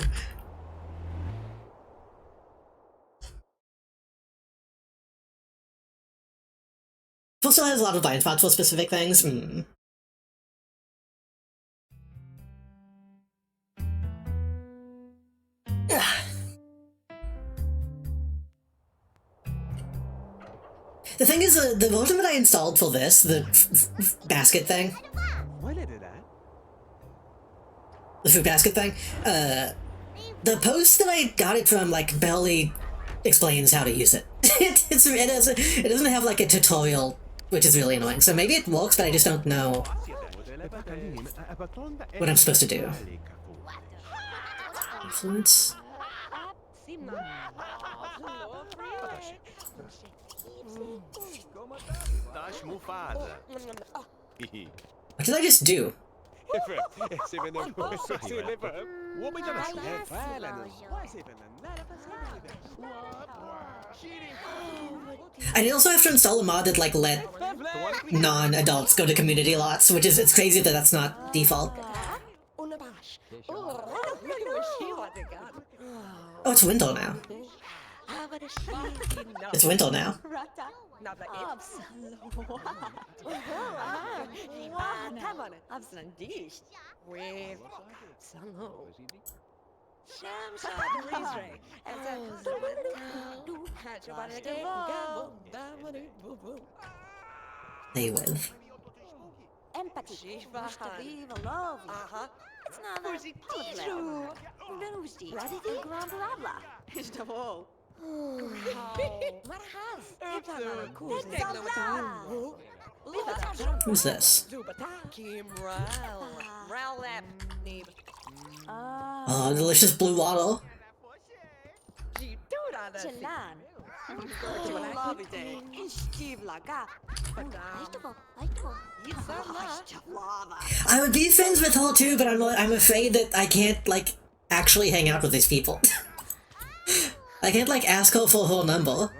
Full still has a lot of blind spots for specific things. The thing is, the ultimate I installed for this, the basket thing, What is that? the food basket thing, the post that I got it from, like, barely explains how to use it. It doesn't have, like, a tutorial, which is really annoying. So maybe it works, but I just don't know what I'm supposed to do. Influence? Dash mufada. What did I just do? I also have to install a mod that, like, let non-adults go to community lots, which is, it's crazy that that's not default. Oh, it's Window now. It's Window now. They win. Empathy. Love. It's not Who's this? Oh, delicious blue water. I would be friends with her too, but I'm afraid that I can't, like, actually hang out with these people. I can't, like, ask her for her number.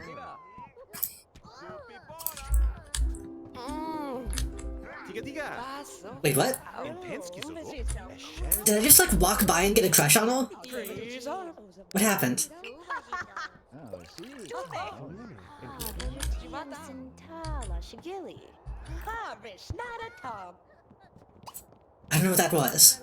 Wait, what? Did I just, like, walk by and get a crush on her? What happened? I don't know what that was.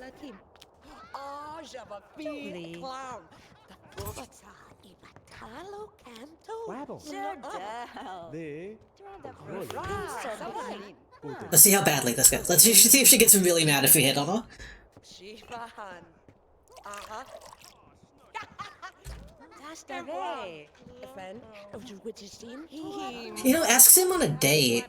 Let's see how badly this goes. Let's see if she gets really mad if we hit on her. You know, asks him on a date.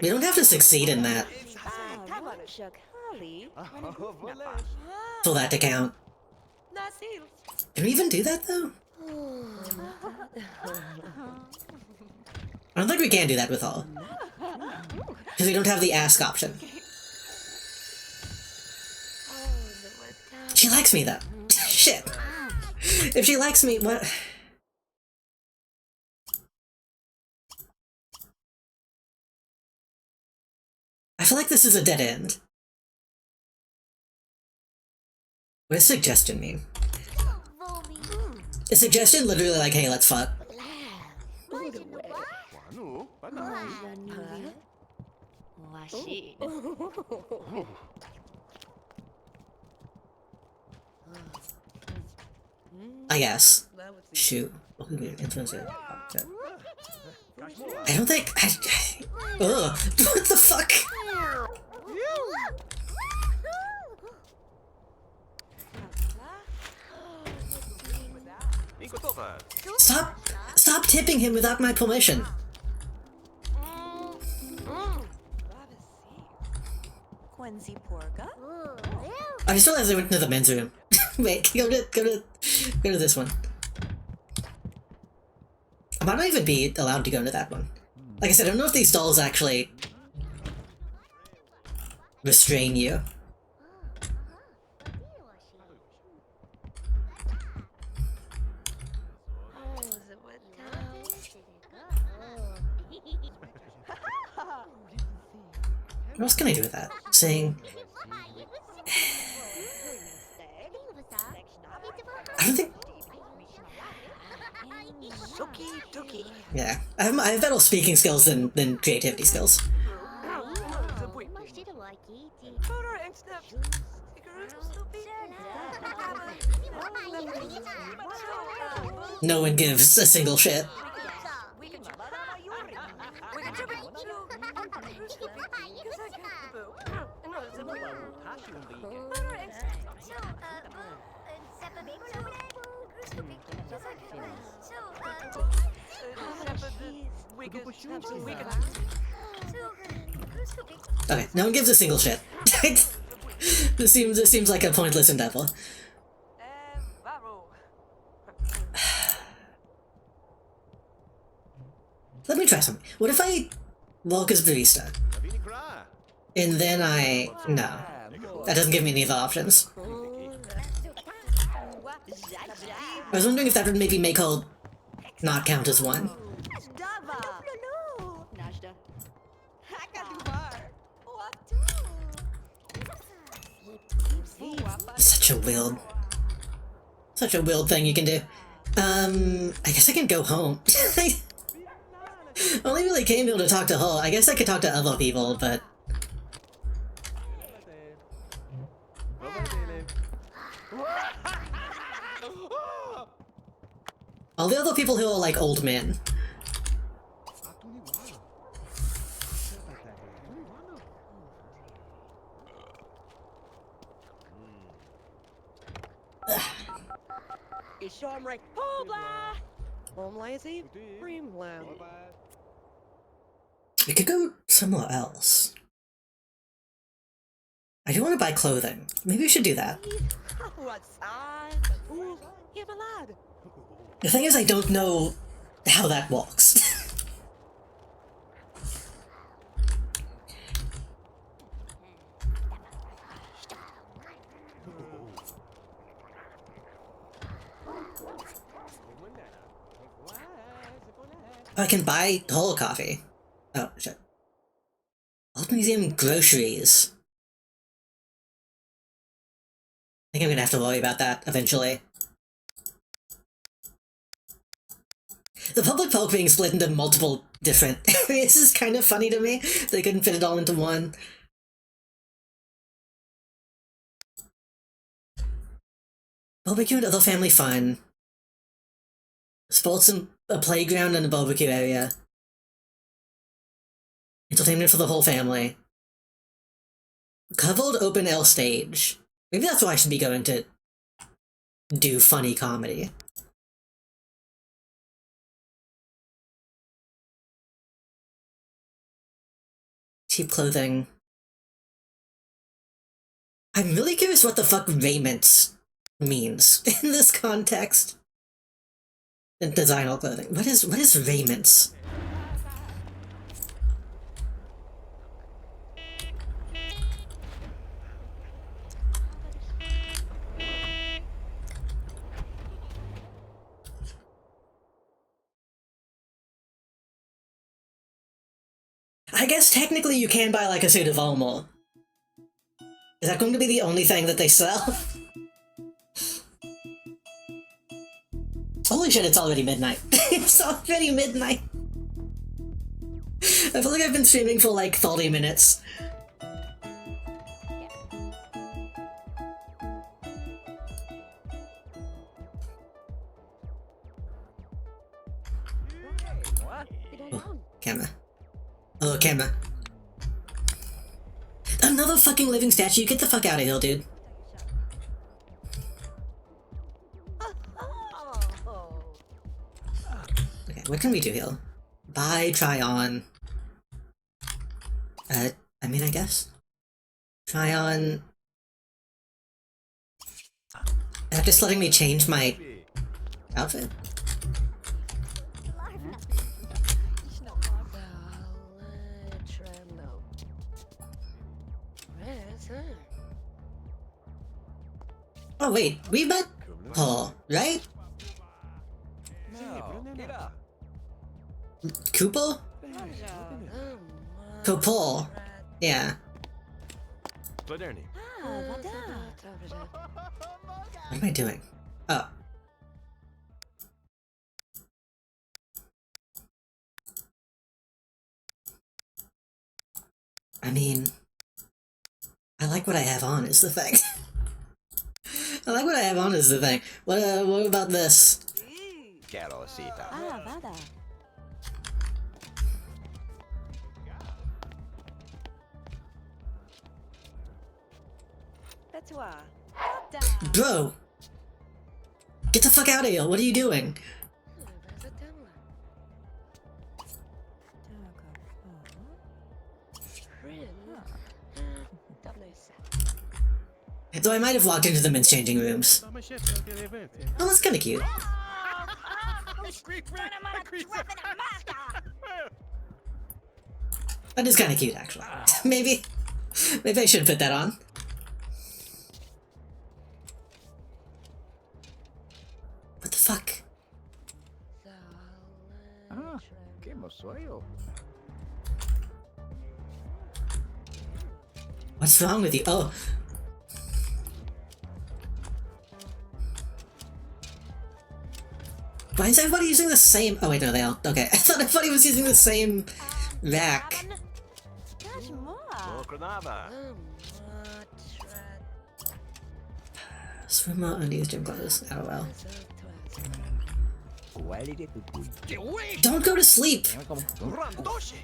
We don't have to succeed in that for that to count. Can we even do that, though? I don't think we can do that with all. Because we don't have the ask option. She likes me, though. Shit. If she likes me, what? I feel like this is a dead end. What does suggestion mean? Is suggestion literally like, hey, let's fuck? I guess. Shoot. Influencer. I don't think. Ugh. What the fuck? Stop tipping him without my permission. I just realized I went into the men's room. Wait, go to this one. I might not even be allowed to go into that one. Like I said, I don't know if these dolls actually restrain you. What else can I do with that? Saying... I don't think... Yeah, I have better speaking skills than creativity skills. no one gives a single shit. Okay, no one gives a single shit. This seems like a pointless endeavor. Let me try something. What if I walk as barista? Avini Kra. And then no. That doesn't give me any other options. I was wondering if that would maybe make her not count as one. Such a weird thing you can do. I guess I can go home. I only really came here to talk to her. I guess I could talk to other people, but... all the other people who are like old men. Ishomri, Hobla! Home lazy, Dreamland. We could go somewhere else. I do want to buy clothing. Maybe we should do that. What's on? Ooh, give a lad. The thing is, I don't know how that works. I can buy whole coffee. Oh, shit. Old Museum groceries. I think I'm gonna have to worry about that eventually. The public park being split into multiple different areas is kind of funny to me. They couldn't fit it all into one. Barbecue and other family fun. Sports and a playground and a barbecue area. Entertainment for the whole family. Covered open air stage. Maybe that's why I should be going to do funny comedy. Cheap clothing. I'm really curious what the fuck raiment means in this context. And designer clothing. What is raiments? I guess technically you can buy like a suit of armor. Is that going to be the only thing that they sell? Holy shit, it's already midnight. It's already midnight. I feel like I've been streaming for like 30 minutes. Oh, camera. Oh, camera. Another fucking living statue. Get the fuck out of here, dude. Okay, what can we do here? Buy, try on. I mean, I guess. Try on. Just letting me change my outfit. Oh wait, we met Paul, right? Cooper? Cooper. Yeah. Vad är ni? What am I doing? Oh. I mean, I like what I have on is the thing. I like what I have on is the thing. What about this? kerro siitä. Ah, vada. Toi. Bro! Get the fuck out of here, what are you doing? Though I might have walked into the men's changing rooms. Oh, that's kinda cute. That is kinda cute, actually. Maybe I should put that on. What the fuck? Ah, che mo so io? What's wrong with you? Oh. Why is everybody using the same? Oh wait, no, they all. Okay, I thought everybody was using the same rack. Okranava. Swimmer unused gym clothes. LOL. Don't go to sleep. Randoshi.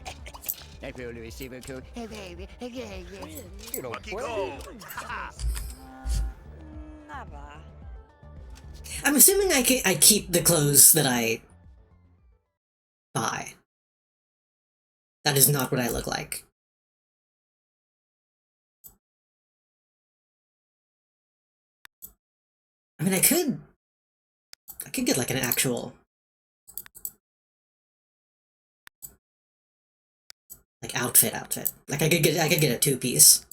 Lucky go. I'm assuming I keep the clothes that I buy. That is not what I look like. I mean, I could get like an actual like outfit. Like I could get a two-piece.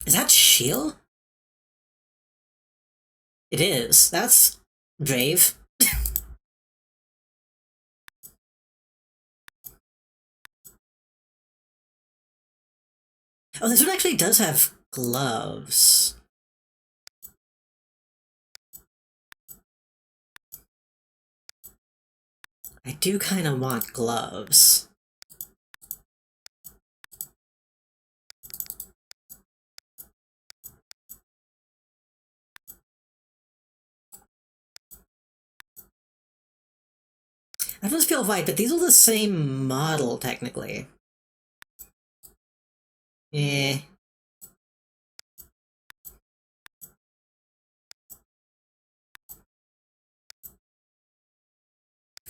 Is that Shield? It is. That's brave. Oh, this one actually does have gloves. I do kind of want gloves. I just feel white, but these are the same model, technically. Yeah.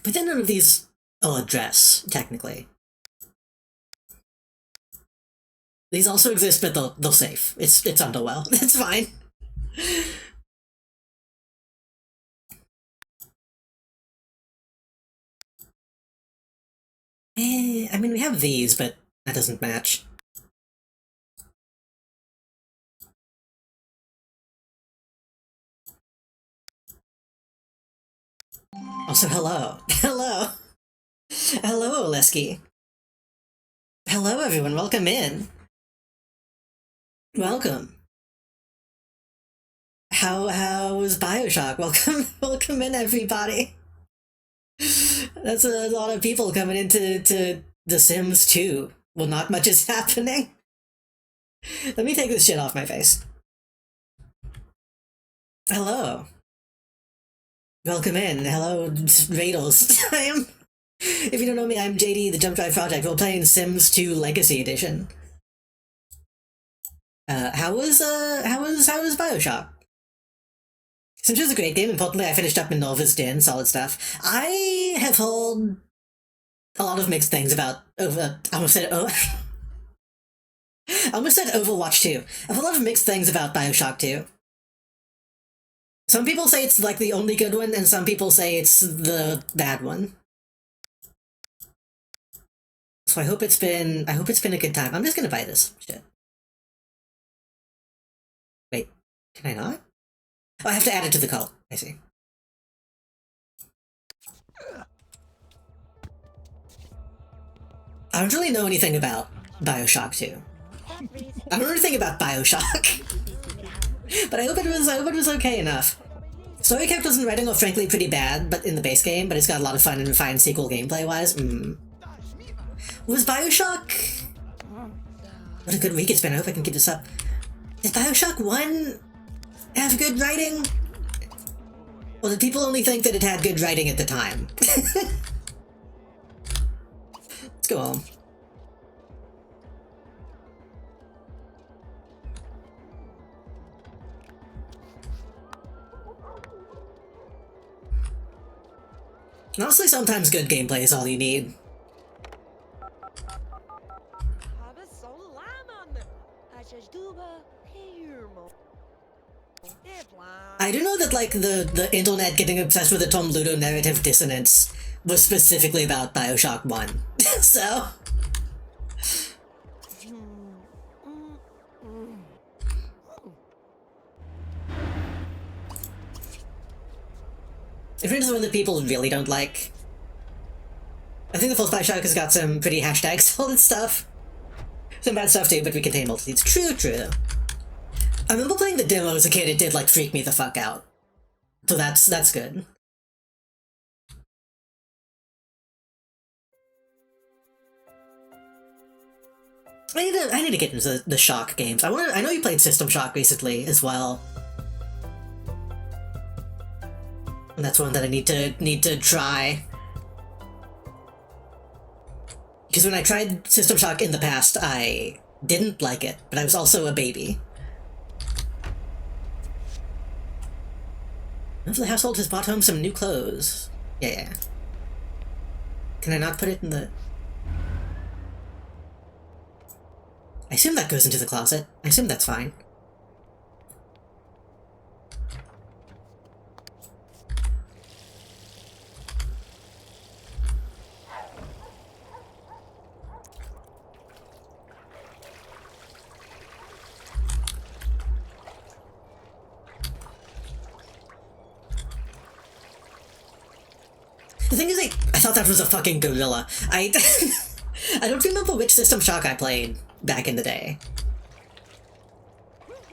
But then none of these will address, technically. These also exist, but they'll save. It's underwell. It's fine. I mean, we have these, but that doesn't match. Also, hello. Hello. Hello, Oleski. Hello, everyone. Welcome in. Welcome. How was Bioshock? Welcome in, everybody. That's a lot of people coming into The Sims 2. Well, not much is happening. Let me take this shit off my face. Hello. Welcome in. Hello, Radels. If you don't know me, I'm JD, the Jump Drive Project. We're playing Sims 2 Legacy Edition. How was Bioshock? Sims 2 is a great game. Importantly, I finished up Minerva's Den, solid stuff. I have heard a lot of mixed things about I almost said Overwatch 2. I've heard a lot of mixed things about Bioshock 2. Some people say it's like the only good one, and some people say it's the bad one. So I hope it's been a good time. I'm just gonna buy this shit. Wait, can I not? Oh, I have to add it to the cult. I see. I don't really know anything about Bioshock 2. I don't know anything about Bioshock. But I hope it was okay enough. Story characters and writing are frankly pretty bad, but in the base game, but it's got a lot of fun and refined sequel gameplay-wise. Was Bioshock... What a good week it's been, I hope I can keep this up. Did Bioshock 1 have good writing? Or did people only think that it had good writing at the time? Let's go home. Honestly, sometimes good gameplay is all you need. I do know that, like, the internet getting obsessed with the Tom Ludo narrative dissonance was specifically about Bioshock 1. So... If it's one that people really don't like. I think the first Bioshock has got some pretty hashtag solid stuff. Some bad stuff too, but we contain multitudes. True. I remember playing the demo as a kid, it did, like, freak me the fuck out. So that's good. I need to get into the Shock games. I know you played System Shock recently as well. And that's one that I need to try. Because when I tried System Shock in the past, I didn't like it, but I was also a baby. Hopefully the household has brought home some new clothes. Yeah. Can I not put it in the... I assume that goes into the closet. I assume that's fine. The thing is, I thought that was a fucking gorilla. I don't remember which System Shock I played back in the day.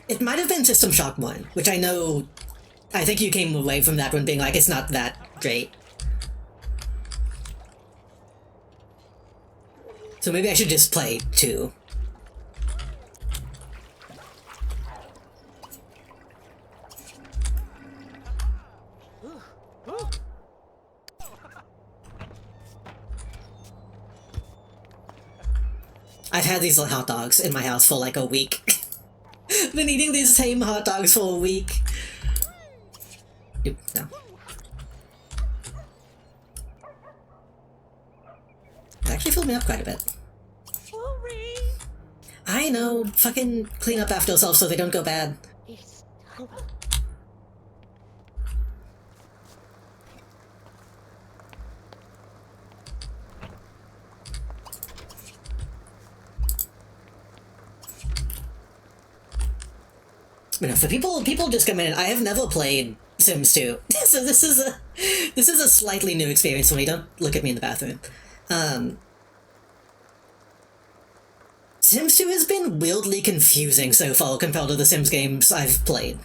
It might have been System Shock 1, which I think you came away from that one being like, it's not that great. So maybe I should just play 2. I've had these hot dogs in my house for like a week. Been eating these same hot dogs for a week. Oop, no. It actually filled me up quite a bit. I know, fucking clean up after yourself so they don't go bad. You know, for people just come in. I have never played Sims 2, so this is a slightly new experience for me. Don't look at me in the bathroom. Sims 2 has been wildly confusing so far compared to the Sims games I've played.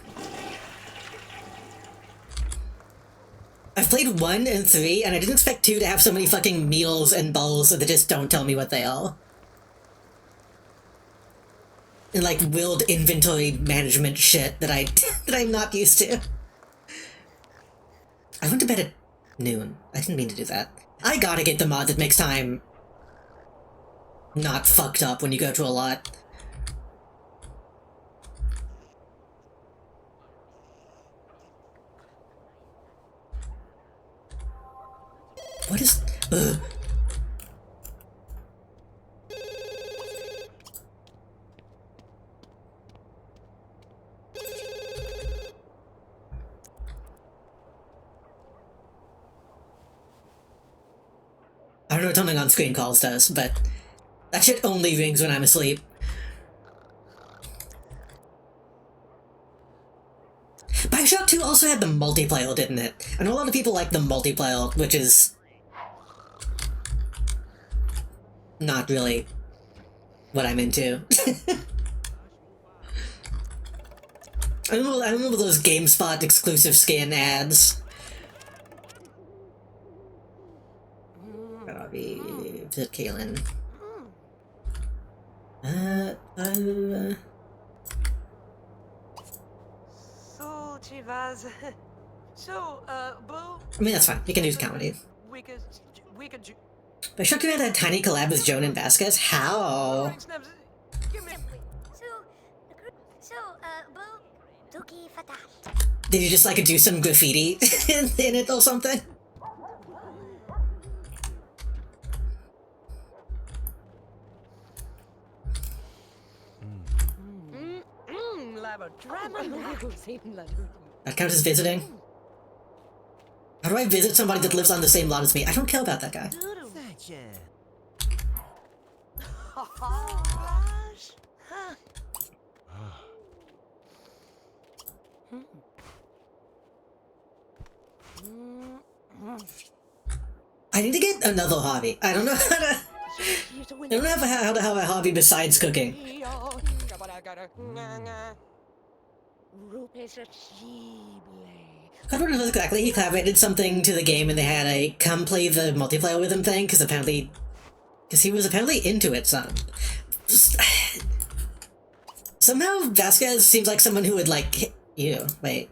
I've played 1 and 3, and I didn't expect 2 to have so many fucking meals and bowls that just don't tell me what they are. And like willed inventory management shit that I'm not used to. I went to bed at noon. I didn't mean to do that. I gotta get the mod that makes time not fucked up when you go to a lot. What is... Ugh. I don't know what turning on screen calls does, but that shit only rings when I'm asleep. Bioshock 2 also had the multiplayer, didn't it? I know a lot of people like the multiplayer, which is not really what I'm into. I remember those GameSpot exclusive skin ads. Robbie, visit Kaylin. So, Chivas. So, Boo, I mean, that's fine. You can use comedy. we could. But Shotgun had that tiny collab with Joan and Vasquez? How? Give me. Boo, Tuki Fatal. Did you just like do some graffiti in it or something? Lava drama. That counts as visiting? How do I visit somebody that lives on the same lot as me? I don't care about that guy. I need to get another hobby. I don't know how to... I don't know how to have a hobby besides cooking. I don't know exactly. He collaborated something to the game and they had a come play the multiplayer with him thing because he was apparently into it some. Somehow Vasquez seems like someone who would like wait.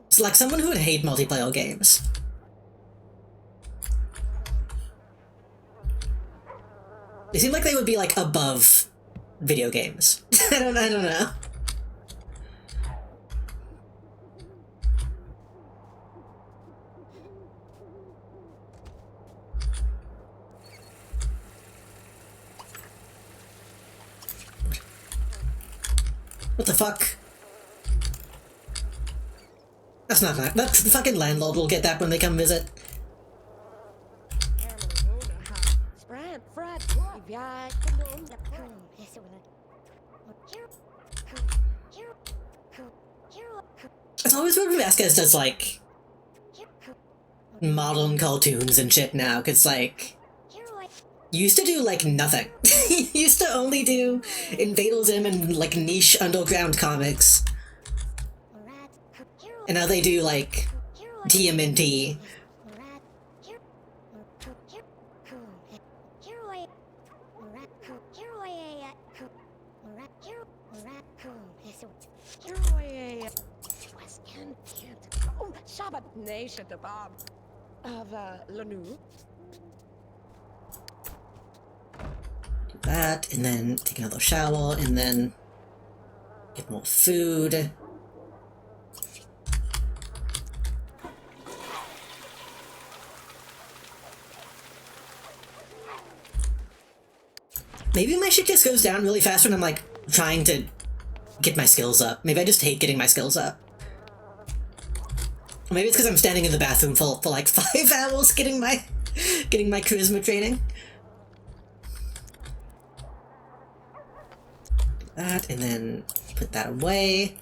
It's like someone who would hate multiplayer games. They seem like they would be like above video games. I don't know. What the fuck? That's not that. That's the fucking landlord will get that when they come visit. It's always when Vasquez does like modern cartoons and shit now, cause like you used to do like nothing. You used to only do Invader Zim and like niche underground comics. And now they do like TMNT. Shabbat Nation the Bob of Lanu. Do that, and then take another shower, and then get more food. Maybe my shit just goes down really fast when I'm like trying to get my skills up. Maybe I just hate getting my skills up. Or maybe it's because I'm standing in the bathroom for like 5 hours getting my charisma training. Do that, and then put that away.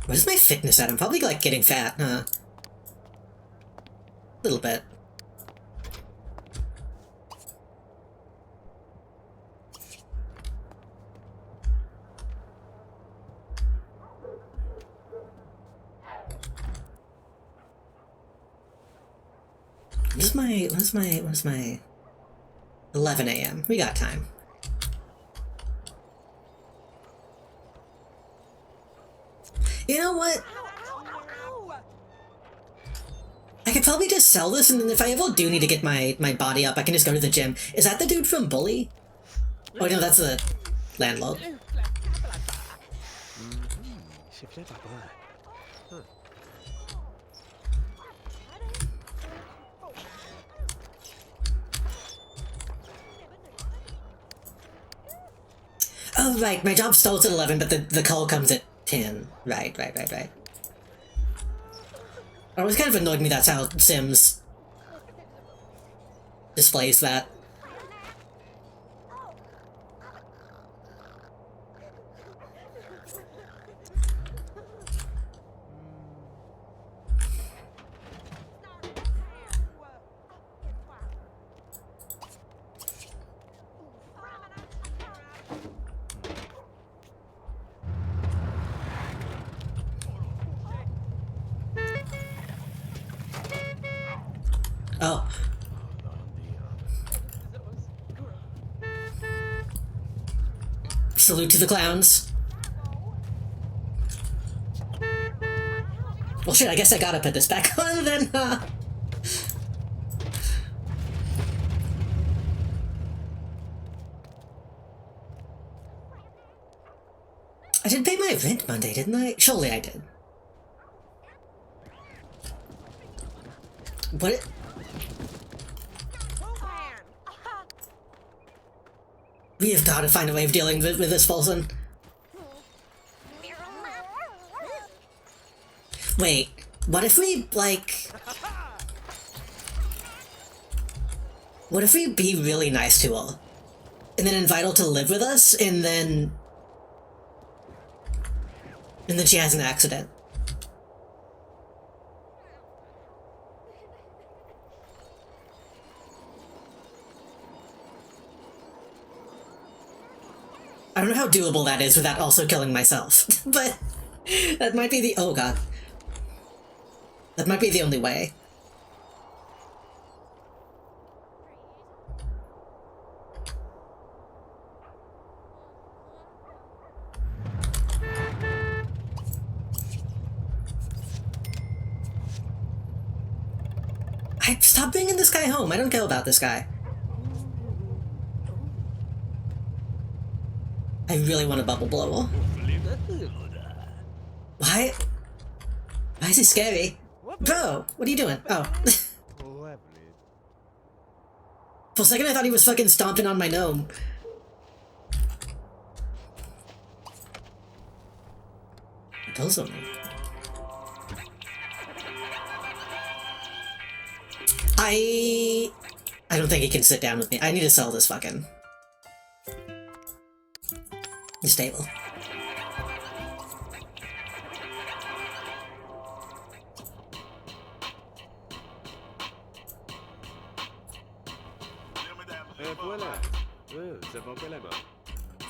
What is my fitness at? I'm probably like getting fat, huh? A little bit. What's my 11 a.m. We got time. You know what? I could probably just sell this, and then if I ever do need to get my body up, I can just go to the gym. Is that the dude from Bully? Oh no, that's the landlord. Oh, right, my job starts at 11, but the call comes at 10. Right. It always kind of annoyed me that's how Sims displays that. Oh. Salute to the clowns. Well, shit, I guess I gotta put this back on then, huh? I did pay my rent Monday, didn't I? Surely I did. What? We have got to find a way of dealing with this, Folsom. Wait, what if we, like... What if we be really nice to her? And then invite her to live with us, and then she has an accident. I don't know how doable that is without also killing myself, but that might be the— oh god. That might be the only way. Stop bringing this guy home. I don't care about this guy. I really want a bubble blower. Why? Why is he scary? Bro, what are you doing? Oh. For a second I thought he was fucking stomping on my gnome. Those are me. I don't think he can sit down with me. I need to sell this fucking... the stable.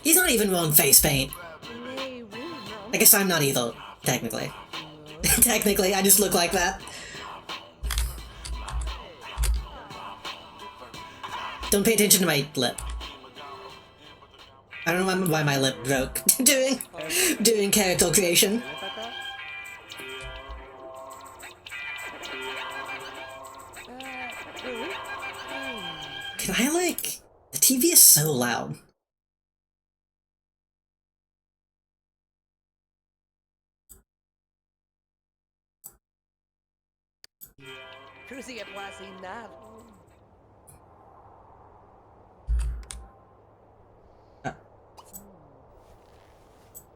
He's not even wearing face paint. I guess I'm not either, technically. Technically, I just look like that. Don't pay attention to my lip. I don't know why my lip broke doing character creation. Can I, like... the TV is so loud.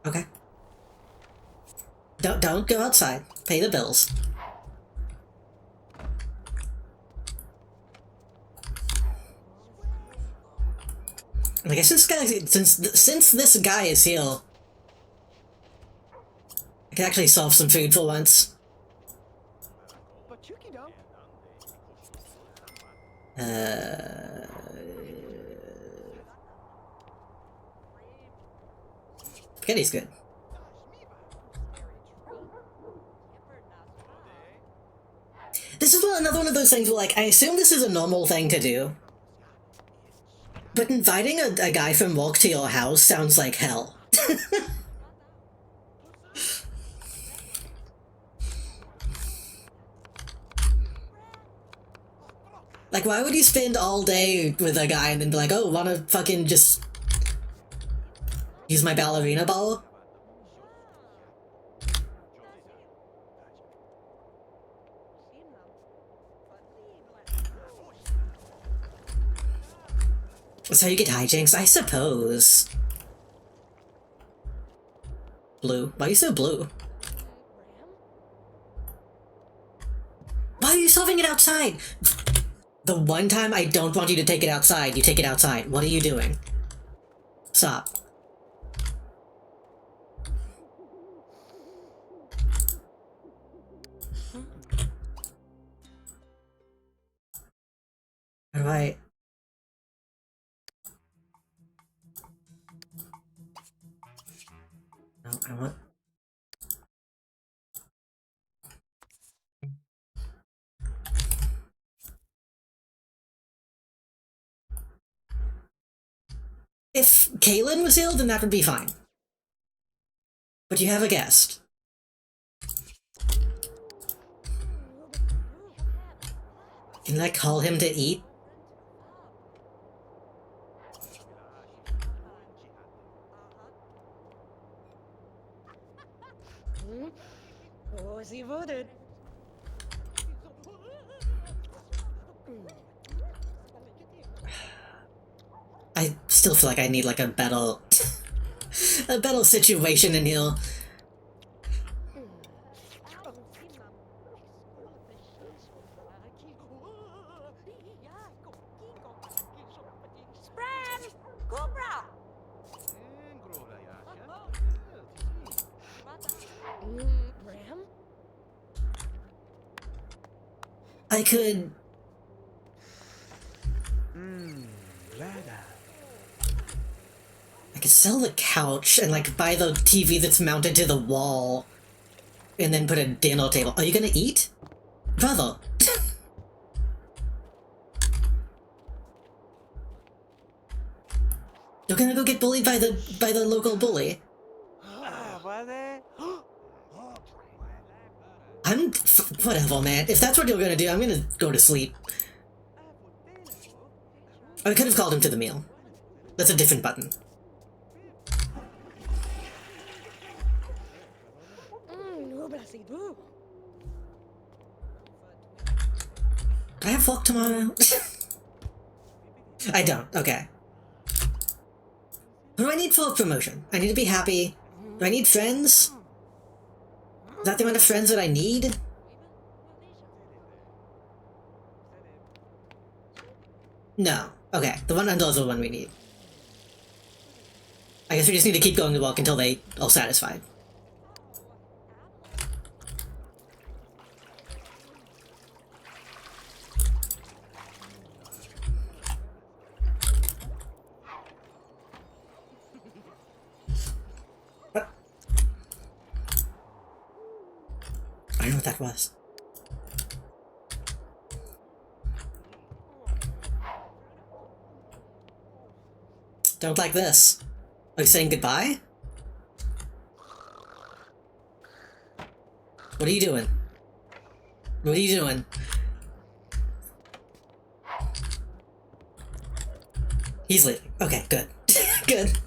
Okay. Don't go outside. Pay the bills. I guess since this guy is here, I can actually solve some food for once. Spaghetti's good. This is another one of those things where, like, I assume this is a normal thing to do. But inviting a guy from work to your house sounds like hell. Like, why would you spend all day with a guy and then be like, oh, wanna fucking just use my ballerina ball? That's how you get hijinks, I suppose. Blue. Why are you so blue? Why are you solving it outside? The one time I don't want you to take it outside, you take it outside. What are you doing? Stop. How do I... No, I want... If Kaylin was ill, then that would be fine. But you have a guest. Can I call him to eat? Oh, sie wurde. I still feel like I need like a battle a battle situation in here. Spram! Cobra! Bram? I could I could sell the couch and like buy the TV that's mounted to the wall and then put a dinner table. Are you gonna eat? Brother. You're gonna go get bullied by the local bully. Whatever, man. If that's what you're gonna do, I'm gonna go to sleep. I could have called him to the meal. That's a different button. Nobla sie du. Do I have work tomorrow? I don't. Okay. What do I need for a promotion? I need to be happy. Do I need friends? Is that the amount of friends that I need? No. Okay, the one under is the one we need. I guess we just need to keep going to walk until they are satisfied. What? I don't know what that was. Don't like this. Are you saying goodbye? What are you doing? What are you doing? He's leaving. Okay, good. Good.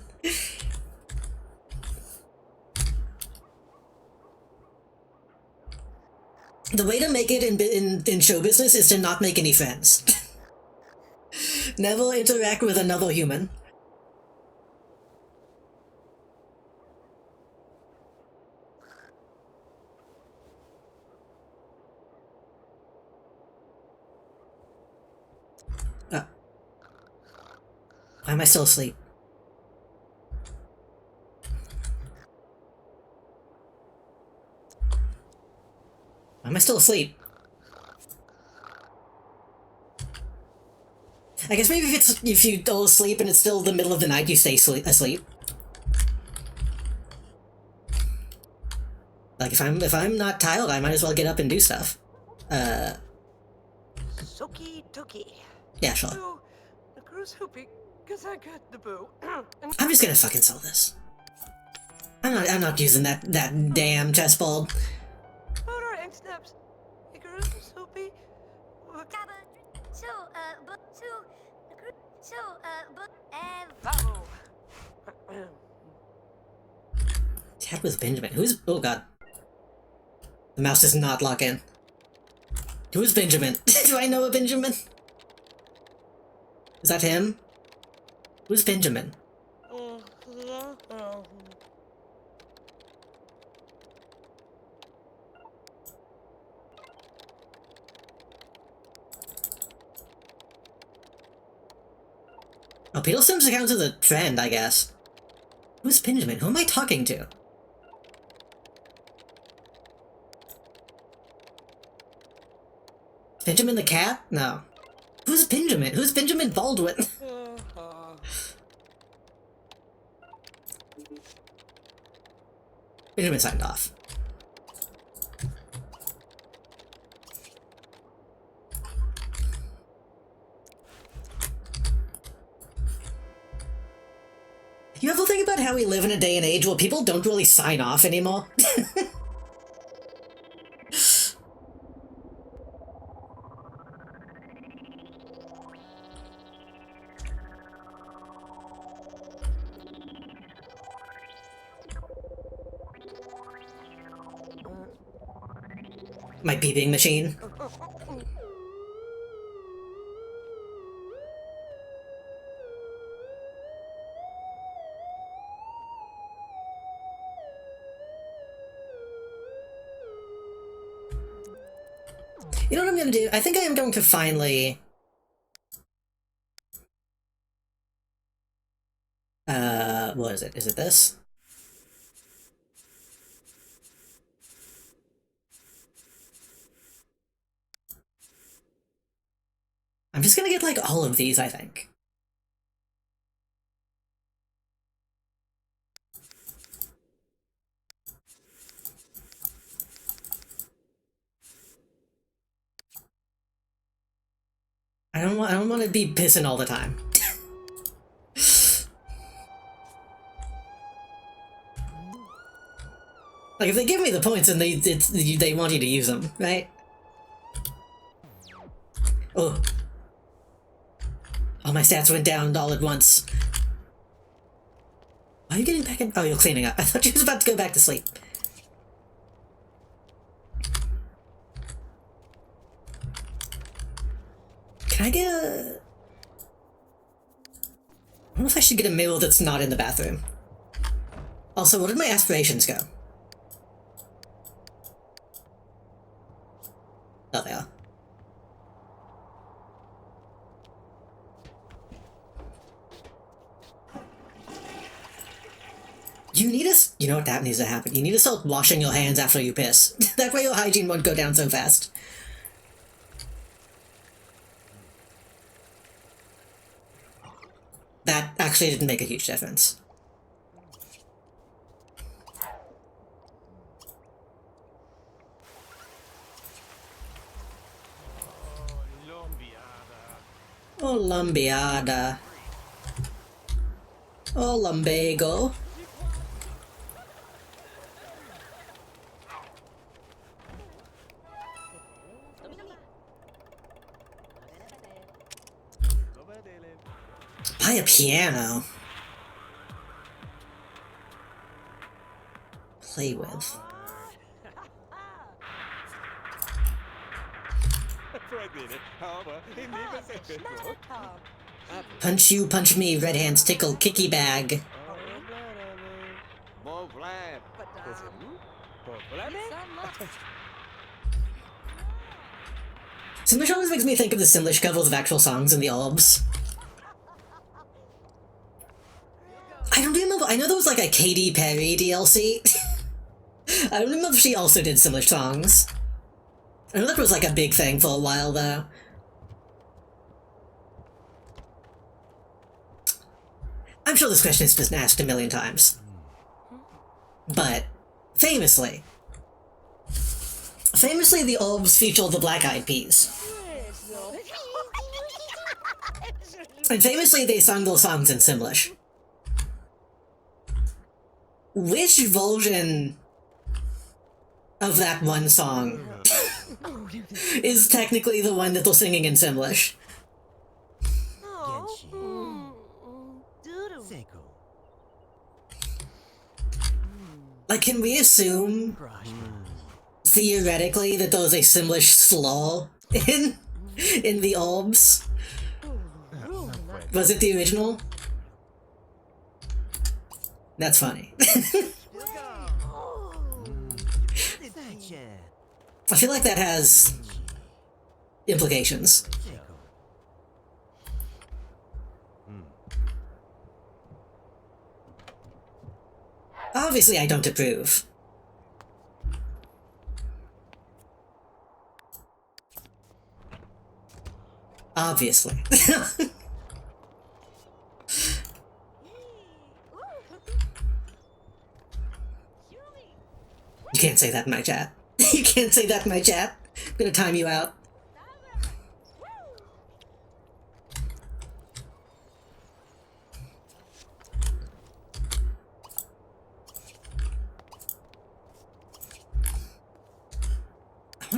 The way to make it in show business is to not make any friends. Never interact with another human. Why am I still asleep? Why am I still asleep? I guess maybe if you go asleep and it's still the middle of the night, you stay asleep. Like if I'm not tired, I might as well get up and do stuff. Suki Tuki. Yeah, sure. So, the cruise hoopy, cause I got the boo. I'm just gonna fucking sell this. I'm not using that damn chessboard. Motor and snaps. The cruise hoopy. Vamos. Chat with Benjamin. Who's... Oh god. The mouse does not lock in. Who's Benjamin? Do I know a Benjamin? Is that him? Who's Benjamin? Oh, Beetle Sims accounts as a trend, I guess. Who's Benjamin? Who am I talking to? Benjamin the cat? No. Who's Benjamin? Who's Benjamin Baldwin? Benjamin signed off. about how we live in a day and age where people don't really sign off anymore? My beeping machine. You know what I'm gonna do? I think I am going to finally... what is it? Is it this? I'm just gonna get, like, all of these, I think. I don't want to be pissing all the time. Like, if they give me the points and they want you to use them, right? Oh. All my stats went down all at once. Why are you getting back in? Oh, you're cleaning up. I thought you was about to go back to sleep. Can I get a... I wonder if I should get a meal that's not in the bathroom. Also, where did my aspirations go? Oh, they are. You need to... You know what that needs to happen? You need to start washing your hands after you piss. That way your hygiene won't go down so fast. That actually didn't make a huge difference. Oh, Lumbiada. Oh, Lumbago. Buy a piano. Play with. Punch you, punch me, red hands tickle, kicky bag. Simlish always makes me think of the Simlish covers of actual songs in the albs. I don't remember. I know there was like a Katy Perry DLC. I don't remember if she also did Simlish songs. I know that was like a big thing for a while though. I'm sure this question has been asked a million times. But, famously, the albs feature the Black Eyed Peas. And famously, they sung those songs in Simlish. Which version of that one song is technically the one that they're singing in Simlish? Like, can we assume, theoretically, that there's a Simlish slaw in the albs? Was it the original? That's funny. I feel like that has implications. Obviously, I don't approve. Obviously. You can't say that in my chat. You can't say that in my chat. I'm gonna time you out.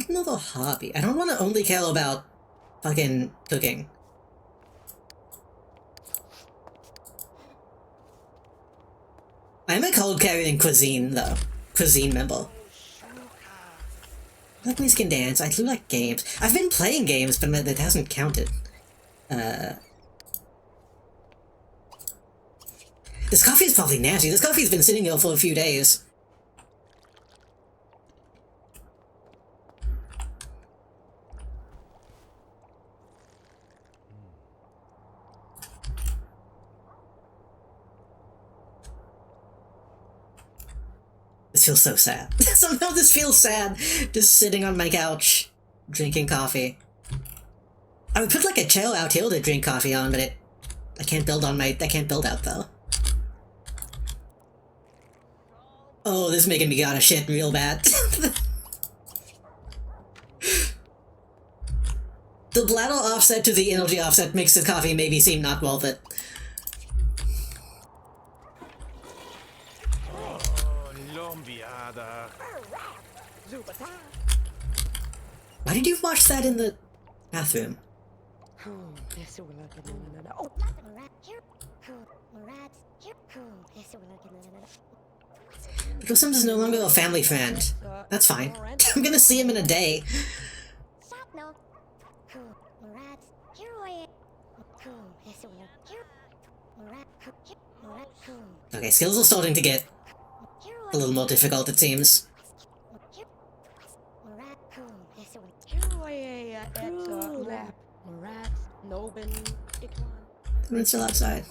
need another hobby. I don't want to only care about fucking cooking. I'm a cold carrying cuisine, though. Cuisine member. I like music and dance. I do like games. I've been playing games, but that hasn't counted. This coffee is probably nasty. This coffee's been sitting here for a few days. This feels so sad. Somehow this feels sad. Just sitting on my couch, drinking coffee. I would put like a chair out here to drink coffee on, but I can't build out though. Oh, this is making me gotta shit real bad. The bladder offset to the energy offset makes the coffee maybe seem not worth it. Why did you watch that in the bathroom? Because Sims is no longer a family friend. That's fine. I'm gonna see him in a day. Okay, skills are starting to get a little more difficult, it seems. We're still outside.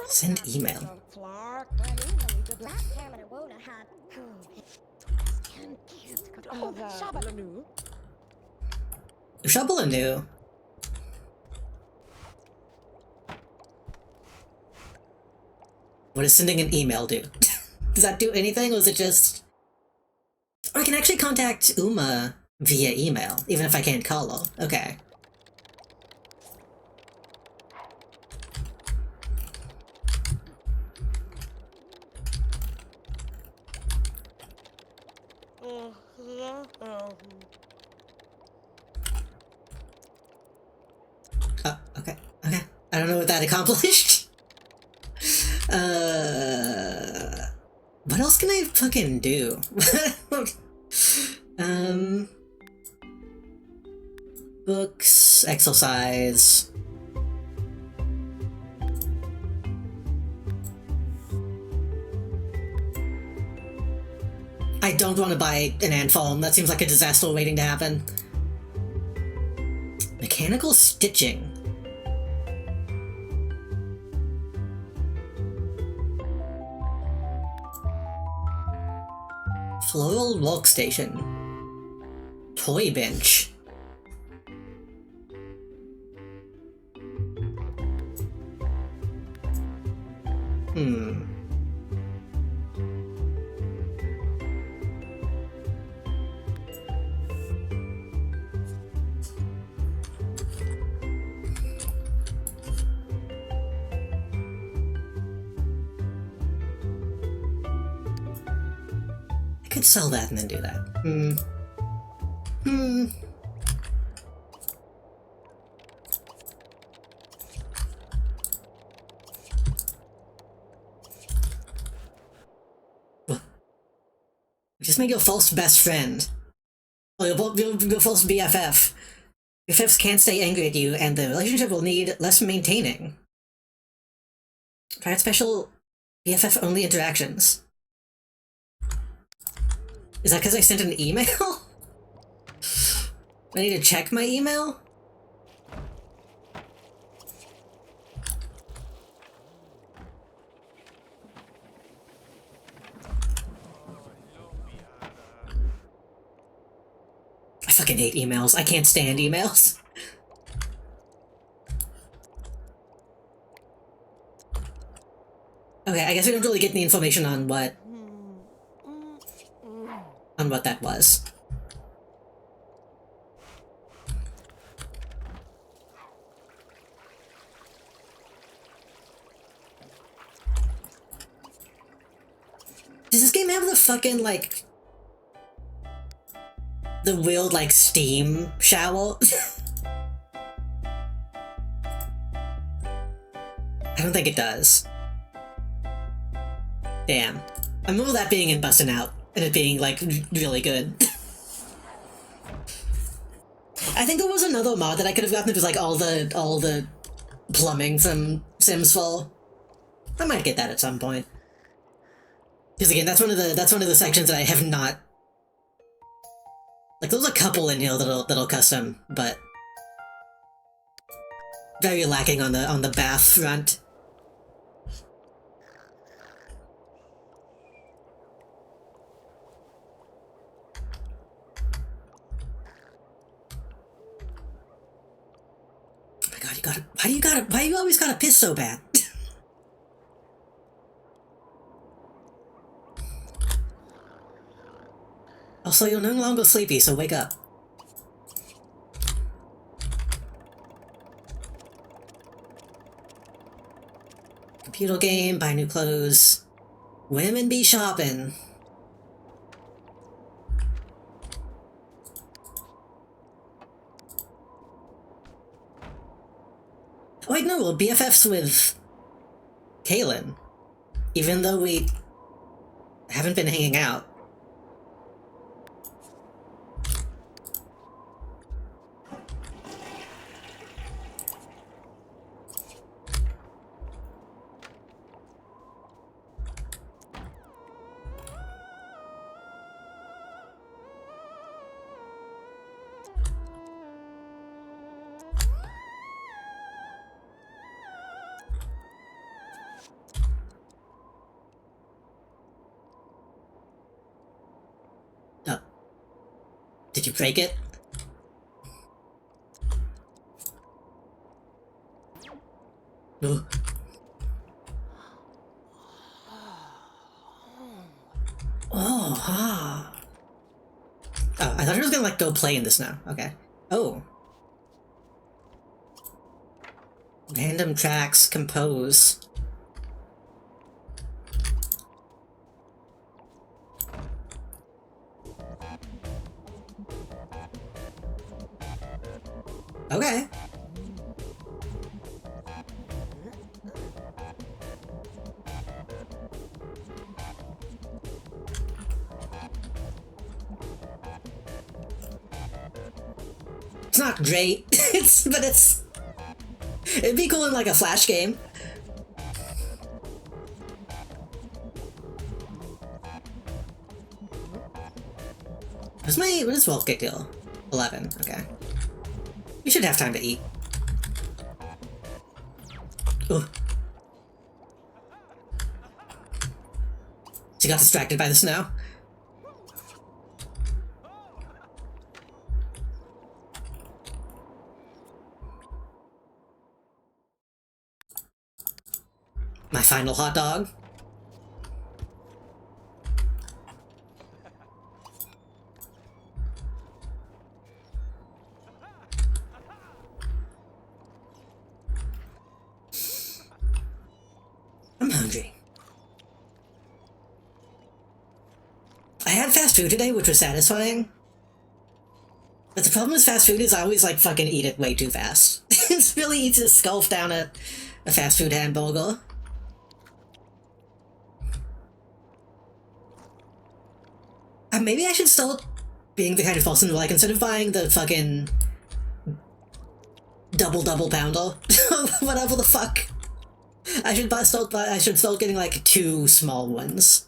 Send email. Shabalanu. What does sending an email do? Does that do anything, or is it just... Or I can actually contact Uma via email, even if I can't call her. Okay. Oh, okay. Okay. I don't know what that accomplished. What else can I fucking do? Books, exercise. I don't want to buy an ant farm. That seems like a disaster waiting to happen. Mechanical stitching. Floral workstation. Toy bench. I could sell that and then do that. Just make your false best friend. Or your false BFF. BFFs can't stay angry at you, and the relationship will need less maintaining. Try out special BFF-only interactions. Is that because I sent an email? I need to check my email? I fucking hate emails. I can't stand emails. Okay, I guess we don't really get any information on what that was. the fucking, like... the weird, like, steam shower? I don't think it does. Damn. I remember that being in Bustin' Out, and it being, like, really good. I think there was another mod that I could have gotten that was, like, all the plumbing from Sims 4. I might get that at some point. Because again, that's one of the sections that I have not... Like, there's a couple in here that'll custom, but... very lacking on the bath front. Oh my god, why do you always gotta piss so bad? Also, you're no longer sleepy, so wake up. Computer game, buy new clothes. Women be shopping. Oh, wait, no, we're BFFs with Kaylin. Even though we haven't been hanging out. Did you break it? Ugh. Oh, ah. Oh, I thought I was gonna, like, go play in this now. Okay. Oh. Random tracks, compose. Okay. It's not great, it'd be cool in like a Flash game. What is Wolf Kick deal? 11, okay. You should have time to eat. Ugh. She got distracted by the snow. My final hot dog. I'm hungry. I had fast food today, which was satisfying. But the problem with fast food is I always, like, fucking eat it way too fast. It's really easy to sculf down a fast food hamburger. Maybe I should start being the kind of person who, like, instead of buying the fucking double pounder, whatever the fuck, I should start getting, like, 2 small ones.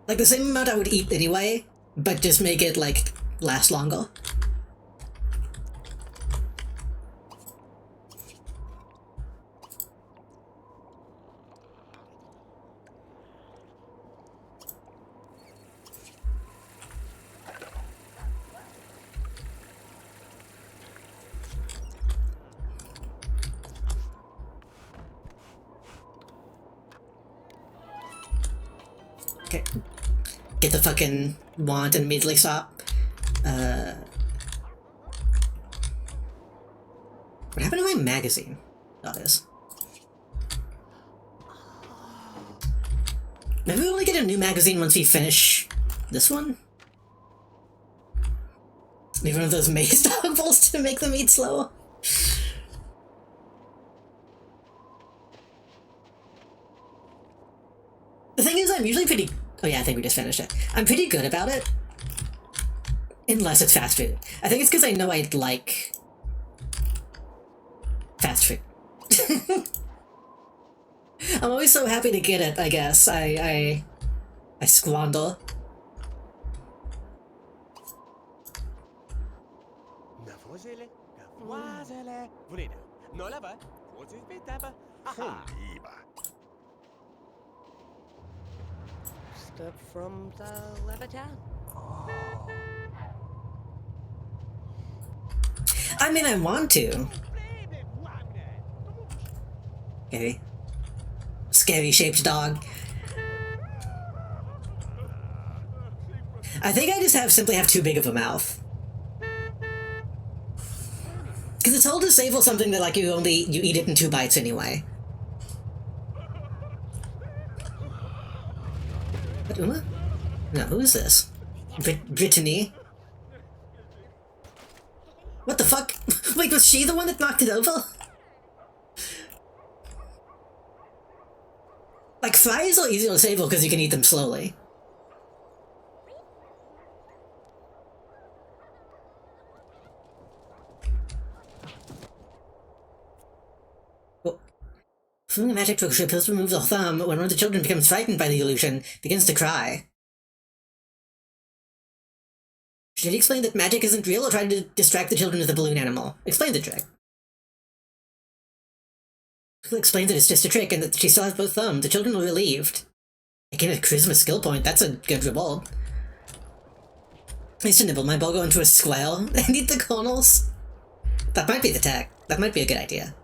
Like, the same amount I would eat anyway, but just make it, like, last longer. Okay. Get the fucking wand and immediately stop. What happened to my magazine? Oh, it is. Maybe we only get a new magazine once we finish this one? Maybe one of those maze dog balls to make them eat slow? The thing is, I'm usually pretty... Oh yeah, I think we just finished it. I'm pretty good about it. Unless it's fast food. I think it's because I know I'd like... fast food. I'm always so happy to get it, I guess. I squander. Step from the Levitan. I mean, I want to. Okay. Scary shaped dog. I think I just simply have too big of a mouth. Because it's all to disable something that like you eat it in 2 bites anyway. What, Uma? No, who is this? Brittany? What the fuck? Wait, was she the one that knocked it over? Like, fries are easy to disable because you can eat them slowly. Well, from the magic book, supposed to remove the thumb. When one of the children becomes frightened by the illusion, begins to cry. Should he explain that magic isn't real or try to distract the children with a balloon animal? Explain the trick. He'll explain that it's just a trick and that she still has both thumbs. The children are relieved. I gain a charisma skill point. That's a good reward. I used to nibble my boggle into a square and eat the corners. That might be the tech. That might be a good idea.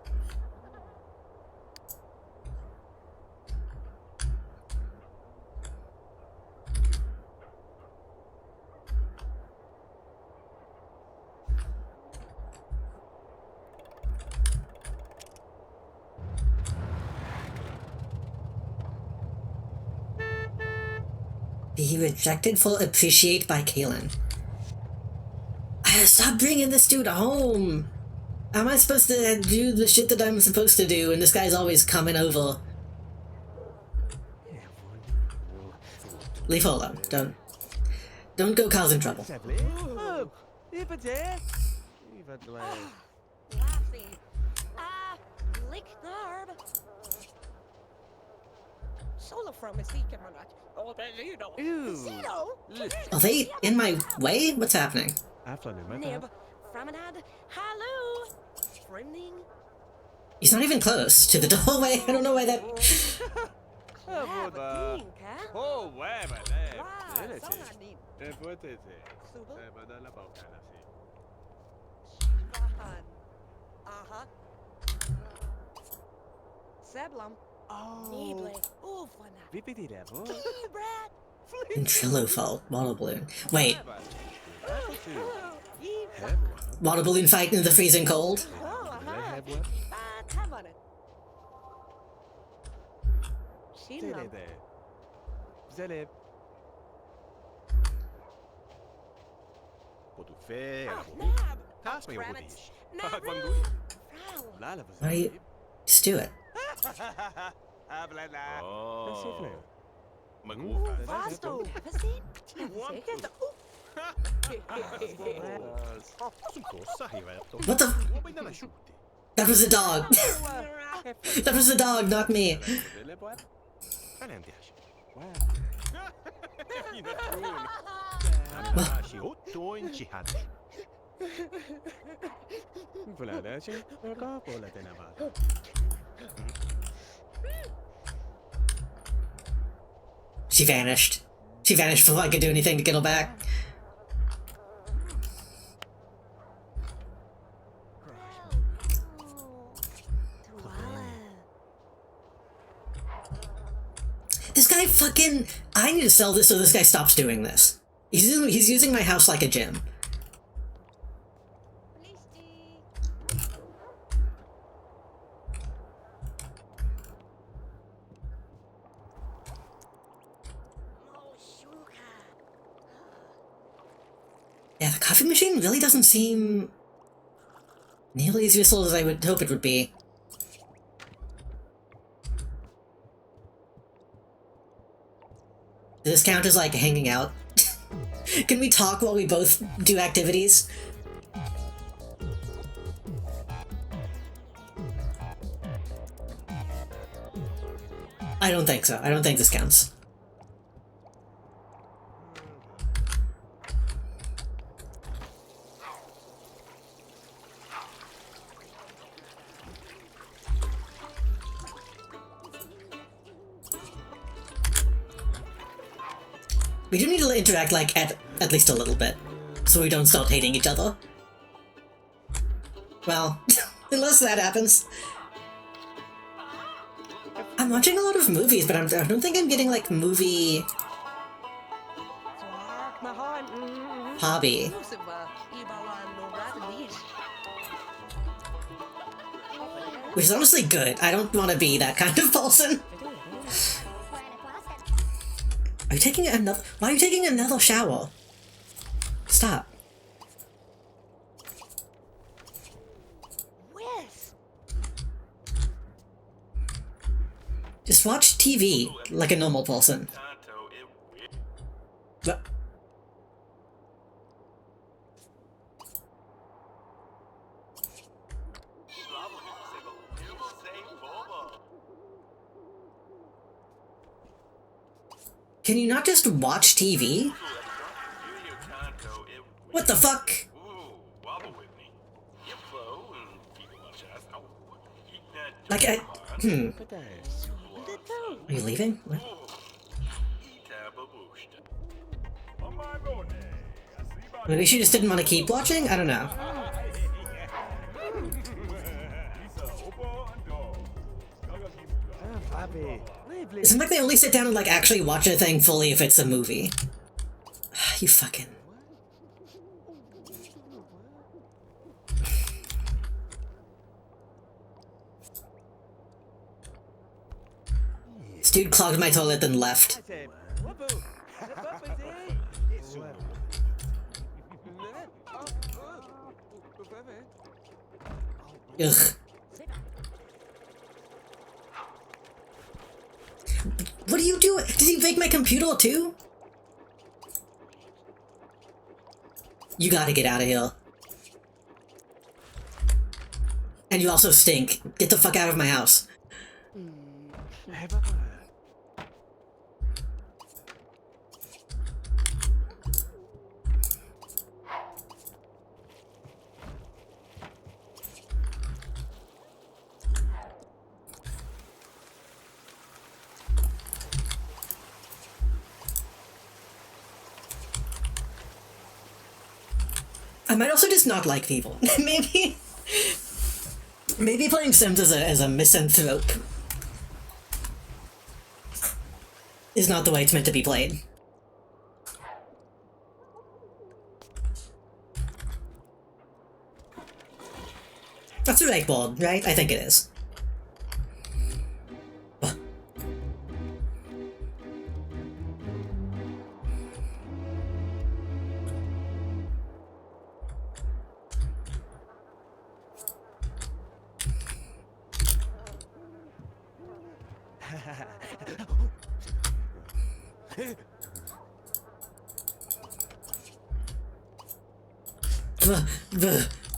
Be rejected for appreciate by Kaylin. Stop bringing this dude home! How am I supposed to do the shit that I'm supposed to do and this guy's always coming over? Leave her alone. Don't go causing trouble. Lassie. Lick Narb. Solo from a seeker monarch. Oh, Zeno. Are they in my way? What's happening? Nib. Framinad. Hello. Frimning. He's not even close to the doorway. I don't know why that... Oh, ouais, bah, Seblam. Oh. Ventriloquist. Water balloon. Wait. Water balloon fight in the freezing cold? Why do you... Just do it. What the... That was a dog. That was a dog, not me. She vanished. She vanished before I could do anything to get her back. This guy fucking... I need to sell this so this guy stops doing this. He's using my house like a gym. Yeah, the coffee machine really doesn't seem nearly as useful as I would hope it would be. Does this count as, like, hanging out? Can we talk while we both do activities? I don't think so. I don't think this counts. We do need to interact, like, at least a little bit, so we don't start hating each other. Well, unless that happens. I'm watching a lot of movies, but I don't think I'm getting, like, movie hobby. Which is honestly good. I don't want to be that kind of person. Are you taking another? Why are you taking another shower? Stop. Wes! Just watch TV like a normal person. What? Can you not just watch TV? What the fuck? Like, Are you leaving? What? Maybe she just didn't want to keep watching? I don't know. It seems like they only sit down and, like, actually watch a thing fully if it's a movie. You fucking... This dude clogged my toilet then left. Ugh. What are you doing? Did he make my computer too? You gotta get out of here. And you also stink. Get the fuck out of my house. I might also just not like people. Maybe playing Sims as a misanthrope is not the way it's meant to be played. That's a wakeboard, right? I think it is.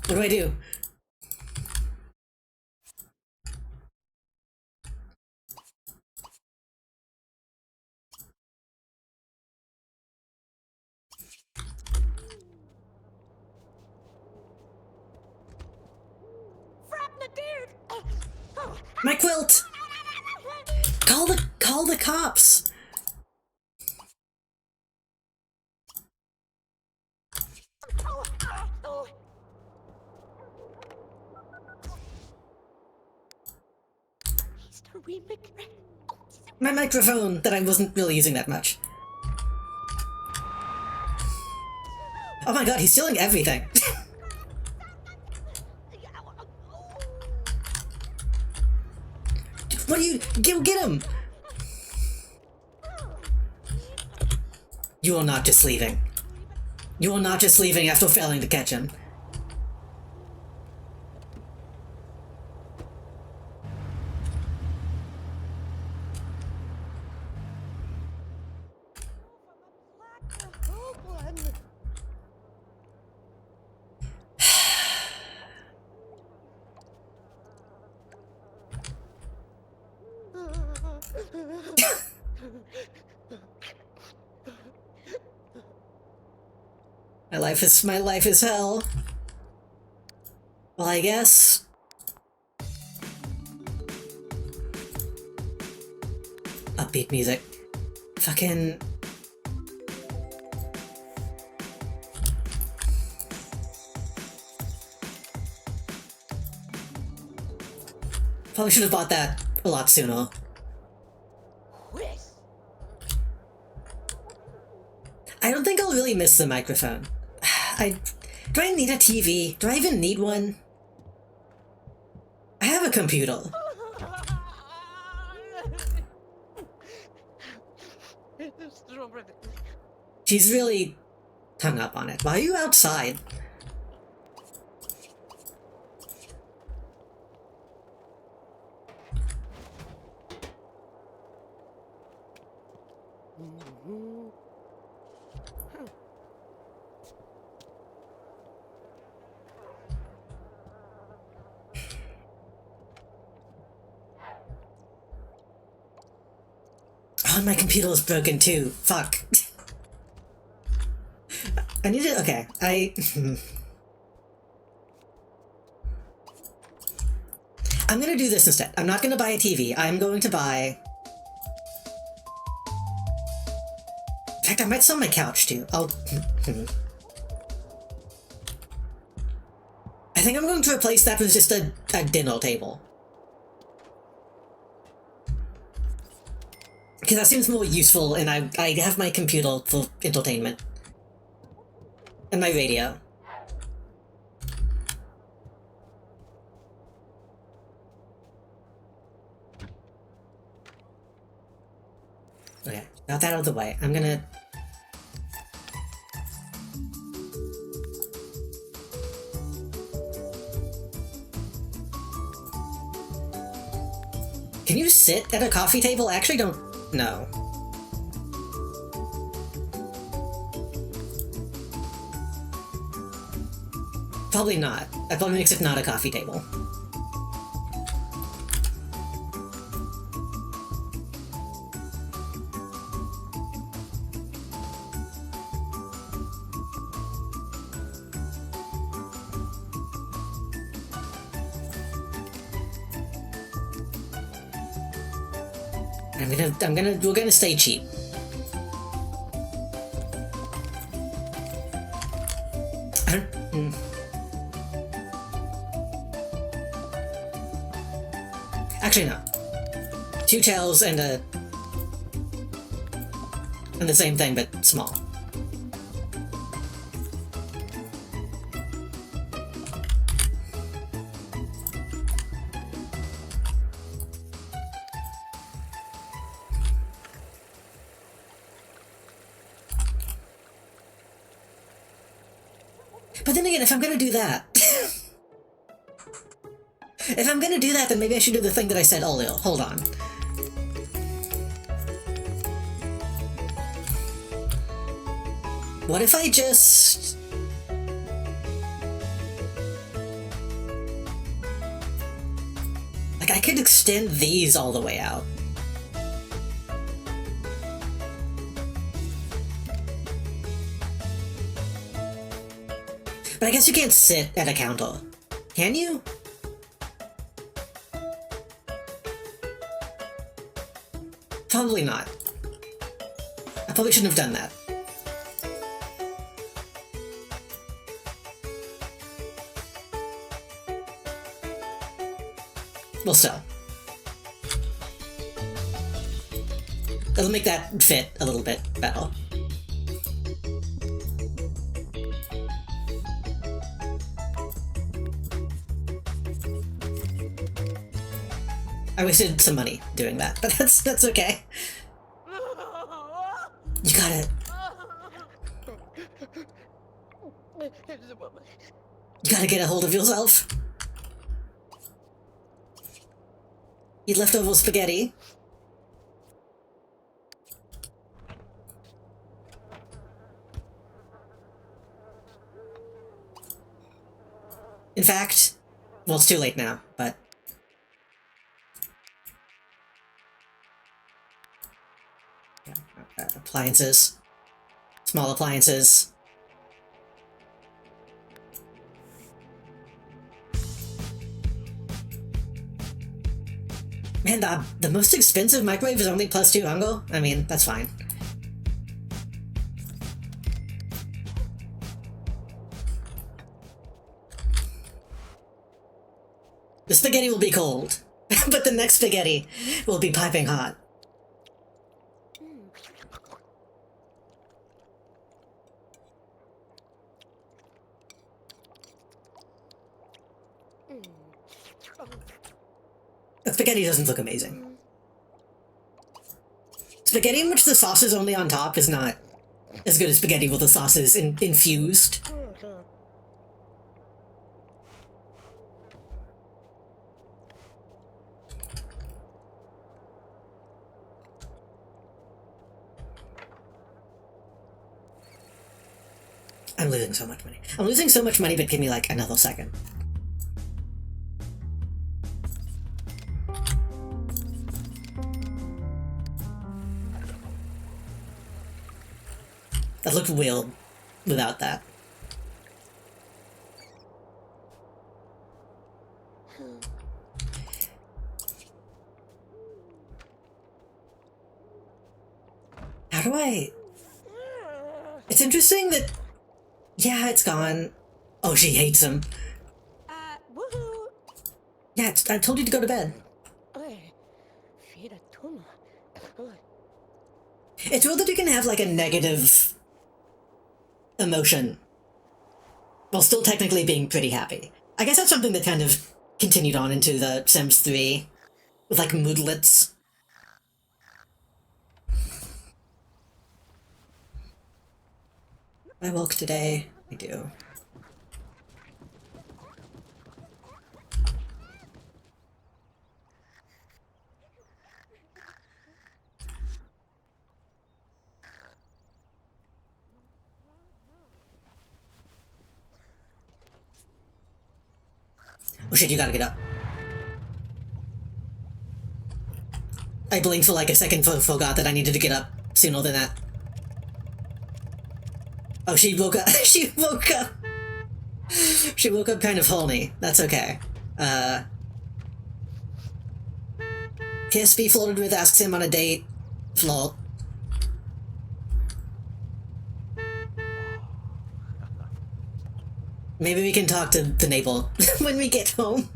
What do I do? My quilt! Call the cops! My microphone that I wasn't really using that much. Oh my god, he's stealing everything. What do you... Get him! You are not just leaving. You are not just leaving after failing to catch him. My life is hell. Well, I guess. Upbeat music. Fucking. Probably should have bought that a lot sooner. I don't think I'll really miss the microphone. Do I need a TV? Do I even need one? I have a computer. She's really hung up on it. Why are you outside? Oh, my computer is broken too. Fuck. I need to. Okay, I'm gonna do this instead. I'm not gonna buy a TV. I'm going to buy. In fact, I might sell my couch too. I think I'm going to replace that with just a dinner table. Because that seems more useful, and I have my computer for entertainment. And my radio. Okay, got that out of the way. I'm gonna... Can you sit at a coffee table? I actually don't know. Probably not. That probably makes it not a coffee table. We're gonna stay cheap. Actually, no. 2 tails and the same thing, but small. But then again, if I'm gonna do that... if I'm gonna do that, then maybe I should do the thing that I said earlier. Hold on. What if I just... Like, I could extend these all the way out. But I guess you can't sit at a counter. Can you? Probably not. I probably shouldn't have done that. Well, still. It'll make that fit a little bit better. I wasted some money doing that, but that's okay. You got it. You gotta get a hold of yourself. Eat leftover spaghetti. In fact, well, it's too late now, but... Yeah, appliances. Small appliances. Man, the most expensive microwave is only +2 hongo? I mean, that's fine. The spaghetti will be cold, but the next spaghetti will be piping hot. The spaghetti doesn't look amazing. Spaghetti in which the sauce is only on top is not as good as spaghetti with the sauces infused. I'm losing so much money. I'm losing so much money, but give me like another second. That looked weird without that. How do I... It's interesting that... Yeah, it's gone. Oh, she hates him. Woohoo! Yeah, I told you to go to bed. It's real that you can have like a negative emotion while still technically being pretty happy. I guess that's something that kind of continued on into the Sims 3 with like moodlets. I woke today. I do. Oh shit, you gotta get up. I blinked for like a second, forgot that I needed to get up sooner than that. Oh, she woke up. She woke up. She woke up kind of horny. That's okay. KSP floated with, asks him on a date. Float. Maybe we can talk to the neighbor when we get home.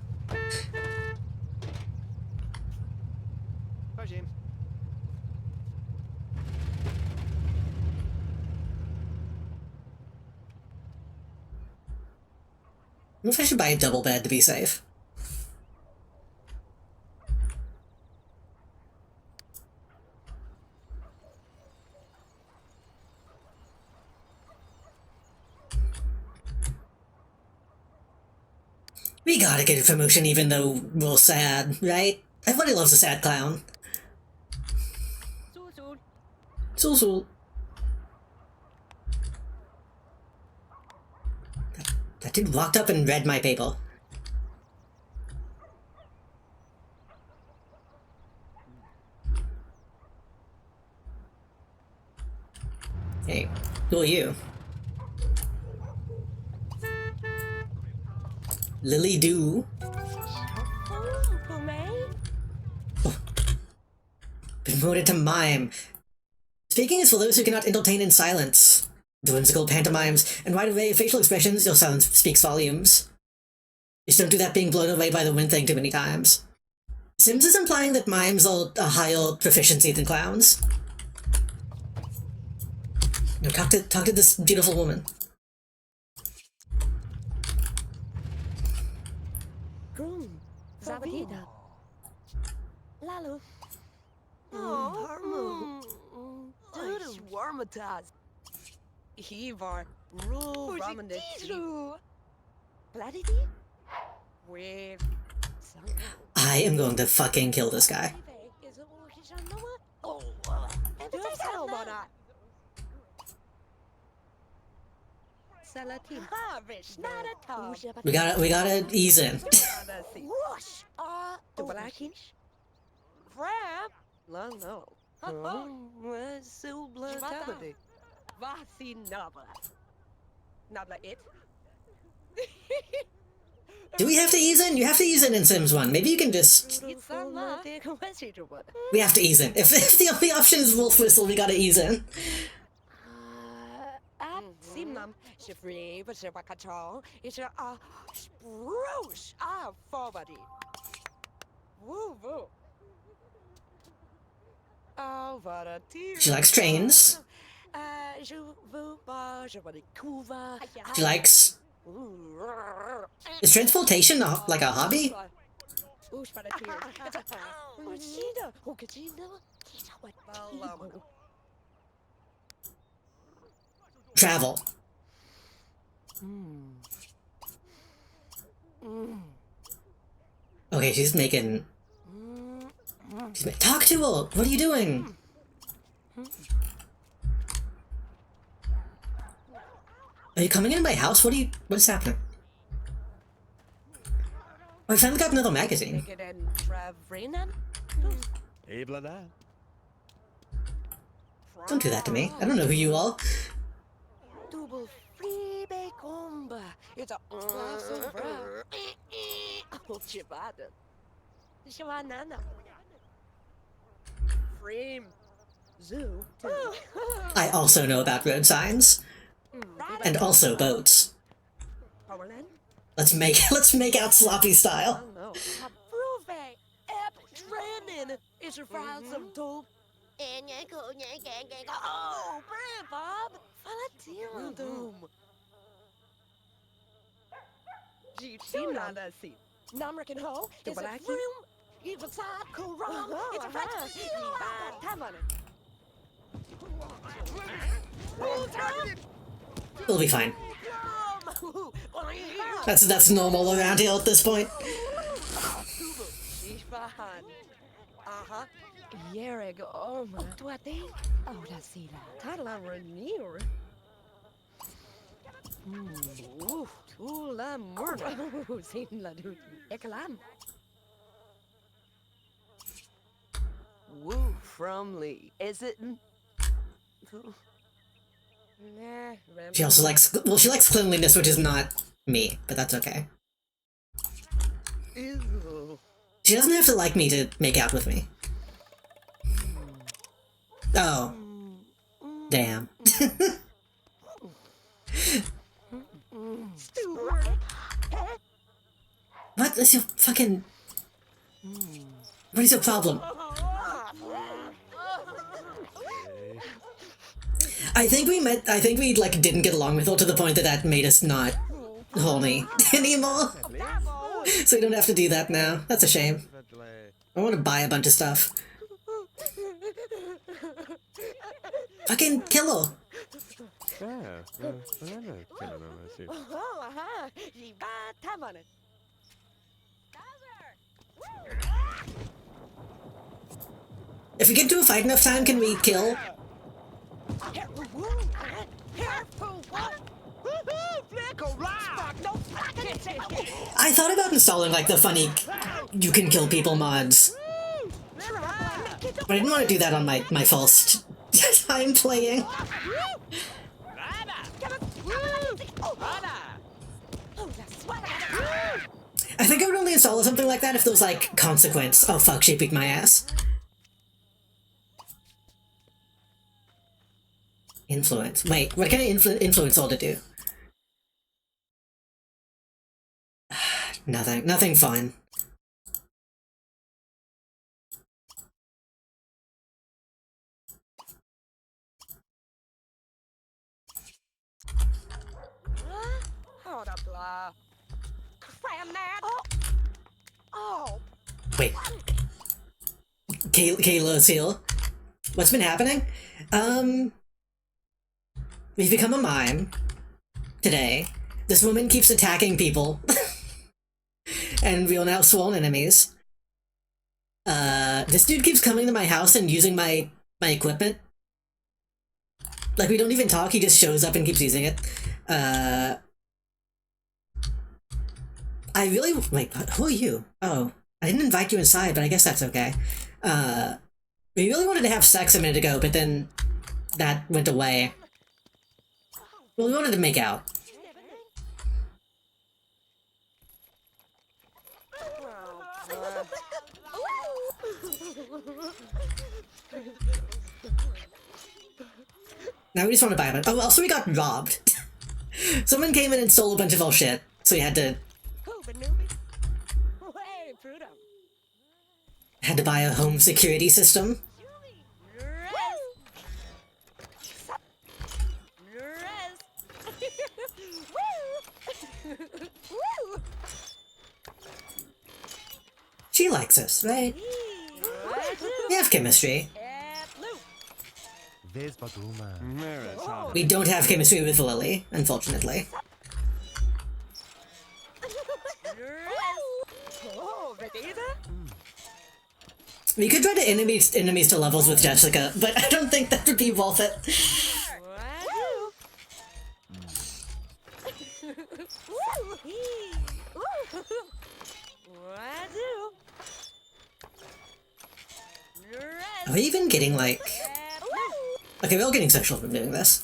Bye, James. I wonder if I should buy a double bed to be safe. We gotta get a promotion even though we're sad, right? Everybody loves a sad clown. Sul. That dude walked up and read my paper. Hey, who are you? Lily Dew. Oh. Promoted to mime. Speaking is for those who cannot entertain in silence. The whimsical pantomimes and wide array of facial expressions, your silence speaks volumes. Just don't do that being blown away by the wind thing too many times. Sims is implying that mimes are a higher proficiency than clowns. No, talk to this beautiful woman. Grum. Zabagida. Lalu. Oh, Dude, Warmataz. Hivar. Rule ramen de True. Bloody Wave. I am going to fucking kill this guy. Oh, Salatin. We gotta ease in. Whoosh! The blacking? Crab? Long no. Silbla tabadi. Vasi nabla. Nabla it? Do we have to ease in? You have to ease in Sims 1. Maybe you can just... We have to ease in. If the only option is Wolf Whistle, we gotta ease in. Simnam, Shifri, but Shivakacho, it's a spruce, forwardy. Woo woo. Oh, what a tear. She likes trains. She likes... Is transportation like a hobby? Travel. Okay, she's making... Talk to her! What are you doing? Are you coming in my house? What is happening? Oh, I finally got another magazine. Don't do that to me. I don't know who you are. Double free bacon. It's a chibada. Shivanana. Frame. Zoo. I also know about road signs. And also boats. Let's make out sloppy style. Oh, it's a file some dope. Oh, Brad Bob. Falatino doom. Gee, Namrican ho. Is a room. Even side cool wrong. It's a We'll be fine. That's normal around here at this point. Uh-huh. Yereg, oh my. Do I think? Oh, that's see that. Tadla Renier. Oof, Tula Murder. Sin la duty. Ekalam. Woo from Lee. Is it? She also likes... Well, she likes cleanliness, which is not me, but that's okay. Ew. She doesn't have to like me to make out with me. Oh. Damn. What is your fucking... What is your problem? I think we like didn't get along with her to the point that made us not horny anymore. So we don't have to do that now. That's a shame. I want to buy a bunch of stuff. Fucking kill her. If we get to a fight enough time, can we kill? I thought about installing like the funny you can kill people mods, but I didn't want to do that on my first time playing. I think I would only install something like that if there was like consequence. Oh fuck, she beat my ass. Influence. Wait, what can I influence all to do? Nothing fun. Hold up, La. Cram that. Oh. Wait. Kayla's here. What's been happening? We've become a mime. today. This woman keeps attacking people. And we are now sworn enemies. This dude keeps coming to my house and using my equipment. Like, we don't even talk, he just shows up and keeps using it. I really... Wait, who are you? Oh, I didn't invite you inside, but I guess that's okay. We really wanted to have sex a minute ago, but then that went away. Well, we wanted to make out. Now we just want to buy a bunch. Oh, also we got robbed. Someone came in and stole a bunch of our shit, so we had to buy a home security system. She likes us, right? We have chemistry. We don't have chemistry with Lily, unfortunately. We could try to enemies to levels with Jessica, but I don't think that would be worth it. Are we even getting, like... Okay, we're all getting sexual from doing this.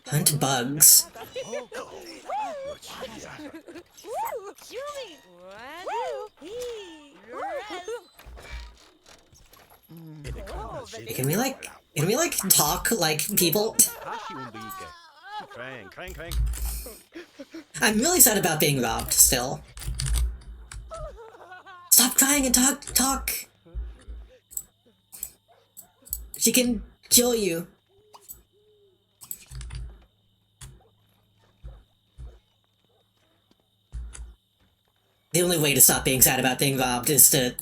Hunt bugs. Can we like talk like people? I'm really sad about being robbed still. Stop crying and talk. She can kill you. The only way to stop being sad about being robbed is to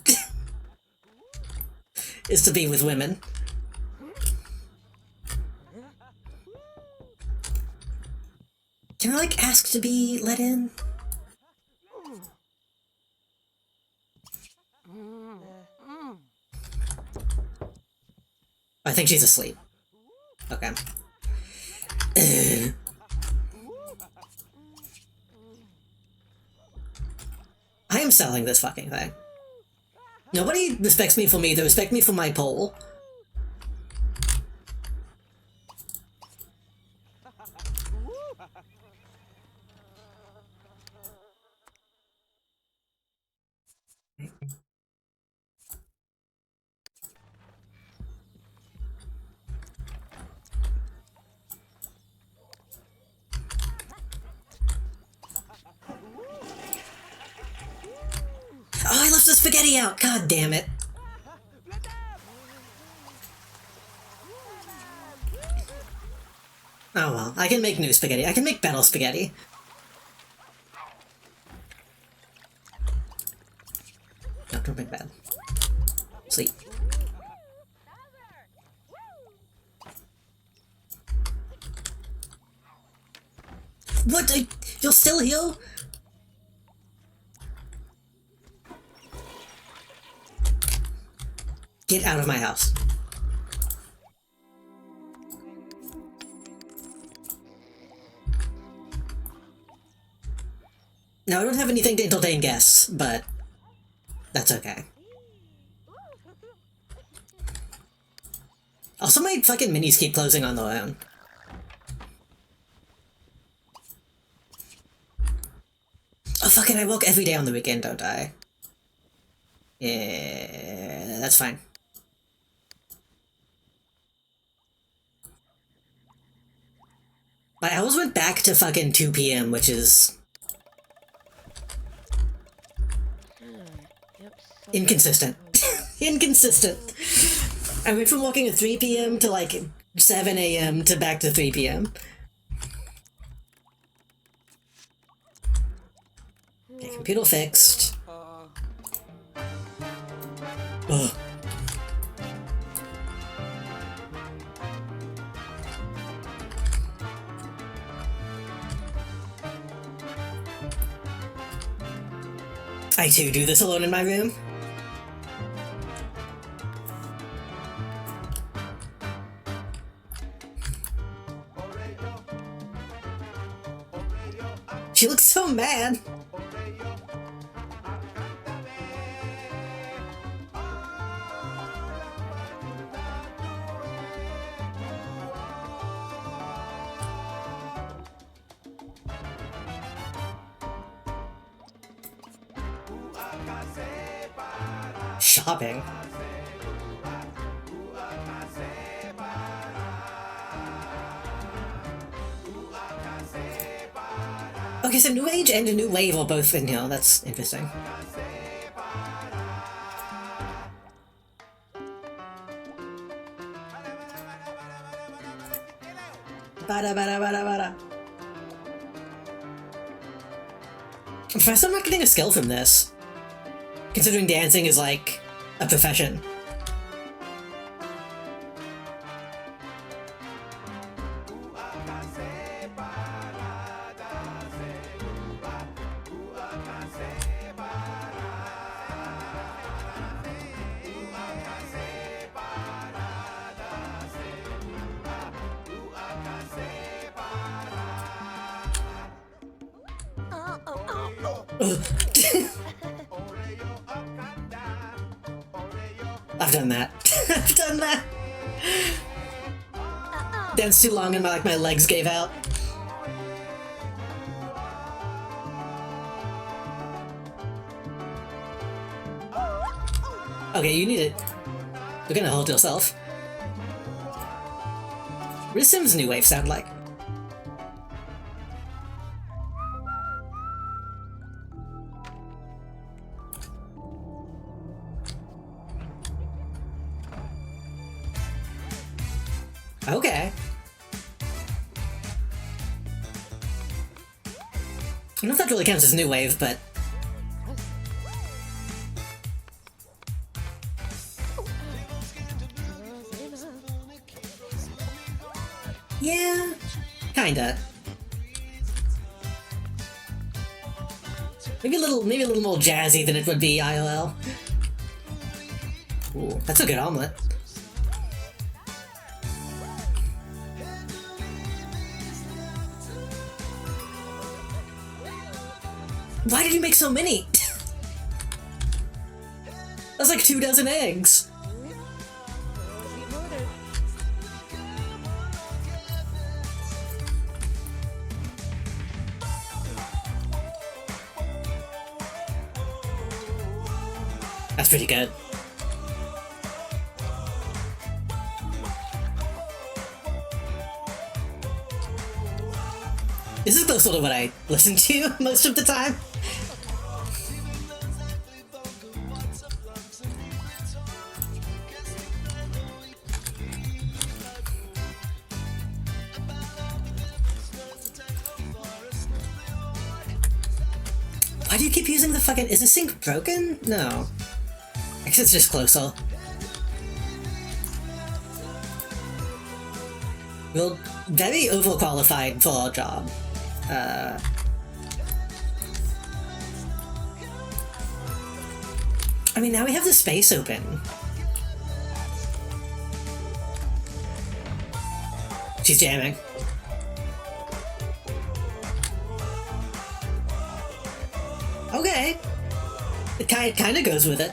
is to be with women. Can I like ask to be let in? I think she's asleep. Okay. I am selling this fucking thing. Nobody respects me for me, they respect me for my pole. Oh, I left the spaghetti out! God damn it. Oh well, I can make new spaghetti. I can make battle spaghetti. No, don't make bad. Sleep. What? You're still here? Get out of my house. Now, I don't have anything to entertain guests, but that's okay. Also, my fucking minis keep closing on their own. Oh, fuck it, I work every day on the weekend, don't I? Yeah, that's fine. My hours went back to fucking 2 PM, which is... inconsistent. Inconsistent. I went from working at 3 PM to like 7 AM to back to 3 PM. Okay, computer fixed. Ugh. I too do this alone in my room. She looks so mad. Shopping. Okay, so New Age and a New Wave are both in here. That's interesting. Bada bada bada bada. First, I'm not getting a skill from this, considering dancing is like a profession. I've done that. I've done that. Danced too long and my legs gave out. Okay, you need it. You're gonna hold yourself. What does Sims' New Wave sound like? Okay. I don't know if that really counts as New Wave, but... yeah, kinda. Maybe a little more jazzy than it would be ILL. Ooh, that's a good omelet. Why did you make so many? That's like 24 eggs. That's pretty good. This is the sort of what I listen to most of the time. Why do you keep using the fucking... is the sink broken? No. I guess it's just closer. Well, very overqualified for our job. I mean, now we have the space open. She's jamming. Okay. It kind of goes with it.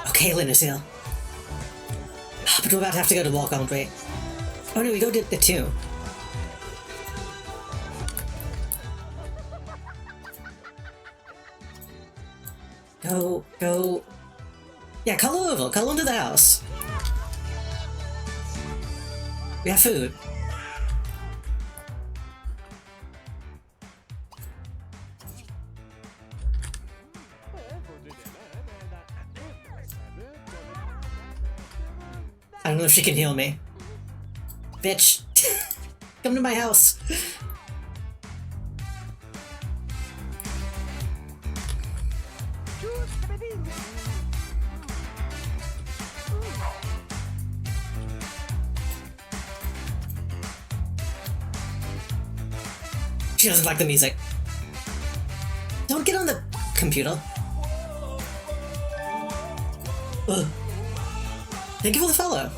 Okay, Linusille. But we're about to have to go to walk on break. Oh no, we go to the 2. Go. Yeah, call over. Call into the house. We have food. I don't know if she can heal me. Bitch. Come to my house. She doesn't like the music. Don't get on the computer. Ugh. Thank you for the follow.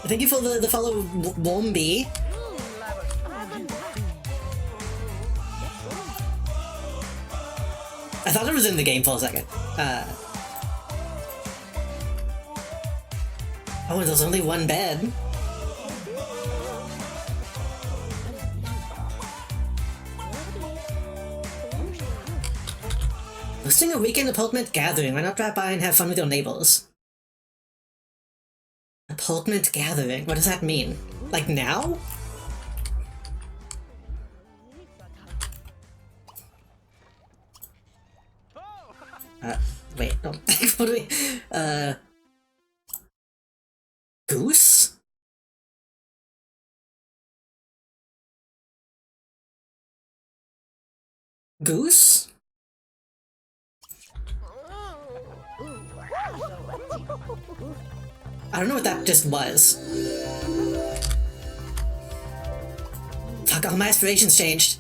Thank you for the follow, Wombi. I thought it was in the game for a second. Oh, there's only one bed. Hosting a weekend apartment gathering. Why not drop by and have fun with your neighbors? Apartment gathering? What does that mean? Like now? Wait, no. What do we... Goose? Goose? I don't know what that just was. Fuck, all my aspirations changed.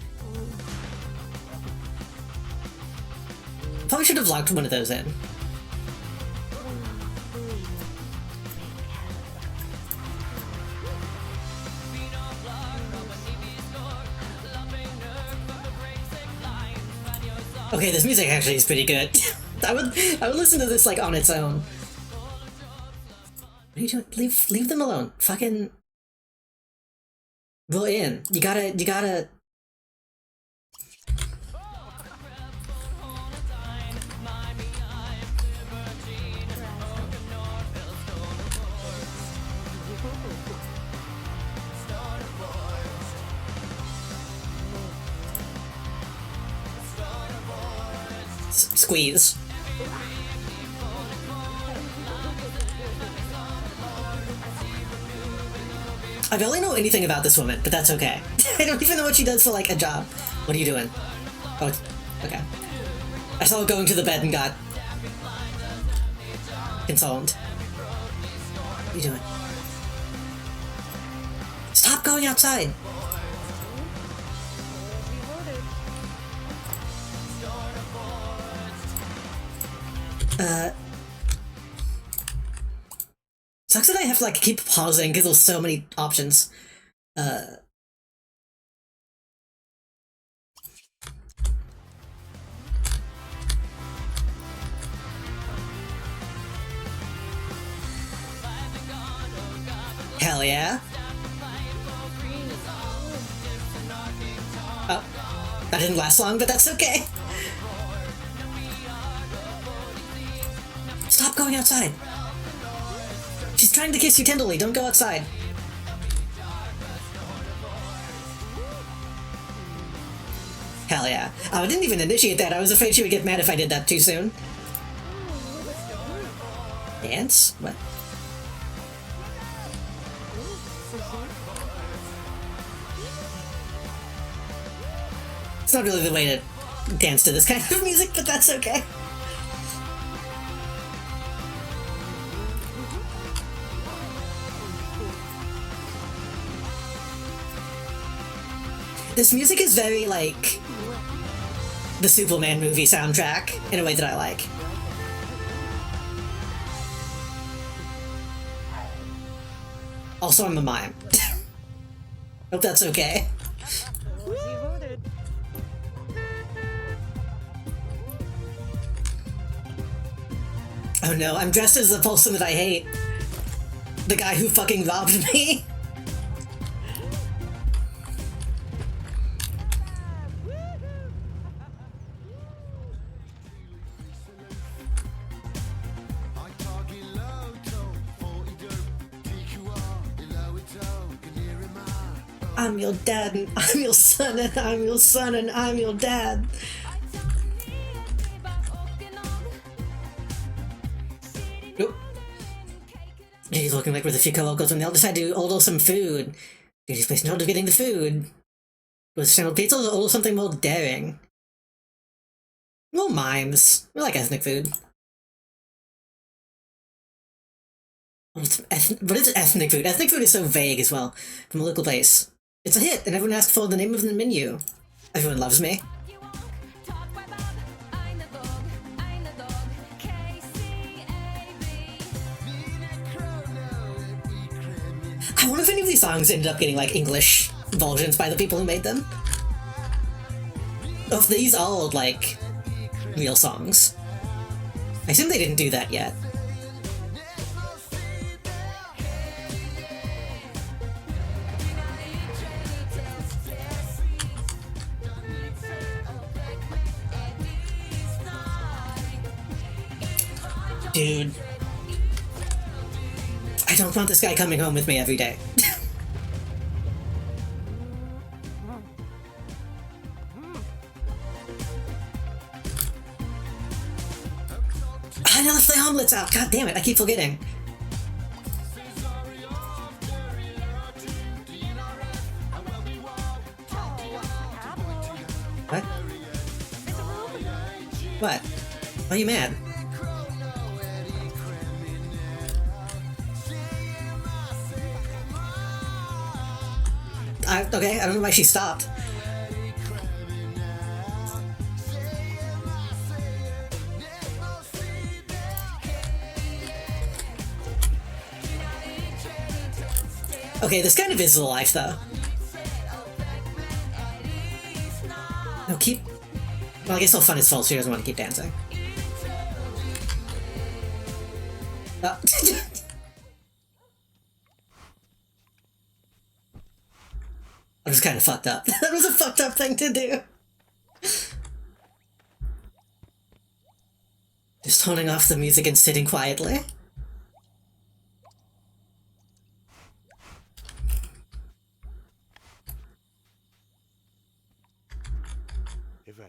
Probably should have locked one of those in. Okay, this music actually is pretty good. I would listen to this like on its own. What are you doing? Leave them alone. Fucking roll in. You gotta squeeze. I barely know anything about this woman, but that's okay. I don't even know what she does for like a job. What are you doing? Oh, okay. I saw her going to the bed and got consoled. What are you doing? Stop going outside! Sucks that I have to like keep pausing because there's so many options. Hell yeah. Oh, that didn't last long, but that's okay. Stop going outside. She's trying to kiss you tenderly. Don't go outside. Hell yeah. Oh, I didn't even initiate that. I was afraid she would get mad if I did that too soon. Dance? What? It's not really the way to dance to this kind of music, but that's okay. This music is very, like, the Superman movie soundtrack, in a way that I like. Also, I'm a mime. Hope that's okay. Oh no, I'm dressed as the person that I hate. The guy who fucking robbed me. I'm your dad, and I'm your son, and I'm your son, and I'm your dad. Nope. He's looking like with a few co-workers when they'll decide to order some food. Duty's placed in order of getting the food. Was standard pizza or order something more daring? More mimes. We like ethnic food. What is ethnic food? Ethnic food is so vague as well. From a local place. It's a hit, and everyone asks for the name of the menu. Everyone loves me. I wonder if any of these songs ended up getting like English versions by the people who made them. Of these all like real songs. I assume they didn't do that yet. Dude. I don't want this guy coming home with me every day. I know the omelet's out. God damn it, I keep forgetting. What? What? Why are you mad? Okay, I don't know why she stopped. Okay, this kind of is the life, though. No, keep... Well, I guess all fun is false. She doesn't want to keep dancing. Oh. I was kind of fucked up. That was a fucked up thing to do. Just turning off the music and sitting quietly. Eva,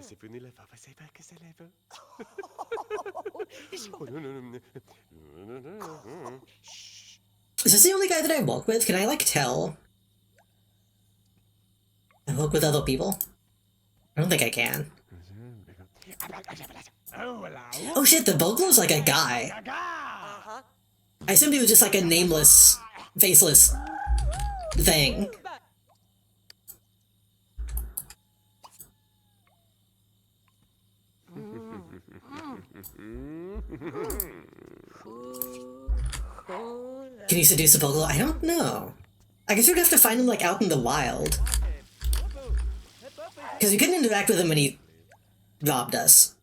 c'est venu la faire passer par que c'est lève. Is this the only guy that I walk with? Can I, like, tell? I walk with other people? I don't think I can. Oh shit, the Boglow's like a guy. I assumed he was just like a nameless, faceless thing. Can you seduce a Boglow? I don't know. I guess we'd have to find him like out in the wild. Because we couldn't interact with him when he robbed us.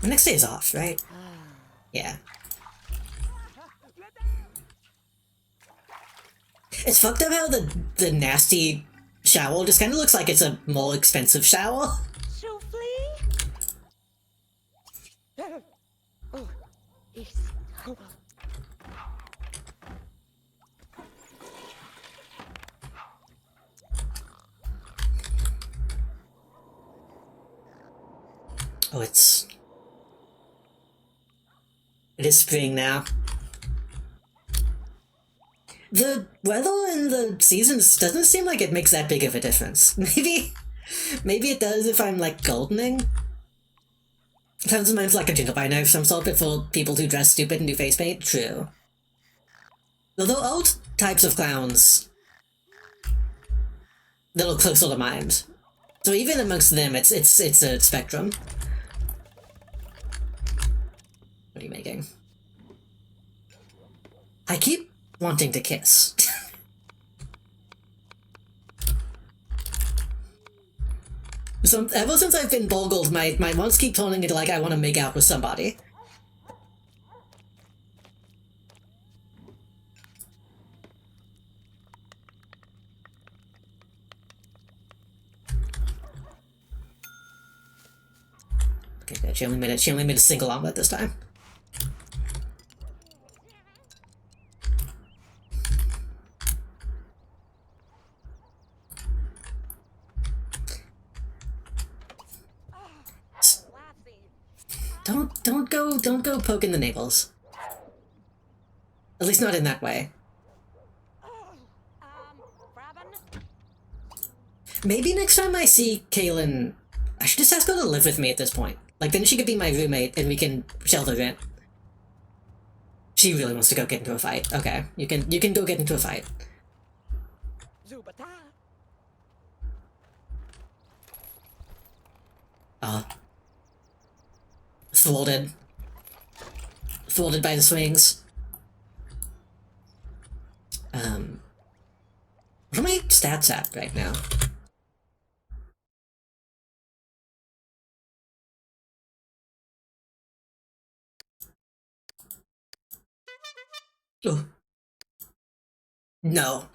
The next day is off, right? Yeah. It's fucked up how the nasty shower just kind of looks like it's a more expensive shower. Oh, yes. Oh, it is spring now. The weather in the seasons doesn't seem like it makes that big of a difference. Maybe it does if I'm like goldening. Sometimes like a gingerbread of some sort for people who dress stupid and do face paint. True. Although all types of clowns that look closer to mind. So even amongst them, it's a spectrum. What are you making? I keep wanting to kiss. So ever since I've been boggled, my wants keep turning into like I want to make out with somebody. Okay, good. She only made a single omelet this time. Don't go poking the nails. At least not in that way. Maybe next time I see Kaylin, I should just ask her to live with me at this point. Like, then she could be my roommate and we can shelter rent. She really wants to go get into a fight. Okay, you can go get into a fight. Zubata. Thwarted. Thwarted by the swings. What are my stats at right now? Oh. No.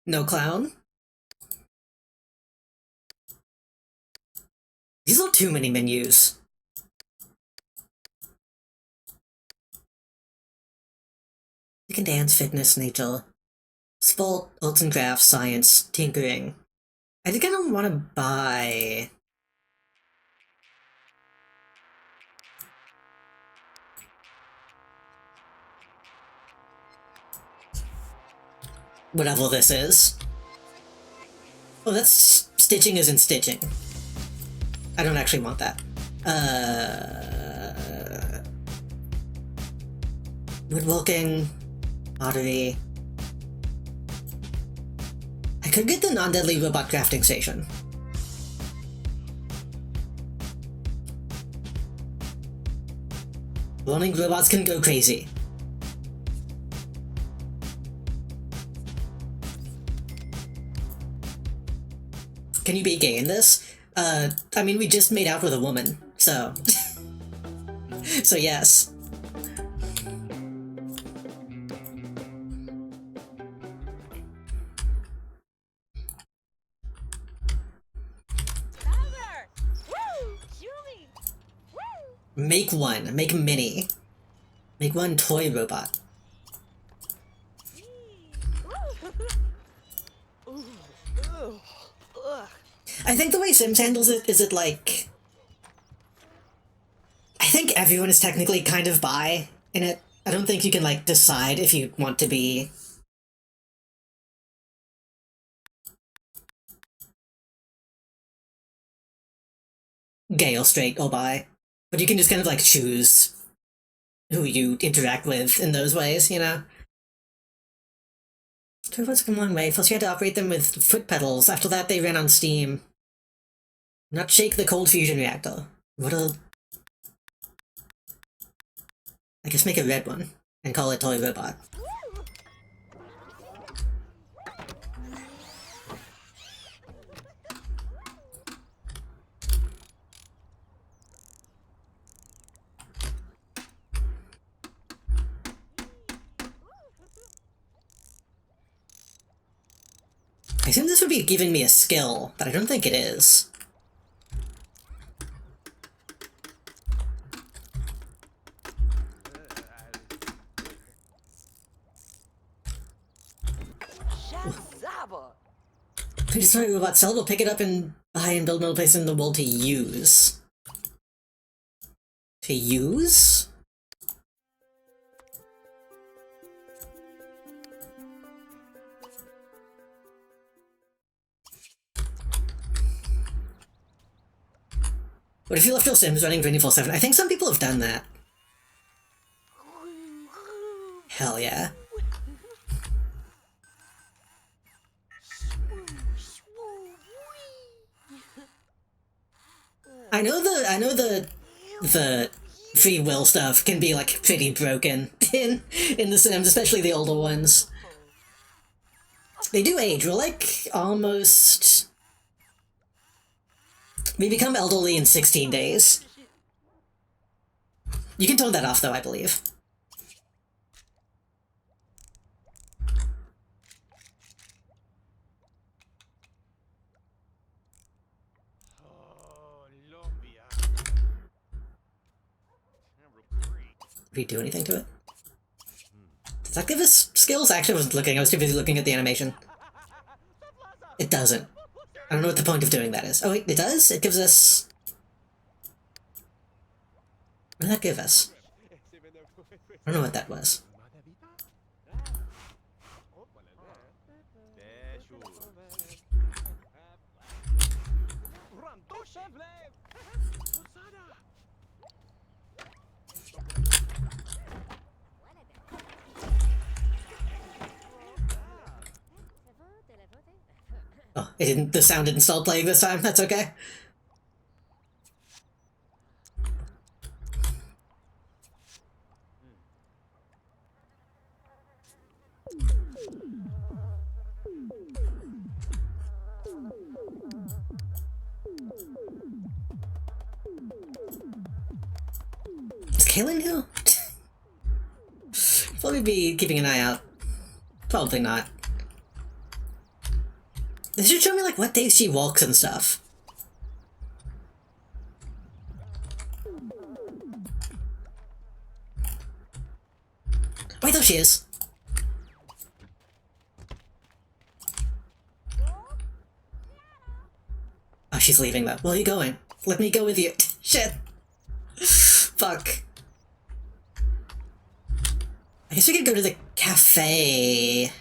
No clown? These are too many menus. You can dance, fitness, nature, sport, arts and crafts, science, tinkering. I think I don't want to buy... whatever this is. Oh, that's stitching isn't stitching. I don't actually want that. Woodworking, pottery. I could get the non-deadly robot crafting station. Learning robots can go crazy. Can you be gay in this? I mean, we just made out with a woman, so... so yes. Make one. Make mini. Make one toy robot. I think the way Sims handles it is like... I think everyone is technically kind of bi in it. I don't think you can, like, decide if you want to be... gay or straight or bi. But you can just kind of, like, choose who you interact with in those ways, you know? Turbo's come a long way. First you had to operate them with foot pedals. After that they ran on steam. Not shake the cold fusion reactor. What a... I guess make a red one, and call it Toy Robot. I assume this would be giving me a skill, but I don't think it is. Please destroy robot cell, we'll pick it up and buy and build another place in the world to use. To use? What if you left your Sims running 24/7? I think some people have done that. Hell yeah. I know the free will stuff can be like pretty broken in the Sims, especially the older ones. They do age. We're like almost... We become elderly in 16 days. You can turn that off though, I believe. Did we do anything to it? Does that give us skills? Actually, I wasn't looking. I was too busy looking at the animation. It doesn't. I don't know what the point of doing that is. Oh wait, it does? It gives us... What did that give us? I don't know what that was. Oh, the sound didn't start playing this time. That's okay. Is Kaylin new? Probably be keeping an eye out. Probably not. They should show me like what days she walks and stuff. Wait, there she is. Oh, she's leaving though. Where are you going? Let me go with you. Shit. Fuck. I guess we could go to the cafe.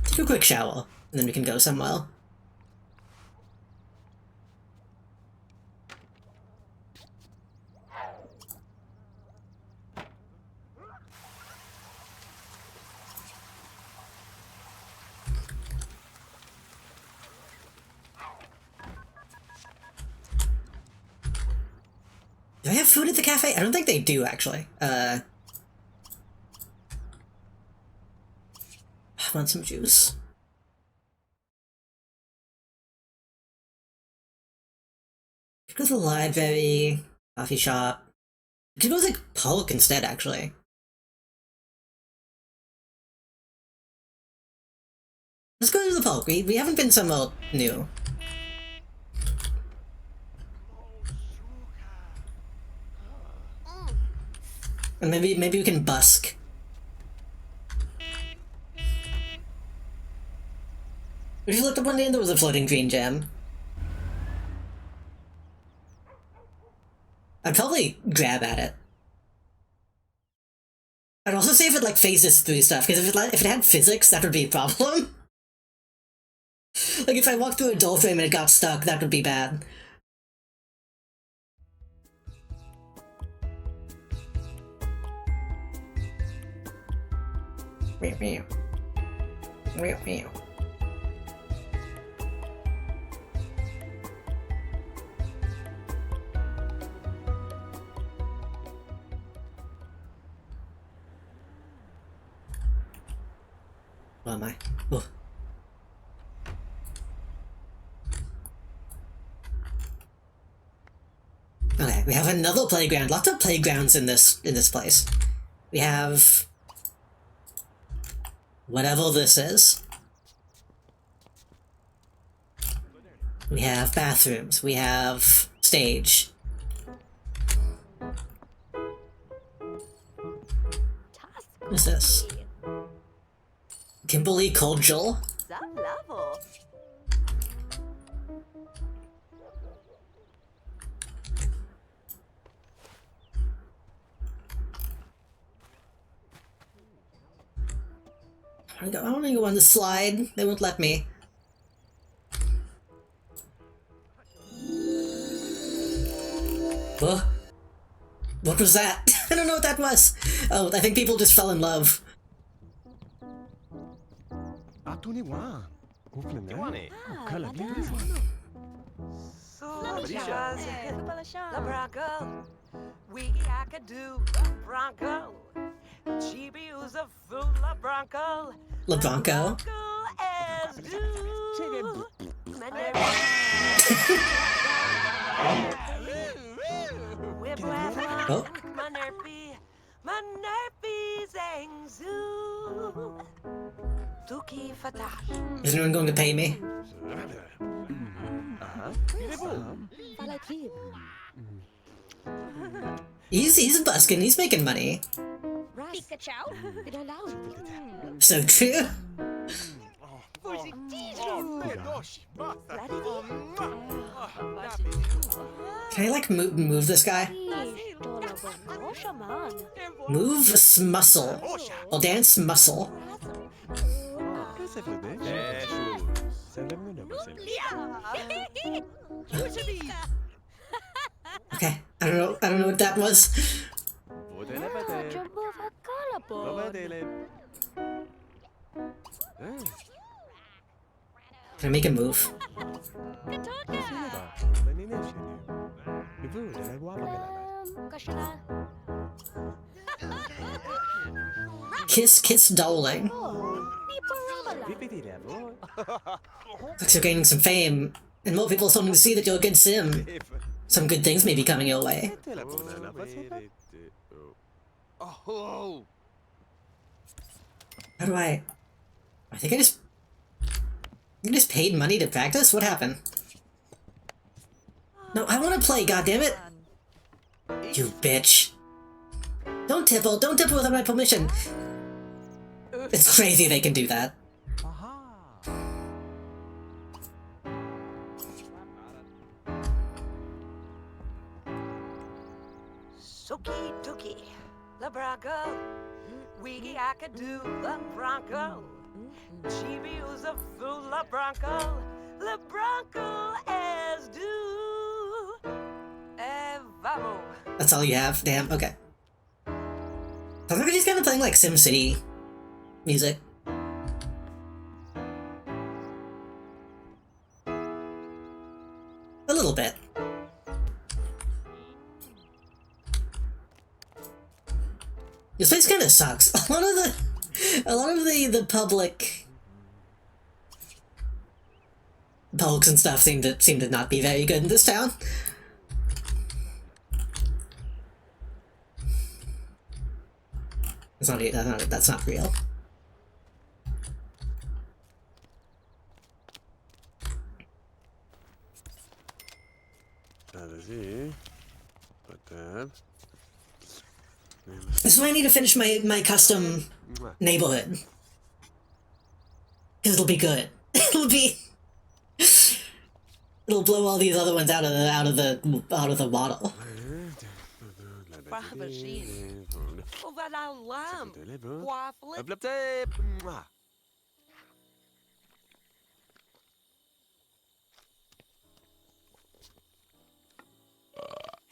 Take a quick shower, and then we can go somewhere. Do they have food at the cafe? I don't think they do, actually. I want some juice. Could go to the library, coffee shop. We could go to the park instead, actually. Let's go to the park. We haven't been somewhere new. And maybe we can busk. We just looked up one day and there was a floating green gem. I'd probably grab at it. I'd also say if it like phases through stuff, because if it had physics, that would be a problem. Like if I walked through a door frame and it got stuck, that would be bad. Meow meow. Meow meow. Where am I? Oh. Okay, we have another playground. Lots of playgrounds in this place. We have whatever this is. We have bathrooms. We have stage. What is this? Kimberly Cordial? Some level. I want to go on the slide. They won't let me. Huh? What was that? I don't know what that was. Oh, I think people just fell in love. Attendez-moi. Ouvre le nez. Ah, Colle bien. The Bronco, we could do the Bronco. Chibi who's a fool, the Bronco. La Bronco. As do. Oh. Manerpi Zangzoo. Tuki Fatah. Is anyone going to pay me? He's busking. He's making money. Pikachu? So true. Can I like move this guy? Move muscle. Or dance muscle. Okay, I don't know what that was. Can I make a move? Kiss, kiss, doling. Looks you're gaining some fame, and more people are starting to see that you're a good sim. Some good things may be coming your way. Oh, How do I think I just paid money to practice? What happened? No, I want to play, goddammit! You bitch. Don't tipple without my permission. It's crazy they can do that. Suki Duki, the Bronco. Wiggy I could do the Bronco. Chibi was a fool, the Bronco. The Bronco as do. Vamos. That's all you have? Damn, okay. Sounds like he's kind of playing like SimCity music. A little bit. This place kind of sucks. A lot of the public pokes and stuff seem to not be very good in this town. That's not real. This is why I need to finish my custom neighborhood. Cause it'll be good. It'll blow all these other ones out of the water.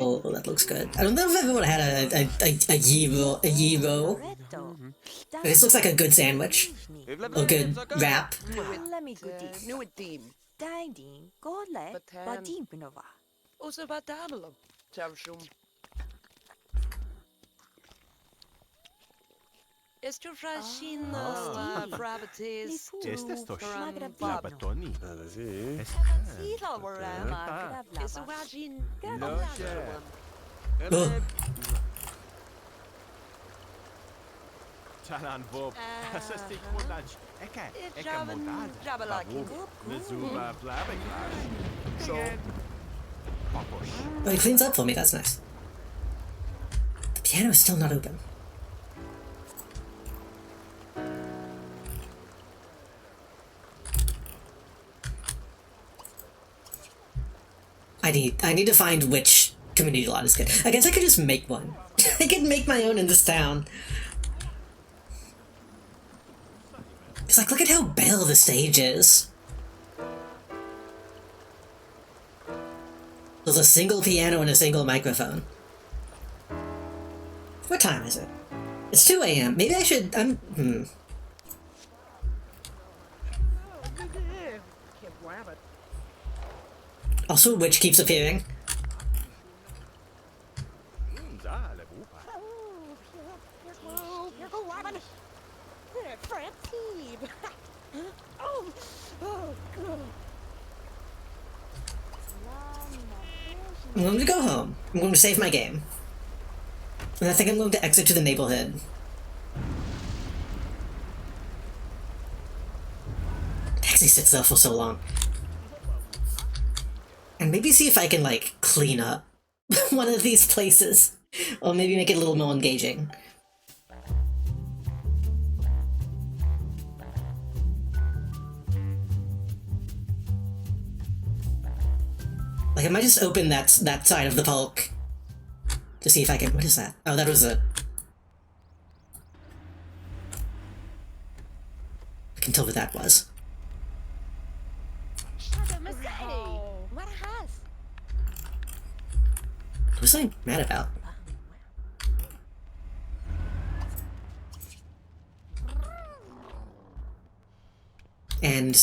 Oh, that looks good. I don't know if everyone had a gyro. But this looks like a good sandwich. A good wrap. Este sto Labatoni. Talan Bob. Assistik Modaj. Eka Modad. Mizuba Blabik. So. Oh, he cleans up for me, that's nice. The piano is still not open. I need to find which community lot is good. I guess I could just make one. I could make my own in this town. It's like, look at how bare the stage is. There's a single piano and a single microphone. What time is it? It's 2 AM. Maybe I should... Also, a witch keeps appearing. I'm going to go home. I'm going to save my game. And I think I'm going to exit to the neighborhood. Taxi sits there for so long. And maybe see if I can, like, clean up one of these places. Or maybe make it a little more engaging. Like, I might just open that side of the Polk to see if I can... What is that? Oh, that was a... I can tell what that was. What was I mad about? And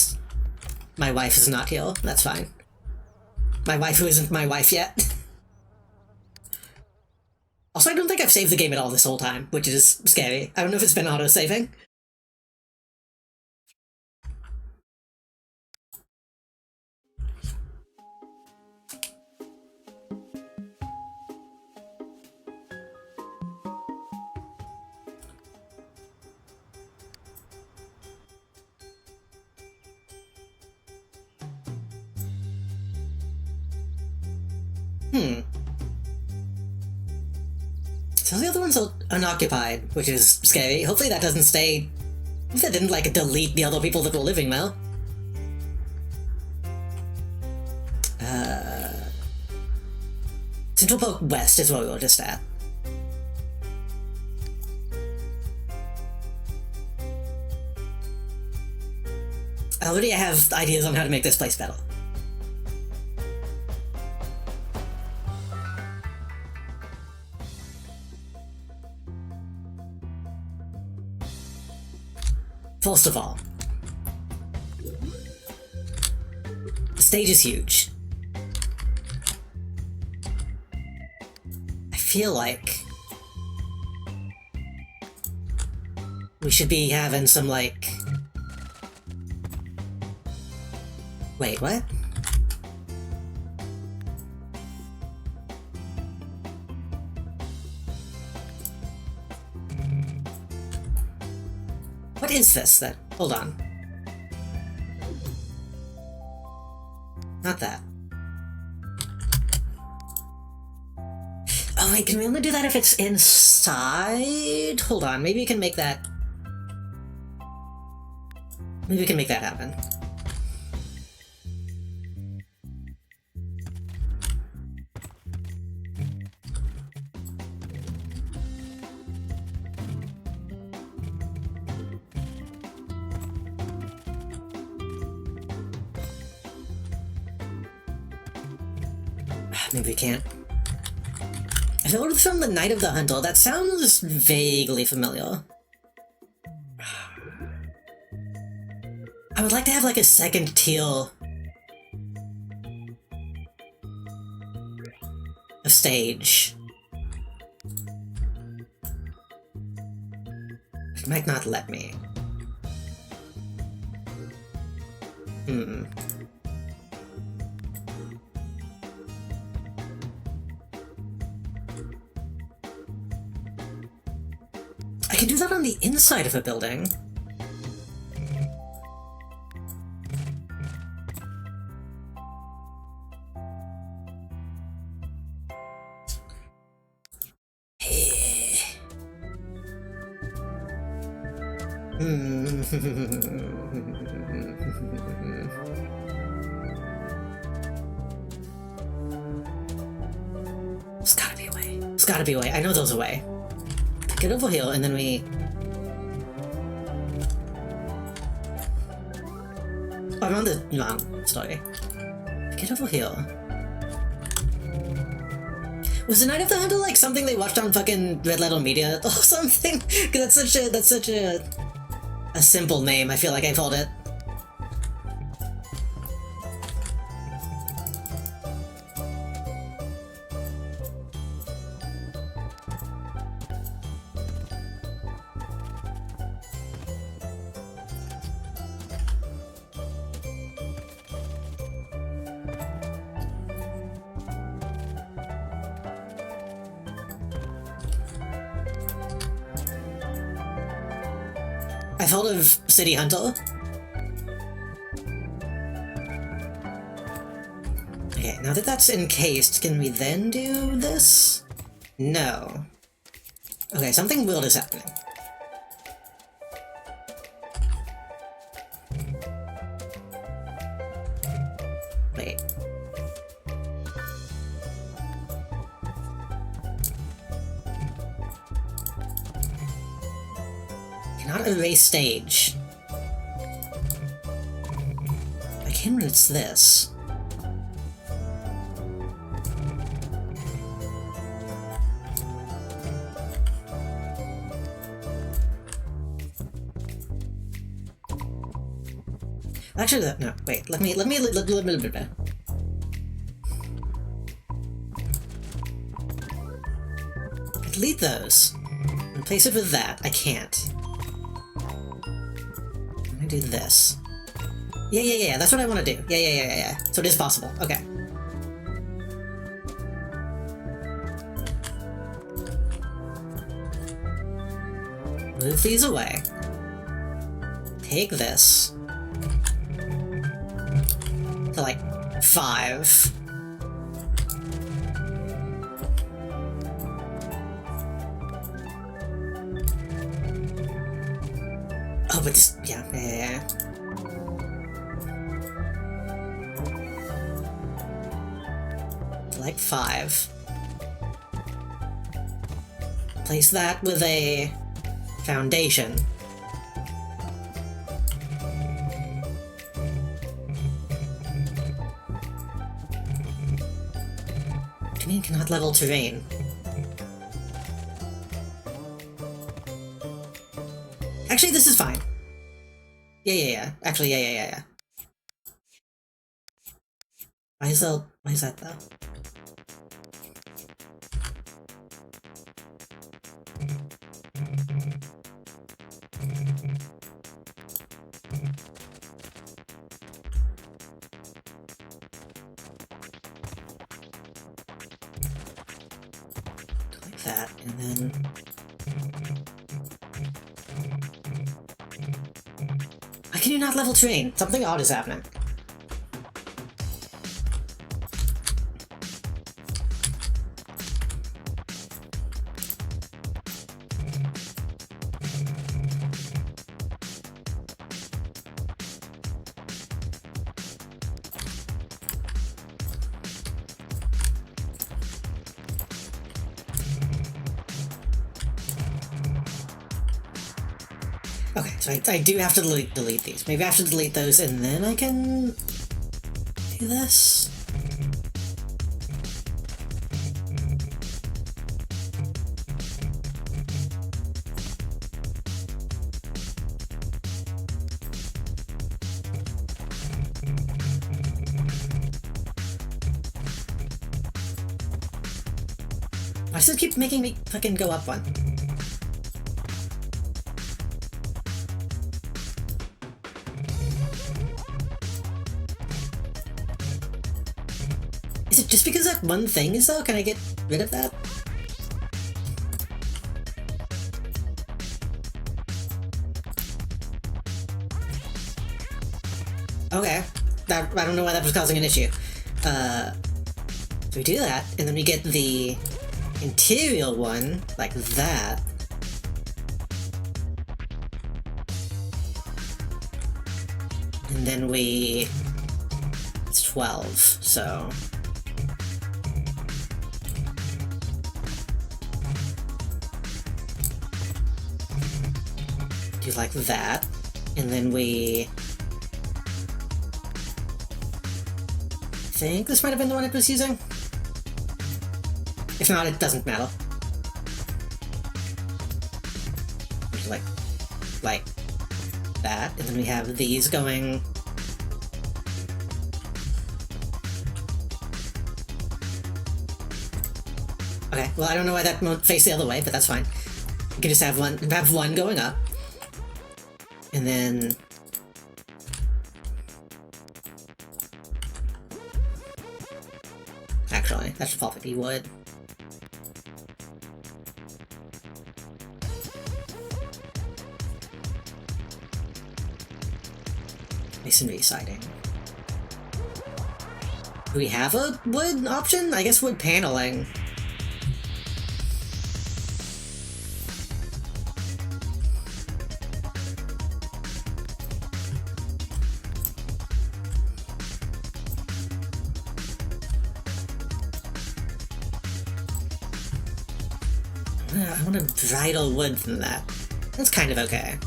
my wife is not heal. That's fine. My wife who isn't my wife yet. Also, I don't think I've saved the game at all this whole time, which is scary. I don't know if it's been auto-saving. So the other one's unoccupied, which is scary. Hopefully that doesn't stay... If that didn't, like, delete the other people that were living there. Central Park West is where we were just at. Already I have ideas on how to make this place better. First of all, the stage is huge. I feel like we should be having some, like... Wait, what? What is this, then? Hold on. Not that. Oh wait, can we only do that if it's inside? Hold on, maybe we can make that... Maybe we can make that happen. Maybe we can't. I feel it's from the Night of the Hunter. That sounds vaguely familiar. I would like to have like a second tier of stage. It might not let me. I can do that on the inside of a building. There's gotta be a way. There's gotta be a way. I know there's a way. Get over here, and then we... Oh, I'm on the wrong story. Get over here. Was the Night of the Hunter like something they watched on fucking Red Letter Media or something? Cause that's such a simple name. I feel like I've heard it. I've heard of City Hunter. Okay, now that that's encased, can we then do this? No. Okay, something weird is happening. Wait. Cannot erase stage. I can when it's this. Actually, no, wait, let me delete those. Replace it with that. I can't. I'm gonna do this. Yeah, that's what I want to do. Yeah. So it is possible. Okay. Move these away. Take this. To like 5. Oh, but this, yeah. Like 5. Place that with a foundation. What do you mean cannot level terrain? Actually, this is fine. Yeah. Actually, yeah. Why is that though? Like that, and then why can you not level terrain? Something odd is happening. Okay, so I do have to delete these. Maybe I have to delete those and then I can do this. Why does it keep making me fucking go up one? Is it just because that one thing is though? Can I get rid of that? Okay. I don't know why that was causing an issue. So we do that, and then we get the interior one, like that. And then it's 12, so... do like that, and then I think this might have been the one it was using. If not, it doesn't matter. Like that, and then we have these going. Okay, well I don't know why that won't face the other way, but that's fine. You can just have one going up. And then... actually, that should probably be wood. Masonry siding. Do we have a wood option? I guess wood paneling. I want to bridal wood from that. That's kind of okay.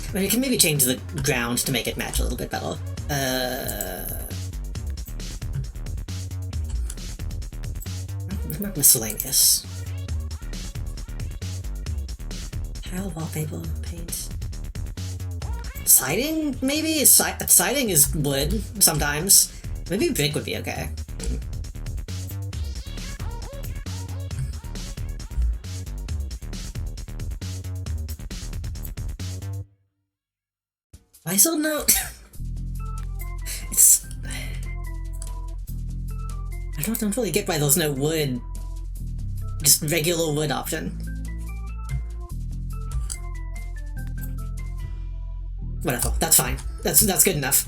I mean, you can maybe change the ground to make it match a little bit better. Not miscellaneous. Tile, wallpaper, paint. Siding, maybe? Siding is wood, sometimes. Maybe brick would be okay. I still know. It's. I don't really get why there's no wood. Just regular wood option. Whatever, that's fine. That's good enough.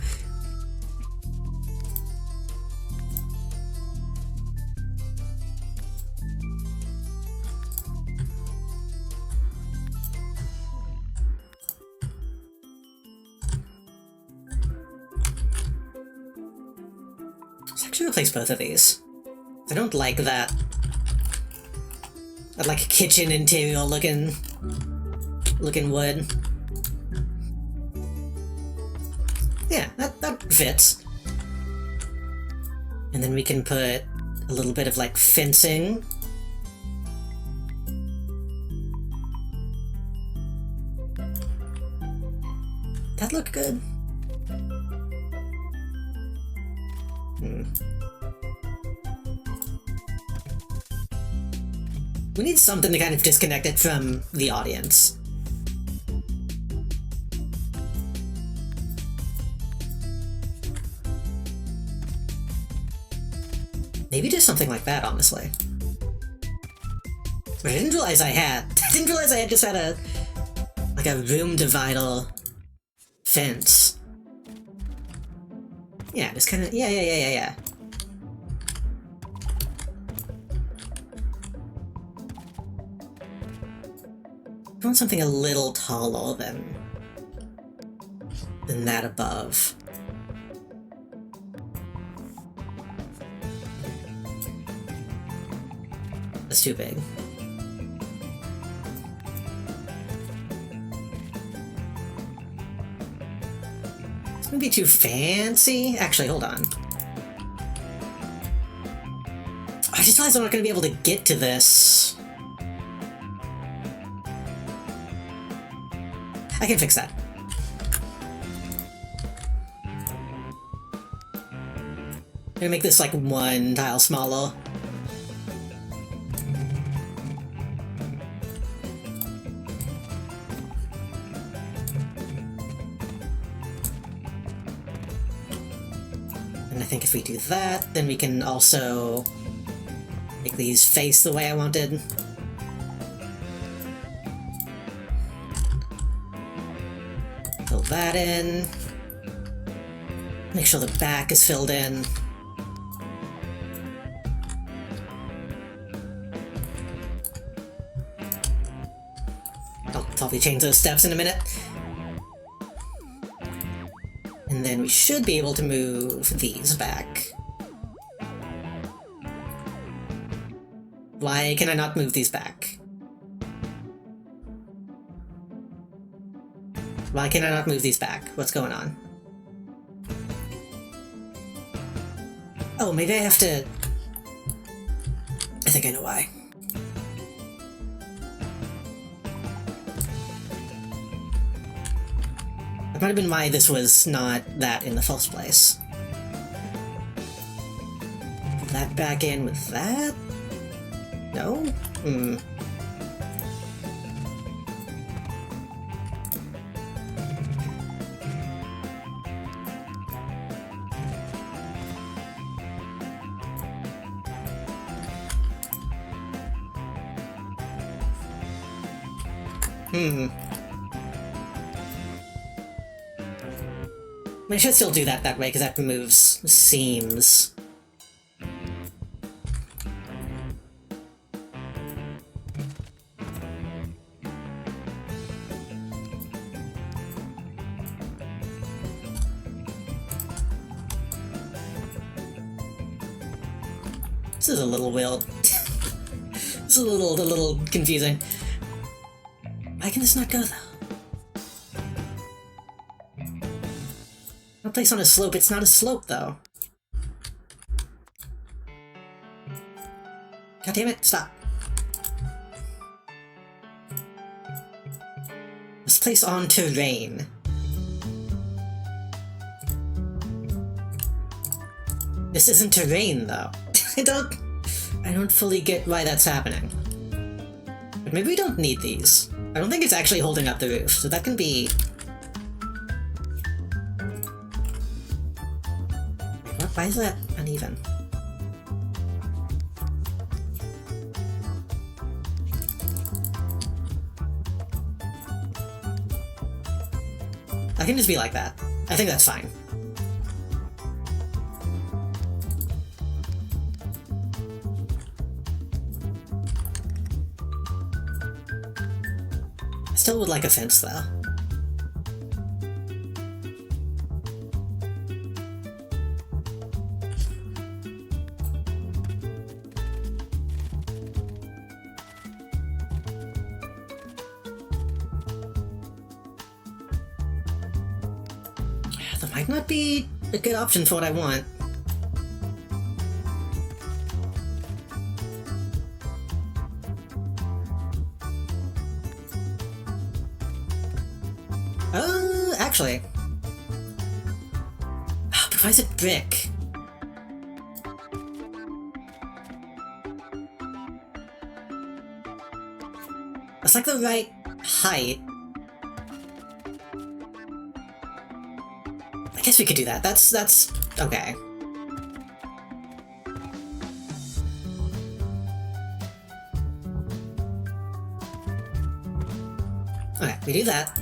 Let's actually replace both of these. I don't like that. I'd like a kitchen interior looking wood. Yeah, that fits. And then we can put a little bit of like fencing. That look good. We need something to kind of disconnect it from the audience. Maybe just something like that, honestly. I didn't realize I had just had a room divider fence. Yeah, just kind of, yeah. I want something a little taller than that above. That's too big. It's gonna be too fancy. Actually, hold on. I just realized I'm not gonna be able to get to this. I can fix that. I'm gonna make this like one tile smaller. And I think if we do that, then we can also make these face the way I wanted. Fill that in. Make sure the back is filled in. I'll probably change those steps in a minute. And then we should be able to move these back. Why can I not move these back? Why can I not move these back? What's going on? Oh, maybe I have to... I think I know why. That might have been why this was not that in the first place. Put that back in with that? No? I should still do that way, because that removes seams. This is a little weird. This is a little confusing. Why can this not go though? Not placed on a slope, it's not a slope though. God damn it, stop. Let's place on terrain. This isn't terrain, though. I don't fully get why that's happening. But maybe we don't need these. I don't think it's actually holding up the roof, so that can be... Wait, what? Why is that uneven? I can just be like that. I think that's fine. Still would like a fence, though. That might not be a good option for what I want. Actually. But why is it brick? It's like the right height. I guess we could do that. That's okay. Okay, we do that.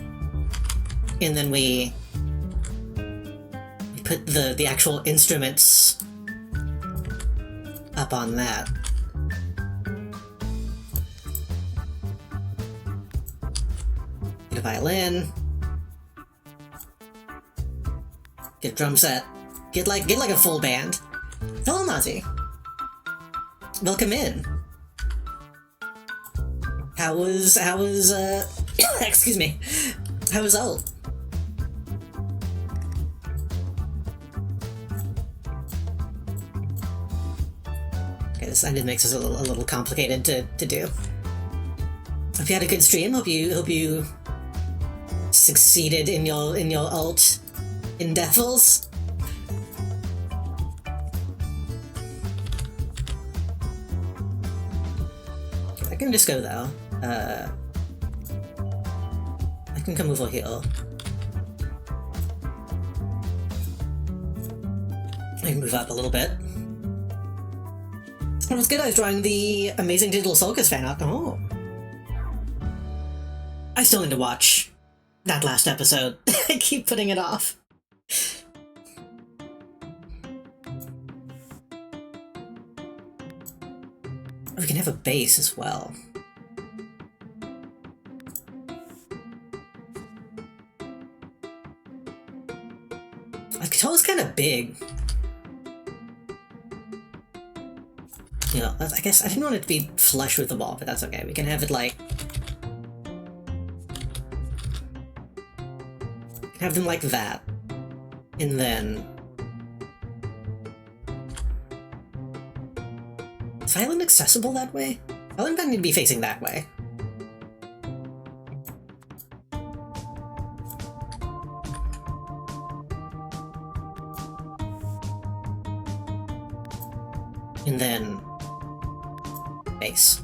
And then we put the actual instruments up on that. Get a violin. Get a drum set. Get like a full band. Hello, Nazi. Welcome in. How was excuse me. How was Ult? Okay, this ended makes this a little complicated to do. Hope you had a good stream. Hope you succeeded in your ult endeavors. I can just go though. I can come over here. I can move up a little bit. Well, it's good I was drawing the Amazing Digital Sulcus fan art. Oh. I still need to watch that last episode. I keep putting it off. We can have a base as well. The controller's kind of big. You know, I guess I didn't want it to be flush with the wall, but that's okay. We can have it like... have them like that. And then... Is Violin accessible that way? Violin doesn't need to be facing that way. And then... base.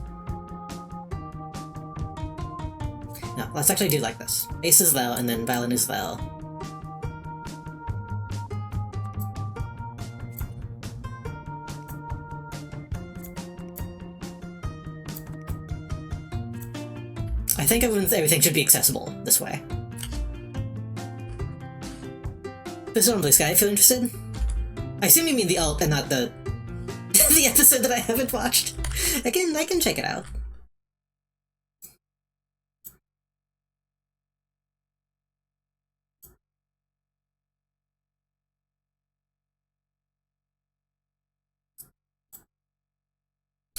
No, let's actually do like this. Bass is there, and then violin is there. I think everything should be accessible this way. This is on Blue Sky, if you're interested. I assume you mean the ult and not the the episode that I haven't watched. I can check it out.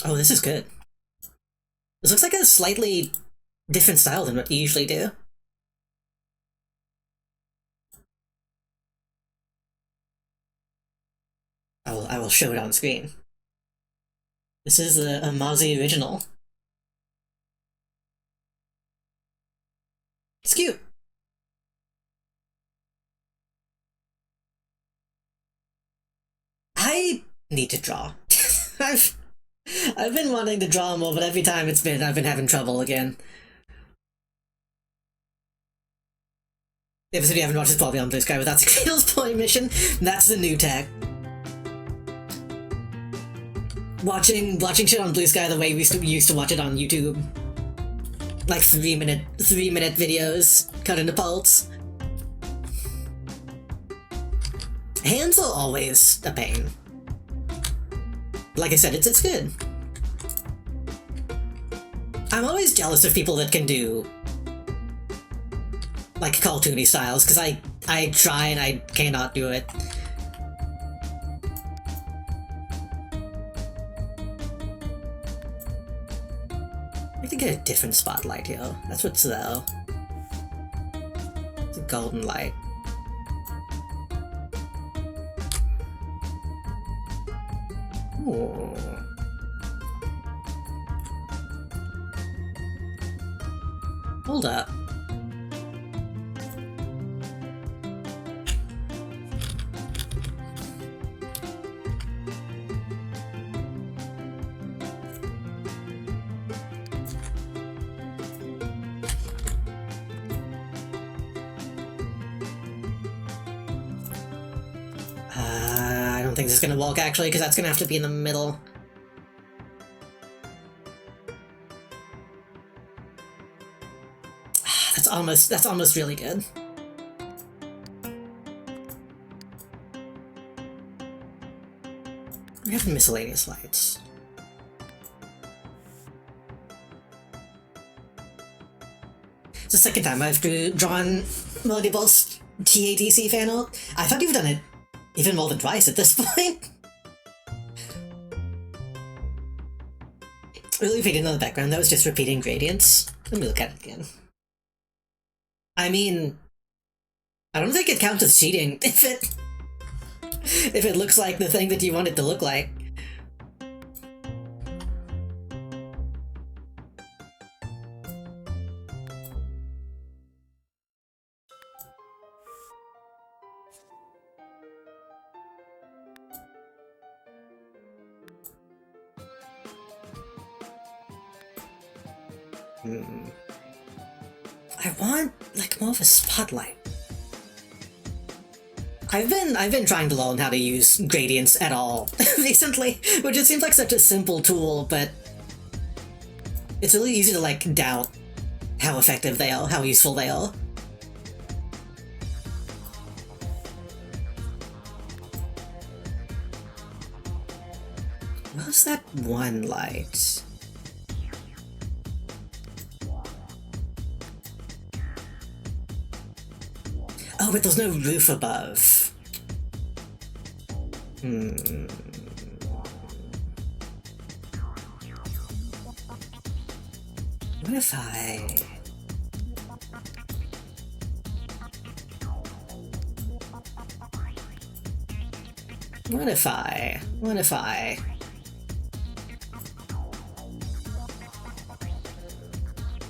Oh, this is good. This looks like a slightly different style than what you usually do. I will show it on screen. This is a Mozzie original. It's cute. I need to draw. I've been wanting to draw more, but every time I've been having trouble again. The episode you haven't watched is probably on Blue Sky without Skills Point mission. That's the new tag. Watching shit on Blue Sky the way we used to watch it on YouTube. Like 3-minute videos cut into parts. Hands are always a pain. Like I said, it's good. I'm always jealous of people that can do like cartoony styles, because I try and I cannot do it. I need to get a different spotlight here. That's what's there. It's a golden light. Ooh. Hold up. I don't think this is gonna work actually, because that's gonna have to be in the middle. That's almost really good. We have miscellaneous lights. It's the second time I've drawn Multiverse TATC fan art. I thought you've done it even more than twice at this point. Really fading in the background, that was just repeating gradients. Let me look at it again. I mean, I don't think it counts as cheating if it looks like the thing that you want it to look like. I want, like, more of a spotlight. I've been trying to learn how to use gradients at all recently, which it seems like such a simple tool, but it's really easy to, like, doubt how effective they are, how useful they are. What's that one light? Oh, but there's no roof above. What if I... What if I...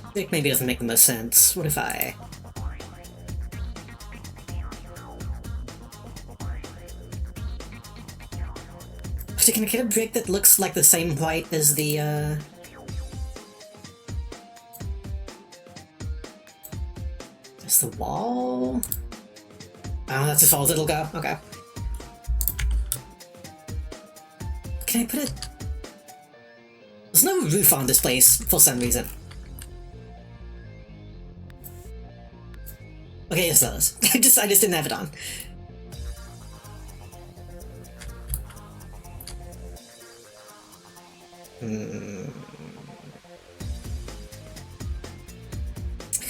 I think maybe it doesn't make the most sense. What if I... Can I get a brick that looks like the same white as the, Just the wall? Oh, that's as far as it'll go. Okay. Can I put it... There's no roof on this place, for some reason. Okay, yes, there is. I just didn't have it on. I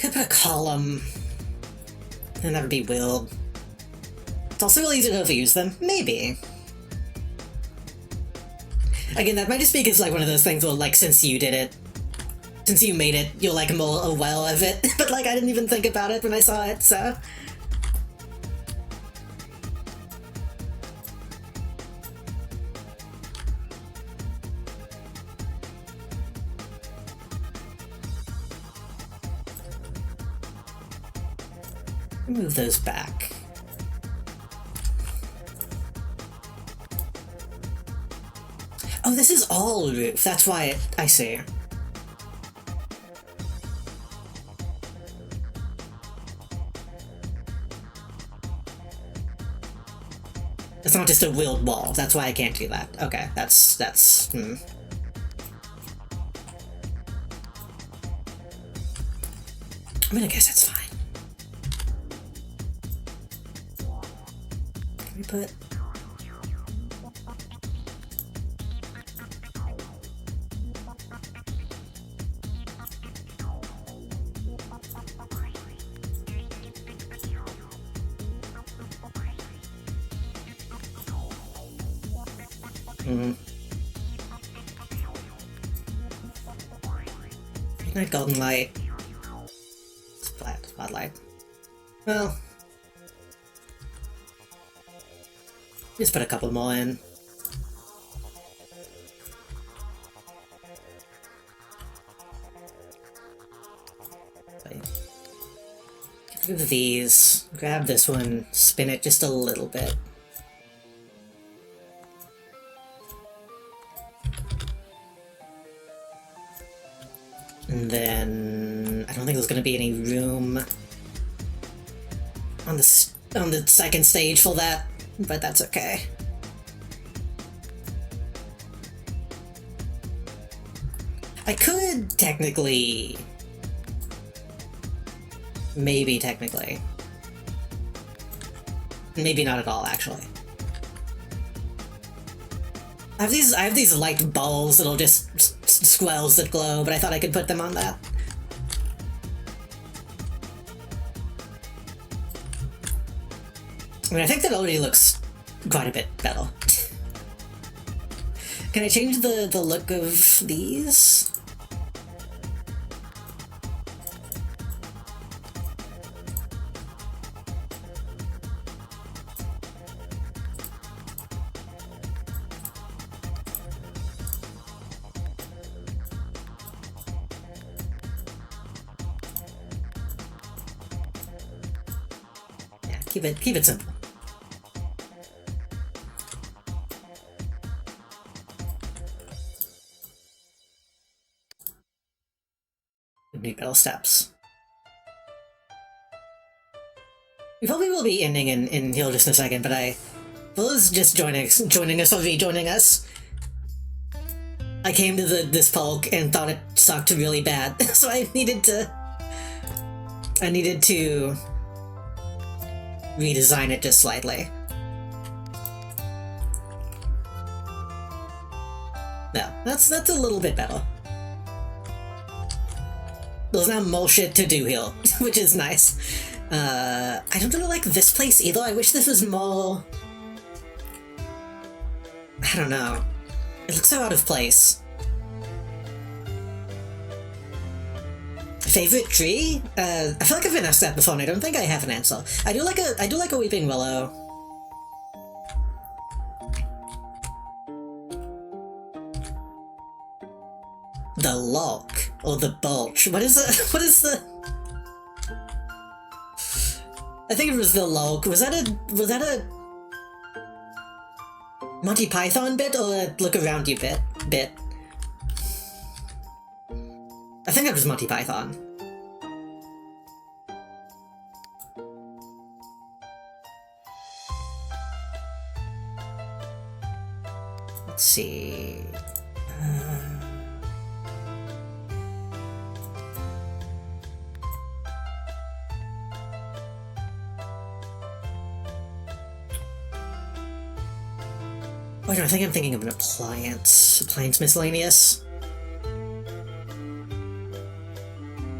could put a column. Then that would be weird. It's also really easy to overuse them. Maybe. Again, that might just be because, like, one of those things where, like, since you did it, since you made it, you're, like, more aware of it. But, like, I didn't even think about it when I saw it, so... Move those back. Oh, this is all roof. That's why I see. It's not just a willed wall. That's why I can't do that. Okay, that's I mean, I guess that's fine. Can we put... Midnight Golden Light. Spotlight. Well, just put a couple more in. Get rid of these. Grab this one. Spin it just a little bit. And then I don't think there's going to be any room on the second stage for that, but that's okay. I could technically, maybe not at all actually. I have these light balls that'll just squells that glow, but I thought I could put them on that. I mean, I think that already looks quite a bit better. Can I change the look of these? Keep it simple. Need metal steps. We probably will be ending in here just in a second, but was just joining us or rejoining us. I came to this Polk and thought it sucked really bad, so I needed to redesign it just slightly. No, that's a little bit better. There's now more shit to do here, which is nice. I don't really like this place either. I wish this was more... I don't know. It looks so out of place. Favorite tree? I feel like I've been asked that before and I don't think I have an answer. I do like a weeping willow. The lock or the bulge. What is the I think it was the log. Was that a Monty Python bit or a look around you bit? I think it was Monty Python. Let's see. Wait, I think I'm thinking of an appliance. Appliance miscellaneous.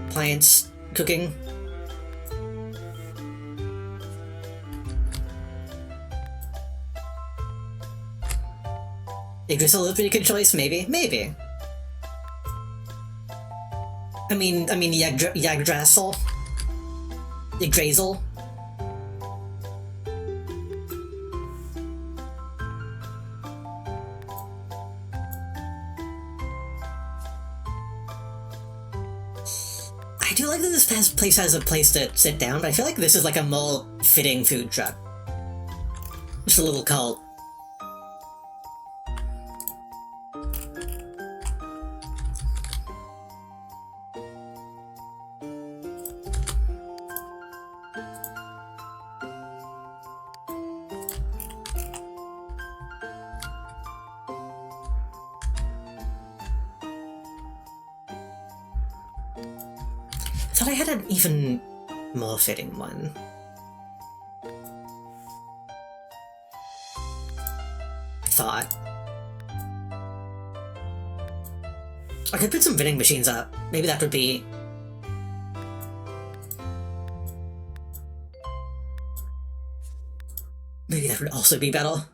Appliance cooking. Yggdrasil is a pretty good choice, maybe. I mean Yggdrasil. Yggdrasil. I do like that place has a place to sit down, but I feel like this is like a more fitting food truck. Just a little cult. I thought I had an even more fitting one. I could put some vending machines up. Maybe that would be... Maybe that would also be better.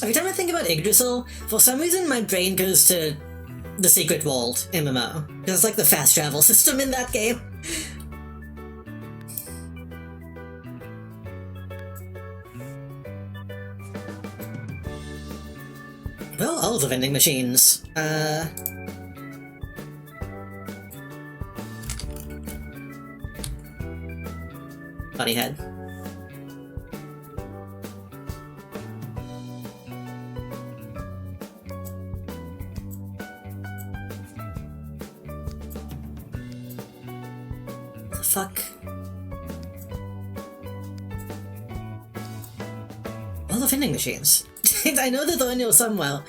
Every time I think about Yggdrasil, for some reason my brain goes to the Secret World MMO. Because it's like the fast travel system in that game. Well, all the vending machines. Funny head. Fuck. All the vending machines. I know that they're in here somewhere.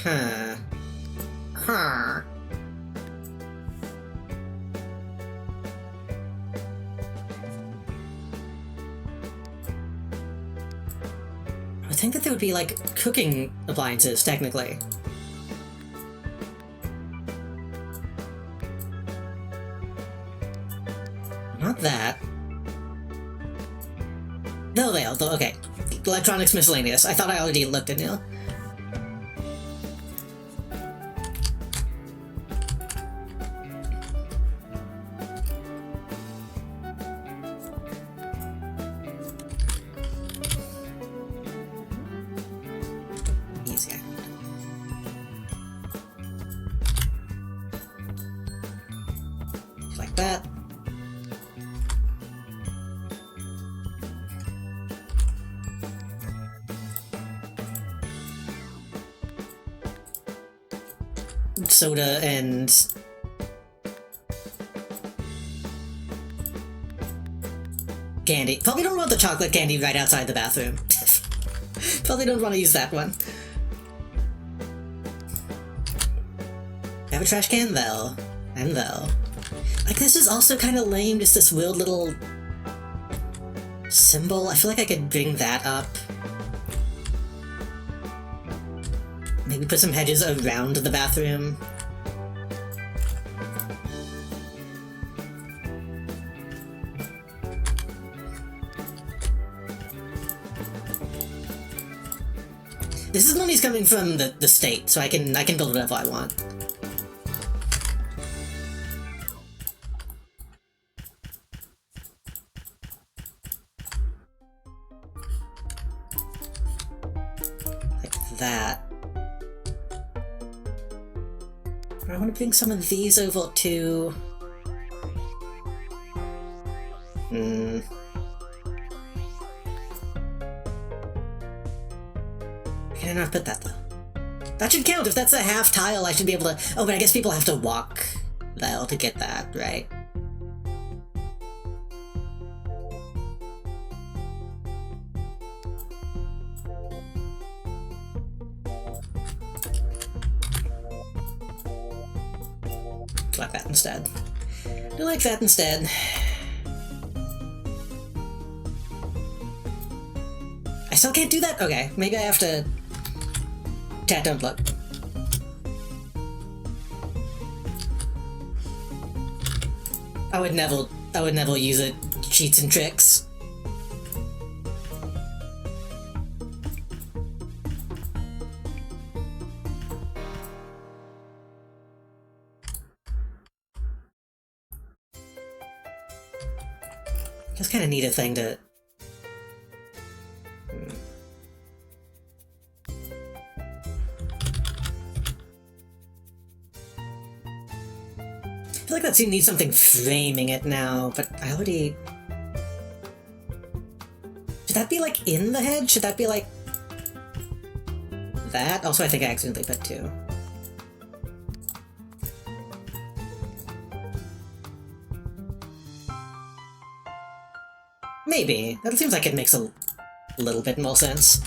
Huh. Huh. I think that there would be, like, cooking appliances, technically. Not that. No, they are. Okay. Electronics miscellaneous. I thought I already looked in here. Easier. Like that. Soda and candy. Probably don't want the chocolate candy right outside the bathroom. Probably don't want to use that one. Have a trash can though. And though. Like, this is also kind of lame, just this weird little symbol. I feel like I could bring that up. Maybe put some hedges around the bathroom. This is money's coming from the state, so I can build whatever I want. Like that. I want to bring some of these over to... Can I not put that, though? That should count. If that's a half tile, I should be able to... Oh, but I guess people have to walk there to get that, right? Like that instead. Do like that instead. I still can't do that? Okay, maybe I have to... Chat, don't look. I would never use it. Cheats and tricks. Just kind of need a thing to... I feel like that scene needs something framing it now, but I already... Should that be, like, in the head? Should that be, like... that? Also, I think I accidentally put 2. Maybe. That seems like it makes a little bit more sense.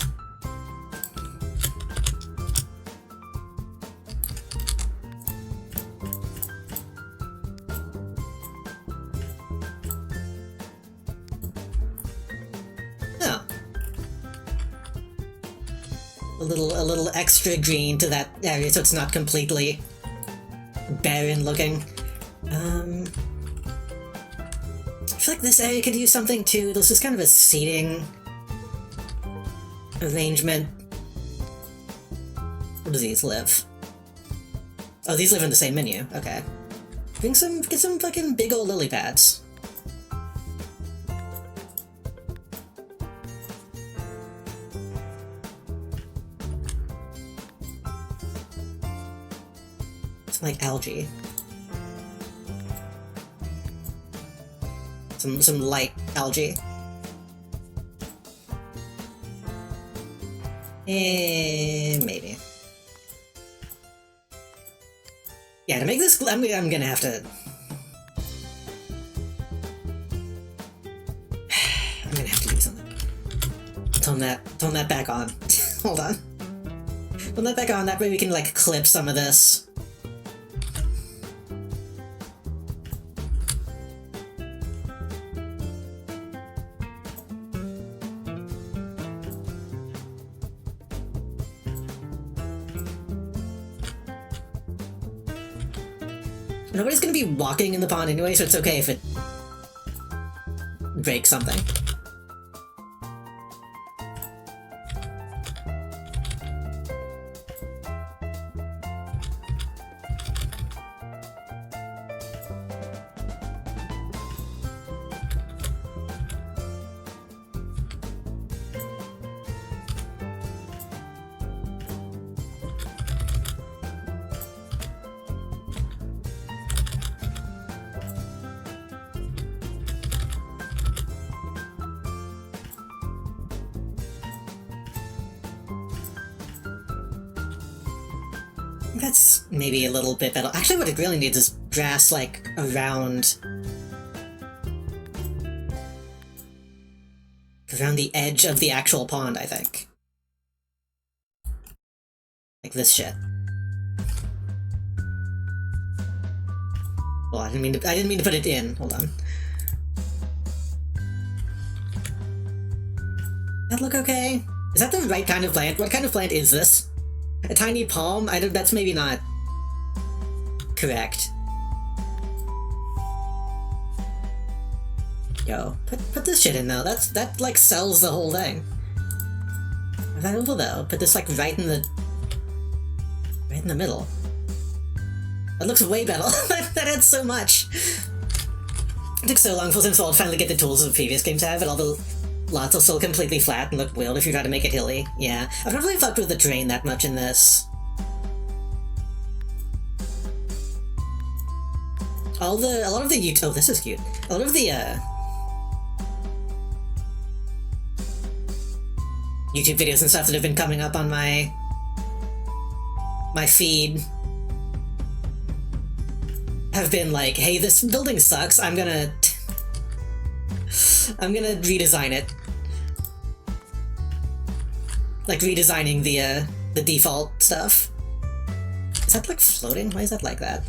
Oh. A little extra green to that area so it's not completely barren looking. I feel like this area could use something too. This is kind of a seating arrangement. Where do these live? Oh, these live in the same menu. Okay. Get some fucking big old lily pads. Some like algae. Some light algae. Maybe. Yeah, to make this, I'm gonna have to... I'm gonna have to do something. Tone that back on. Hold on. Tone that back on, that way we can, like, clip some of this. Nobody's gonna be walking in the pond anyway, so it's okay if it breaks something. That's maybe a little bit better. Actually, what it really needs is grass, like, around the edge of the actual pond, I think. Like this shit. Well, I didn't mean to put it in. Hold on. That look okay? Is that the right kind of plant? What kind of plant is this? A tiny palm? That's maybe not correct. Yo, put this shit in though. That like sells the whole thing. Right over though. Put this like right in the middle. That looks way better. That adds so much. It took so long for Sims 4 to finally get the tools of previous games have, and all the lots are still completely flat and look weird if you try to make it hilly. Yeah, I've not really fucked with the terrain that much in this. A lot of the oh, this is cute. A lot of the YouTube videos and stuff that have been coming up on my feed have been like, hey, this building sucks, I'm gonna redesign it. Like redesigning the default stuff. Is that like floating? Why is that like that?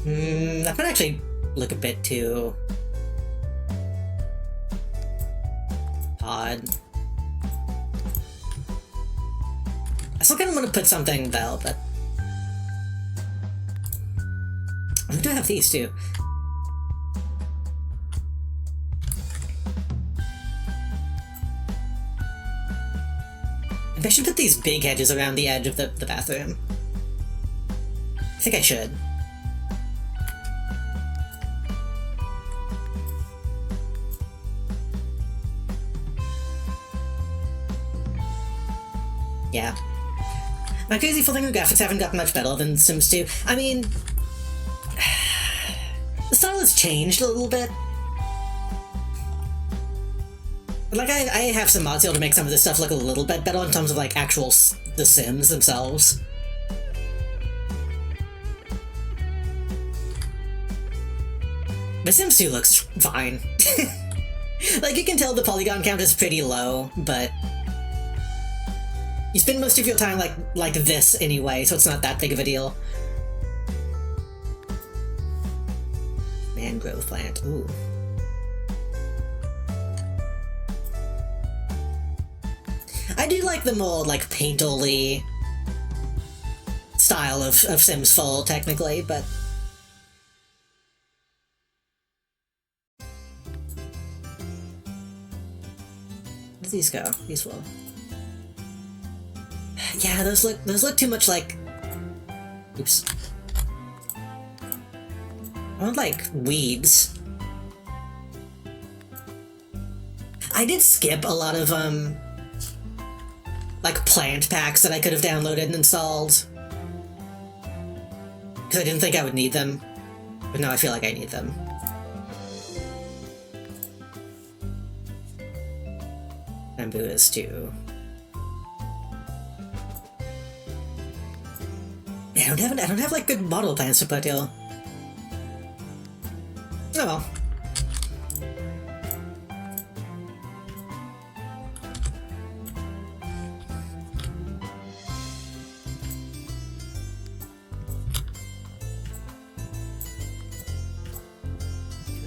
That might actually look a bit too odd. still kind of want to put something though, but I do have these too. Maybe I should put these big hedges around the edge of the bathroom. I think I should. Yeah. My crazy feeling the graphics haven't gotten much better than Sims 2. I mean, the style has changed a little bit. Like, I have some mods here to make some of this stuff look a little bit better in terms of, like, actual The Sims themselves. But Sims 2 looks fine. Like, you can tell the polygon count is pretty low, but you spend most of your time like this anyway, so it's not that big of a deal. Mangrove plant, ooh. I do like the more, like, painterly style of Sims 4, technically, but where do these go? These will. Yeah, those look too much like. Oops. I want, like, weeds. I did skip a lot of like, plant packs that I could have downloaded and installed, because I didn't think I would need them, but now I feel like I need them. Bamboo is too. Yeah, I don't have like good model plans to put here. Oh well.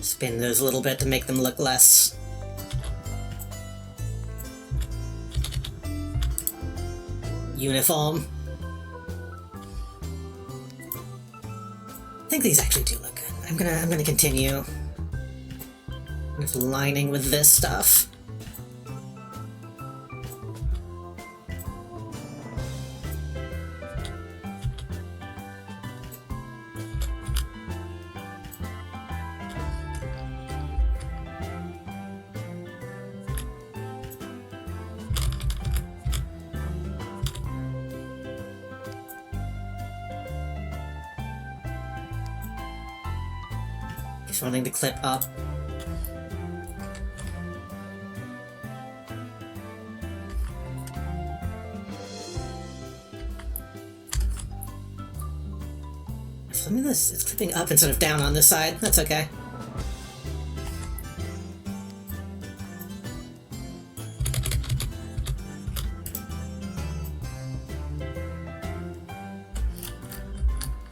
Spin those a little bit to make them look less uniform. I think these actually do look good. I'm gonna continue with lining with this stuff. Just wanting to clip up. For me, this it's clipping up instead of down on this side. That's okay.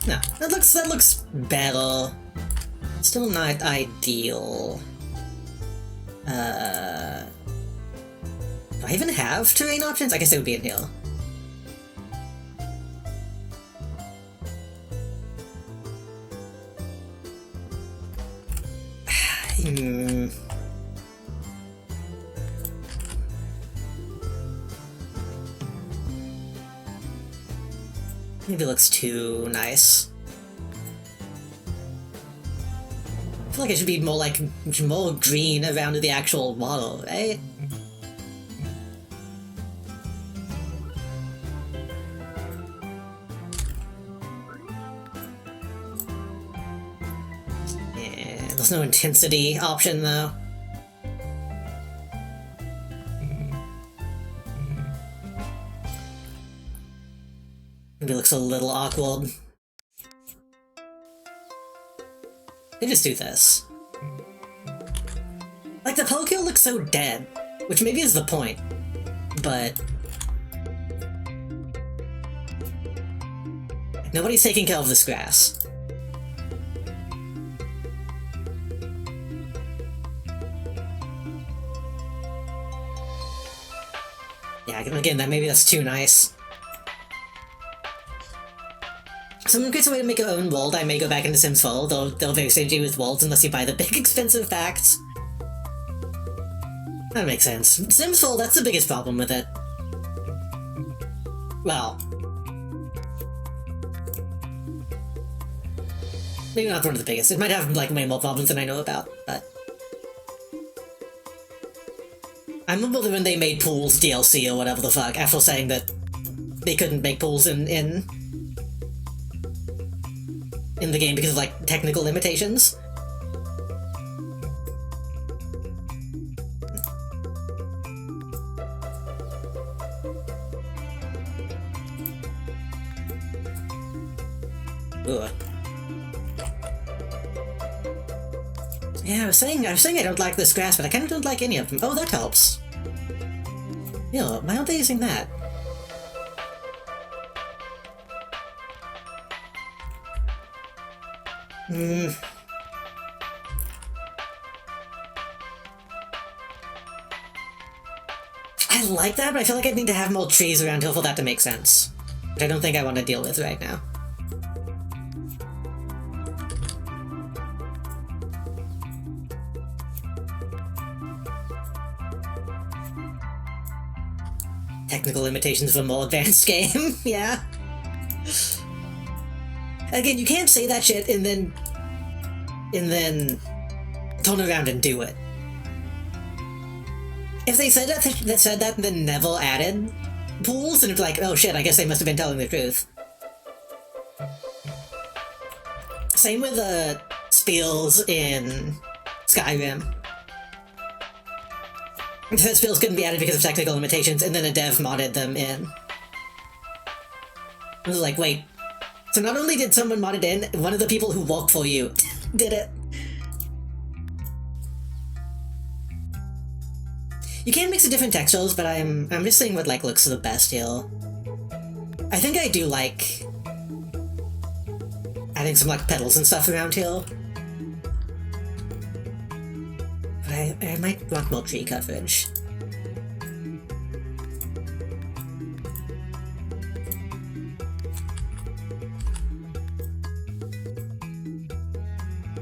No, that looks better. Still not ideal. Do I even have terrain options? I guess it would be in here. Maybe it looks too nice. I feel like it should be more green around the actual model, right? Yeah, there's no intensity option though. Maybe it looks a little awkward. They just do this. Like, the Pokemon looks so dead, which maybe is the point, but nobody's taking care of this grass. Yeah, again, maybe that's too nice. someone creates a way to make your own world, I may go back into Sims 4, though they're very stingy with worlds unless you buy the big expensive packs. That makes sense. Sims 4, that's the biggest problem with it. Well... maybe not one of the biggest. It might have, like, way more problems than I know about, but... I remember when they made Pools DLC or whatever the fuck, after saying that they couldn't make pools in the game because of, like, technical limitations. Ugh. Yeah, I was saying I don't like this grass, but I kinda don't like any of them. Oh, that helps. Yeah, why aren't they using that? I like that, but I feel like I need to have more trees around here for that to make sense. Which I don't think I want to deal with right now. Technical limitations of a more advanced game, yeah. Again, you can't say that shit and then turn around and do it. If they said that and then never added pools, and it's like, oh shit, I guess they must have been telling the truth. Same with spills in Skyrim. That spills couldn't be added because of technical limitations, and then a dev modded them in. I was like, wait. So not only did someone mod it in, one of the people who work for you did it. You can mix the different textures, but I'm just seeing what like looks the best here. I think I do like adding some like petals and stuff around here. But I might want more tree coverage.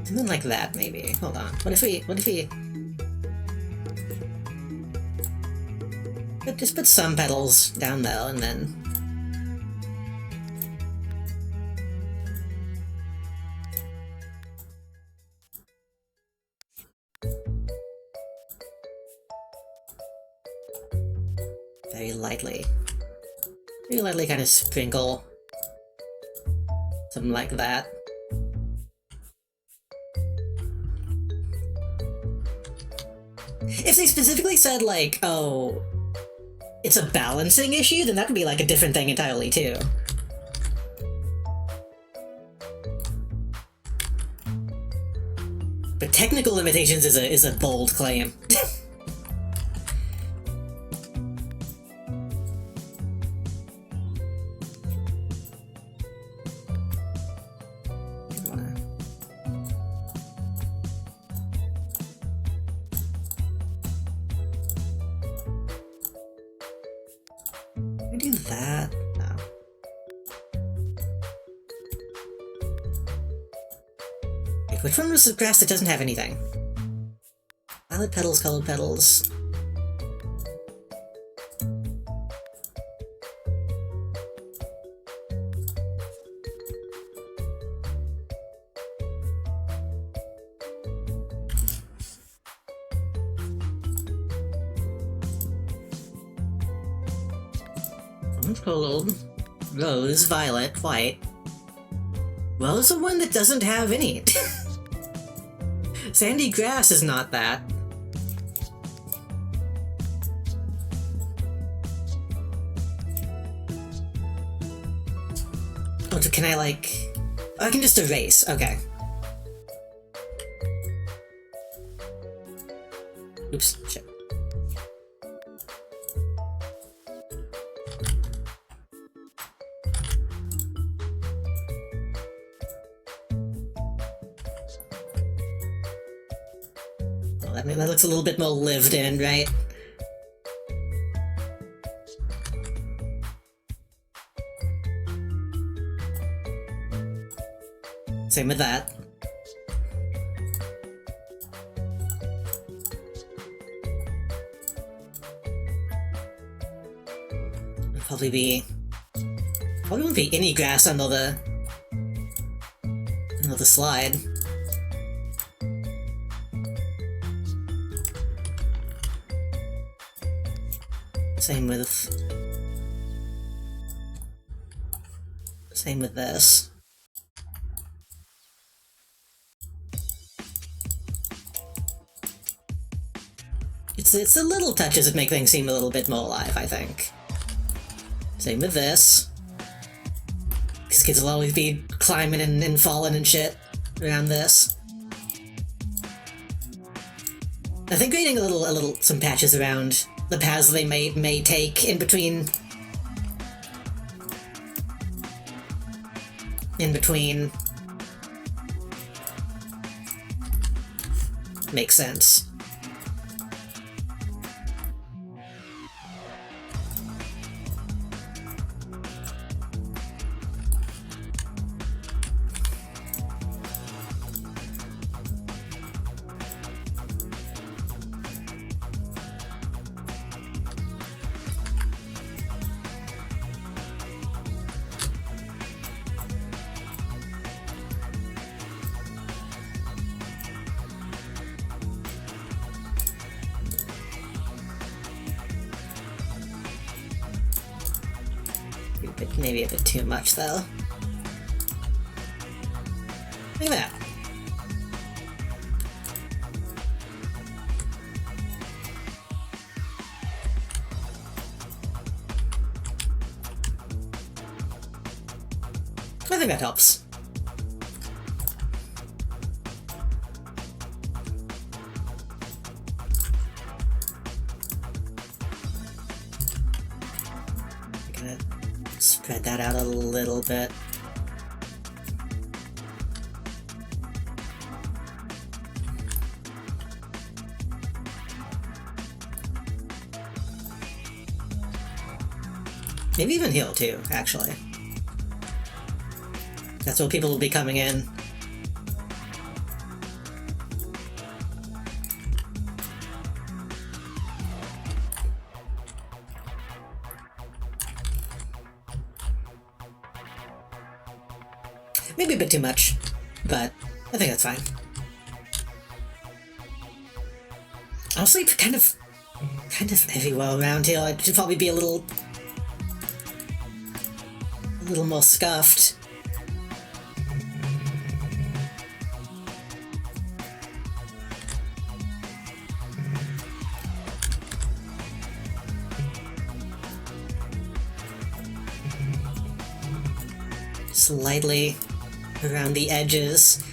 Something like that, maybe. Hold on. What if we... just put some petals down there, and then... very lightly kind of sprinkle. Something like that. If they specifically said, like, oh, it's a balancing issue, then that would be, like, a different thing entirely, too. But technical limitations is a bold claim. Which one was the grass that doesn't have anything? Violet petals, colored petals. Orange, gold, rose, violet, white. Well, it's the one that doesn't have any. Sandy grass is not that. Oh, so can I like... oh, I can just erase, okay. Oops, shit. That looks a little bit more lived in, right? Same with that. Probably won't be any grass under the slide. Same with this. It's the little touches that make things seem a little bit more alive, I think. Same with this. Because kids will always be climbing and falling and shit around this. I think creating some patches around the paths they may take in between makes sense. Maybe a bit too much, though. Look at that. I think that helps. Spread that out a little bit. Maybe even heal too, actually. That's what people will be coming in. Maybe a bit too much, but I think that's fine. Honestly, kind of everywhere around here, I should probably be a little more scuffed. Slightly around the edges.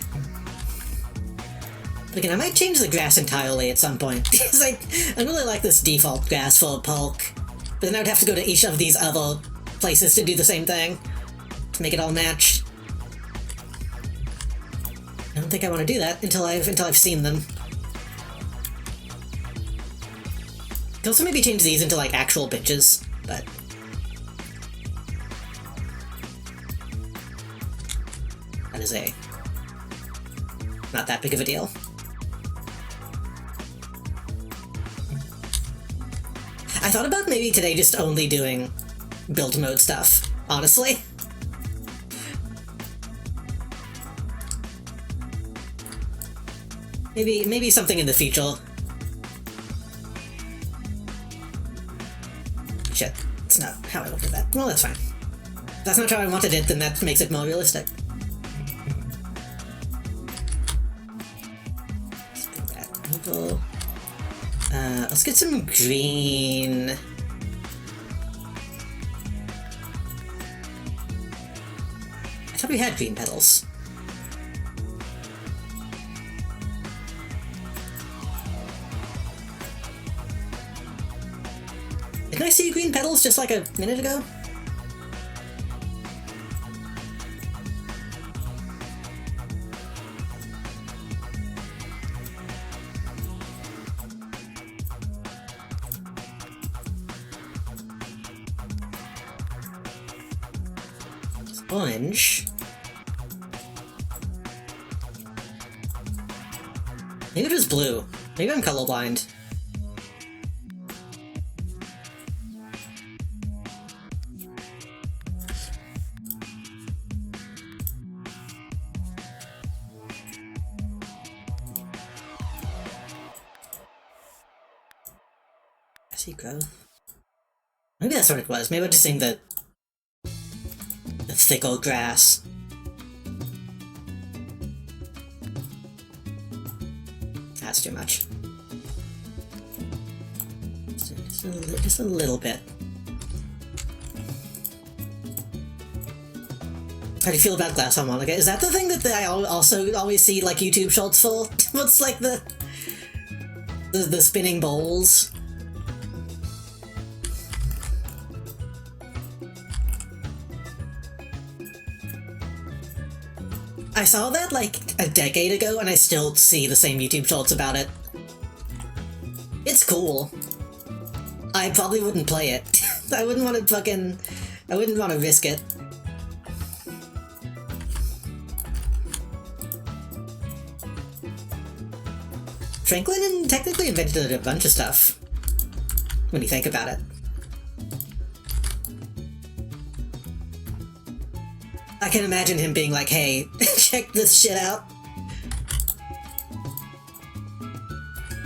But again, I might change the grass entirely at some point, because I really like this default grass for Polk, but then I would have to go to each of these other places to do the same thing, to make it all match. I don't think I want to do that until I've seen them. Could also maybe change these into, like, actual benches, but... that is not that big of a deal. I thought about maybe today just only doing build mode stuff, honestly. Maybe something in the future. Shit, it's not how I looked at that. Well, that's fine. If that's not how I wanted it, then that makes it more realistic. Let's get some green. I thought we had green petals. Didn't I see green petals just like a minute ago? Orange. Maybe it was blue. Maybe I'm colorblind. I see growth. Maybe that's what it was. Maybe I'm just seeing the thick old grass. That's too much. Just a little bit. How do you feel about glass harmonica? Is that the thing that I also always see like YouTube shorts for? What's like the spinning bowls? I saw that like a decade ago and I still see the same YouTube shorts about it. It's cool. I probably wouldn't play it. I wouldn't want to risk it. Franklin technically invented a bunch of stuff, when you think about it. I can imagine him being like, hey, check this shit out.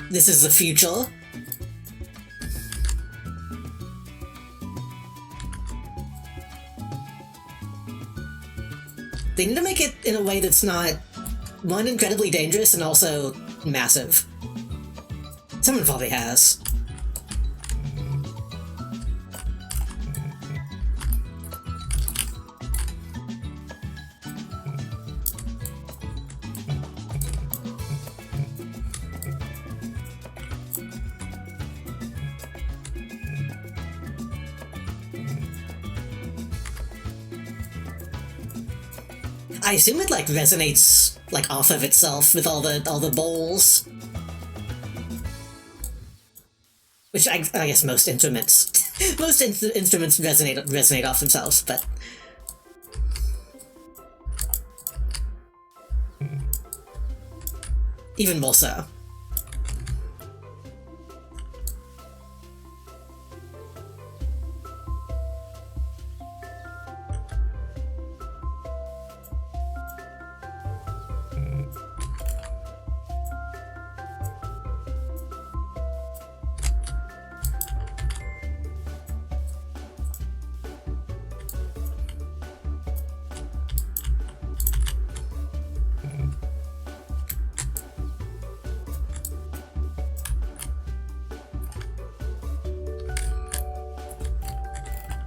This is the future. They need to make it in a way that's not, one, incredibly dangerous, and also massive. Someone probably has. I assume it like resonates like off of itself with all the bowls, which I guess most instruments resonate off themselves, but even more so.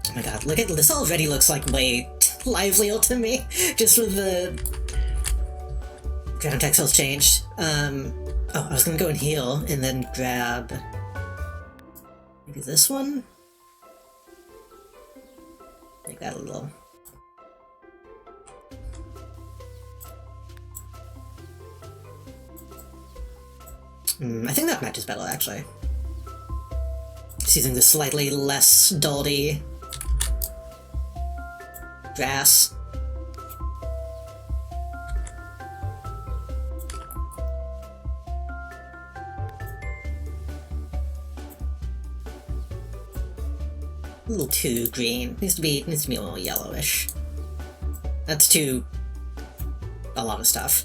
Oh my god, look at this already looks like way livelier to me, just with the ground textiles changed. Oh, I was gonna go in here and then grab maybe this one? Make that a little. I think that matches better actually. Just using the slightly less dotty grass. A little too green. Needs to be a little yellowish. That's too a lot of stuff.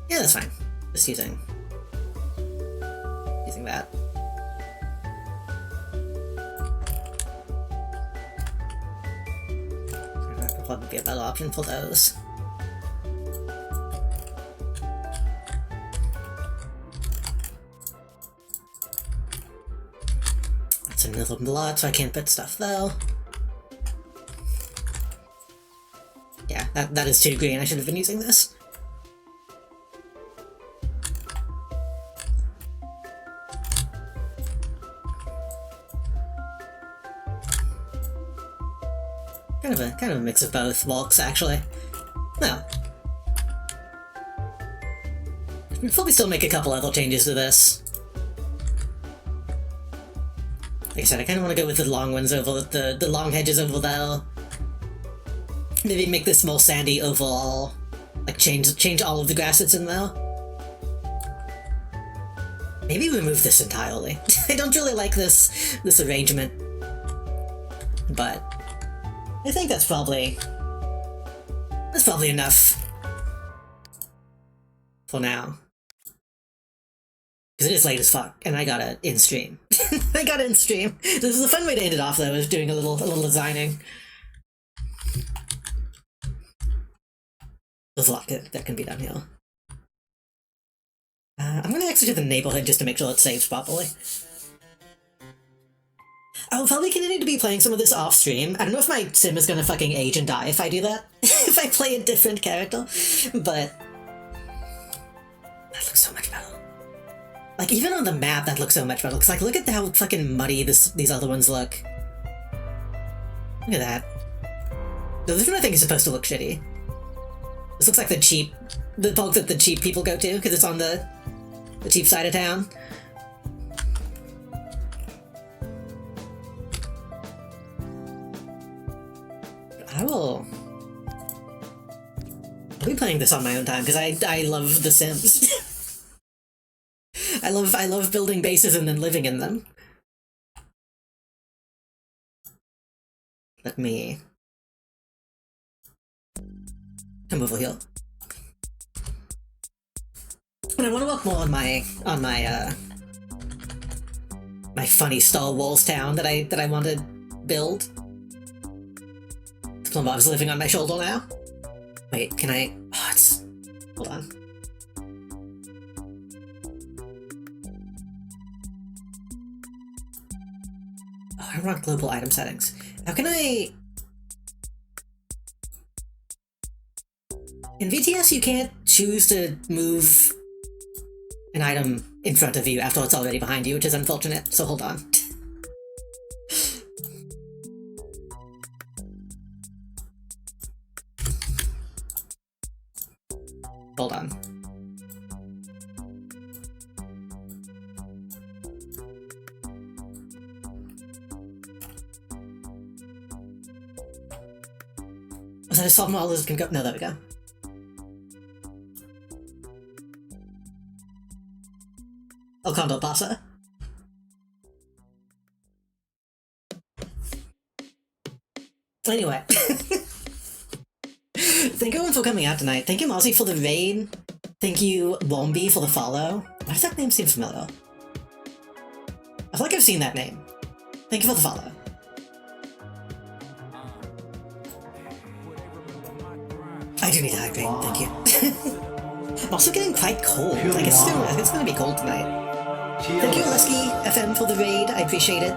Yeah, that's fine. Just using that. That would probably be a better option for those. That's another lot, so I can't put stuff though. Yeah, that is too green. I should have been using this. Kind of a mix of both walks, actually. No. We'll probably still make a couple other changes to this. Like I said, I kind of want to go with the long ones over the long hedges over there. Maybe make this more sandy overall. Like change all of the grass that's in there. Maybe remove this entirely. I don't really like this arrangement, but I think that's probably enough for now. Because it is late as fuck, and I gotta in stream. I gotta in stream. This is a fun way to end it off, though, is doing a little designing. There's a lot that can be done here. I'm gonna exit the neighborhood just to make sure it saves properly. I'll probably continue to be playing some of this off stream. I don't know if my sim is gonna fucking age and die if I do that. If I play a different character, but that looks so much better. Like, even on the map, that looks so much better. Cause, like, look at how fucking muddy these other ones look. Look at that. No, this one I think is supposed to look shitty. This looks like the bulk that the cheap people go to, because it's on the cheap side of town. I'll be playing this on my own time, because I love The Sims. I love building bases and then living in them. Let me come over here. And I want to work more on my my funny Star Wars town that I want to build. Plumbob's living on my shoulder now. Wait, can I? Oh, it's. Hold on. Oh, I want global item settings. How can I? In VTS, you can't choose to move an item in front of you after it's already behind you, which is unfortunate, so hold on. Hold on. Was that a solve all this can go? No, there we go. El Condor pasa. Anyway. Thank everyone for coming out tonight. Thank you, Mozzie, for the raid. Thank you, Wombi, for the follow. Why does that name seem familiar? I feel like I've seen that name. Thank you for the follow. I do need to hydrate, thank you. I'm also getting quite cold. Like, it's gonna be cold tonight. Thank you, Lusky FM, for the raid. I appreciate it.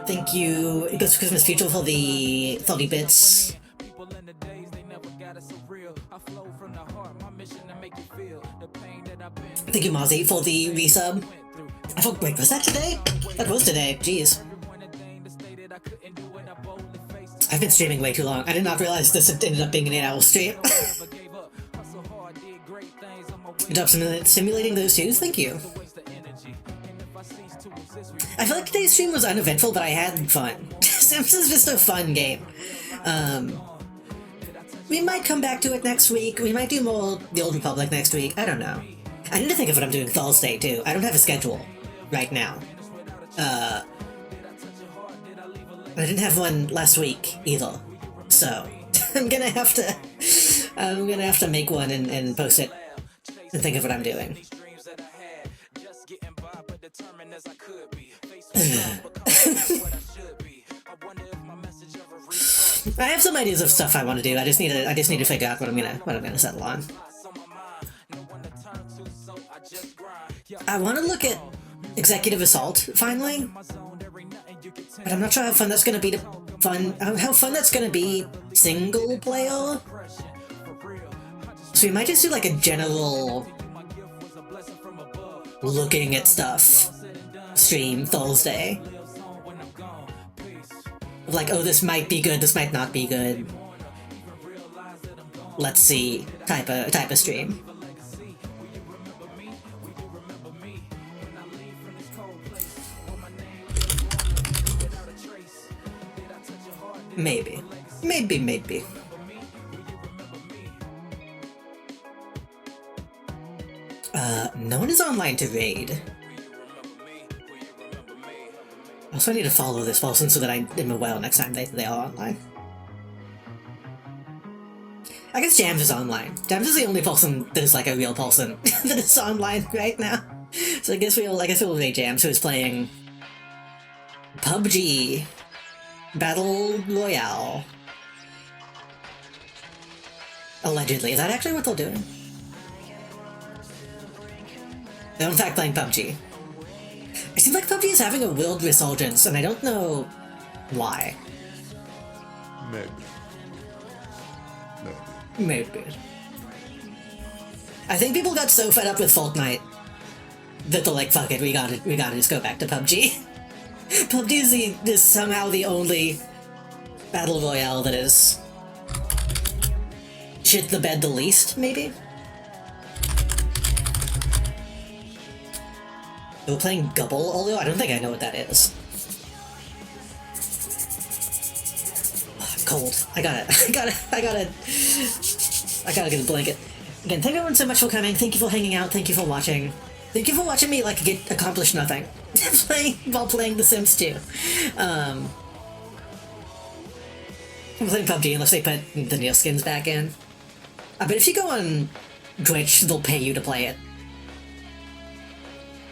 Thank you, Ghost of Christmas Future, for the 30 bits. Thank you, Mozzie, for the resub. I thought, wait, was that today? That was today, jeez. I've been streaming way too long. I did not realize this ended up being an 8-hour stream. Good job simulating those twos, thank you. I feel like today's stream was uneventful, but I had fun. Sims is just a fun game. We might come back to it next week. We might do more The Old Republic next week. I don't know. I need to think of what I'm doing Thursday, too. I don't have a schedule right now. I didn't have one last week, either. So, I'm gonna have to make one and post it and think of what I'm doing. I have some ideas of stuff I want to do. I just need to figure out what I'm gonna settle on. I want to look at Executive Assault finally, but I'm not sure how fun that's gonna be how fun that's gonna be single player. So we might just do like a general looking at stuff stream Thursday. Like, oh, this might be good, this might not be good. Let's see, type of stream. Maybe. No one is online to raid. Also, I need to follow this person so that I am aware next time they are online. I guess Jams is online. Jams is the only person that is like a real person that is online right now. So I guess we'll raid Jams, who is playing PUBG Battle Royale. Allegedly. Is that actually what they're doing? They're in fact playing PUBG. It seems like PUBG is having a world resurgence, and I don't know why. Maybe. I think people got so fed up with Fortnite that they're like, fuck it, we gotta just go back to PUBG. PUBG is somehow the only battle royale that is shit the bed the least, maybe? They were playing Gubble, although I don't think I know what that is. Oh, I'm cold. I gotta get a blanket. Again, thank everyone so much for coming, thank you for hanging out, thank you for watching. Thank you for watching me, like, accomplish nothing while playing The Sims 2. I'm playing PUBG unless they put the new skins back in. But if you go on Twitch, they'll pay you to play it.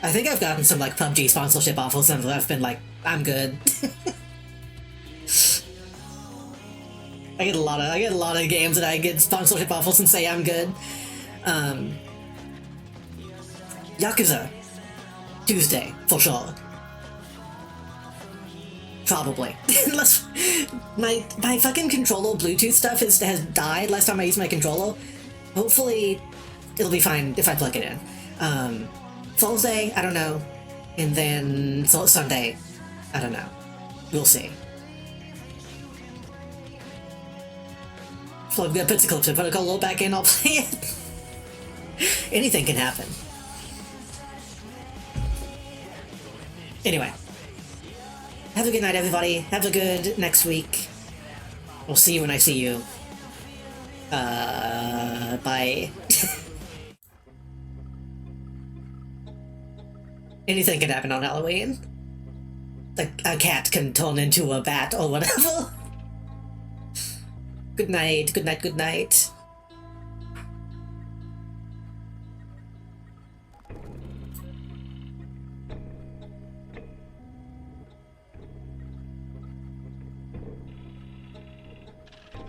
I think I've gotten some, like, PUBG sponsorship offers and I've been like, I'm good. I get a lot of games that I get sponsorship offers and say I'm good. Yakuza. Tuesday, for sure. Probably. Unless my fucking controller Bluetooth stuff has died last time I used my controller. Hopefully it'll be fine if I plug it in. Thursday, I don't know. And then Sunday, I don't know. We'll see. So I'm gonna put the clips in, put a color back in, I'll play it. Anything can happen. Anyway. Have a good night, everybody. Have a good next week. We'll see you when I see you. Bye. Anything can happen on Halloween. Like, a cat can turn into a bat or whatever. Good night, good night, good night.